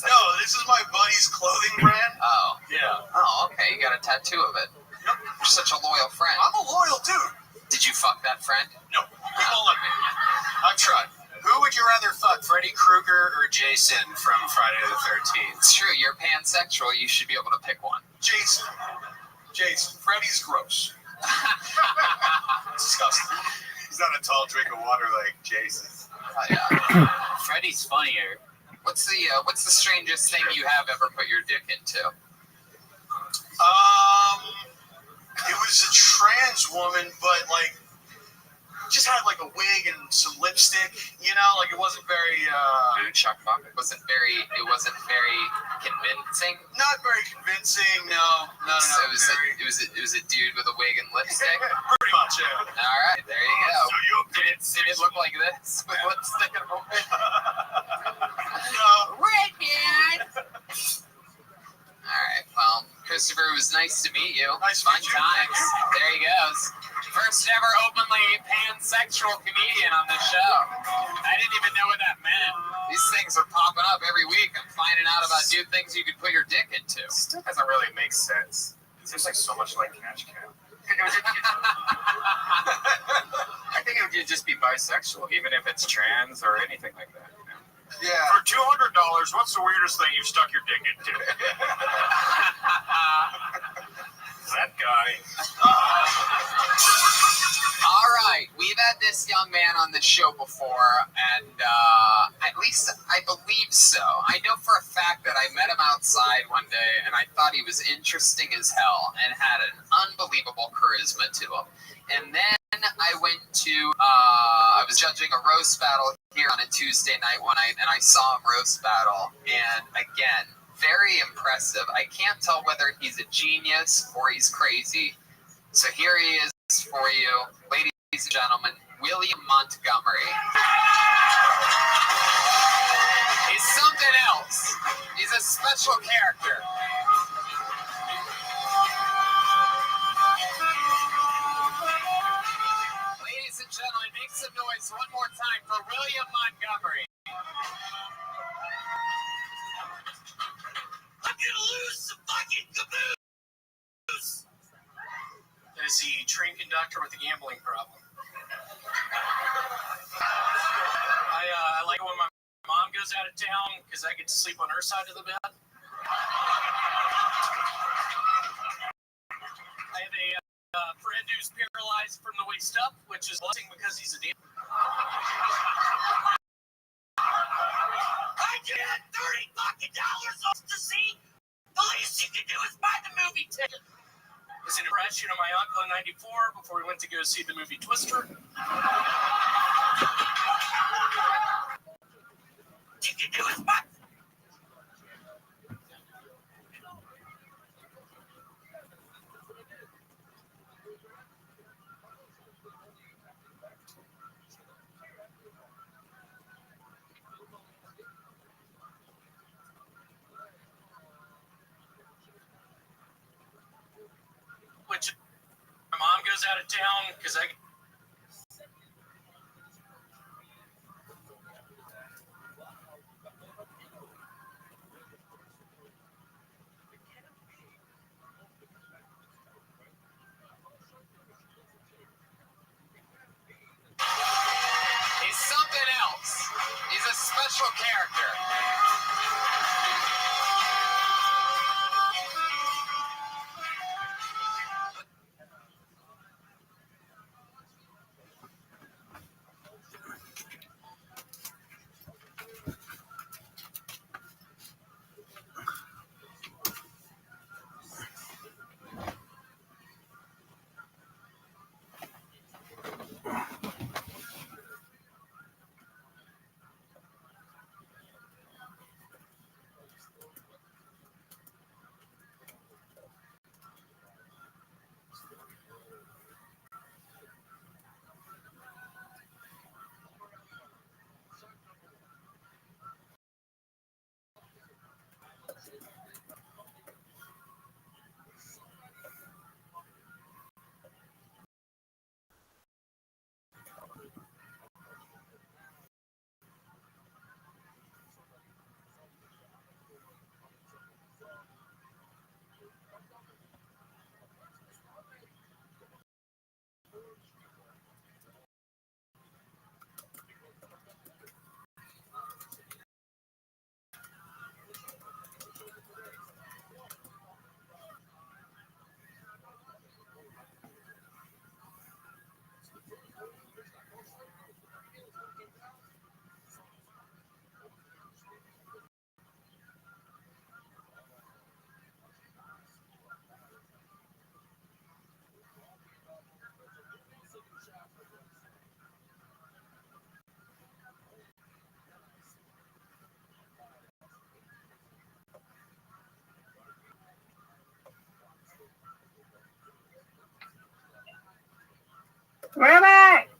No, this is my buddy's clothing brand. Oh. Yeah. Oh, okay. You got a tattoo of it. Yep. You're such a loyal friend. I'm a loyal dude. Did you fuck that friend? No, he won't let me. I've tried. Who would you rather fuck, Freddy Krueger or Jason from Friday the 13th? It's true. You're pansexual. You should be able to pick one. Jason. Freddy's gross. Disgusting. He's not a tall drink of water like Jason. Oh, yeah. Freddy's funnier. What's the strangest thing you have ever put your dick into? It was a trans woman, but like just had like a wig and some lipstick, you know, like it wasn't very Chuck Buck wasn't very convincing. not very convincing. No. So it was very, it was a dude with a wig and lipstick. pretty much, yeah. All right, there you go. So you Did it look like this with lipstick and a wig? No. Redhead. All right, well, Christopher, it was nice to meet you. Nice to Fun meet you. times. There he goes. First ever openly pansexual comedian on the show. I didn't even know what that meant. These things are popping up every week. I'm finding out about new things you could put your dick into. Still doesn't really make sense. It seems like so much like Cash Cow. I think it would just be bisexual, even if it's trans or anything like that. You know? Yeah. For $200, what's the weirdest thing you've stuck your dick into? That guy. All right, we've had this young man on the show before, and at least I believe so. I know for a fact that I met him outside one day, and I thought he was interesting as hell and had an unbelievable charisma to him. And then I went to, I was judging a roast battle here on a Tuesday night one night, and I saw him roast battle, and again, very impressive. I can't tell whether he's a genius or he's crazy. So here he is for you, ladies and gentlemen, William Montgomery. He's something else. He's a special character. Ladies and gentlemen, make some noise one more time for William Montgomery. I'm gonna lose some fucking caboose. That is the train conductor with the gambling problem. I like when my mom goes out of town because I get to sleep on her side of the bed. I have a friend who's paralyzed from the waist up, which is a blessing because he's a damn. I get $30 fucking off to see. The least you can do is buy the movie ticket. It's an impression of my uncle in '94 before we went to go see the movie Twister. You can do is buy. Which my mom goes out of town because I. He's something else. He's a special character.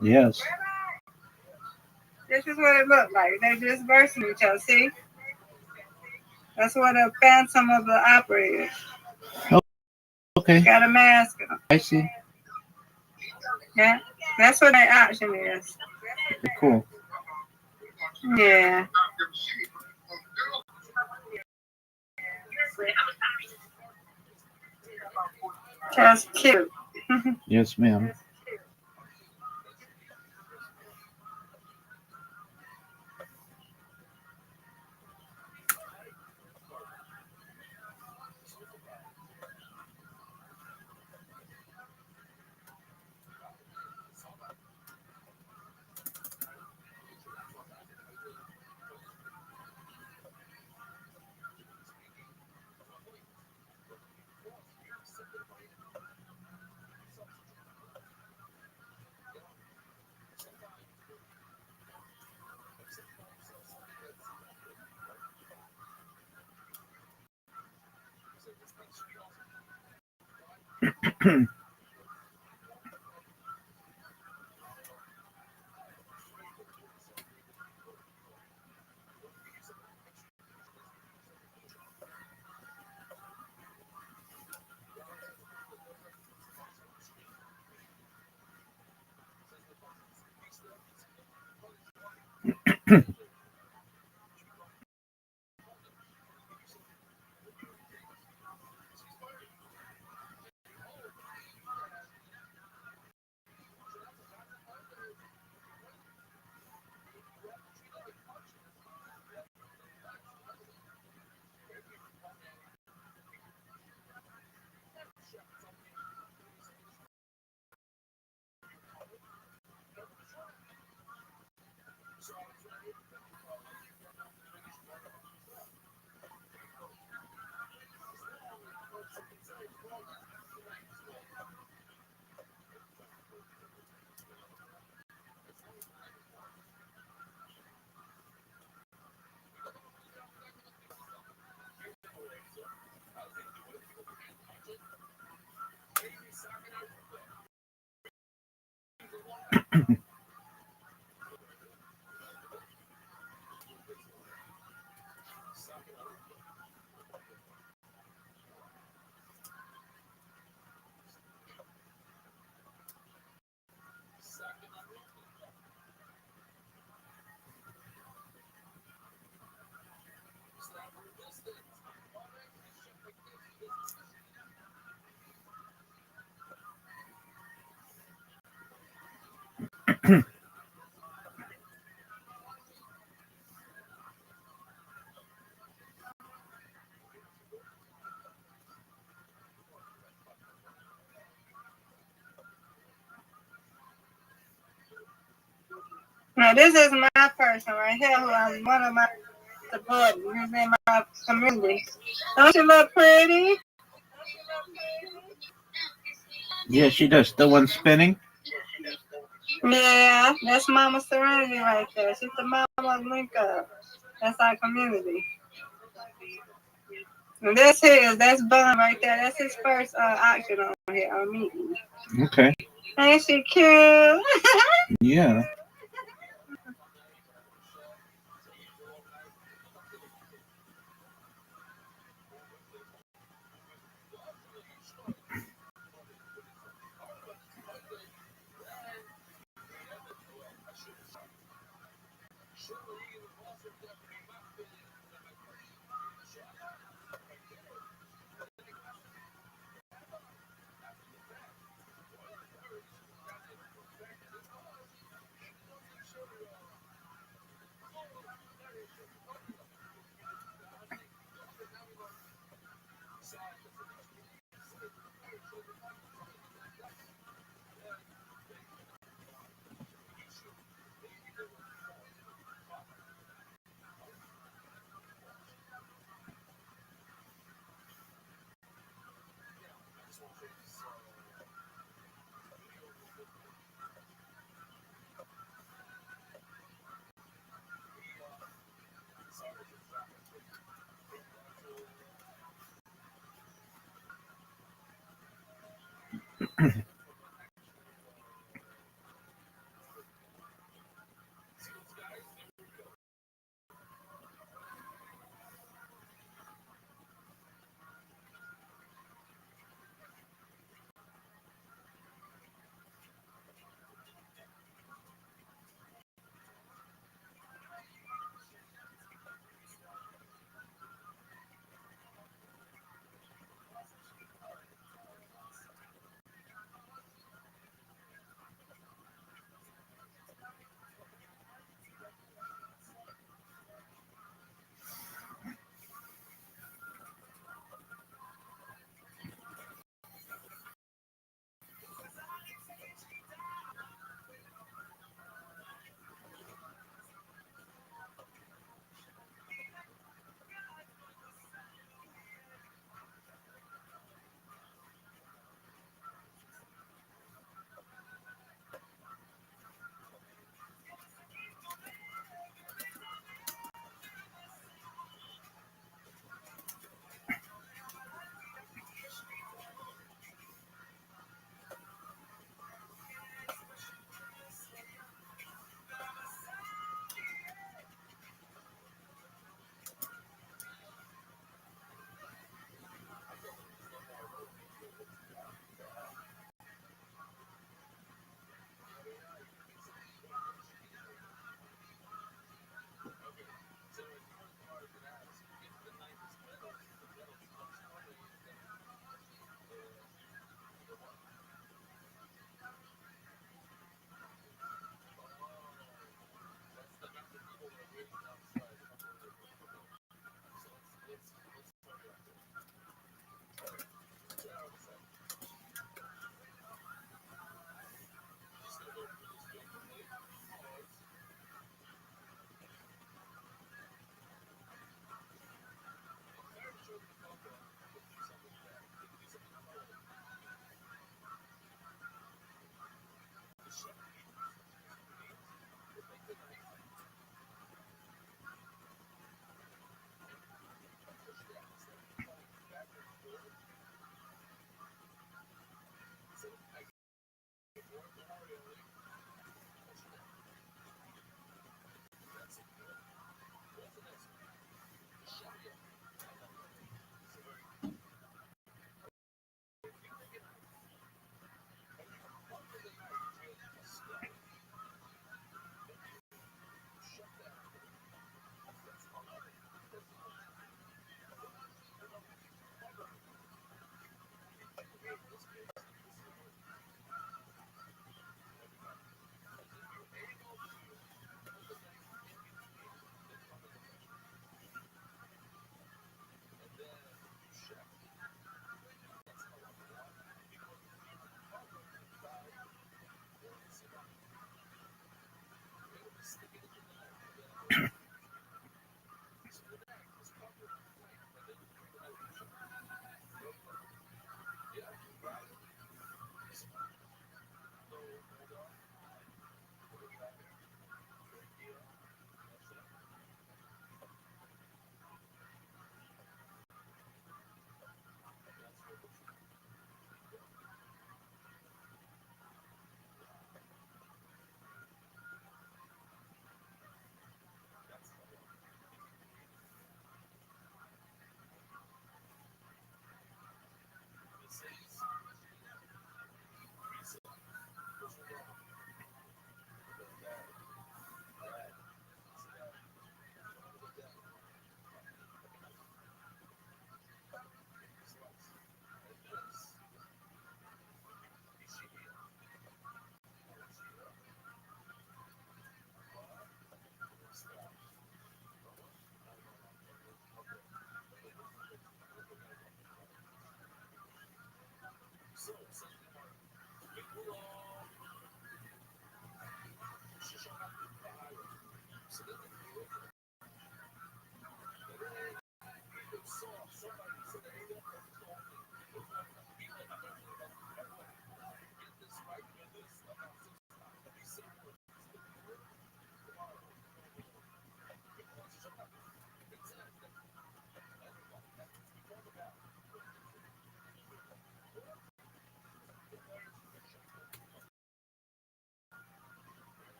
Yes. This is what it looked like. They just versing each other. See? That's what a Phantom of the Opera is. Okay. Got a mask on. I see. Yeah. That's what their option is. Cool. Yeah. That's cute. Yes, ma'am. Now this is my person right here who I'm one of my supporters. He's in my community. Don't you look pretty? Yeah, she does. The one spinning? Yeah, that's Mama Serenity right there. She's the mama link up. That's our community. And that's Bun right there. That's his first auction on here, on meeting. Okay. Ain't she cute? Yeah.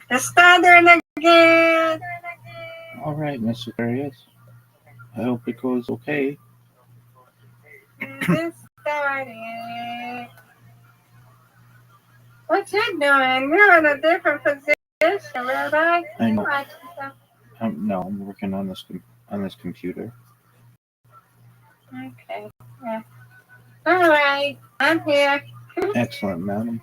It's starting again. All right, Miss Aquarius. I hope it goes okay. It's starting. What you doing? You're in a different position, Rabbi. I know. Watch yourself. No, I'm working on this computer. Okay. Yeah. All right. I'm here. Excellent, madam.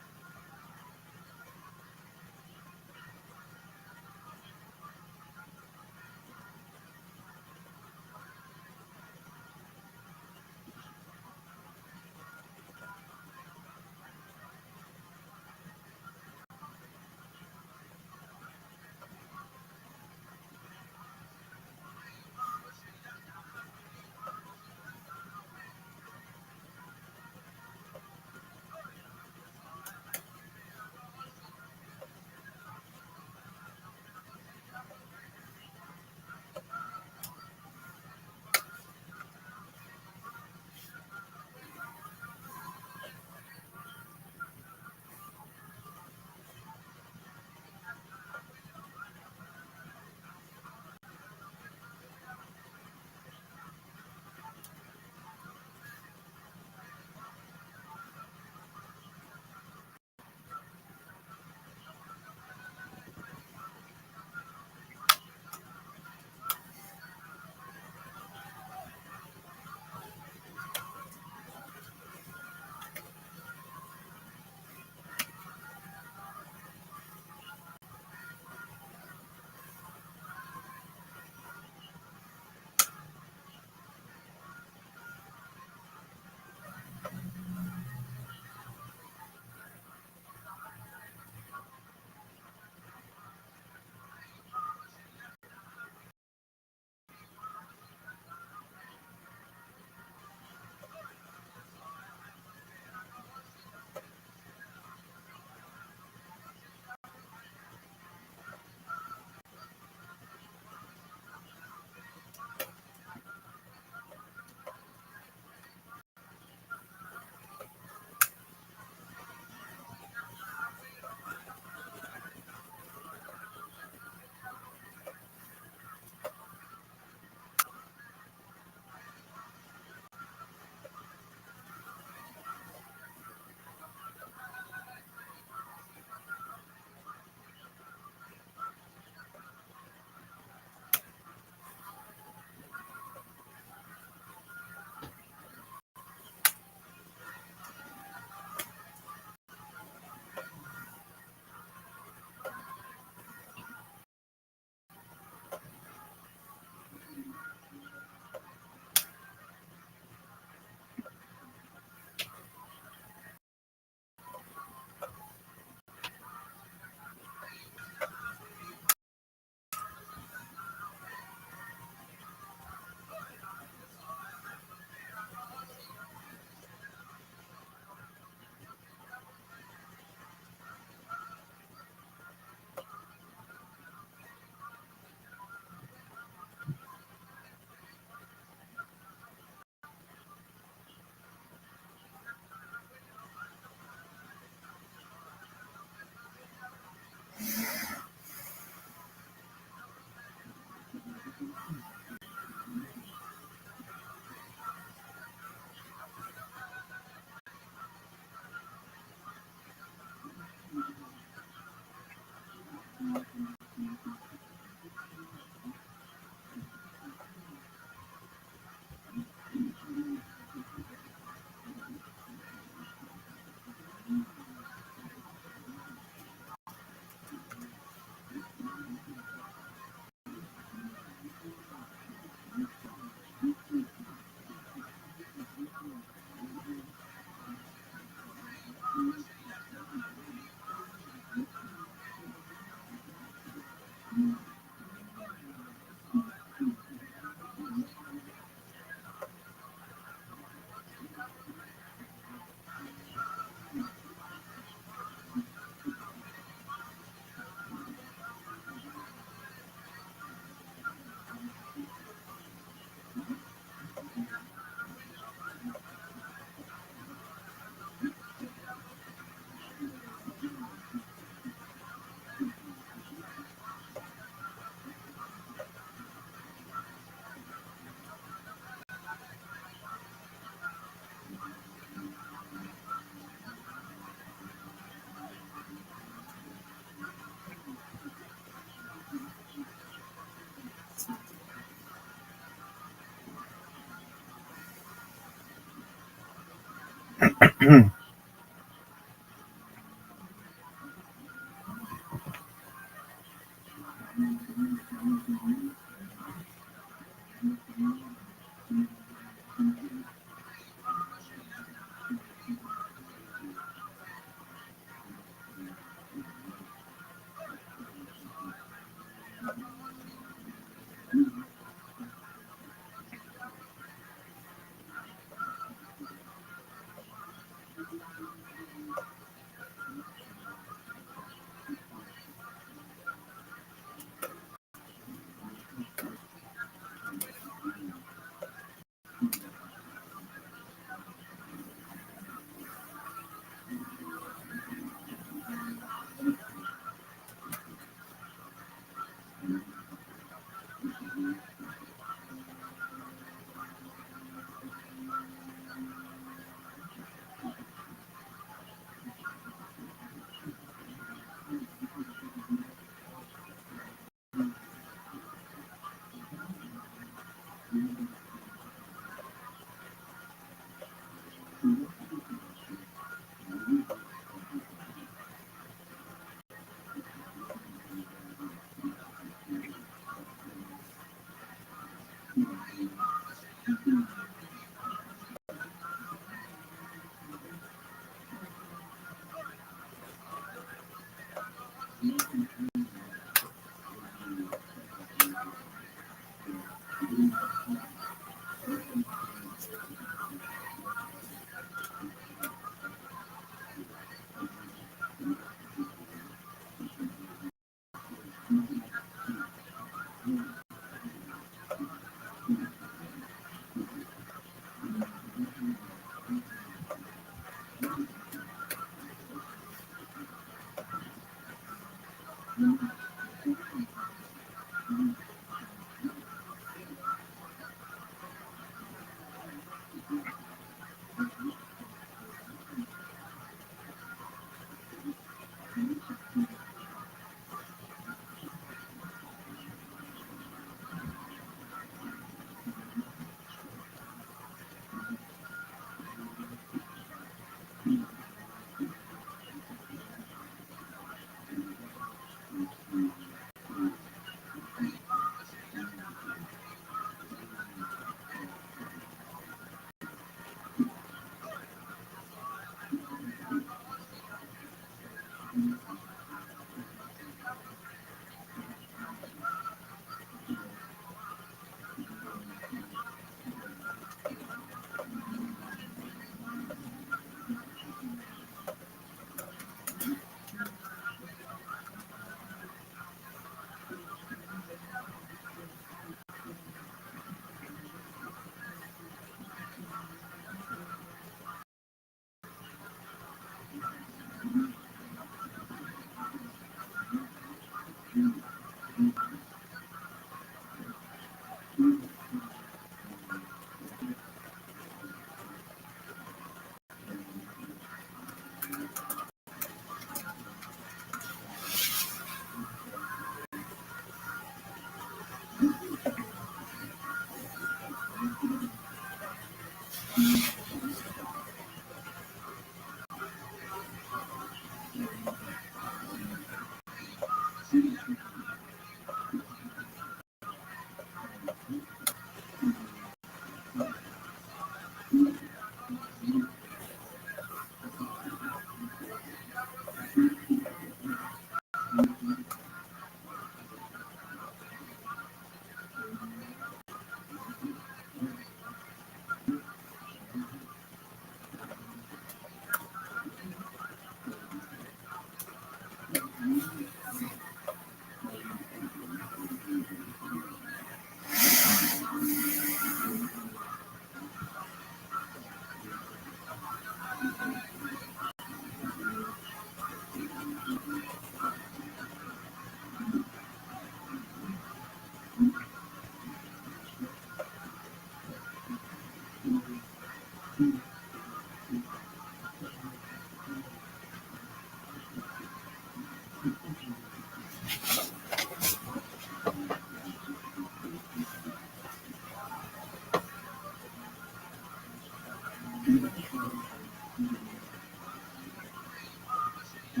You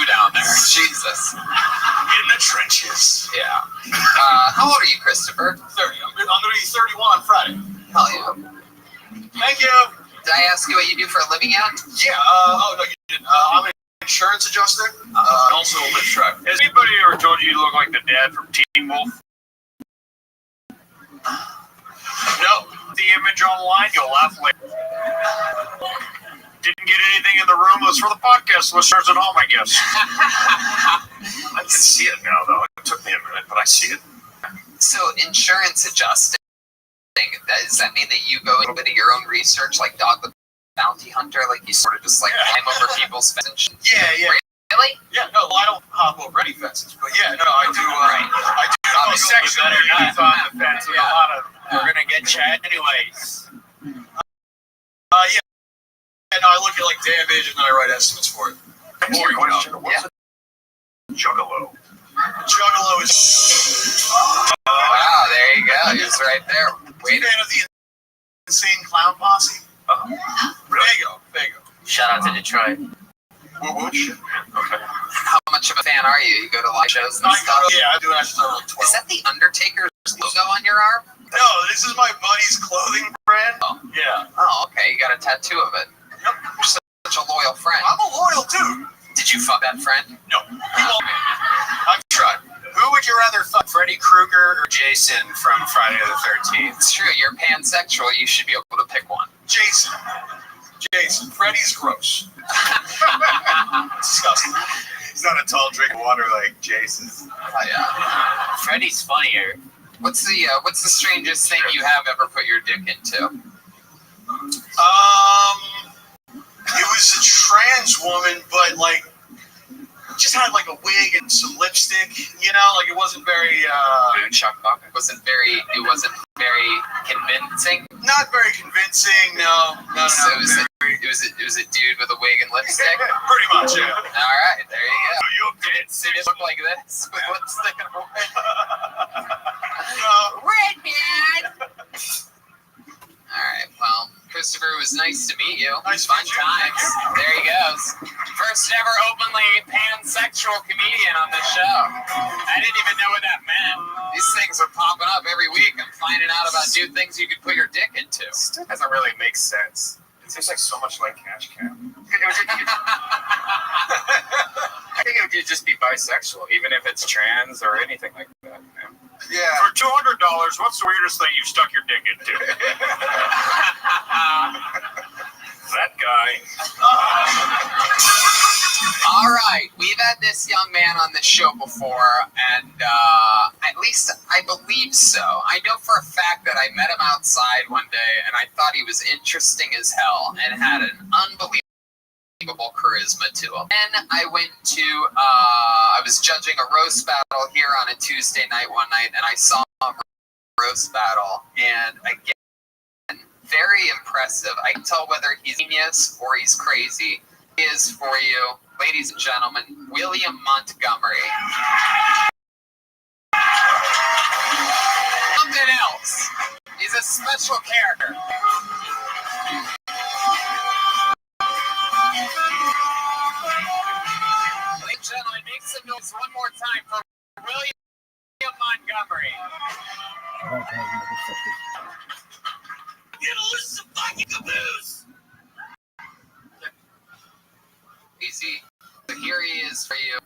down there, Jesus. In the trenches. Yeah. How old are you, Christopher? 30. I'm going to be 31 on Friday. Hell yeah. Thank you. Did I ask you what you do for a living yet? Yeah. Oh no, you didn't. I'm an insurance adjuster. Also a lift truck. Has anybody ever told you you look like the dad from Teen Wolf? No. The image online, you'll laugh later. Didn't get anything in the room. It was for the podcast listeners at home, I guess. I can see it now, though. It took me a minute, but I see it. So, insurance adjusting, does that mean that you go a little bit of your own research, like Dog the Bounty Hunter? Like, you sort of just, climb over people's fences? Yeah. Really? Yeah, no, I don't hop over any fences, but yeah, no, I do. I do. Oh, section underneath on the fence with a lot of, we're going to get Chad anyways. Yeah. No, I look at, damage, and then I write estimates for it. Boring question. What's a juggalo? Juggalo is... Wow, there you go. He's right there. Wait. Fan of the Insane Clown Posse? Really? There you go. Shout out to Detroit. Shit, man. Okay. How much of a fan are you? You go to live shows and stuff? Yeah, I do actually like 12. Is that the Undertaker's logo on your arm? No, this is my buddy's clothing brand. Oh. Yeah. Oh, okay. You got a tattoo of it. Yep. You're such a loyal friend. I'm a loyal dude. Did you fuck that friend? No. I've tried. Who would you rather fuck, Freddy Krueger or Jason from Friday the 13th? It's true. You're pansexual. You should be able to pick one. Jason. Freddy's gross. Disgusting. He's not a tall drink of water like Jason's. Oh, yeah. Freddy's funnier. What's the strangest thing you have ever put your dick into? It was a trans woman, but just had a wig and some lipstick. It wasn't very. It wasn't very convincing. Not very convincing. No. So it was a dude with a wig and lipstick. Pretty much, yeah. All right, there you go. You Did it look like this with lipstick and a wig? No. Red man. All right, well, Christopher, it was nice to meet you. Nice Fun to meet you. times. There he goes. First ever openly pansexual comedian on the show. I didn't even know what that meant. These things are popping up every week. I'm finding out about new things you could put your dick into. Still doesn't really make sense. It seems like so much like Cash Cab. I think it would just be bisexual, even if it's trans or anything like that. Yeah. For $200, what's the weirdest thing you've stuck your dick into? That guy. All right, we've had this young man on the show before, and at least I believe so. I know for a fact that I met him outside one day, and I thought he was interesting as hell and had an unbelievable charisma to him. Then I went to, I was judging a roast battle here on a Tuesday night one night, and I saw him roast battle, and again, very impressive. I can tell whether he's genius or he's crazy. He is for you, ladies and gentlemen, William Montgomery. Something else. He's a special character. Ladies and gentlemen, make some noise one more time for William Montgomery. Get a list of fucking caboose! Easy. So here he is for you.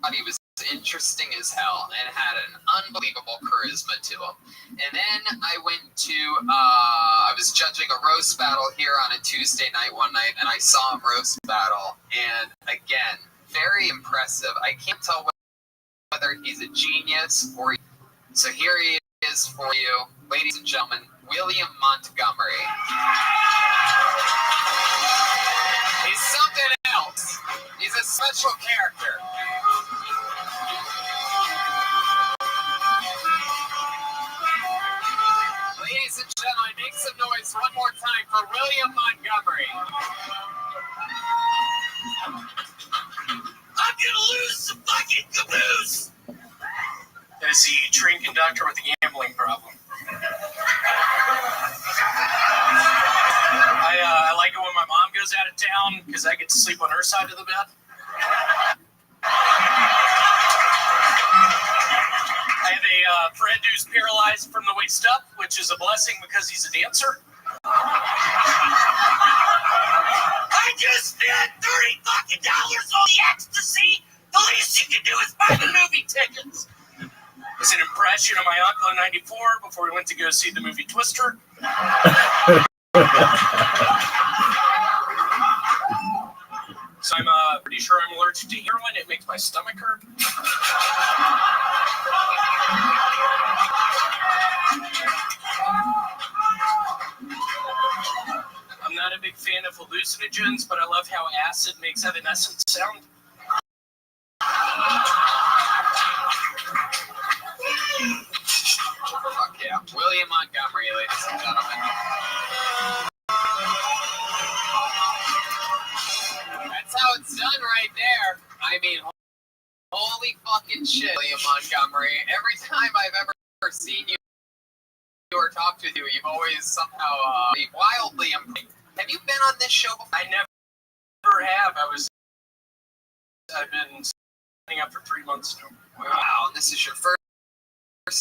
Thought he was interesting as hell and had an unbelievable charisma to him. And then I went to, I was judging a roast battle here on a Tuesday night one night, and I saw him roast battle. And again, very impressive. I can't tell whether he's a genius or... So here he is for you, ladies and gentlemen, William Montgomery. He's something else. He's a special character. Ladies and gentlemen, everyone, make some noise one more time for William Montgomery. I'm gonna lose some fucking caboose! That is the train conductor with the gambling problem. I like it when my mom goes out of town because I get to sleep on her side of the bed. I have a friend who's paralyzed from the waist up, which is a blessing because he's a dancer. I just spent $30 fucking on the ecstasy! The least you can do is buy the movie tickets! It's an impression of my uncle in '94 before we went to go see the movie Twister. So I'm pretty sure I'm allergic to heroin. It makes my stomach hurt. I'm not a big fan of hallucinogens, but I love how acid makes evanescence sound. Fuck yeah. William Montgomery, ladies and gentlemen. That's how it's done right there. I mean, holy fucking shit, William Montgomery. Every time I've ever seen you or talked with you, you've always somehow wildly improved. Have you been on this show before? I never have. I've been signing up for 3 months now. Wow, this is your first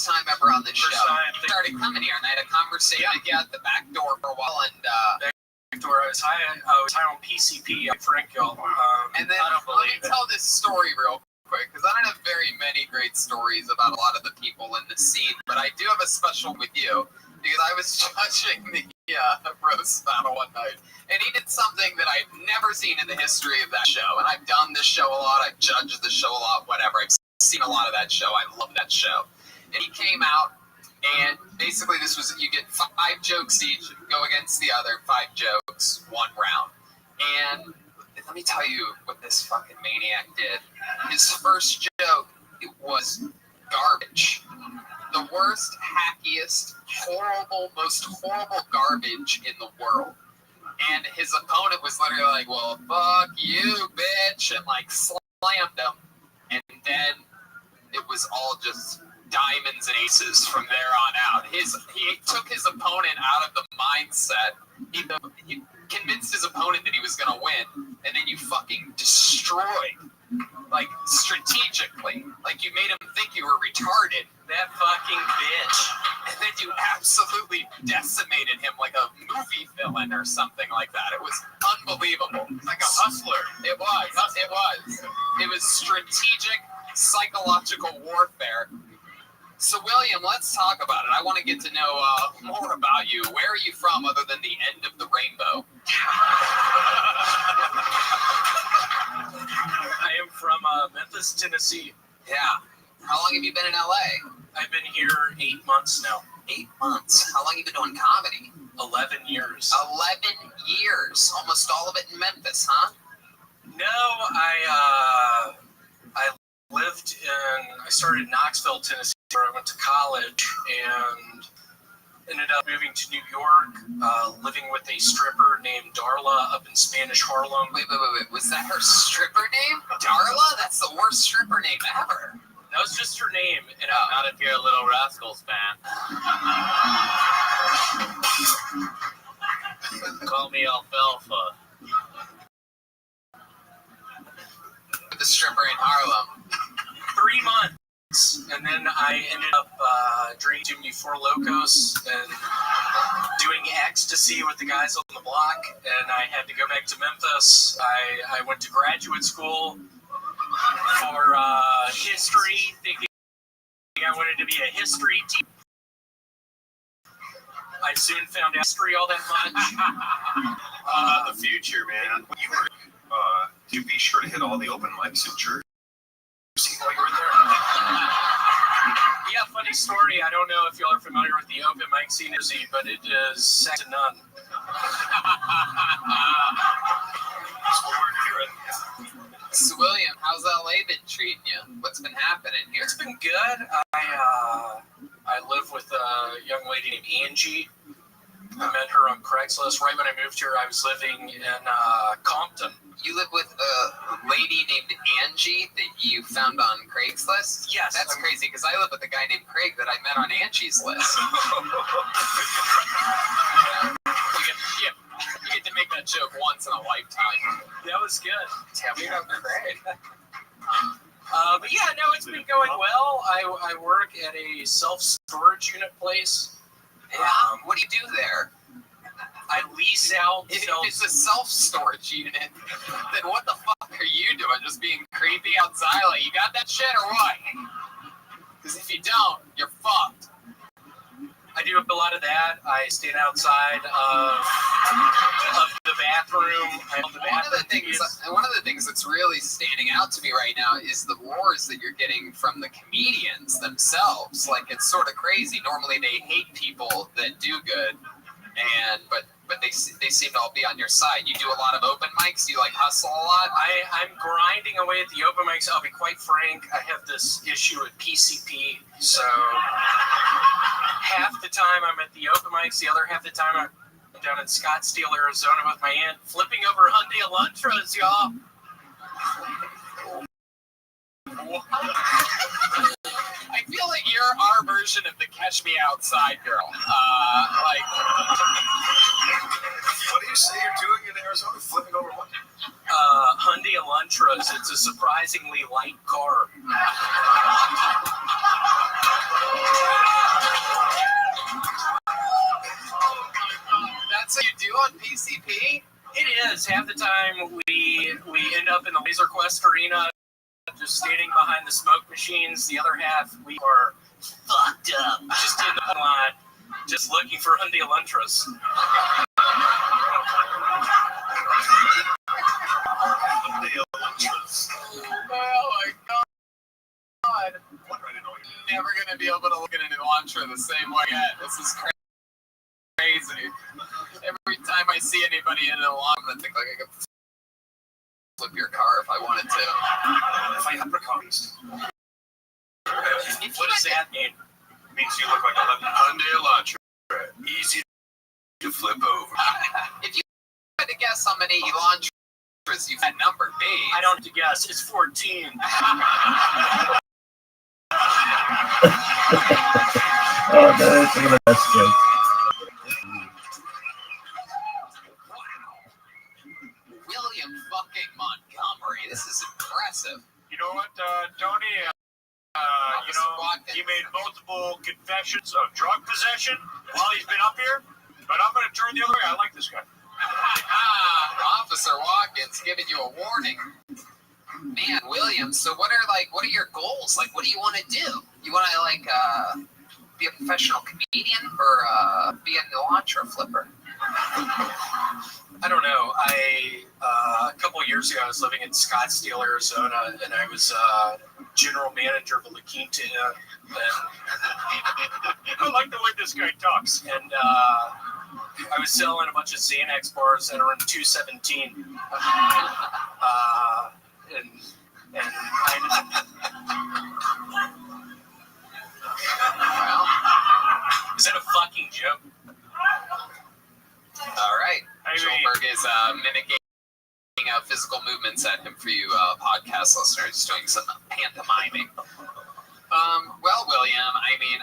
time ever on this show. Time. I started coming here and I had a conversation with you at the back door for a while, and I was high on PCP at Frankville. and then I don't let me believe it. tell this story real quick, because I don't have very many great stories about a lot of the people in the scene, but I do have a special with you, because I was judging the roast battle one night, and he did something that I've never seen in the history of that show, and I've done this show a lot, I've judged the show a lot, whatever, I've seen a lot of that show, I love that show. And he came out, and basically this was, you get 5 jokes each, go against the other, 5 jokes, 1 round. And let me tell you what this fucking maniac did. His first joke, it was garbage. The worst, hackiest, horrible, most horrible garbage in the world. And his opponent was literally like, well, fuck you, bitch, and like slammed him. And then it was all just diamonds and aces from there on out. He took his opponent out of the mindset. He convinced his opponent that he was going to win, and then you fucking destroyed, like, strategically. Like, you made him think you were retarded. That fucking bitch. And then you absolutely decimated him like a movie villain or something like that. It was unbelievable. Like a hustler. It was. It was strategic, psychological warfare. So, William, let's talk about it. I want to get to know more about you. Where are you from other than the end of the rainbow? I am from Memphis, Tennessee. Yeah. How long have you been in LA? I've been here 8 months now. 8 months. How long have you been doing comedy? 11 years. 11 years. Almost all of it in Memphis, huh? No, I started in Knoxville, Tennessee, where I went to college, and ended up moving to New York, living with a stripper named Darla up in Spanish Harlem. Wait. Was that her stripper name? Darla? That's the worst stripper name ever. That was just her name. And Not if you're a Little Rascals fan. Call me Alfalfa. The stripper in Harlem. 3 months. And then I ended up drinking too many Four Locos and doing ecstasy with the guys on the block. And I had to go back to Memphis. I went to graduate school for history, thinking I wanted to be a history teacher. I soon found out history all that much. The future, man. You were to be sure to hit all the open mics in Jersey while you were there. Yeah, funny story. I don't know if y'all are familiar with the open mic scene, but it is second to none. So, William, how's LA been treating you? What's been happening here? It's been good. I live with a young lady named Angie. Craigslist. Right when I moved here, I was living in Compton. You live with a lady named Angie that you found on Craigslist? Yes. That's crazy, because I live with a guy named Craig that I met on Angie's list. You get to make that joke once in a lifetime. That was good. Tell me about Craig. But yeah, no, it's been going well. I work at a self-storage unit place. Yeah. What do you do there? I lease out. If it's a self-storage unit, then what the fuck are you doing? Just being creepy outside? Like, you got that shit or what? Because if you don't, you're fucked. I do a lot of that. I stand outside of the bathroom. One of the things that's really standing out to me right now is the roars that you're getting from the comedians themselves. Like, it's sort of crazy. Normally they hate people that do good, but they seem to all be on your side. You do a lot of open mics. You like hustle a lot. I'm grinding away at the open mics. I'll be quite frank. I have this issue with PCP. So half the time I'm at the open mics, the other half the time I'm down in Scottsdale, Arizona with my aunt, flipping over Hyundai Elantras, y'all. I feel like you're our version of the Catch Me Outside girl. What do you say you're doing in Arizona? Flipping over what? Hyundai Elantras. It's a surprisingly light car. That's what you do on PCP? It is. Half the time we end up in the Laser Quest arena, just standing behind the smoke machines. The other half, we are fucked up, just in the line, just looking for Hyundai Elantras. Oh my god. Never gonna be able to look at an Elantra the same way again. This is crazy. Every time I see anybody in an Elantra, I think like I could flip your car if I wanted to. If I leprechauns. What does that mean? It means you look like a Hyundai Elantra. Easy to flip over. If you had to guess how many Elantras you've had numbered, I don't have to guess. It's 14. Oh, that's one of the best jokes. William fucking Montgomery. This is impressive. You know what, Tony? He made multiple confessions of drug possession while he's been up here, but I'm going to turn the other way. I like this guy. Officer Watkins giving you a warning. Man, William, so what are your goals? Like, what do you want to do? You want to, be a professional comedian or be an Elantra flipper? I don't know. A couple of years ago, I was living in Scottsdale, Arizona, and I was general manager of a La Quinta. I like the way this guy talks. And I was selling a bunch of Xanax bars that are in 217. Is that a fucking joke? All right. Schulberg is mimicking physical movements at him for you podcast listeners, doing some pantomiming. Well, William, I mean,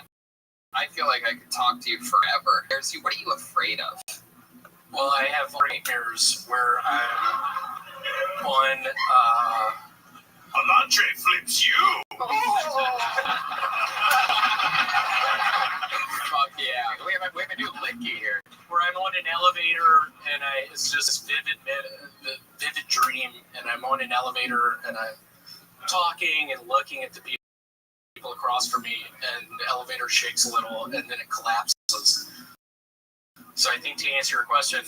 I feel like I could talk to you forever. What are you afraid of? Well, I have nightmares where I'm on Elantra flips you. Fuck yeah. We have a new licky here. Where I'm on an elevator and it's just this vivid dream, and I'm on an elevator and I'm talking and looking at the people across from me, and the elevator shakes a little and then it collapses. So I think to answer your question,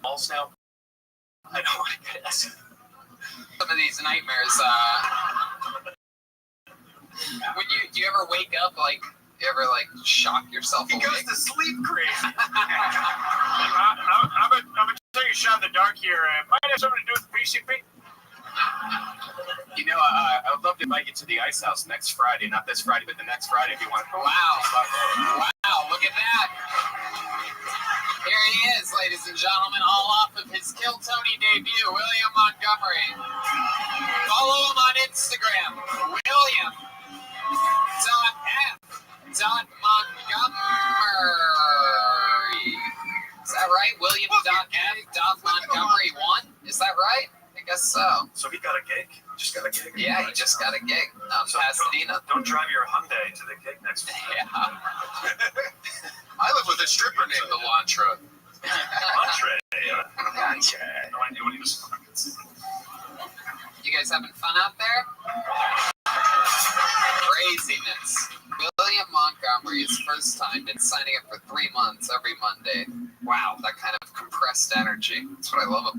balls now. I know, I guess. Some of these nightmares, do you ever wake up you ever shock yourself awake? He goes to sleep crazy. I'm gonna take a shot in the dark here. Might have something to do with PCP. You know, I would love to invite you to the Ice House next Friday. Not this Friday, but the next Friday if you want. Wow, look at that. Here he ladies and gentlemen, all off of his Kill Tony debut, William Montgomery. Follow him on Instagram, William.m.Montgomery. Is that right? William.m.Montgomery1? Is that right? I guess so. So he got a gig? Just got a gig? Yeah, he just got a gig out in Pasadena. Don't drive your Hyundai to the gig next week. Yeah. I live with a stripper named Elantra. Entree. Yeah. Gotcha. No idea what he was talking. You guys having fun out there? Craziness. William Montgomery's first time been signing up for 3 months every Monday. Wow, that kind of compressed energy. That's what I love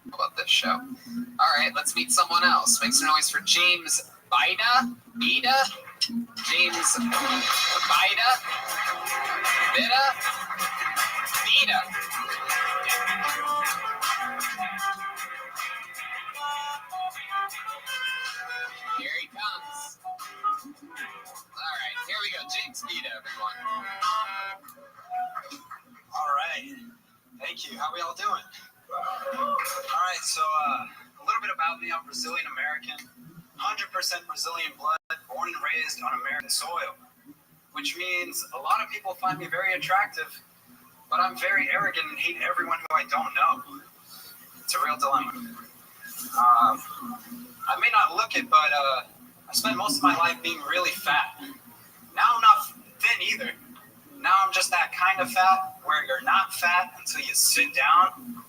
about this show. All right, let's meet someone else. Make some noise for James Bida. James Bida. Here he comes. All right, here we go. James Bida, everyone. All right. Thank you. How are we all doing? All right, so a little bit about me. I'm Brazilian American, 100% Brazilian blood, born and raised on American soil, which means a lot of people find me very attractive, but I'm very arrogant and hate everyone who I don't know. It's a real dilemma. I may not look it, but I spent most of my life being really fat. Now I'm not thin either. Now I'm just that kind of fat where you're not fat until you sit down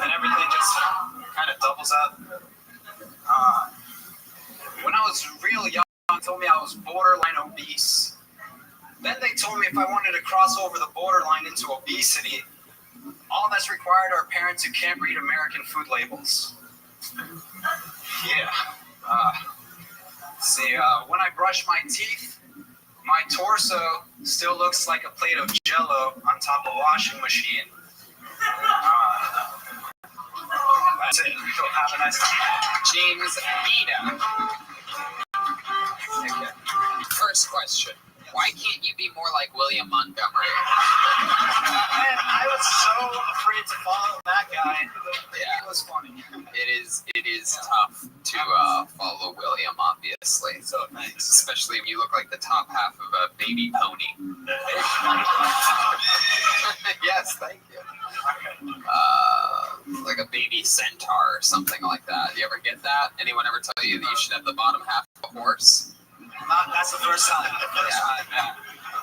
and everything just kind of doubles up. When I was real young, they told me I was borderline obese. Then they told me if I wanted to cross over the borderline into obesity, all that's required are parents who can't read American food labels. Yeah. When I brush my teeth, my torso still looks like a plate of Jell-O on top of a washing machine. That's it. Have a nice time. James Bida. Okay. First question. Why can't you be more like William Montgomery? Man, I was so afraid to follow that guy. Yeah. It was funny. It is tough to follow William, obviously. So thanks. Especially when you look like the top half of a baby pony. Yes, thank you. Like a baby centaur or something like that. You ever get that? Anyone ever tell you that you should have the bottom half of a horse? That's the first time. Yeah.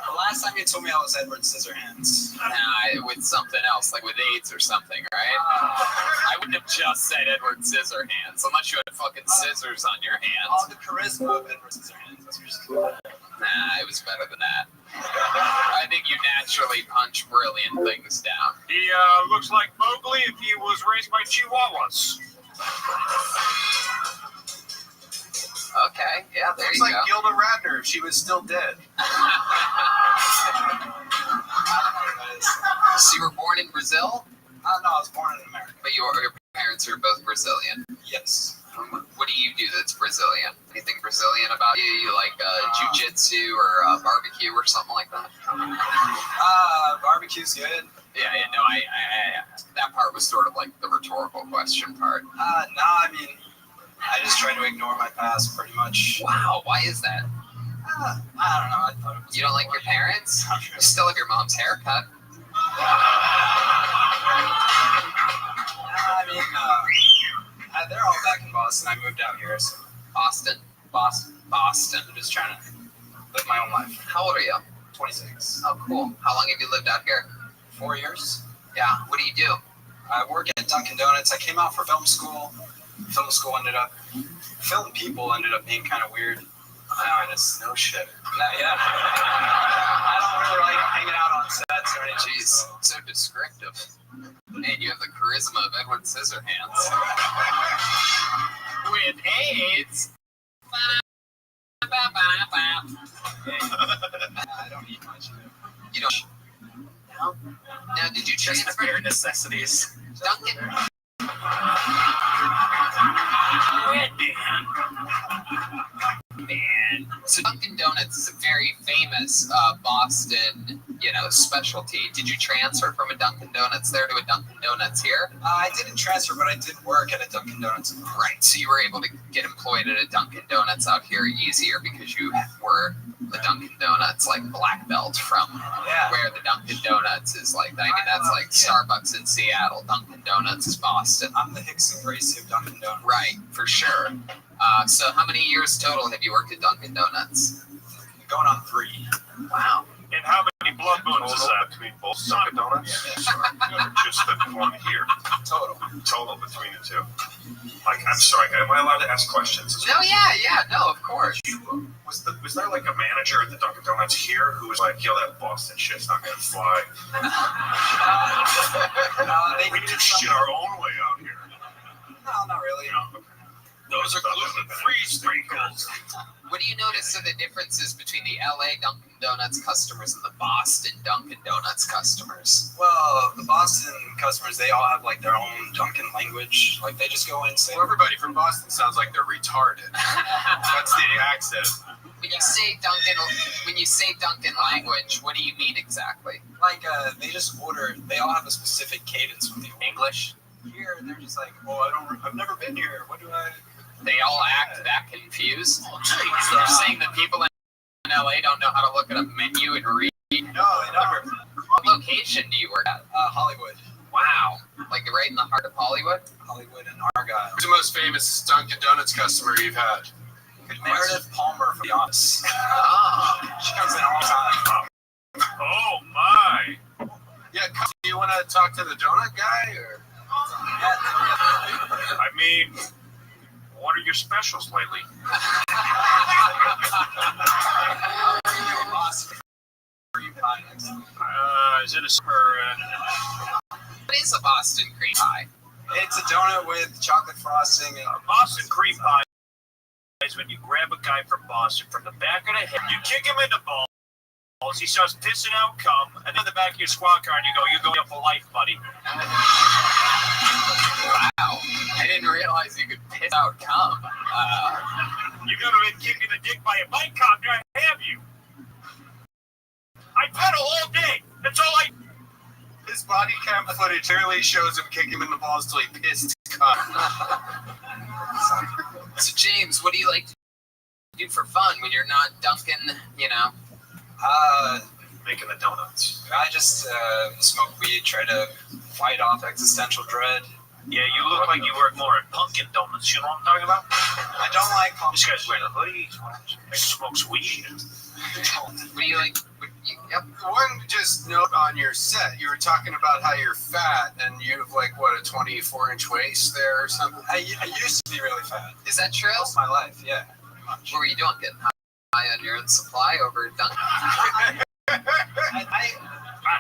The last time you told me I was Edward Scissorhands. Nah, with something else, like with AIDS or something, right? I wouldn't have just said Edward Scissorhands, unless you had fucking scissors on your hands. All the charisma of Edward Scissorhands. That's what you're saying. Nah, it was better than that. I think you naturally punch brilliant things down. He looks like Mowgli if he was raised by Chihuahuas. Okay, yeah, there Looks you like go. Gilda Radner if she was still dead. So you were born in Brazil? No, I was born in America. But your parents are both Brazilian. Yes. What do you do that's Brazilian? Anything Brazilian about you? You like jiu-jitsu or barbecue or something like that? Barbecue's good. Yeah, no, I that part was sort of like the rhetorical question part. No, I mean, I just try to ignore my past pretty much. Wow, why is that? I don't know. I thought it was. You don't like your parents? Not sure. You still have your mom's haircut. I mean, they're all back in Boston. I moved out here, so Boston. I'm just trying to live my own life. How old are you? 26. Oh, cool. How long have you lived out here? 4 years. Yeah. What do you do? I work at Dunkin' Donuts. I came out for film school. Film people ended up being kind of weird. I just, no shit. Yeah. I don't really like hanging out on sets or anything. Jeez, so descriptive. Man, you have the charisma of Edward Scissorhands. With AIDS. I don't eat much. You don't. No? Now, did you Just transfer bare necessities. Dunkin'? Man. So Dunkin' Donuts is a very famous Boston, specialty. Did you transfer from a Dunkin' Donuts there to a Dunkin' Donuts here? I didn't transfer, but I did work at a Dunkin' Donuts. Right, so you were able to get employed at a Dunkin' Donuts out here easier because you were the Dunkin' Donuts like black belt from where the Dunkin' Donuts is like. I mean, that's like Starbucks in Seattle. Dunkin' Donuts is Boston. I'm the Hicks and Gracie of Dunkin' Donuts. Right, for sure. So how many years total have you worked at Dunkin' Donuts? Going on 3. Wow. And how many blood moons is that between both Dunkin' Donuts? Or just the one here? Total between the two. Like, I'm sorry, am I allowed to ask questions? No, no, of course. Was there like a manager at the Dunkin' Donuts here who was like, yo, that Boston shit's not gonna fly? We do shit our own way out here. No, not really. No. Those are gluten-free sprinkles. What do you notice are the differences between the LA Dunkin' Donuts customers and the Boston Dunkin' Donuts customers? Well, the Boston customers, they all have like their own Dunkin' language. Like they just go in and say. Well, everybody from Boston sounds like they're retarded. That's the accent. When you say Dunkin' language, what do you mean exactly? Like they just order. They all have a specific cadence when they order. English? Here, they're just like, I've never been here. What do I? They all act that confused. You're saying that people in LA don't know how to look at a menu and read? No, they never. What location do you work at? Hollywood. Wow. Like right in the heart of Hollywood? Hollywood and Argyle. Who's the most famous Dunkin' Donuts customer you've had? Meredith Palmer from The Office. She comes in all the time. Oh my! Yeah, do you want to talk to the donut guy, or? I mean, what are your specials lately? Is it a summer? What is a Boston cream pie? It's a donut with chocolate frosting. And Boston cream pie is when you grab a guy from Boston from the back of the head, you kick him in the balls, he starts pissing out cum, and then in the back of your squad car, and you're going up for life, buddy. Wow. I didn't realize you could piss out cum. You've never been kicked in the dick by a bike cop, now have you? I pedal all day. That's all I... His body cam footage clearly shows him kicking him in the balls till he pissed cum. So, James, what do you like to do for fun when you're not dunking, Making the donuts. I just smoke weed, try to fight off existential dread. Yeah, you look like you work more at Pumpkin Donuts. You know what I'm talking about? I don't like pumpkin. This guy's wearing a hoodie. He smokes weed. What do you like? One just note on your set, you were talking about how you're fat and you have like what, a 24-inch waist there or something. I used to be really fat. Is that true? Most of my life, yeah. Pretty much. What were you doing? Getting high on your own supply over Dunkin'?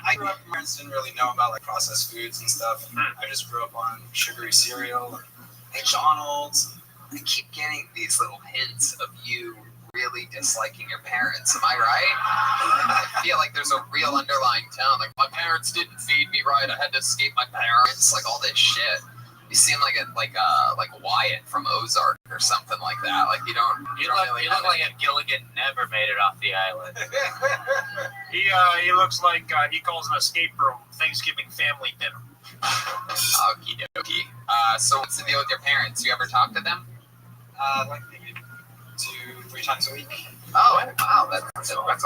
I grew up, my parents didn't really know about like processed foods and stuff. I just grew up on sugary cereal, McDonald's. I keep getting these little hints of you really disliking your parents. Am I right? I feel like there's a real underlying tone. Like, my parents didn't feed me right. I had to escape my parents. Like, all this shit. You seem like Wyatt from Ozark or something like that. Like, you look like a Gilligan never made it off the island. He looks like he calls an escape room Thanksgiving family dinner. Okie dokie. So what's the deal with your parents? You ever talk to them? Like maybe 2-3 times a week. Oh, wow, that's a lot.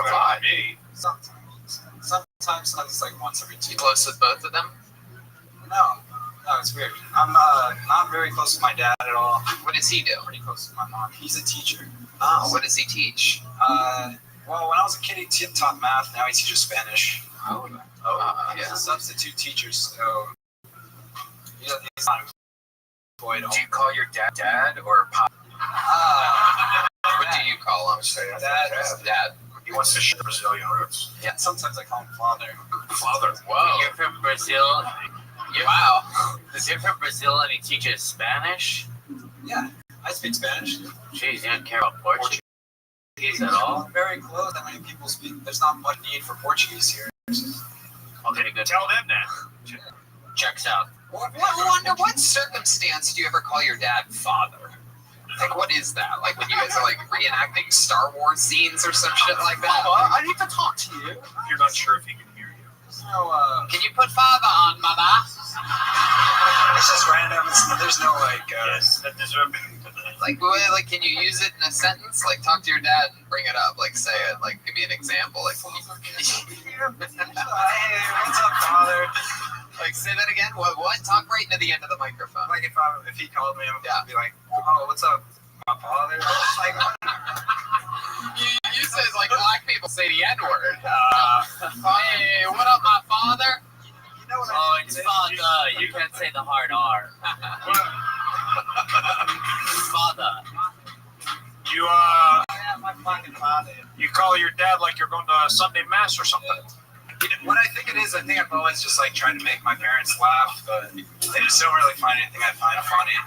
Sometimes it's like once every 2 You close with both of them? No, it's weird. I'm not very close to my dad at all. What does he do? Pretty close to my mom. He's a teacher. Oh, what does he teach? Well, when I was a kid, he taught math. Now he teaches Spanish. Yeah. He's a substitute teacher, so he's not employed. Do you call your dad or pop? What do you call him? Dad. He wants to share Brazilian roots. Yeah, sometimes I call him father. Father. Whoa. You're from Brazil? Wow. You're from Brazil and he teaches Spanish? Yeah, I speak Spanish. Jeez, you don't care about Portuguese at all? Very close. That many people speak. There's not much need for Portuguese here. Okay, good. Tell them that. Checks out. Under what circumstance do you ever call your dad father? Like, what is that? Like, when you guys are, like, reenacting Star Wars scenes or some shit like that? I need to talk to you. If you're not sure if you can no. Can you put father on, mother? It's just random. There's no like. Yes, that deserves Like, can you use it in a sentence? Like, talk to your dad and bring it up. Like, say it. Like, give me an example. Like, Hey, what's up, father? like, say that again. What? Talk right into the end of the microphone. Like if he called me, I'd be like, oh, what's up, my father? Like, You say it's like black people say the N-word. Hey, what up, my father? you know what Oh, I it's father. You can't say the hard R. Father. You my fucking father. you call your dad like you're going to Sunday mass or something. You know, what I think it is, I think I've always just like tried to make my parents laugh, but they just don't really find anything I find funny.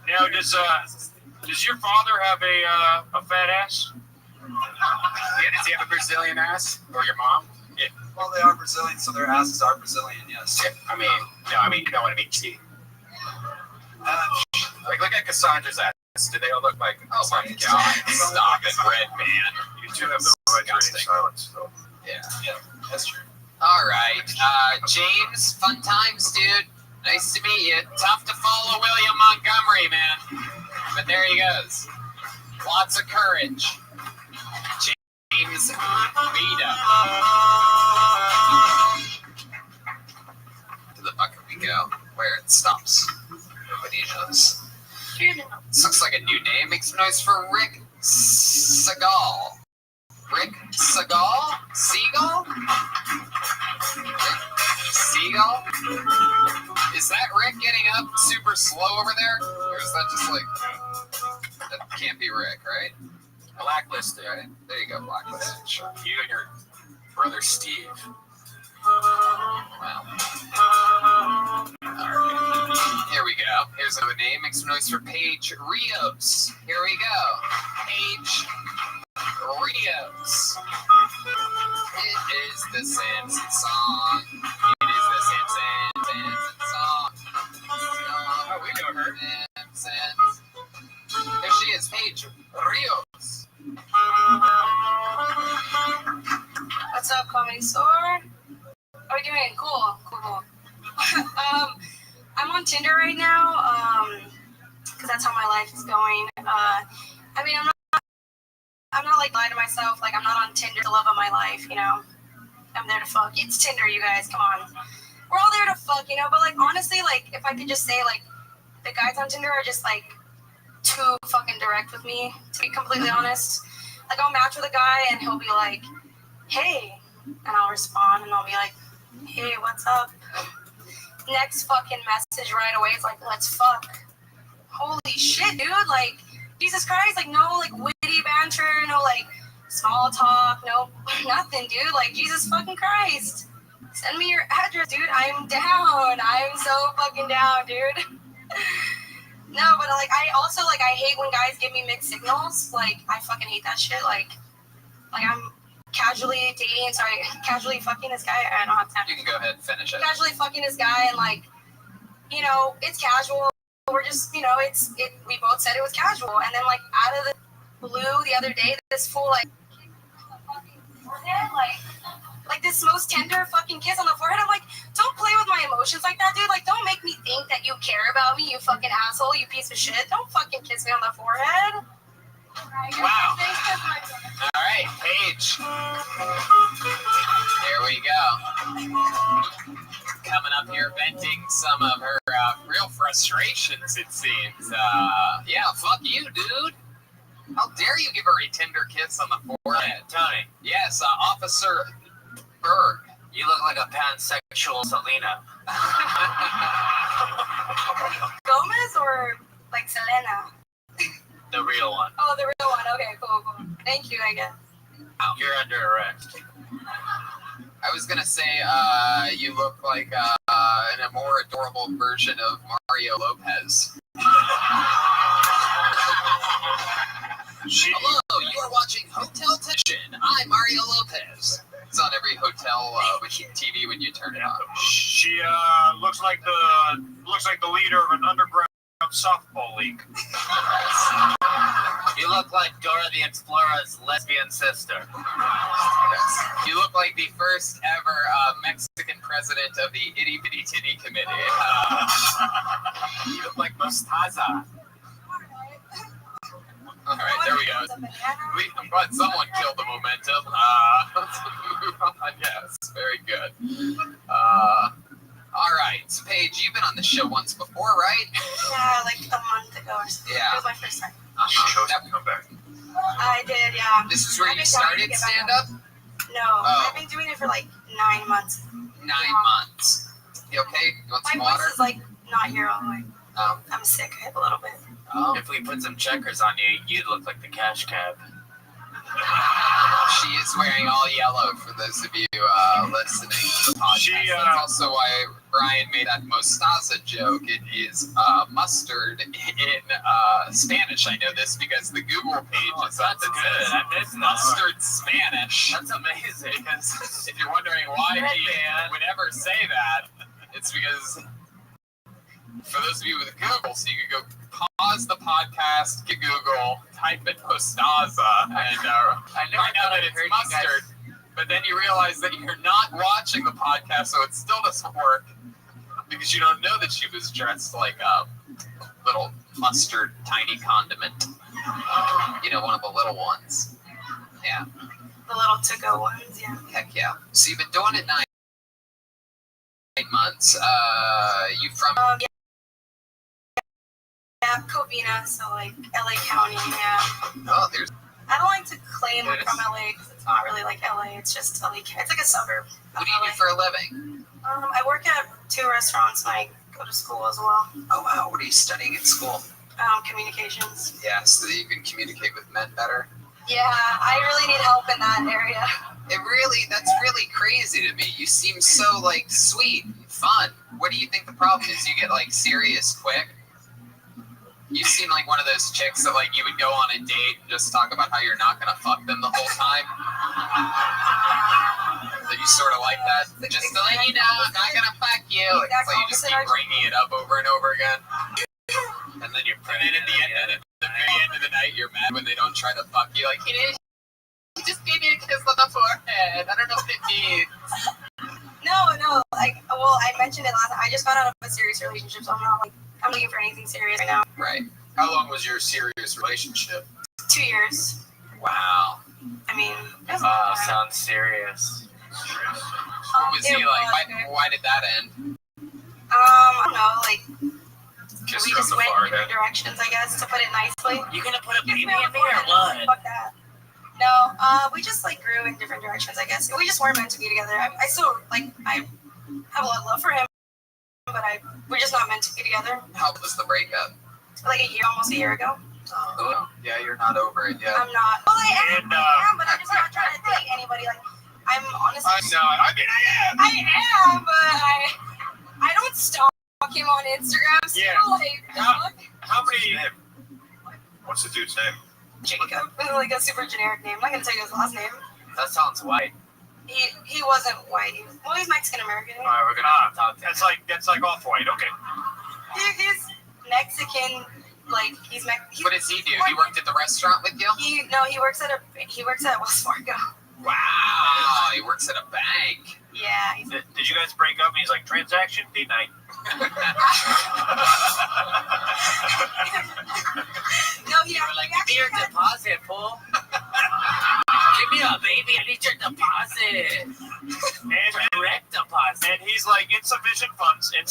Now, does your father have a fat ass? Yeah, does he have a Brazilian ass? Or your mom? Yeah. Well, they are Brazilian, so their asses are Brazilian, yes. Yeah, I mean, you know what I mean, T. Like, look at Cassandra's ass. Do they all look like, oh my god, stop it, Red Man. You two have the right to remain silent, so. Yeah. Yeah, that's true. Alright, James, fun times, dude. Nice to meet you. Tough to follow William Montgomery, man. But there he goes. Lots of courage. James Vida. To the bucket we go, where it stops. Nobody knows. This looks like a new name. Make some noise for Rick Seagal. Rick Seagal? Seagal? Rick Seagal? Is that Rick getting up super slow over there? Or is that just like... That can't be Rick, right? Blacklisted. Right? There you go, Blacklisted. Sure. You and your brother Steve. Wow. Alright. Here we go. Here's another name. Make some noise for Paige Rios. Here we go. Paige Rios. It is the Simpsons song. It is the Simpsons song. Oh, we know her. Simpsons. There she is, Paige Rios. What's up, Comedy Store? How are you doing? Cool. I'm on Tinder right now, because that's how my life is going. I mean, I'm not like lying to myself. Like, I'm not on Tinder the love of my life, you know. I'm there to fuck. It's Tinder, you guys. Come on. We're all there to fuck, you know. But like, honestly, like, if I could just say, like, the guys on Tinder are just like too fucking direct with me. To be completely honest, like, I'll match with a guy and he'll be like, "Hey," and I'll respond and I'll be like, "Hey, what's up?" Next fucking message right away is like, "Let's fuck." Holy shit, dude. Like, Jesus Christ. Like, no, like, witty banter, no, like, small talk, no, nothing, dude. Like, Jesus fucking Christ. Send me your address, dude. I'm down. I'm so fucking down, dude. No, but, like, I also, like, I hate when guys give me mixed signals. Like, I fucking hate that shit. Like I'm casually fucking this guy. I don't have time. You can go ahead and finish it. Casually fucking this guy, and like, you know, it's casual. We're just, you know, we both said it was casual, and then like out of the blue the other day, this fool like like this most tender fucking kiss on the forehead. I'm like, don't play with my emotions like that, dude. Like, don't make me think that you care about me, you fucking asshole, you piece of shit. Don't fucking kiss me on the forehead. Wow. All right, Paige. There we go. Coming up here, venting some of her real frustrations, it seems. Yeah, fuck you, dude. How dare you give her a tender kiss on the forehead? Tony. Yes, Officer Berg. You look like a pansexual Selena. Gomez or like Selena? The real one. Oh, the real one. Okay, cool. Thank you, I guess. You're under arrest. I was gonna say, you look like a more adorable version of Mario Lopez. Hello, you are watching Hotel Tension. I'm Mario Lopez. It's on every hotel TV when you turn it on. She looks like the leader of an underground softball league. You look like Dora the Explorer's lesbian sister. You look like the first ever Mexican president of the Itty Bitty Titty Committee. You look like Mostaza. All right, there we go. I'm glad someone killed the momentum. Let's move on. Yes, very good. All right, so Paige, you've been on the show once before, right? Yeah, like a month ago or something. Yeah. It was my first time. She chose to come back. I did, yeah. This is where I've you been dying to started get back stand-up? No, Oh. I've been doing it for like 9 months. 9 months. You okay? You want some My water? voice is like not here all the way. Oh. I'm sick. I have a little bit. Oh. If we put some checkers on you, you'd look like the cash cab. She is wearing all yellow for those of you listening to the podcast. That's also why Brian made that mostaza joke. It is mustard in Spanish. I know this because the Google page is up. It says mustard Spanish. That's amazing. Because if you're wondering why he would ever say that, it's because for those of you with Google, so you can go pause the podcast, get Google, type in mostaza, and find out that it's mustard. But then you realize that you're not watching the podcast, so it still doesn't work because you don't know that she was dressed like a little mustard tiny condiment. You know, one of the little ones. Yeah. The little to-go ones, yeah. Heck yeah. So you've been doing it 9 months. You from? Yeah, Covina, so like LA County, yeah. Oh, there's. I don't like to claim I'm from LA because it's not really like LA. It's just LA. It's like a suburb. What do you do for a living? I work at 2 restaurants and I go to school as well. Oh wow, what are you studying at school? Communications. Yeah, so that you can communicate with men better. Yeah, I really need help in that area. That's really crazy to me. You seem so like sweet and fun. What do you think the problem is? You get like serious quick? You seem like one of those chicks that like you would go on a date and just talk about how you're not gonna fuck them the whole time. That you sort of like that. Just to let you know, I'm not gonna fuck you. Like, so you just keep bringing it up over and over again. And then you're at the very end of the night, you're mad when they don't try to fuck you. Like, he just gave me a kiss on the forehead. I don't know what it means. No. Like, well, I mentioned it last time. I just got out of a serious relationship, so I'm looking for anything serious right now. Right. How long was your serious relationship? 2 years. Wow. I mean, Sounds serious. What was he like? Why did that end? I don't know, like, Kissed we her on just the went in forehead. different directions, I guess, to put it nicely. You gonna put a baby in me or what? Fuck that. No, we just like grew in different directions, I guess. We just weren't meant to be together. I still like I have a lot of love for him, but we're just not meant to be together. How was the breakup? Like almost a year ago. Oh, yeah, you're not over it yet. I'm not. Well, I am, but I'm just not trying to date anybody. Like, I'm honestly. I'm not. I mean, I am. I am, but I don't stalk him on Instagram. So Yeah. like, How many? What's the dude's name? Jacob, like a super generic name. I'm not gonna tell you his last name. That sounds white. He wasn't white. He's Mexican American. All right, we're gonna talk to him. That's like off-white. Okay. He's Mexican. Like What does he do? He worked at the restaurant with you? He works at Wells Fargo. Wow, he works at a bank. Yeah. Did you guys break up? And he's like, transaction denied. No, You were like, give me your deposit, fool. Give me a baby, I need your deposit. Direct deposit. And he's like, insufficient funds. No,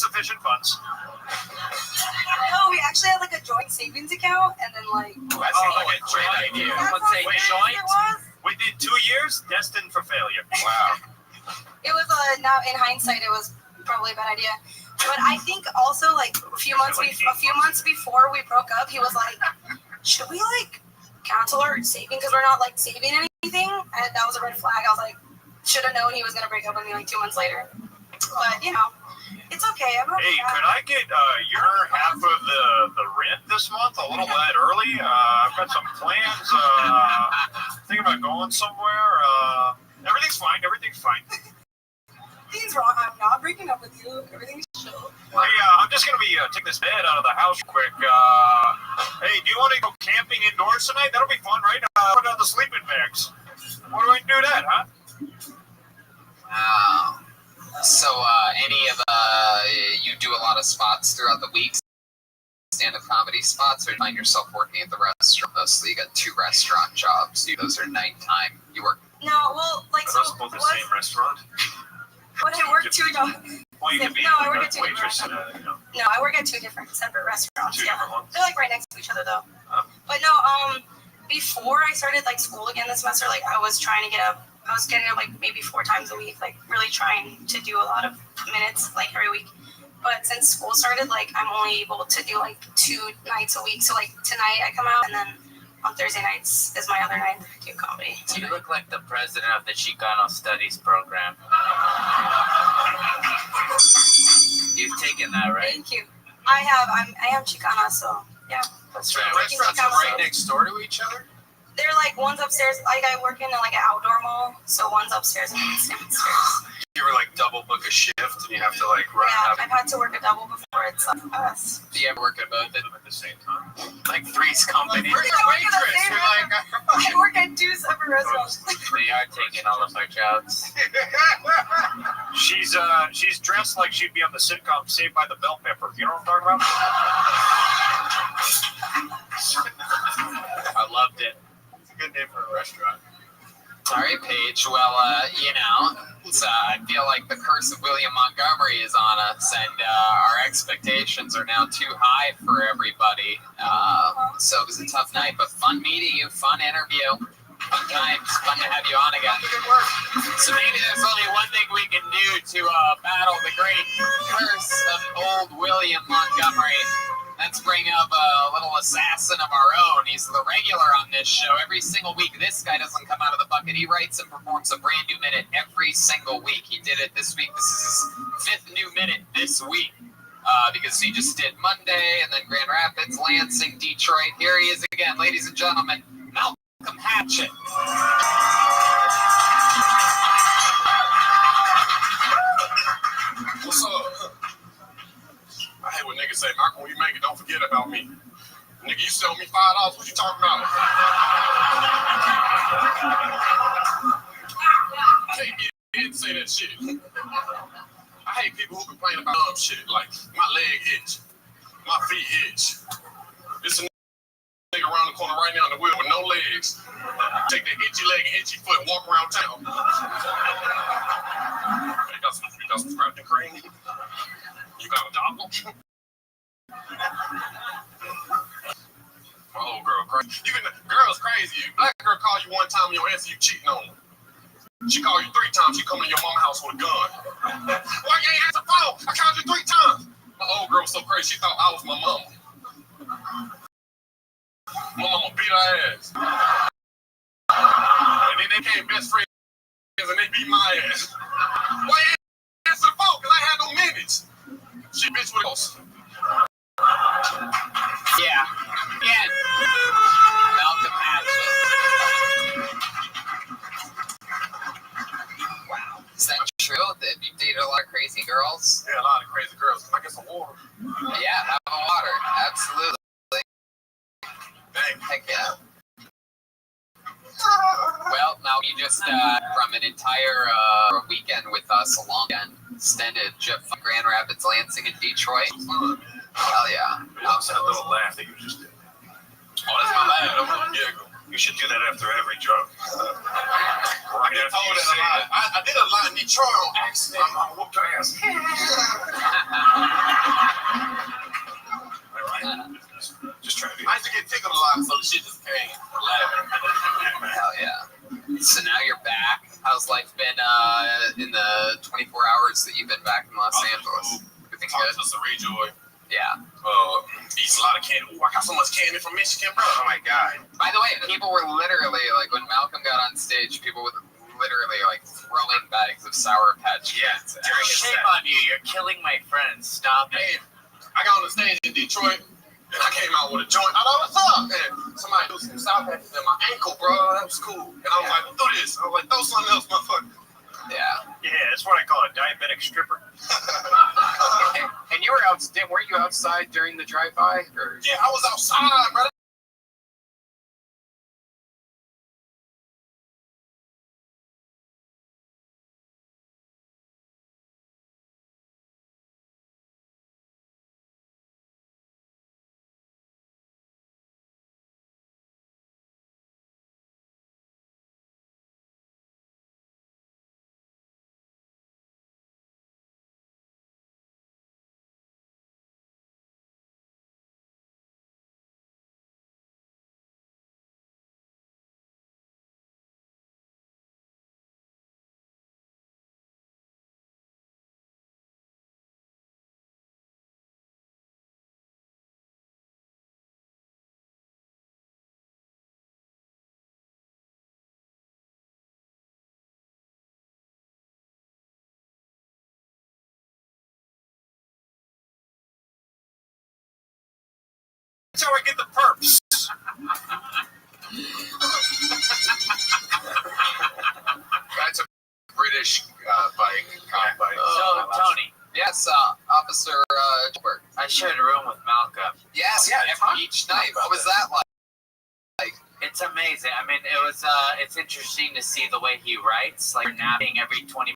we actually had like a joint savings account, and then like. That sounds like a great idea. Someone say joint. It was. Within 2 years, destined for failure. Wow. It was now in hindsight, it was probably a bad idea. But I think also like a few months before we broke up, he was like, "Should we like cancel our saving because we're not like saving anything?" And that was a red flag. I was like, should have known he was gonna break up with me like 2 months later. But you know, it's okay. I'm Hey, could I get your half of the rent this month a little bit early? I've got some plans. Thinking about going somewhere. Everything's fine. Everything's wrong. I'm not breaking up with you. Everything's Rothschild. Hey, I'm just gonna be taking this bed out of the house quick. Hey, do you want to go camping indoors tonight? That'll be fun, right? Put on the sleeping bags. What do I do that, huh? Wow. So, any of you do a lot of spots throughout the week? Stand-up comedy spots, or you find yourself working at the restaurant mostly? You got 2 restaurant jobs. Those are nighttime. You work. No, well, like, Are those both the same restaurant? What I work 2 jobs. Well, you can be No, I like work a at 2 different waitress. restaurants. No, I work at 2 different separate restaurants. 2 different ones? They're like right next to each other though. But no, before I started like school again this semester, like I was trying to get up. I was getting up like maybe 4 times a week, like really trying to do a lot of minutes like every week. But since school started, like I'm only able to do like 2 nights a week. So like tonight I come out, and then on Thursday nights is my other night that I do comedy. You look like the president of the Chicano Studies program. You've taken that, right? Thank you. I am Chicana, so yeah. That's The right. restaurants are right next door to each other? They're like one's upstairs. Like I work in like an outdoor mall, so one's upstairs and one's downstairs. You ever like double book a shift and you have to like run Yeah, out? I've had to work a double before. It's us. Do you ever work at both At the same time. Like Three's Company. Where's the I work at the waitress? same You're like, I work at 2 separate restaurants. They are taking all of our jobs. She's dressed like she'd be on the sitcom Saved by the Bell Pepper. You know what I'm talking about? I loved it. it's a good name for a restaurant. All right, Paige. Well, I feel like the curse of William Montgomery is on us, and our expectations are now too high for everybody. So it was a tough night, but fun meeting you, fun interview, fun times, fun to have you on again. Good work. So maybe there's only one thing we can do to battle the great curse of old William Montgomery. Let's bring up a little assassin of our own. He's the regular on this show. Every single week, this guy doesn't come out of the bucket. He writes and performs a brand new minute every single week. He did it this week. This is his 5th new minute this week. Because he just did Monday, and then Grand Rapids, Lansing, Detroit. Here he is again, ladies and gentlemen, Malcolm Hatchett. What's up? I hate when niggas say, Malcolm, when you make it, don't forget about me. Nigga, you sell me $5, what you talking about? KB didn't say that shit. I hate people who complain about dumb shit, like my leg itch, my feet itch. It's a nigga around the corner right now in the wheel with no legs. Take that itchy leg and itchy foot and walk around town. You got some scratching cream? You got a dongle? My old girl crazy. Girl's crazy. Black girl call you one time, you don't answer, you cheating on her. She call you 3 times, she come to your mama's house with a gun. Why you ain't answer the phone? I called you 3 times. My old girl was so crazy, she thought I was my mama. My mama beat her ass. And then they became best friends and they beat my ass. Why you ain't answer the phone? Because I had no minutes. She bitch with us. Yeah. Again, Malcolm Hatchett. Wow. Is that true that you dated a lot of crazy girls? Yeah, a lot of crazy girls. Can I get some water? Yeah, have a water. Absolutely. Dang. Heck yeah. Well, now you just from an entire weekend with us, a long weekend, extended trip from Grand Rapids, Lansing, and Detroit. Hell yeah. You also had a little laugh that you just did. Oh, that's my laugh. I'm gonna giggle. You should do that after every joke. I get told that a lot. I did a lot in Detroit on accident. I whooped her ass. Just try to be. I used to get tickled a lot, so the shit just came. Laughing. Hell yeah. So now you're back. How's life been in the 24 hours that you've been back in Los Angeles? Everything Talk good? to Saray Joy. Yeah. Eats a lot of candy. Ooh, I got so much candy from Michigan, bro. Oh my god. By the way, people were literally, like, when Malcolm got on stage, people were literally, like, throwing bags of Sour Patch Kids. During shame on you. You're killing my friends. Stop it. Hey, I got on the stage in Detroit, and I came out with a joint. I thought, what's up? And somebody threw some Sour Patches in my ankle, bro. That was cool. And I was like, do this. I was like, throw something else, motherfucker. Yeah. Yeah, that's what I call a diabetic stripper. Okay. were weren't you outside during the drive-by? Or? Yeah, I was outside, brother. That's how I get the perps. That's a British bike, cop bike. So, Tony. Yes, Officer Gilbert. I shared a room with Malcolm. Yes, each night. What was that like? It's amazing. I mean, it's interesting to see the way he writes. Like, napping every 20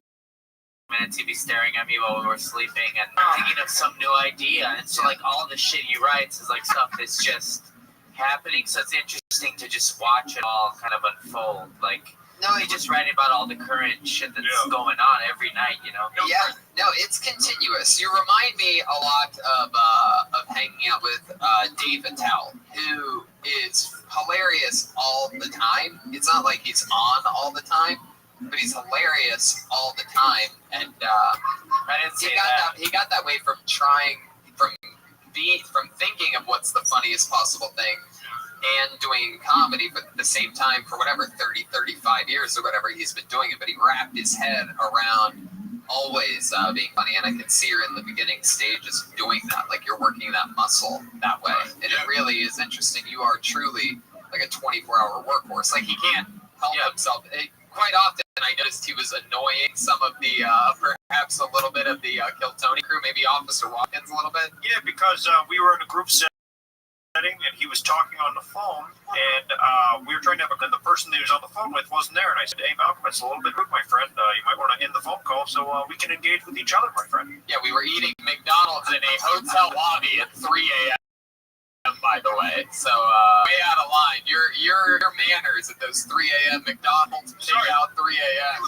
minutes, he'd be staring at me while we were sleeping and thinking of some new idea. And so, like, all the shit he writes is like stuff that's just happening. So it's interesting to just watch it all kind of unfold. Like, No, he's just writing about all the current shit that's going on every night, you know? Yeah, no, it's continuous. You remind me a lot of hanging out with Dave Attell, who is hilarious all the time. It's not like he's on all the time, but he's hilarious all the time. And I didn't say he got that way from thinking of what's the funniest possible thing and doing comedy, but at the same time, for whatever 30, 35 years or whatever he's been doing it, but he wrapped his head around always being funny, and I can see her in the beginning stages of doing that, like you're working that muscle that way, and it really is interesting. You are truly like a 24-hour workhorse. Like, he can't help himself. Quite often, I noticed he was annoying some of the, perhaps a little bit of the Kill Tony crew, maybe Officer Watkins a little bit. Yeah, because we were in a group setting and he was talking on the phone, and we were trying to have and the person that he was on the phone with wasn't there, and I said, "Hey, Malcolm, it's a little bit rude, my friend. You might want to end the phone call so we can engage with each other, my friend." Yeah, we were eating McDonald's in a hotel lobby at 3 a.m., by the way, so way out of line. Your manners at those 3 a.m. McDonald's take out 3 a.m.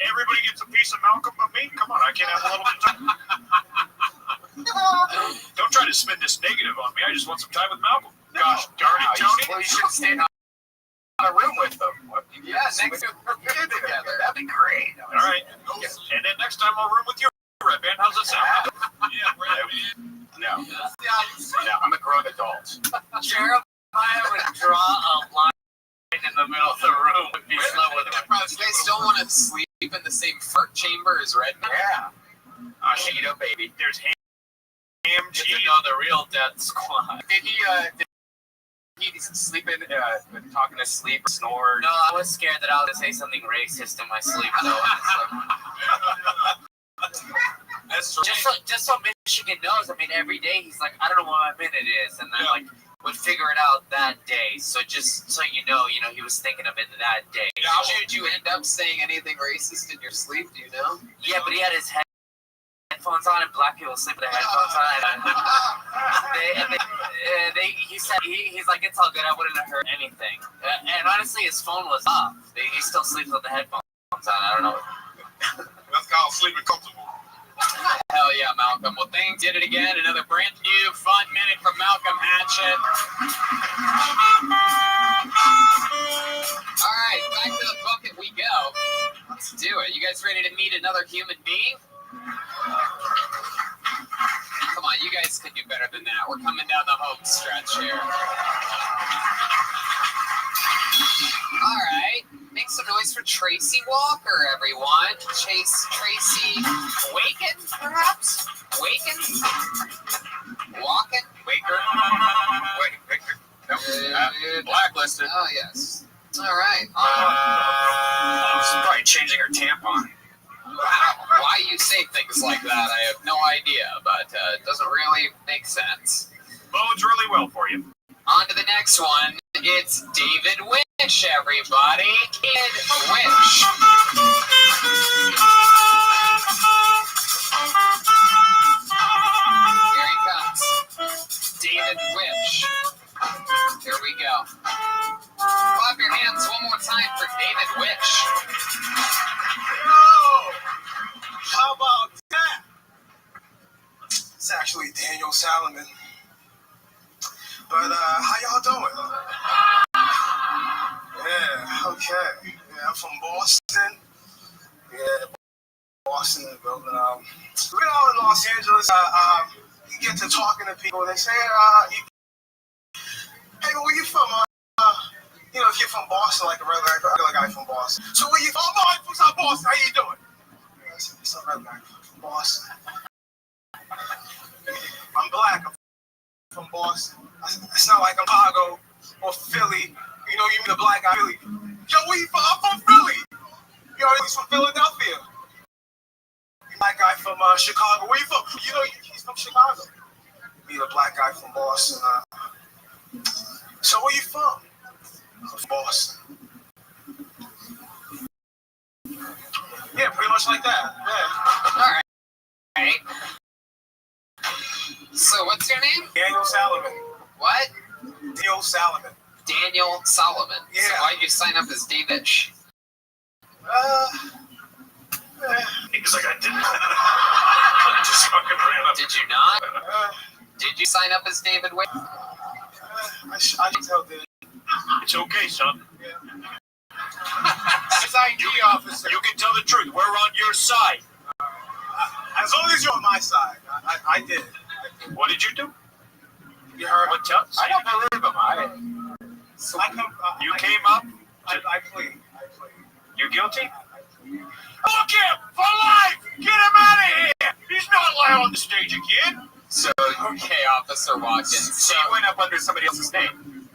Everybody gets a piece of Malcolm but me. Come on, I can't have a little bit of time. Don't try to spin this negative on me. I just want some time with Malcolm. Gosh darn it, Tony. You should stay in a room with them. Yeah, next to together. That'd be great. All right. And then next time I'll room with you, Red Band. How's that sound? Yeah, Red. No, I'm a grown adult. Jeremiah would draw a line in the middle of the room and be slow with him. You guys don't want to sleep in the same fart chamber as Red? Yeah. Cheeto, baby. There's ham cheese. You know the real death squad. Did he sleep in, talking to sleep or snore? No, I was scared that I was going to say something racist in my sleep, though. That's true. Just so Michigan knows, I mean, every day he's like, I don't know what my minute is, and then like would figure it out that day. So just so you know, he was thinking of it that day. Did you end up saying anything racist in your sleep? Do you know? Yeah, but he had his headphones on, and black people sleep with their headphones on. He said he's like, it's all good. I wouldn't have heard anything. And honestly, his phone was off. He still sleeps with the headphones on. I don't know. That's called sleeping comfortable. Hell yeah, Malcolm. Well, things did it again. Another brand new fun minute from Malcolm Hatchet. All right, back to the bucket we go. Let's do it. You guys ready to meet another human being? Come on, you guys can do better than that. We're coming down the home stretch here. All right, make some noise for Tracy Walker, everyone. Tracy Waken, perhaps? Waken? Walken? Waker? Waker. Nope. Blacklisted. Oh, yes. All right. She's probably changing her tampon. Wow. Why you say things like that, I have no idea, but it doesn't really make sense. Bodes really well for you. On to the next one. It's David Winch, everybody. Kid Winch. Here he comes. David Winch. Here we go. Clap your hands one more time for David Winch. How about that? It's actually Daniel Salomon. But how y'all doing? Yeah, okay. Yeah, I'm from Boston. Yeah, Boston. We're all in Los Angeles. You get to talking to people. They say, hey, where you from? If you're from Boston, like a regular guy from Boston. So where you from? Oh, I'm from South Boston. How you doing? Yeah, it's a regular guy from Boston. I'm black. I'm from Boston. It's not like I'm Chicago or Philly. You mean the black guy Philly. Yo, where you from? I'm from Philly. He's from Philadelphia. Black guy from Chicago. Where you from? He's from Chicago. Be the black guy from Boston. So where you from? I'm from Boston. Yeah, pretty much like that. Yeah. All right. So what's your name? Daniel Salomon. What? Daniel Salomon. Daniel Solomon. Yeah. So why'd you sign up as David? Because I didn't. I just fucking ran up. Did you not? Did you sign up as David Winch? I can tell David. It's okay, son. Yeah. As ID officer, you can tell the truth. We're on your side. As long as you're on my side. I did. What did you do? You heard What tell? I don't believe him. You came up. I plead. You're guilty? Book him for life! Get him out of here! He's not lying on the stage again. So, okay, Officer Watkins. So you went up under somebody else's name.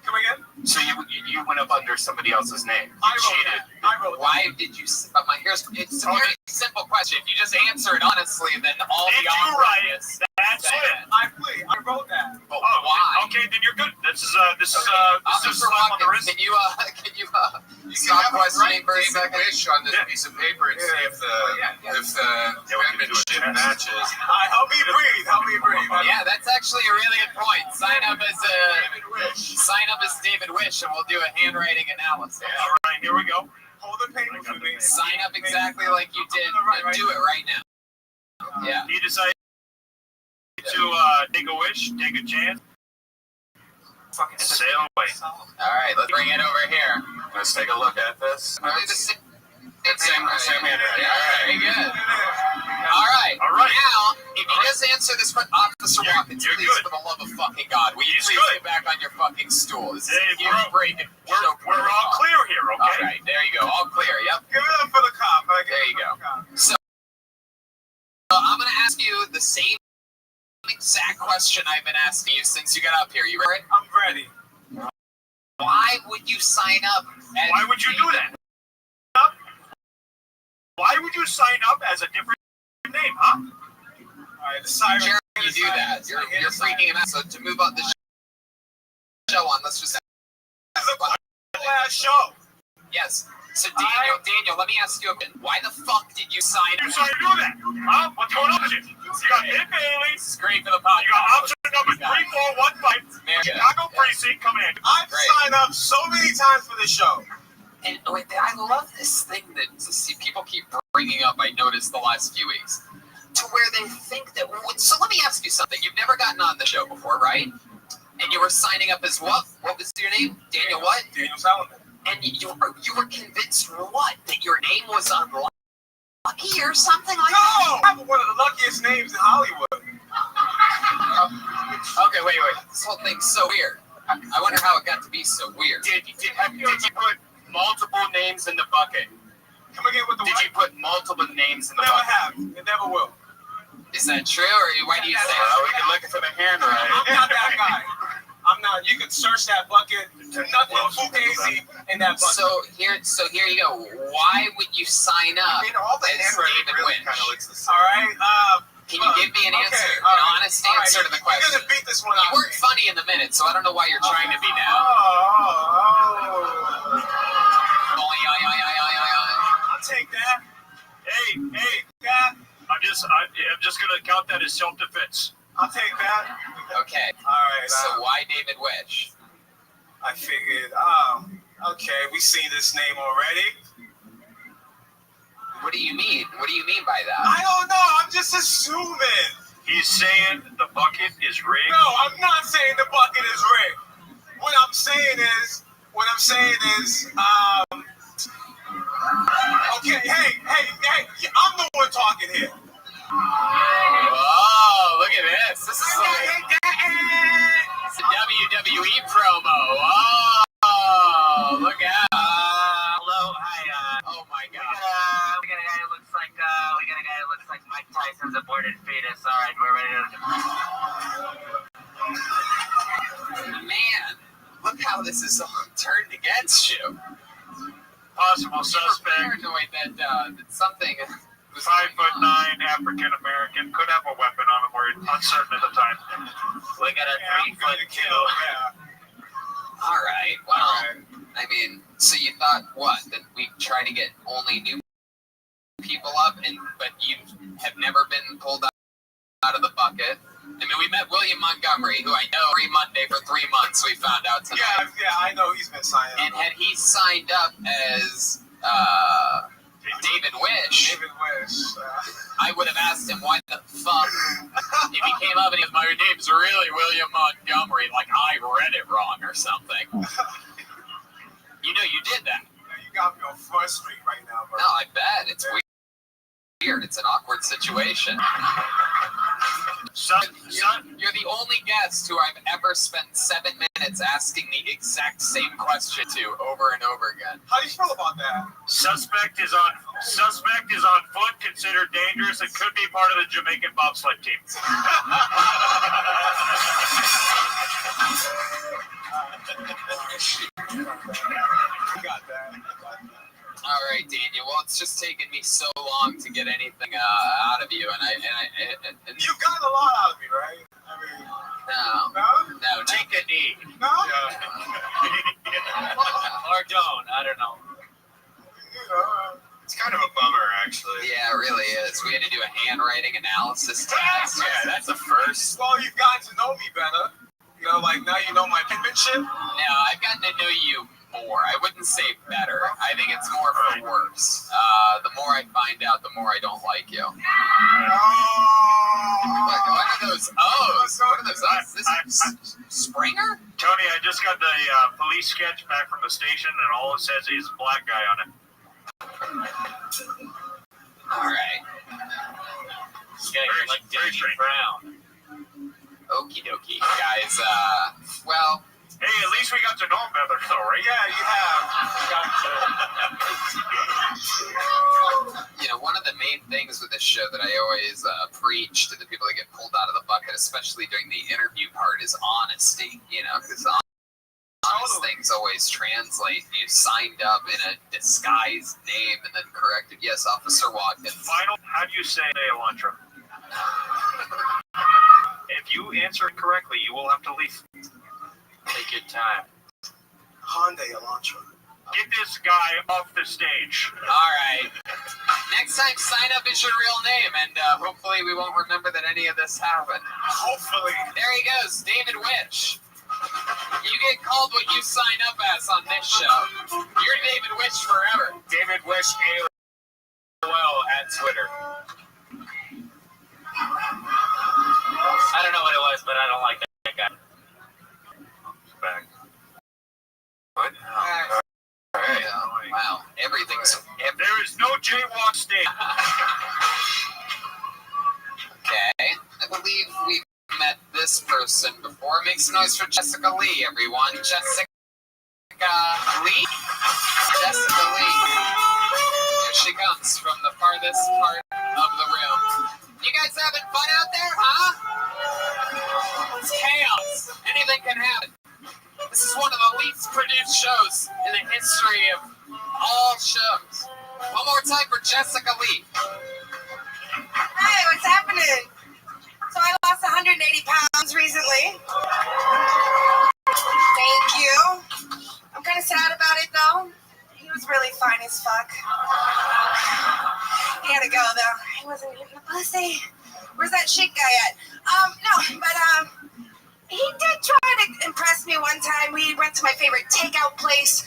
Come again? So you went up under somebody else's name. You I cheated. wrote that. Why did you? It's a very simple question. If you just answer it honestly, then all Did the you write it? obvious. That's it. I plead. I wrote that. But why? Okay, then you're good. This is Officer slap on the Watkins, wrist. can you stop questioning for a second? on this piece of paper and see if the penmanship matches. Help me breathe. Yeah, that's actually a really good point. Sign up as David Wish, and we'll do a handwriting analysis. All right, here we go. Hold the paper for me. Sign up exactly like you did. Do it right now. Yeah. You decided to take a wish, take a chance, fucking sail away. All right, let's bring it over here. Let's take a look at this. It's same handwriting. Very good. All right. All right. Now, if you just answer this question, Officer Watkins, you're please, good. for the love of fucking God, will you He's please good. get back on your fucking stool? This is Hey, a huge break in show We're all clear here, All okay? right, there you go. All clear. Yep. Give it up for the cop. There you go. So, I'm going to ask you the same exact question I've been asking you since you got up here. You ready? I'm ready. Why would you sign up? Why would you do that? Why would you sign up as a different name, huh? All right, the siren. Jerry, you do that. You're freaking him out. So to move on the show on, let's just. Last show. Yes. So Daniel, let me ask you a bit. Why the fuck did you sign You up? started to do that, huh? What's going on with you? You got Ed Bailey. This is great for the podcast. You got option number 3415. Chicago precinct coming in. I've signed up so many times for this show. And wait, I love this thing that people keep bringing up. I noticed the last few weeks, to where they think that. So let me ask you something. You've never gotten on the show before, right? And you were signing up as what? What was your name? Daniel what? Daniel Salomon. And you were convinced what? That your name was unlucky or something like that? No, I have one of the luckiest names in Hollywood. Okay, wait. This whole thing's so weird. I wonder how it got to be so weird. Did you put multiple names in the bucket? Come again with the Did you put multiple names in the Never bucket? have. It never will. Is that true, or why do you say We can look for the handwriting. I'm not that guy. I'm not. You can search that bucket. Nothing fugazi in that bucket. So here you go. Why would you sign up all the as handwriting David really Witch? kind of looks the same. All right. Can you give me an answer, okay, an honest answer to the You're question? gonna beat this one You out. weren't funny in the minute, so I don't know why you're trying to be now. I'll take that. Hey, that. I'm just gonna count that as self-defense. I'll take that. Okay. All right. So why David Witch? I figured. Okay, we seen this name already. What do you mean? What do you mean by that? I don't know. I'm just assuming. He's saying the bucket is rigged. No, I'm not saying the bucket is rigged. What I'm saying is. Okay, hey, I'm the one talking here. Oh, look at this. This is like it's a WWE promo. Oh, look out. Hello, hi. Oh my We God. got a guy who looks like Mike Tyson's aborted fetus. All right, we're ready to. Man, look how this is all turned against you. Possible You were suspect, paranoid that something was 5'9", African American, could have a weapon on him. We're uncertain at the time. We got a 3'2". All right. Well, I mean, so you thought what? That we try to get only new people up, but you have never been pulled out of the bucket. I mean, we met William Montgomery, who I know every Monday for 3 months. We found out tonight. Yeah, I know he's been signing up. And had he signed up as David Wish, I would have asked him why the fuck if he came up and he goes, my name's really William Montgomery, like I read it wrong or something. You know you did that. You got me on Front Street right now, bro. No, I bet. It's weird. It's an awkward situation. You're the only guest who I've ever spent 7 minutes asking the exact same question to over and over again. How do you feel about that? Suspect is on foot, considered dangerous, and could be part of the Jamaican bobsled team. You got that. All right, Daniel. Well, it's just taken me so long to get anything out of you, and you got a lot out of me, right? I mean, no. Take a knee. No. Or don't. I don't know. It's kind of a bummer, actually. Yeah, it really is. We had to do a handwriting analysis test. Yeah, that's a first. Well, you've gotten to know me better. You know, like now you know my penmanship. No, I've gotten to know you more. I wouldn't say better. I think it's more for worse. The more I find out, the more I don't like you. What are those O's? What are those O's? This is Springer? Tony, I just got the police sketch back from the station, and all it says is black guy on it. All right. Yeah, like Danny Brown. Okie dokie, guys. Well. Hey, at least we got to know him better, though, right? Yeah, you have. You know, one of the main things with this show that I always preach to the people that get pulled out of the bucket, especially during the interview part, is honesty. You know, because honest things always translate. You signed up in a disguised name and then corrected. Yes, Officer Watkins. Final, how do you say Elantra? If you answer it correctly, you will have to leave. Take your time. Hyundai Elantra. Get this guy off the stage. All right. Next time, sign up as your real name, and hopefully we won't remember that any of this happened. Hopefully. There he goes, David Witch. You get called what you sign up as on this show. You're David Witch forever. David Witch AOL at Twitter. I don't know what it was, but I don't like that guy. Back. What? All right. Wow. Everything's. There is no jaywalk state. Okay. I believe we've met this person before. Make some noise for Jessica Lee, everyone. Jessica Lee? Jessica Lee. Here she comes from the farthest part of the room. You guys having fun out there, huh? It's chaos. Anything can happen. This is one of the least produced shows in the history of all shows. One more time for Jessica Lee. Hey, what's happening? So I lost 180 pounds recently. Thank you. I'm kind of sad about it though. He was really fine as fuck. He had to go though. He wasn't eating the pussy. Where's that shit guy at? No, but he did try to impress me one time. We went to my favorite takeout place,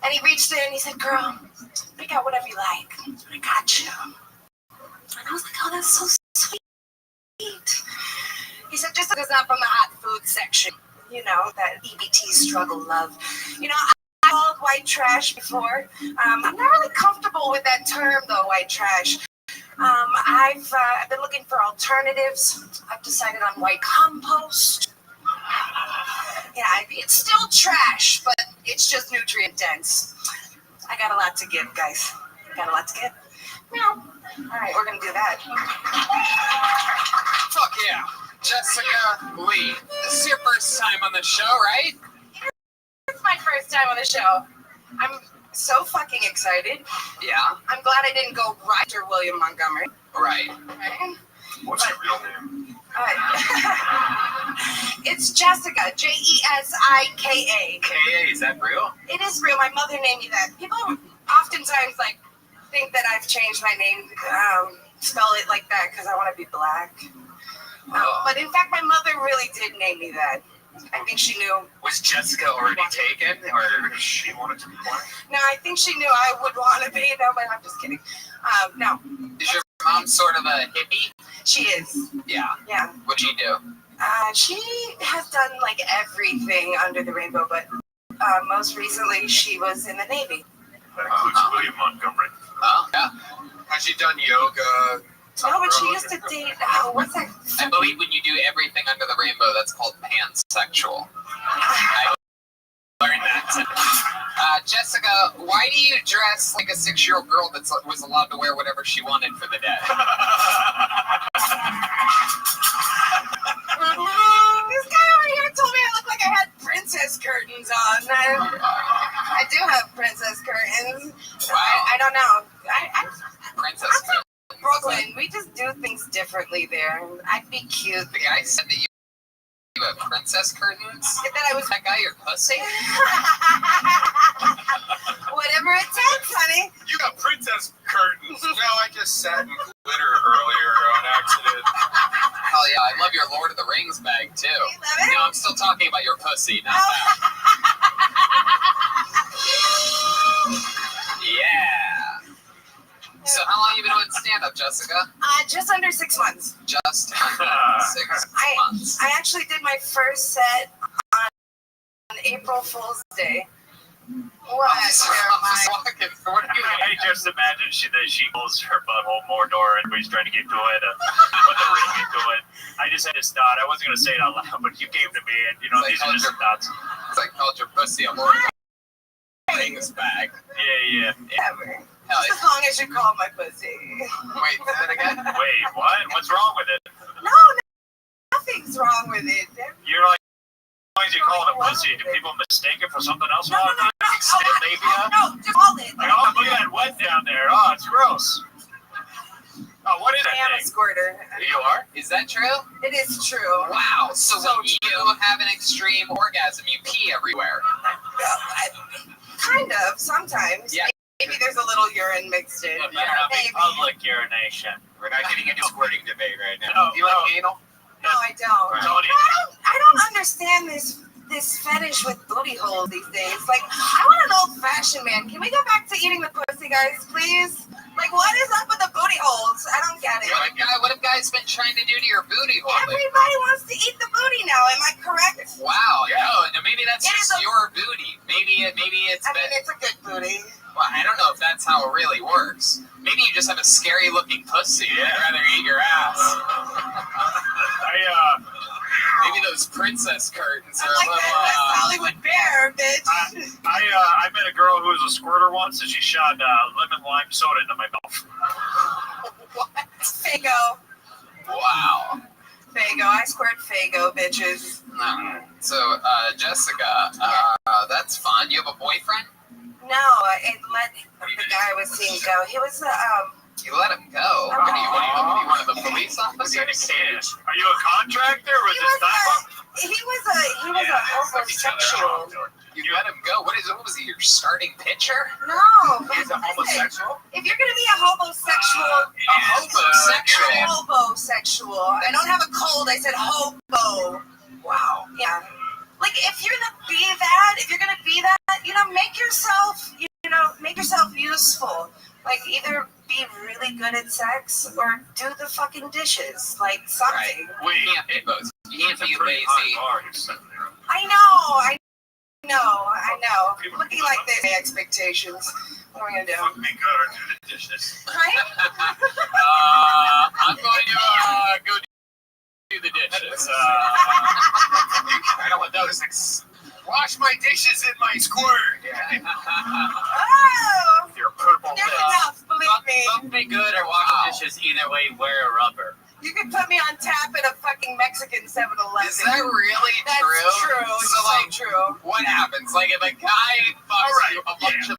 and he reached in and he said, "Girl, pick out whatever you like. I got you." And I was like, "Oh, that's so sweet." He said, "Jessica's not from the hot food section. You know, that EBT struggle love. You know, I called white trash before. I'm not really comfortable with that term, though, white trash. I've been looking for alternatives. I've decided on white compost. Yeah, it's still trash, but it's just nutrient dense. I got a lot to give, guys. Got a lot to give. Meow. All right, we're going to do that." Fuck yeah. Jessica Lee. This is your first time on the show, right? It's my first time on the show. I'm so fucking excited. Yeah. I'm glad I didn't go right after William Montgomery. Right. Right? What's your real name? It's Jessica, Jessika. K.A., is that real? It is real. My mother named me that. People oftentimes think that I've changed my name, spell it like that because I want to be black. But in fact, my mother really did name me that. I think she knew. Was Jessica already taken, or She wanted to be black. No, I think she knew I would want to be. No, but I'm just kidding. No. is your mom sort of a hippie? She is. Yeah. Yeah. What'd she do? She has done everything under the rainbow, but most recently she was in the Navy. That includes William Montgomery. Oh, yeah. Has she done yoga? No, but she used to date. What's that? I believe when you do everything under the rainbow, that's called pansexual. I learned that. Jessica, why do you dress like a 6-year-old girl that was allowed to wear whatever she wanted for the day? This guy over here told me I look like I had princess curtains on. I do have princess curtains. Wow. I don't know. Princess I'm from Brooklyn. We just do things differently there. I'd be cute. The guy said that you have princess curtains? That I was that guy your pussy? Whatever it takes, honey. You got princess curtains. No, I just sat in glitter earlier on accident. Hell yeah, I love your Lord of the Rings bag too. You love it? No, I'm still talking about your pussy, not that. Yeah. So how long have you been doing stand-up, Jessica? Just under 6 months. Just under 6 months. I actually did my first set on April Fool's Day. What? I just imagine she pulls her butthole more door and he's trying to get to it and put the ring into it. I just had this thought. I wasn't going to say it out loud, but you came to me and, these are just thoughts. It's like called your pussy a Lord of the Rings bag. Yeah. Ever. Just as long as you call my pussy. Wait, say that again? Wait, what? What's wrong with it? No, nothing's wrong with it. You're like, as long as you call it a pussy, do people mistake it for something else? No. Extend labia? No, just call it. Like, oh, look at that wet down there. Oh, it's gross. Oh, what is that I am a thing? squirter. You are? Is that true? It is true. Wow. So when you have an extreme orgasm, you pee everywhere. Kind of, sometimes. Yeah. Maybe there's a little urine mixed in. It better not be public urination. We're not getting into squirting debate right now. No, Do you like anal? No, I don't. Tony. I don't understand this fetish with booty holes these days. Like, I want an old-fashioned man. Can we go back to eating the pussy, guys, please? Like, what is up with the booty holes? I don't get it. What have guys been trying to do to your booty hole? Everybody wants to eat the booty now. Am I correct? Wow. No, maybe that's just your booty. Maybe it's. I mean, it's a good booty. Well, I don't know if that's how it really works. Maybe you just have a scary-looking pussy. Yeah. I'd rather eat your ass. Maybe those princess curtains are like a little. That Hollywood bear, bitch. I met a girl who was a squirter once, and she shot lemon lime soda into my mouth. What? Fago. Wow. Fago. I squirt Fago, bitches. No. So, Jessica, that's fun. You have a boyfriend? No, I let the guy I was seeing go. He was You let him go. What are you one of the police officers? Are you a contractor or was it time? he was a homosexual. You let him go. What was he? Your starting pitcher? No, He's a homosexual? if you're gonna be a homosexual, homosexual. I don't have a cold. I said hobo. Wow. Yeah. Like if you're gonna be that, make yourself useful. Like either be really good at sex or do the fucking dishes. Like something. Right. You can't be both. You can't be lazy. I know. Looking like this, expectations. What are we gonna do? Fuck me good or do the dishes. Right? I'm going to go do the dishes. I don't want those. Wash my dishes in my squirt. Yeah. Oh! Your purple That's enough, believe me. Don't be good or wash the dishes. Either way, wear a rubber. You can put me on tap at a fucking Mexican 7-Eleven. Is that really That's true? true. It's So, like, true. what happens? Like, if a guy fucks you, a bunch of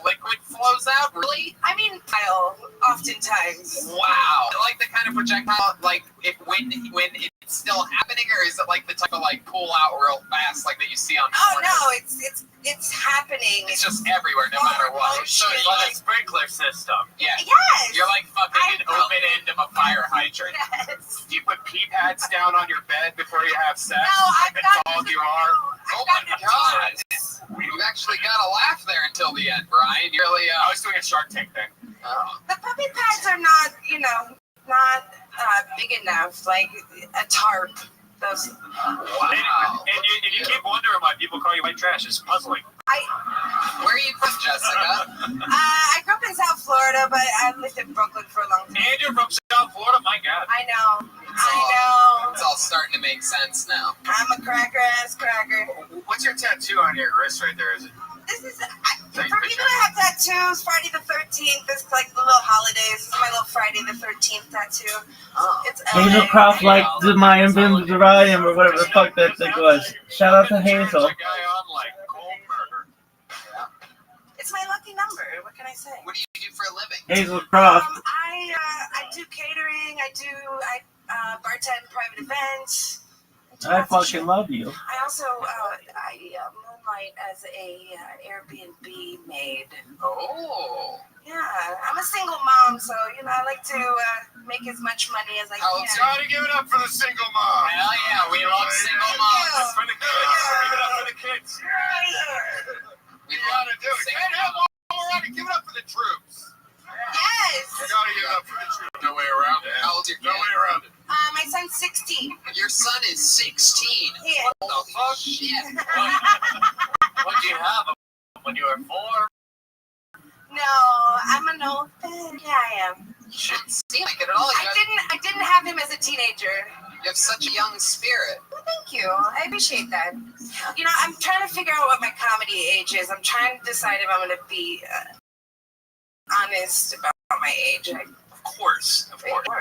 liquid flows out? Really? I mean, Kyle, oftentimes. Wow. Like the kind of projectile, like, when it's still happening, or is it like the type of, like, pull out real fast, like that you see on Oh porn? no, it's happening. It's just everywhere, no matter what. So it's Like like, a sprinkler system. yeah. Yes. You're like fucking an open end of a fire hydrant. Yes. Do you put pee pads down on your bed before you have sex? No, I've like got a dog you are? Oh my god. You actually got to laugh there until the end, Brian. You really, I was doing a Shark Tank thing. The puppy pads are not, not big enough. Like a tarp. Those. wow. And you keep wondering why people call you white trash. It's puzzling. Where are you from, Jessica? I grew up in South Florida, but I lived in Brooklyn for a long time. And you're from South Florida? My God. I know. I know. It's all starting to make sense now. I'm a cracker-ass cracker. What's your tattoo on your wrist right there? Is it? This is for people that have tattoos. Friday the 13th is like the little holidays. This is my little Friday the 13th tattoo. Oh. It's Hazel LA. Croft like the Mayan Bimberarium or whatever the fuck that thing was. Shout out to Hazel. A guy on like Goldberger. It's my lucky number. What can I say? What do you do for a living? Hazel Croft. I do catering. I bartend private events. I fucking love you. I also moonlight as a Airbnb maid. Oh. Yeah, I'm a single mom, so I like to make as much money as I How can. old's Gotta give it up for the single mom. Hell yeah, we love single moms. For the kids. Give it up for the kids. We You love gotta do it. single Can't have one more around and give it up for the troops. Yes. You gotta give it up for the troops. No way around it. How old's your No kid? way around it. My son's 16. Your son is 16. Yeah. What the fuck? Shit. What'd you have when you were 4? No, I'm an old man. Yeah, I am. You shouldn't seem like it at all. I didn't have him as a teenager. You have such a young spirit. Well, thank you. I appreciate that. I'm trying to figure out what my comedy age is. I'm trying to decide if I'm going to be honest about my age. Of course.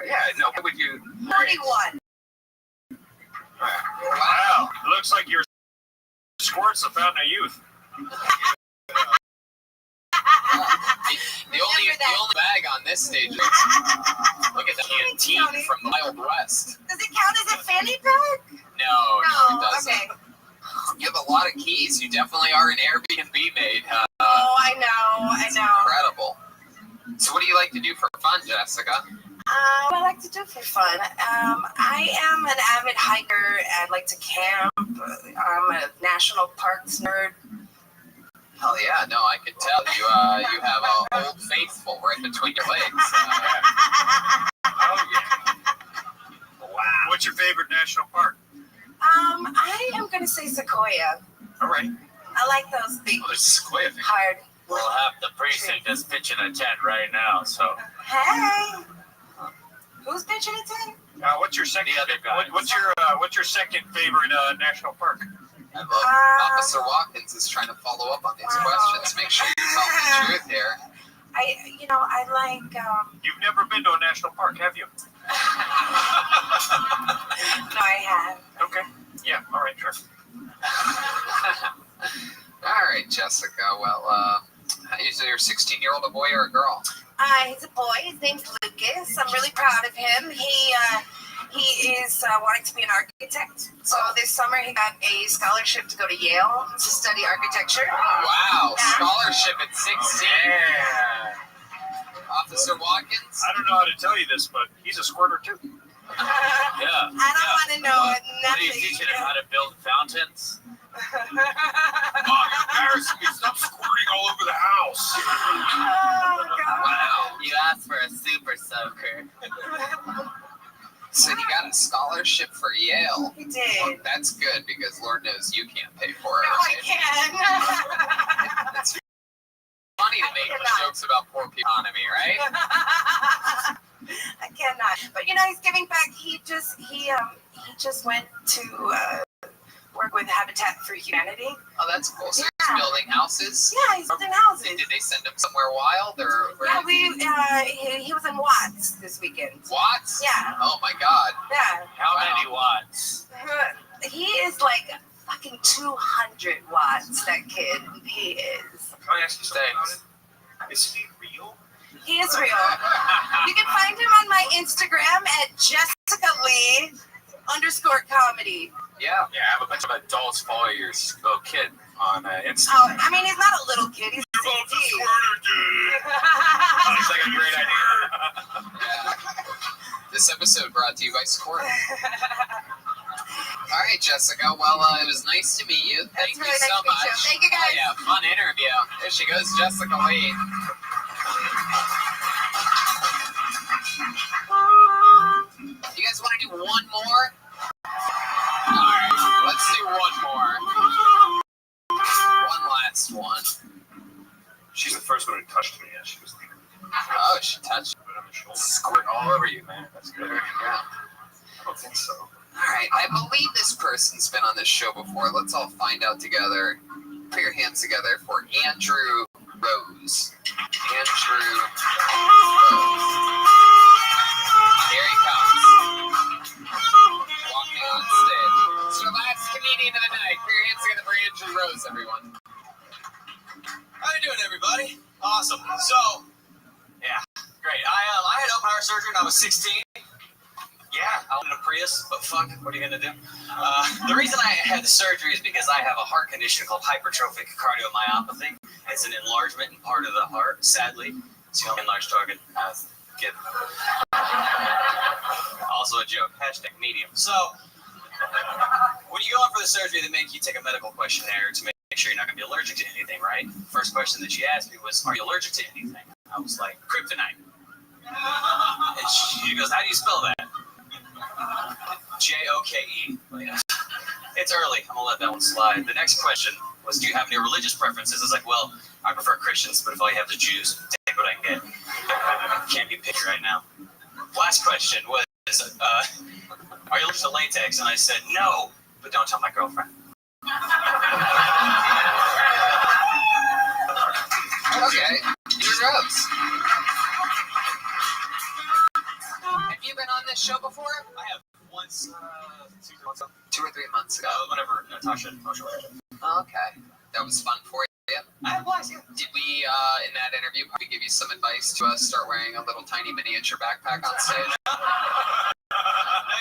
Yeah, no. What would you? 31. Wow. It looks like your squirt's a fountain of youth. The only bag on this stage is look at the canteen from the Wild West. Does it count as a fanny pack? No, it doesn't. Okay. You have a lot of keys. You definitely are an Airbnb maid. Oh, I know. Incredible. So what do you like to do for fun, Jessica? What I like to do for fun. I am an avid hiker. I like to camp. I'm a national parks nerd. Hell yeah, no, I could tell you have a old faithful right between your legs. Oh yeah. Wow. What's your favorite national park? I am gonna say Sequoia. All right. I like those big, Well, there's a Sequoia thing. hard. We'll have the precinct just pitching a tent right now. So Hey, who's pitching it to? What's your second? The other guys. What's your second favorite national park? I love Officer Watkins is trying to follow up on these questions. Make sure you're telling the truth here. I like. You've never been to a national park, have you? No, I have. Okay. Yeah. All right. Sure. All right, Jessica. Well, is your 16-year-old a boy or a girl? He's a boy. His name's Lucas. I'm really proud of him. He is wanting to be an architect. So this summer he got a scholarship to go to Yale to study architecture. Wow, scholarship at 16. Yeah. Officer Watkins. I don't know how to tell you this, but he's a squirter too. Yeah. I don't want to know What are nothing. you teaching him how to build fountains? Oh, you're embarrassing me. Stop squirting all over the house. Oh, God. Wow. You asked for a super soaker. So he got a scholarship for Yale. He did. That's good because Lord knows you can't pay for it. No, I can. It's funny to make jokes about poor people economy, right? I cannot. But you know, he's giving back. He just went to work with Habitat for Humanity. Oh, that's cool. So he's building houses? Yeah, he's building houses. Did they send him somewhere wild or? Yeah, he was in Watts this weekend. Watts? Yeah. Oh my God. Yeah. How many watts? He is like fucking 200 watts. That kid. He is. Can I ask you something about it? Is he real? He is real. You can find him on my Instagram at JessicaLee_comedy. Yeah. Yeah, I have a bunch of adults follow your little kid on Instagram. Oh, I mean, he's not a little kid. He's 16. Sounds like a great idea. Yeah. This episode brought to you by Squirt. All right, Jessica. Well, it was nice to meet you. Thank you really so nice to meet you. much. Thank you, guys. Yeah, fun interview. There she goes, Jessica Lee. You guys want to do one more? All right, let's do one more. One last one. She's the first one who touched me as she was leaving. Oh, she touched you. On the shoulder. Squirt all over you, man. That's good. Yeah. I don't think so. All right, I believe this person's been on this show before. Let's all find out together. Put your hands together for Andrew Rose. Andrew Rose. Here he comes. Walking on stage. It's the last comedian of the night. Put your hands together for Andrew Rose, everyone. How you doing, everybody? Awesome. So, yeah, great. I had open heart surgery when I was 16. Yeah, I wanted a Prius, but fuck, what are you gonna do? The reason I had the surgery is because I have a heart condition called hypertrophic cardiomyopathy. It's an enlargement in part of the heart, sadly. It's the only enlarged target I've given. Also a joke, hashtag medium. So, when you go in for the surgery, they make you take a medical questionnaire to make sure you're not gonna be allergic to anything, right? First question that she asked me was, are you allergic to anything? I was like, kryptonite. And she goes, how do you spell that? J-O-K-E. It's early. I'm gonna let that one slide. The next question was, do you have any religious preferences? I was like, well, I prefer Christians, but if all you have is Jews, take what I can get. Can't be picky right now. Last question was, are you allergic to latex? And I said, no, but don't tell my girlfriend. Okay, Andrew Rose. Have you been on this show before? I have once, 2 or 3 months ago. whenever Natasha was. Okay. That was fun for you. I had a blast, yeah. Did we, in that interview, probably give you some advice to start wearing a little tiny miniature backpack on stage? No,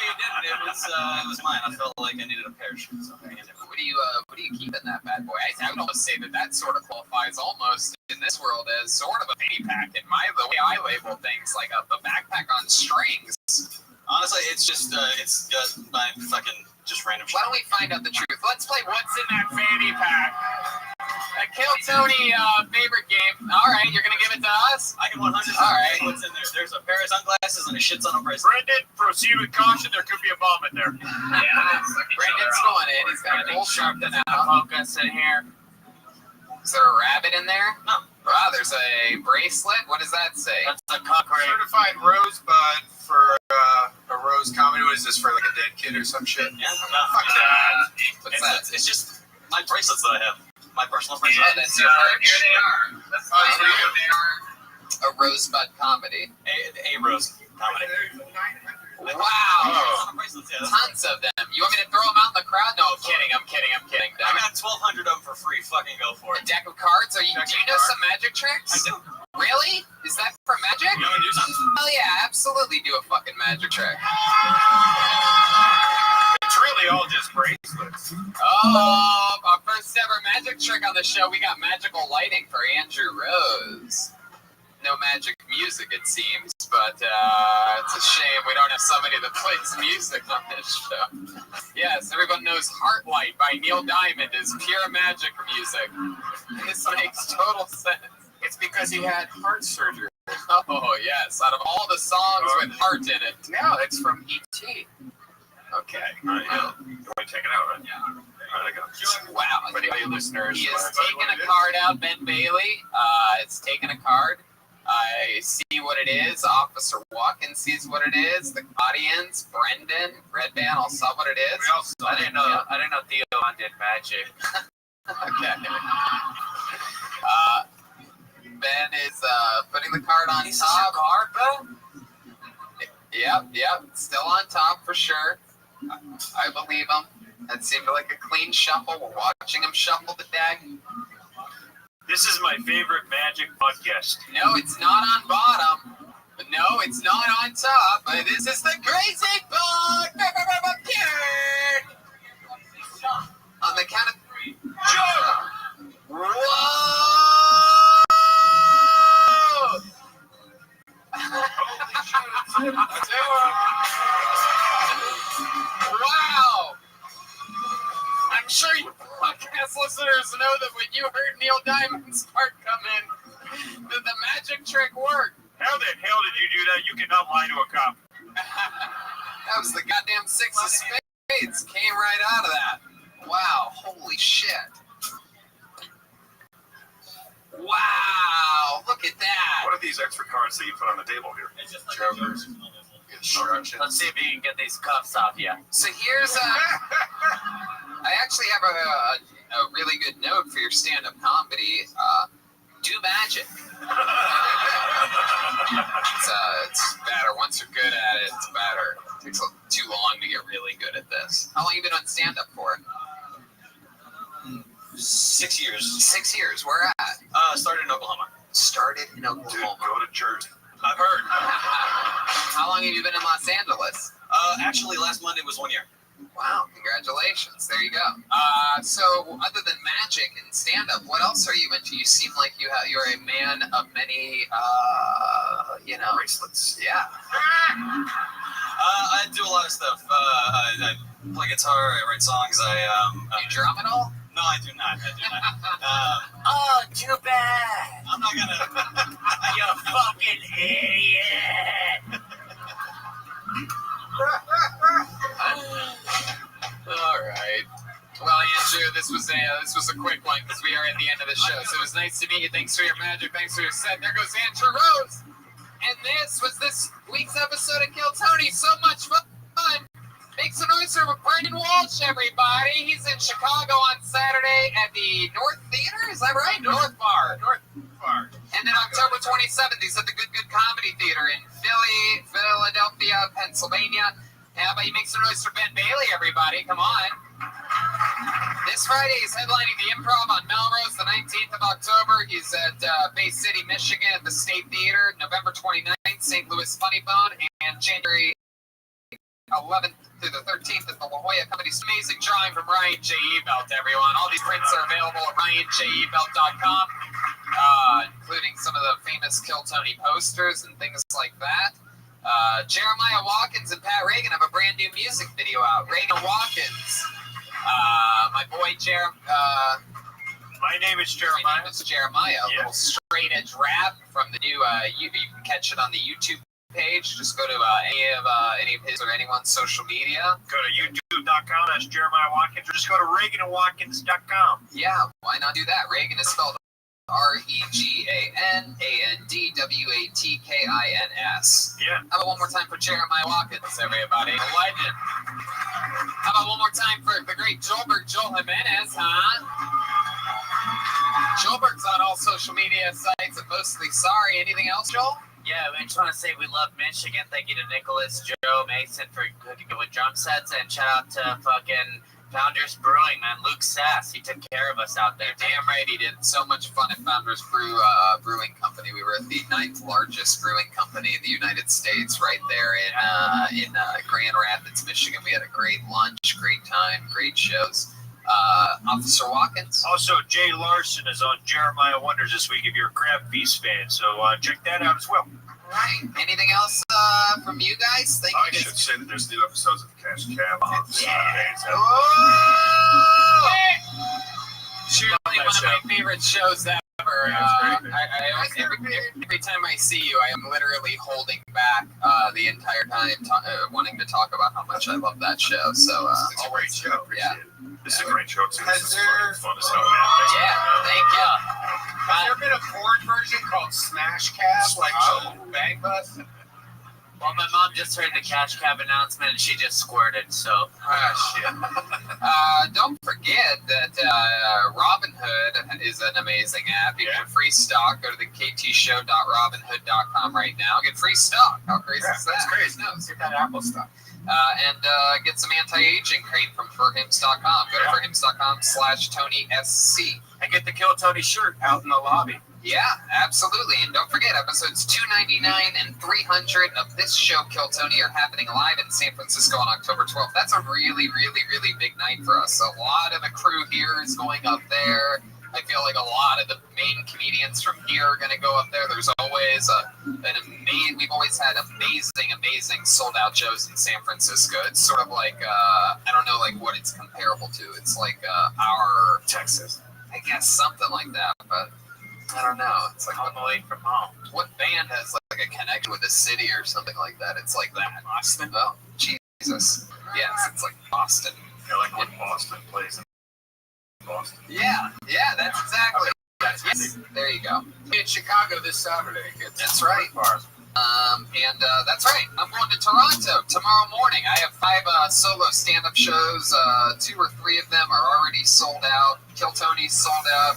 you didn't. It was mine. I felt like I needed a pair of shoes. So What do you keep in that bad boy? I would almost say that sort of qualifies almost in this world as sort of a fanny pack. In the way I label things, like a backpack on strings. honestly, it's just my fucking just random shit. Why don't we find out the truth? Let's play What's in That Fanny Pack. A Kill Tony favorite game. All right, you're gonna give it to us? I can 100% All right. what's in there. There's a pair of sunglasses and a shit ton of bracelet. Brendan, proceed with caution. There could be a bomb in there. Yeah. Brandon's going in. He's got a full sharpen out. Focus in here. Is there a rabbit in there? No. Wow, there's a bracelet. What does that say? That's a concrete. Certified Rosebud for a rose comedy. What is this, for like a dead kid or some shit? Yeah, Fuck that. What's that? It's just my bracelets that I have. My personal Oh, bracelets. that's your merch. Here they are. That's I for know you. they are a Rosebud comedy. A rose comedy. Wow. Tons of them. You want me to throw them out in the crowd? No, I'm kidding. I got 1,200 of them for free. Fucking go for A it. deck of cards? Do you know some magic tricks? I do. Really? Is that for magic? You want to do something? Hell yeah, absolutely do a fucking magic trick. It's really all just bracelets. Oh, our first ever magic trick on the show. We got magical lighting for Andrew Rose. No magic music, it seems, but it's a shame we don't have somebody that plays music on this show. Yes, everyone knows Heartlight by Neil Diamond is pure magic music. This makes total sense. It's because he had heart surgery. Oh, yes, out of all the songs with heart in it. No, it's from E.T. Okay. You want to check it out, right? Yeah. All right, I got it. Wow. For any listeners, He is taking a card out, Ben Bailey. It's taking a card. I see what it is. Officer Watkins sees what it is. The audience, Brendan, Red Band, all saw what it is. We all saw I didn't know Theo did magic. Okay. Ben is putting the card on top. Card, bro? Yep, still on top for sure. I believe him. That seemed like a clean shuffle. We're watching him shuffle the deck. This is my favorite magic podcast. No, it's not on bottom. No, it's not on top. This is the crazy part. On the count of 3. Jump! Whoa! Wow! I'm sure you podcast listeners know that when you heard Neil Diamond's part come in, that the magic trick worked. How the hell did you do that? You cannot lie to a cop. That was the goddamn 6 of spades. Came right out of that. Wow, holy shit. Wow, look at that. What are these extra cards that you put on the table here? It's just like Jokers. Instructions. Let's see if you can get these cuffs off you. So here's I actually have a really good note for your stand-up comedy. Do magic. It's better. Once you're good at it, it's better. It takes too long to get really good at this. How long have you been on stand-up for? 6 years. 6 years. Where at? Started in Oklahoma. Started in Dude, Oklahoma. go to Jersey. I've heard. How long have you been in Los Angeles? Actually, last Monday was 1 year. Wow, congratulations. There you go. So, other than magic and stand-up, what else are you into? You seem like you're a man of many, bracelets. Yeah. I do a lot of stuff. I play guitar, I write songs, You drum at all? No, I do not. Oh, too bad. I'm not gonna... You fucking idiot. All right. Well, Andrew, this was a quick one because we are at the end of the show. So it was nice to meet you. Thanks for your magic. Thanks for your set. There goes Andrew Rose. And this was this week's episode of Kill Tony. So much fun. Make some noise for Brendan Walsh, everybody. He's in Chicago on Saturday at the North Theater. Is that right? North Bar. And then October 27th, he's at the Good Comedy Theater in Philadelphia, Pennsylvania. How about you make some noise for Ben Bailey, everybody? Come on. This Friday, he's headlining the Improv on Melrose, the 19th of October. He's at Bay City, Michigan at the State Theater. November 29th, St. Louis Funny Bone. And January 11th through the 13th at the La Jolla Comedy. Amazing drawing from Ryan J. Ebelt, everyone. All these prints are available at ryanjebelt.com, including some of the famous Kill Tony posters and things like that. Jeremiah Watkins and Pat Reagan have a brand new music video out. Reagan Watkins. My boy My name is Jeremiah. My name is Jeremiah. A Yeah. little straight edge rap from the new. You can catch it on the YouTube page. Just go to any of his or anyone's social media. Go to youtube.com. That's Jeremiah Watkins. Or just go to ReaganandWatkins.com. Yeah, why not do that? Reagan is spelled ReganAndWatkins. Yeah. How about one more time for Jeremiah Watkins, everybody? A legend. How about one more time for the great Joelberg, Joel Jimenez, huh? Joelberg's on all social media sites and mostly sorry. Anything else, Joel? Yeah, we just want to say we love Michigan. Thank you to Nicholas, Joe, Mason for hooking up with drum sets, and shout out to fucking Founders Brewing, man. Luke Sass, he took care of us out there. Damn right he did. So much fun at Founders Brewing Company. We were at the 9th largest brewing company in the United States, right there in Grand Rapids, Michigan. We had a great lunch, great time, great shows. Officer Watkins. Also, Jay Larson is on Jeremiah Wonders this week if you're a Crab Feast fan, so check that out as well. All right. Anything else from you guys? Thank I you. should say that there's new episodes of Cash Cab on Saturdays. Surely one of my favorite shows ever. Every time I see you, I am literally holding back the entire time, wanting to talk about how much I love that show. So It's a great show. Yeah. This is a great show too. This is fucking fun as hell, man. Yeah, thank you. Has there been a porn version called Smash Cab? Like Bang Bus? Well, my mom just heard the Cash Cab announcement and she just squirted, so. Shit. Don't forget that Robinhood is an amazing app. You get free stock. Go to the ktshow.robinhood.com right now. Get free stock. How crazy is that? That's crazy. No, Get that Apple stuff. and get some anti-aging cream from forhims.com. Go to forhims.com/TonySC. And get the Kill Tony shirt out in the lobby. Yeah, absolutely. And don't forget, episodes 299 and 300 of this show, Kill Tony, are happening live in San Francisco on October 12th. That's a really, really, really big night for us. A lot of the crew here is going up there. I feel like a lot of the main comedians from here are going to go up there. There's always we've always had amazing sold-out shows in San Francisco. It's sort of like, I don't know like what it's comparable to. It's like our Texas. I guess something like that, but I don't know. It's like Home away from home. what band has like a connection with the city or something like that? It's like that. Boston? Oh, Jesus. Yes, it's like Boston. Yeah, like when Boston plays in Boston. Yeah, that's exactly. Yes, there you go. In Chicago this Saturday. That's right. And that's right. I'm going to Toronto tomorrow morning. I have 5 solo stand-up shows. 2 or 3 of them are already sold out. Kill Tony's sold out.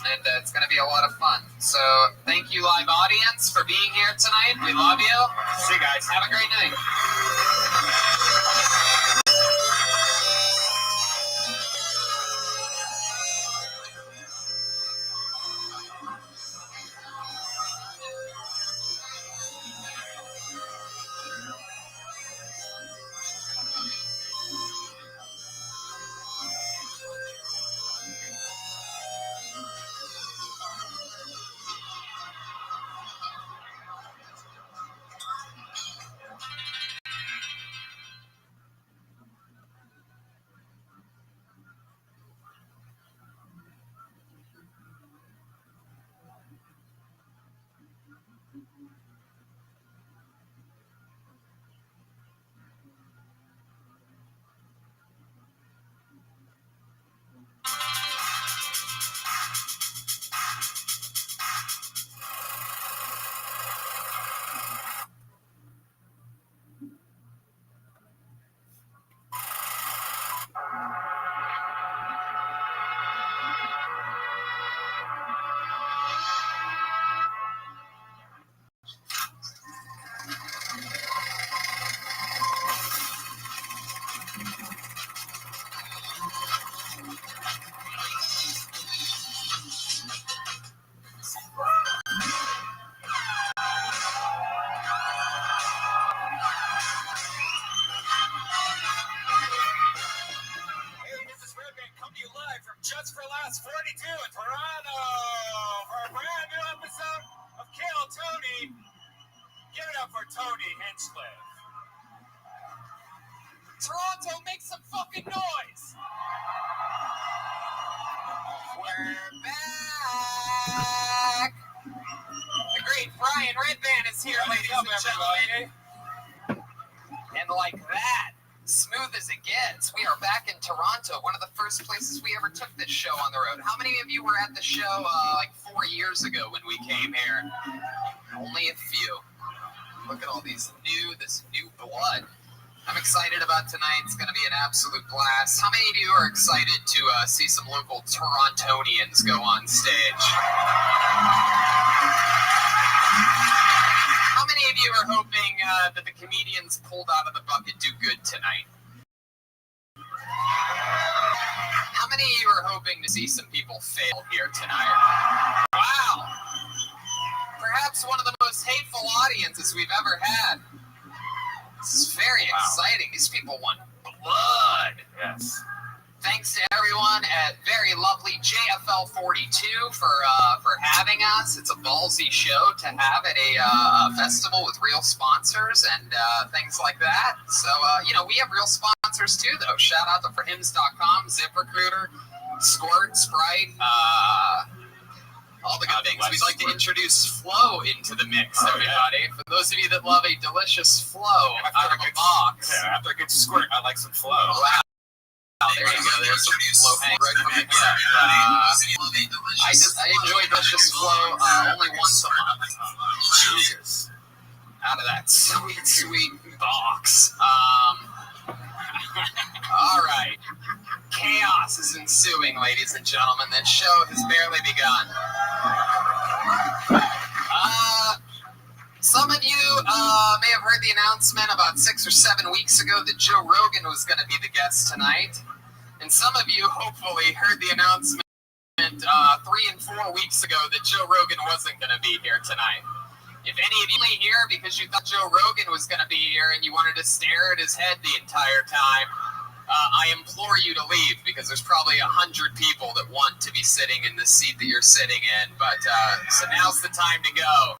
And it's going to be a lot of fun. So thank you, live audience, for being here tonight. We love you. See you guys. Have a great night. Just for Last 42 in Toronto for a brand new episode of Kill Tony. Give it up for Tony Hinchcliffe. Toronto, make some fucking noise. We're back. The great Brian Redband is here, ladies and gentlemen. And like that, smooth as it gets, we are back in Toronto, one of the first places we ever took this show on the road. How many of you were at the show like 4 years ago when we came here? Only a few. Look at all this new blood. I'm excited about tonight. It's going to be an absolute blast. How many of you are excited to see some local Torontonians go on stage? you are hoping that the comedians pulled out of the bucket do good tonight? How many of you are hoping to see some people fail here tonight? Wow. Perhaps one of the most hateful audiences we've ever had. This is very exciting. These people want blood. Yes. Thanks to everyone at very lovely JFL 42 for having us. It's a ballsy show to have at a festival with real sponsors and things like that. So, we have real sponsors too, though. Shout out to forhims.com, ZipRecruiter, Squirt, Sprite, all the good things. We'd like to introduce Flow into the mix, everybody. For those of you that love a delicious Flow out of a box. Yeah, after a good squirt, I like some Flow. Wow. There you go. There's some Flow hang right from the get. I enjoy delicious Flow only once a month. Jesus. Out of that sweet box. All right. Chaos is ensuing, ladies and gentlemen. This show has barely begun. Some of you may have heard the announcement about 6 or 7 weeks ago that Joe Rogan was going to be the guest tonight. And some of you hopefully heard the announcement 3 and 4 weeks ago that Joe Rogan wasn't going to be here tonight. If any of you are here because you thought Joe Rogan was going to be here and you wanted to stare at his head the entire time, I implore you to leave because there's probably 100 people that want to be sitting in the seat that you're sitting in. But so now's the time to go.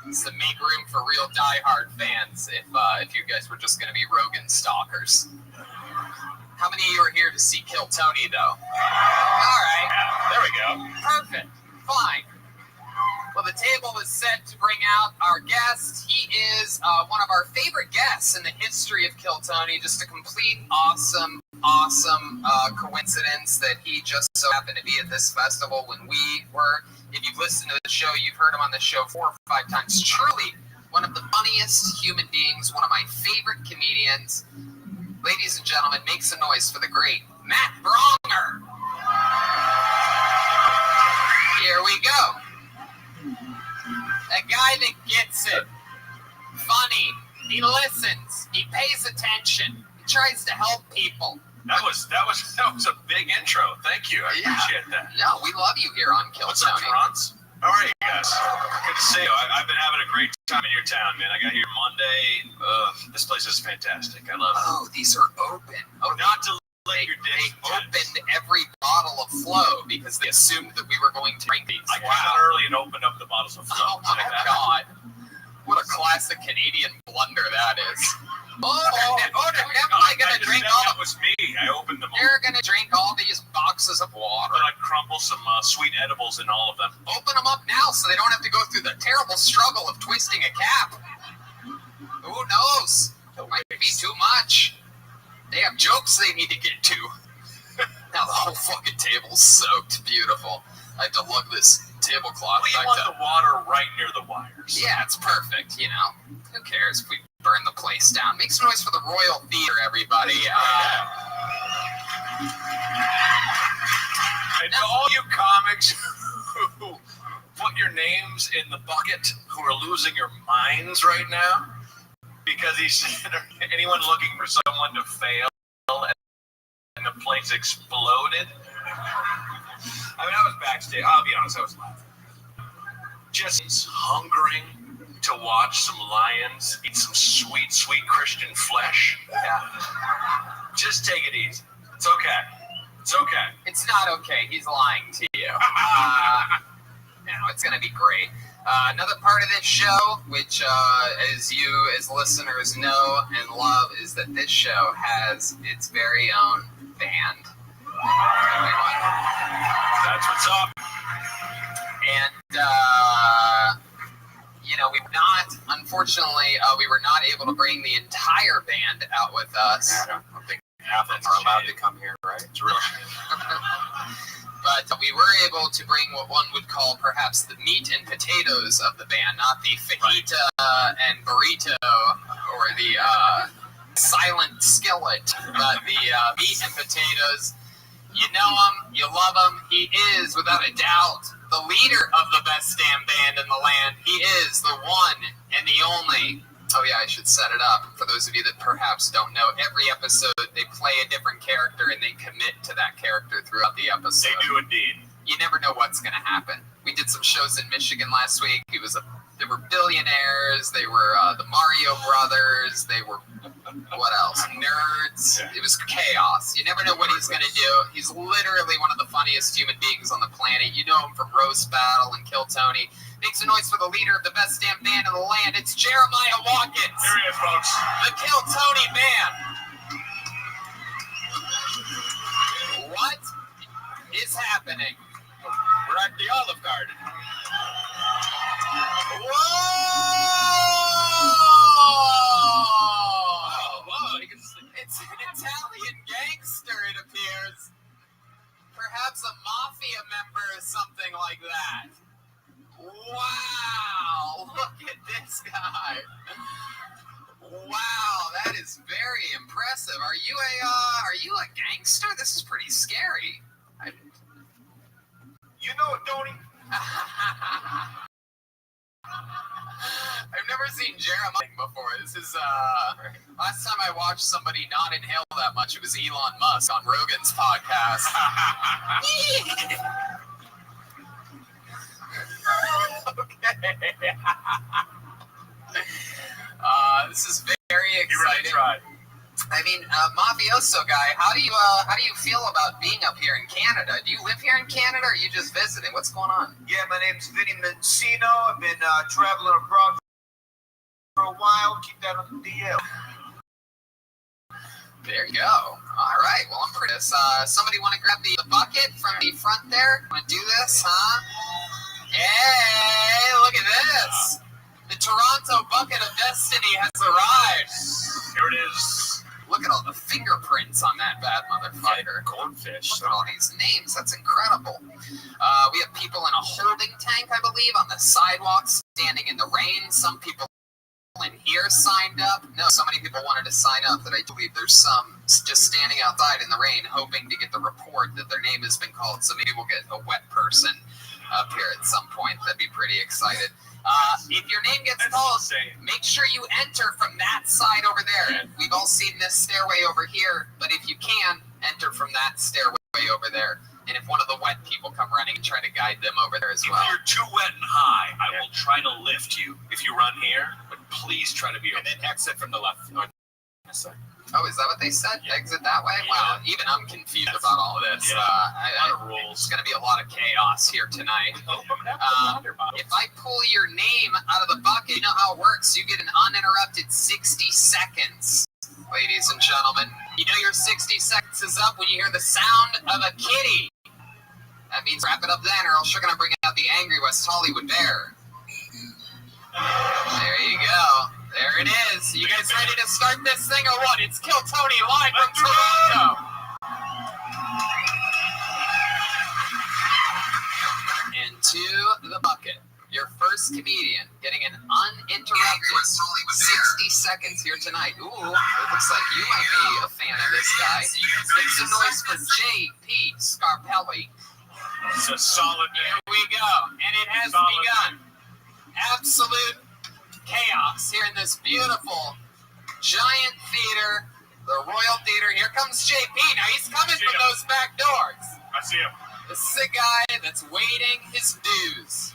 It's to make room for real diehard fans if you guys were just going to be Rogan stalkers. How many of you are here to see Kill Tony, though? All right. There we go. Perfect. Fine. Well, the table is set to bring out our guest. He is one of our favorite guests in the history of Kill Tony. Just a complete awesome coincidence that he just so happened to be at this festival when we were. If you've listened to the show, you've heard him on the show 4 or 5 times. Truly one of the funniest human beings, one of my favorite comedians. Ladies and gentlemen, make some noise for the great Matt Bronger. Here we go. A guy that gets it. Funny. He listens. He pays attention. He tries to help people. That was a big intro. Thank you. I appreciate that. No, we love you here on Kill What's Tony. up, Franz? How are you guys? Good to see you. I've been having a great time in your town, man. I got here Monday. This place is fantastic. I love it. Oh, these are open. Oh, Not to let your they dick. opened every bottle of Flow because they assumed that we were going to drink these. I got out early and opened up the bottles of Flow. Oh my God. What a classic Canadian blunder that is. Am I going to drink all That was me. I opened them all. You're going to drink all these boxes of water. But I crumble some sweet edibles in all of them. Open them up now so they don't have to go through the terrible struggle of twisting a cap. Who knows? It might be too much. They have jokes they need to get to. Now the whole fucking table's soaked. Beautiful. I have to lug this tablecloth We back want to... the water right near the wires. Yeah, it's perfect, you know. Who cares if we burn the place down? Make some noise for the Royal Theater, everybody. And to all you comics who put your names in the bucket, who are losing your minds right now, because anyone looking for someone to fail and the place exploded. I mean, I was backstage. I'll be honest, I was laughing. Just hungering to watch some lions eat some sweet Christian flesh. Yeah. Just take it easy. It's okay. It's okay. It's not okay. He's lying to you. No, it's going to be great. Another part of this show, which as you as listeners know and love, is that this show has its very own band. That's what's up. And, unfortunately, we were not able to bring the entire band out with us. I don't think half of them are allowed to come here, right? It's really... But we were able to bring what one would call perhaps the meat and potatoes of the band, not the fajita and burrito or the silent skillet, but the meat and potatoes. You know him, you love him. He is, without a doubt, the leader of the best damn band in the land. He is the one and the only Oh yeah, I should set it up. For those of you that perhaps don't know, every episode they play a different character and they commit to that character throughout the episode. They do indeed. You never know what's going to happen. We did some shows in Michigan last week. There were billionaires. They were the Mario Brothers. They were, what else? Nerds. Yeah. It was chaos. You never know what he's going to do. He's literally one of the funniest human beings on the planet. You know him from Roast Battle and Kill Tony. Makes a noise for the leader of the best damn band in the land. It's Jeremiah Watkins. Here he is, folks. The Kill Tony man. What is happening? We're at the Olive Garden. Whoa! It's an Italian gangster, it appears. Perhaps a mafia member or something like that. Wow! Look at this guy. Wow, that is very impressive. Are you a gangster? This is pretty scary. You know it, Tony. I've never seen Jeremiah before. This is last time I watched somebody not inhale that much, it was Elon Musk on Rogan's podcast. Okay. This is very exciting. You really tried. I mean, mafioso guy, how do you feel about being up here in Canada? Do you live here in Canada, or are you just visiting? What's going on? Yeah, my name's Vinny Mencino. I've been traveling abroad for a while. Keep that on the DL. There you go. All right. Well, I'm pretty. Somebody want to grab the bucket from the front there? Want to do this, huh? Hey, look at this. The Toronto Bucket of Destiny has arrived. Here it is. Look at all the fingerprints on that bad motherfucker. Goldfish. Look at all these names. That's incredible. We have people in a holding tank, I believe, on the sidewalk, standing in the rain. Some people in here signed up. No, so many people wanted to sign up that I believe there's some just standing outside in the rain, hoping to get the report that their name has been called. So maybe we'll get a wet person up here at some point. That'd be pretty excited. If your name gets called, make sure you enter from that side over there. We've all seen this stairway over here, but if you can, enter from that stairway over there. And if one of the wet people come running, try to guide them over there as well. If you're too wet and high, I will try to lift you if you run here, but please try to be and then exit from the left. Oh, is that what they said? Yeah. Exit that way? Yeah. Wow, even I'm confused about all of this. Yeah. It's going to be a lot of chaos here tonight. If I pull your name out of the bucket, you know how it works. You get an uninterrupted 60 seconds, ladies and gentlemen. You know your 60 seconds is up when you hear the sound of a kitty. That means wrap it up then, or else you're going to bring out the angry West Hollywood bear. There you go. There it is. You guys ready to start this thing or what? It's Kill Tony live from Toronto. Into the bucket. Your first comedian getting an uninterrupted 60 seconds here tonight. Ooh, it looks like you might be a fan of this guy. Make some noise for J.P. Scarpelli. It's a solid name. Here we go. And it has begun. Absolute chaos here in this beautiful giant theater, the Royal Theater. Here comes JP. Now he's coming from those back doors. I see him. This is a guy that's waiting his dues.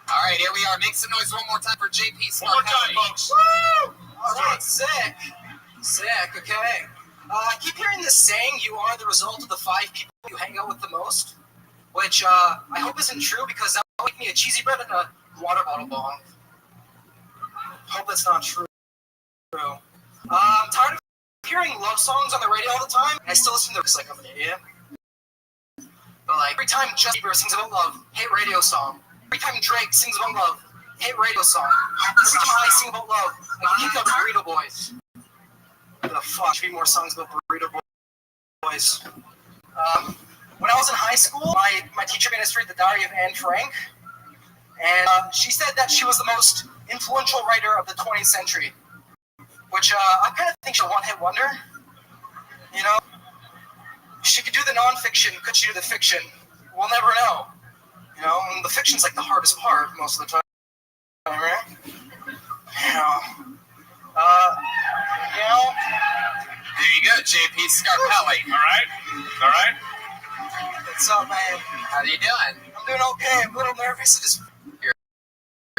All right, here we are. Make some noise one more time for JP Scarpelli. One more time, folks. Woo! All right, sick. Okay. I keep hearing this saying, you are the result of the 5 people you hang out with the most, which I hope isn't true, because that will make me a cheesy bread and a water bottle bong. Hope that's not true. I'm tired of hearing love songs on the radio all the time. I still listen to this like I'm an idiot. But like every time Justin Bieber sings about love, hate radio song. Every time Drake sings about love, hate radio song. Every time I sing about love, I think of Burrito Boys. What the fuck? Should be more songs about Burrito Boys. When I was in high school, my teacher made us read The Diary of Anne Frank. And she said that she was the most influential writer of the 20th century, which I kind of think she's a one-hit wonder. You know, she could do the non-fiction, could she do the fiction? We'll never know. You know, and the fiction's like the hardest part most of the time, right? There you go, JP Scarpelli. All right? All right? What's up, man? How you doing? I'm doing okay. I'm a little nervous. You're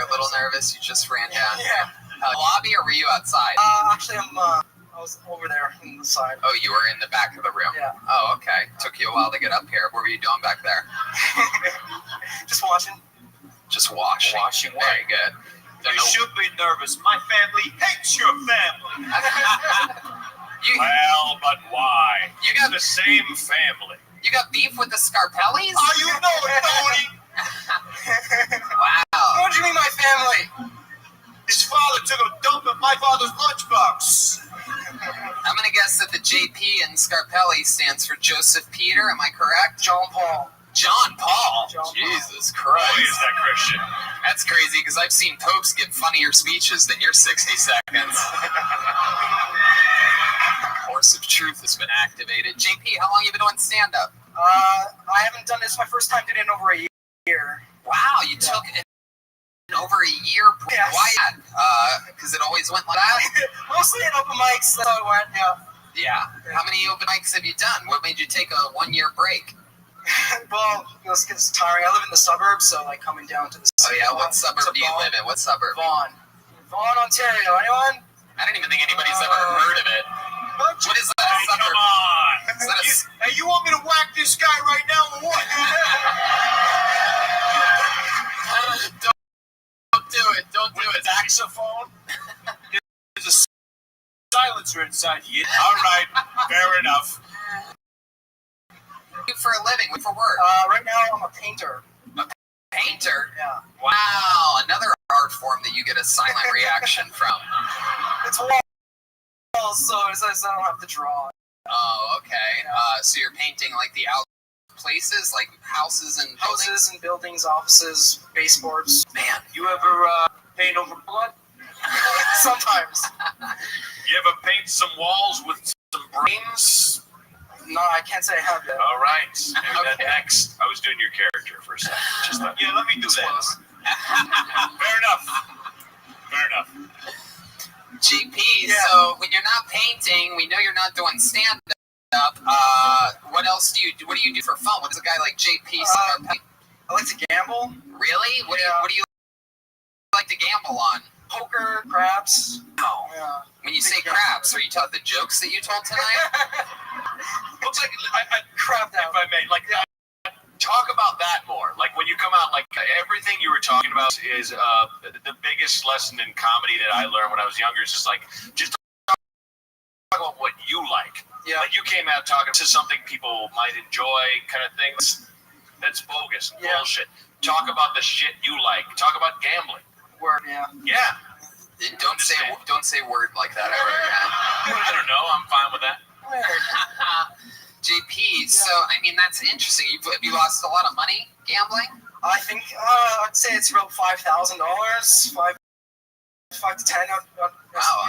a little nervous. You just ran down. Yeah. Lobby, or were you outside? Actually, I was over there on the side. Oh, you were in the back of the room. Yeah. Oh, okay. Took you a while to get up here. What were you doing back there? Just watching. Just washing. Washing what? Very good. You should be nervous. My family hates your family. Well, but why? You got the same family. You got beef with the Scarpellis? Oh, you know it, Tony. Wow. What do you mean, my family? His father took a dump in my father's lunchbox. I'm gonna guess that the JP in Scarpelli stands for Joseph Peter. Am I correct? John Paul. John Paul. John Jesus Boy, Christ. is that Christian. That's crazy because I've seen popes give funnier speeches than your 60 seconds. Horse of truth has been activated. JP, how long have you been doing stand-up? I haven't done this. My first time did it in over a year. Wow, you took it in over a year. Yes. Why that? Because it always went like that? Mostly in open mics. That's how it went. Yeah. Yeah. How many open mics have you done? What made you take a 1-year break? Well, it's tiring. I live in the suburbs, so like coming down to the city. Oh yeah, what suburb do you live in? What suburb? Vaughan, Ontario. Anyone? I don't even think anybody's ever heard of it. What is that? Hey, come on. Is that Hey, you want me to whack this guy right now or what? Don't do it. Don't do it. Saxophone? There's a silencer inside you. All right, fair enough. What do you do for a living? What for work? Right now I'm a painter. Painter? Yeah. Wow, another art form that you get a silent reaction from. It's walls, so I don't have to draw. Oh, okay. So you're painting like the out places, like houses and buildings? Houses and buildings, offices, baseboards. Man, You ever paint over blood? Sometimes. You ever paint some walls with some brains? No, I can't say I have that. All right. Maybe that Okay. next. I was doing your character for a second. Just thought, yeah, let me do that. Fair enough. Fair enough. JP, Yeah. so when you're not painting, we know you're not doing stand-up. What else do you do? What do you do for fun? What does a guy like JP I like to gamble. Really? What do you like to gamble on? Poker, craps. Oh. Yeah. When you say craps, are you talking the jokes that you told tonight? Looks like Crap if I may, like, talk about that more. Like when you come out, like everything you were talking about is the biggest lesson in comedy that I learned when I was younger. Is just like talk about what you like. Yeah. Like you came out talking to something people might enjoy, kind of things. That's bogus, Yeah. bullshit. Talk about the shit you like. Talk about gambling. Word, yeah. Yeah. Don't say word like that ever again. I don't know. I'm fine with that. JP, so I mean that's interesting. Have you lost a lot of money gambling? I think I'd say it's about $5,000. 5 to 10. Wow,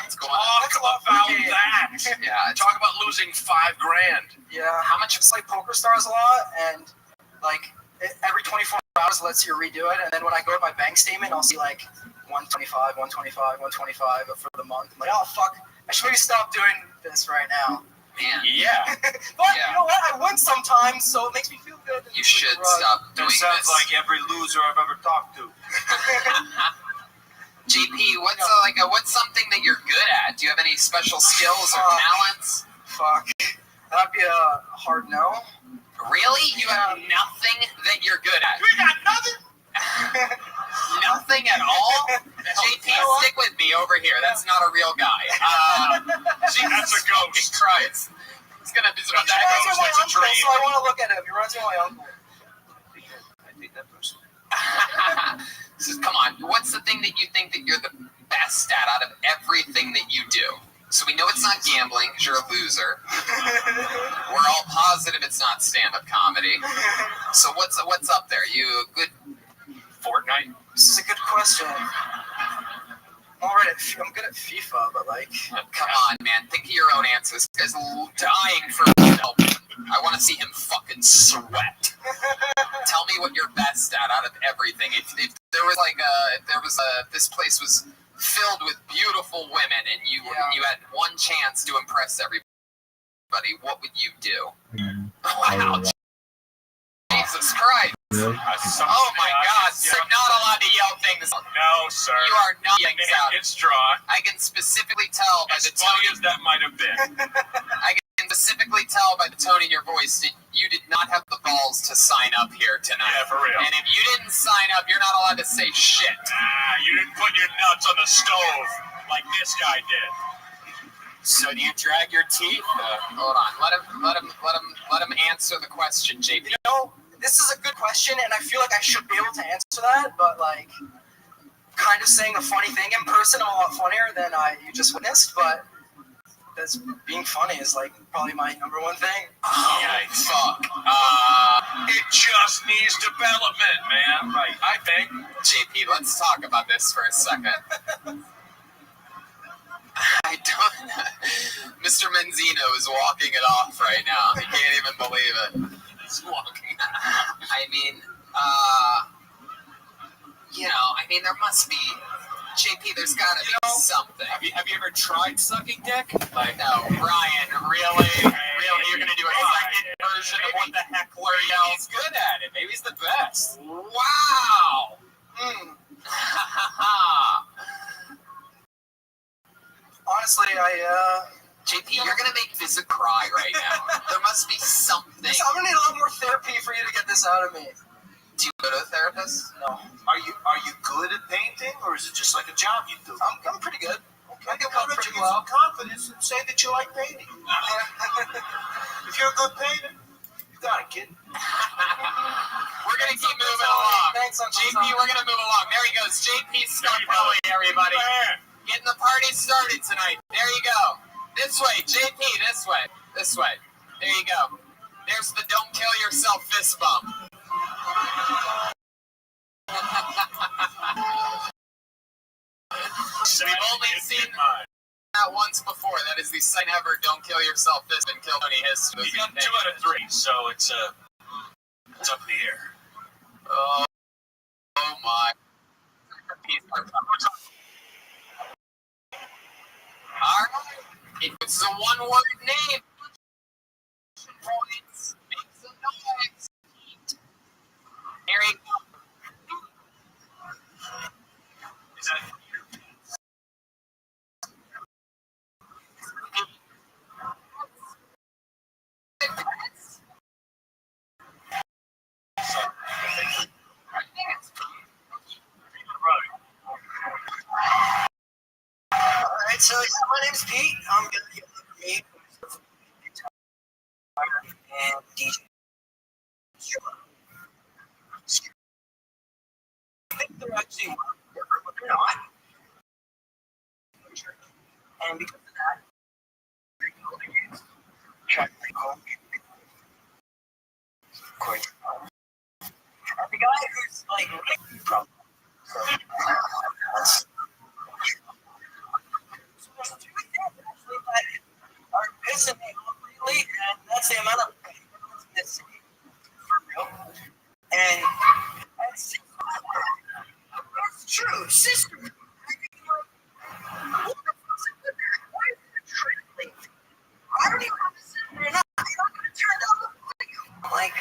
it's going Talk about that. Yeah, Talk about losing $5,000. Yeah. how much? It's like Poker Stars a lot, and like every 24 hours lets you redo it, and then when I go to my bank statement, I'll see like 125 for the month. I'm like, oh fuck, I should maybe stop doing this right now. Man, Yeah. But Yeah. you know what? I win sometimes, so it makes me feel good. you should stop doing That sounds this. like every loser I've ever talked to. JP, what's something that you're good at? Do you have any special skills or talents? Fuck. That'd be a hard no. Really? You have nothing that you're good at? We got nothing. Nothing at all? JP, stick with me over here. That's not a real guy. See, that's a ghost. Jesus Christ. It's gonna be He reminds me of my That's a uncle, dream. so I want to look at him. He reminds me of my uncle. I think that person. Come on, what's the thing that you think that you're the best at out of everything that you do? So we know it's not gambling because you're a loser. We're all positive it's not stand-up comedy. So what's up there? You a good Fortnite. This is a good question. I'm good at FIFA, but like... Come on, man. Think of your own answers. This guy's dying for help. I want to see him fucking sweat. Tell me what you're best at out of everything. If there was like this place was filled with beautiful women, and you had one chance to impress everybody, what would you do? Wow, Jesus Christ! Oh my God! You're not allowed to yell things. No, sir. You are not yelling things out. It's dry. I can specifically tell by As the funny tone. as that might have been. I can specifically tell by the tone in your voice that you did not have the balls to sign up here tonight. Yeah, for real. And if you didn't sign up, you're not allowed to say shit. You didn't put your nuts on the stove like this guy did. So do you drag your teeth? Hold on. Let him answer the question, JP. You know, this is a good question, and I feel like I should be able to answer that, but like, kind of saying a funny thing in person, I'm a lot funnier than you just witnessed, but that's being funny is like probably my number one thing. Oh, fuck. It just needs development, man. Right, I think. JP, let's talk about this for a second. I don't. Mr. Menzino is walking it off right now. He can't even believe it. He's walking. I mean, there must be. JP, there's gotta be something. Have you ever tried sucking dick? Like, no, Ryan, really? Really? You're gonna do a second version of what the heckler yells? He's good at it. Maybe he's the best. Wow! Honestly, JP, you're gonna make Visa cry right now. There must be something. I'm gonna need a lot more therapy for you to get this out of me. Do you go to a therapist? No. Are you good at painting, or is it just like a job you do? I'm pretty good. Okay, I can pretty well. Confidence and say that you like painting. If you're a good painter, you got it, kid. We're gonna keep moving along. Thanks, Uncle JP, Tom. we're gonna move along. There he goes. JP Scarpelli, everybody. Getting the party started tonight. There you go. This way, JP, this way. This way. There you go. There's the don't kill yourself fist bump. We've only seen that once before. That is the second ever don't kill yourself fist and kill Tony history. You got 2 out of 3, so it's up in the air. Oh my. Alright. It's a one-word name. Points. Make some noise. Here you go. Is that Alright, so my name's Pete. I'm gonna get me and DJ. I think they're actually different, but they're not. And because of that, they're building it. Track home. And the guy who's like really problem. So that's actually that are pissing me off lately, and that's the amount of this for real. And it's true, sister. What the fuck's up with that? Why is it translating? I don't even have to sit there and I'm not gonna turn down the volume. Like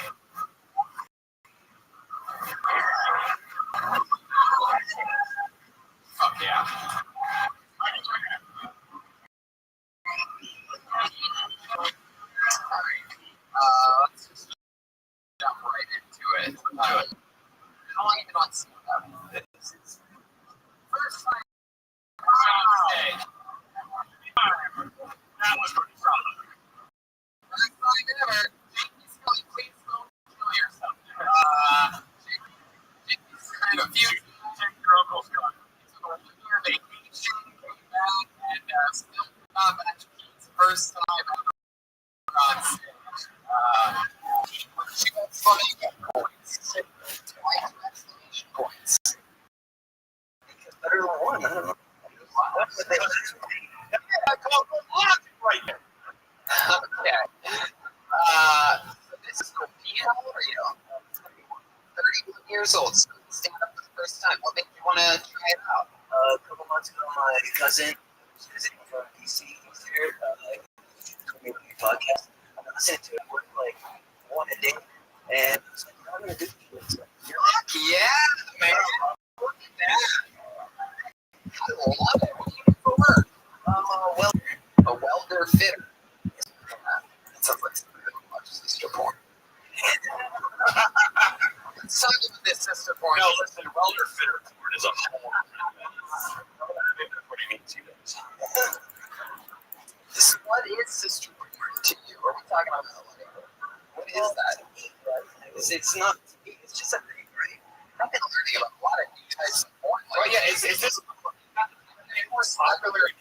Fuck yeah. Let's just jump right into it. How long have you been on stand-up? First time on stage. that was pretty solid. First time ever. JP Scully, please don't kill yourself. JP Scully, a few Take your uncle's gun. year vacation, came back, and still not back to Pete's first time ever on stage. She got funny points. Twice exclamation points. better than one. I don't know. That's what they Right there. Okay. This is cool. Pete, how old are you? 31 years old. So stand up for the first time. What made you want to try it out? A couple months ago, cousin who's visiting from DC. He's here. Told me about your podcast. I'm listening to it. I work like one a day, and I was like, I'm gonna do this. Fuck yeah, man. Look at that. I love it. What do you do for work? Well, a welder fitter. That sounds like something that watches sister porn. Some of this sister porn. No, listen, welder fitter porn is a whole. What do you mean, she does? What is sister porn to you? Are we talking about what is that? It's not. It's just a thing, right? I've been learning about a lot of new types of porn. Oh yeah, is this more popular in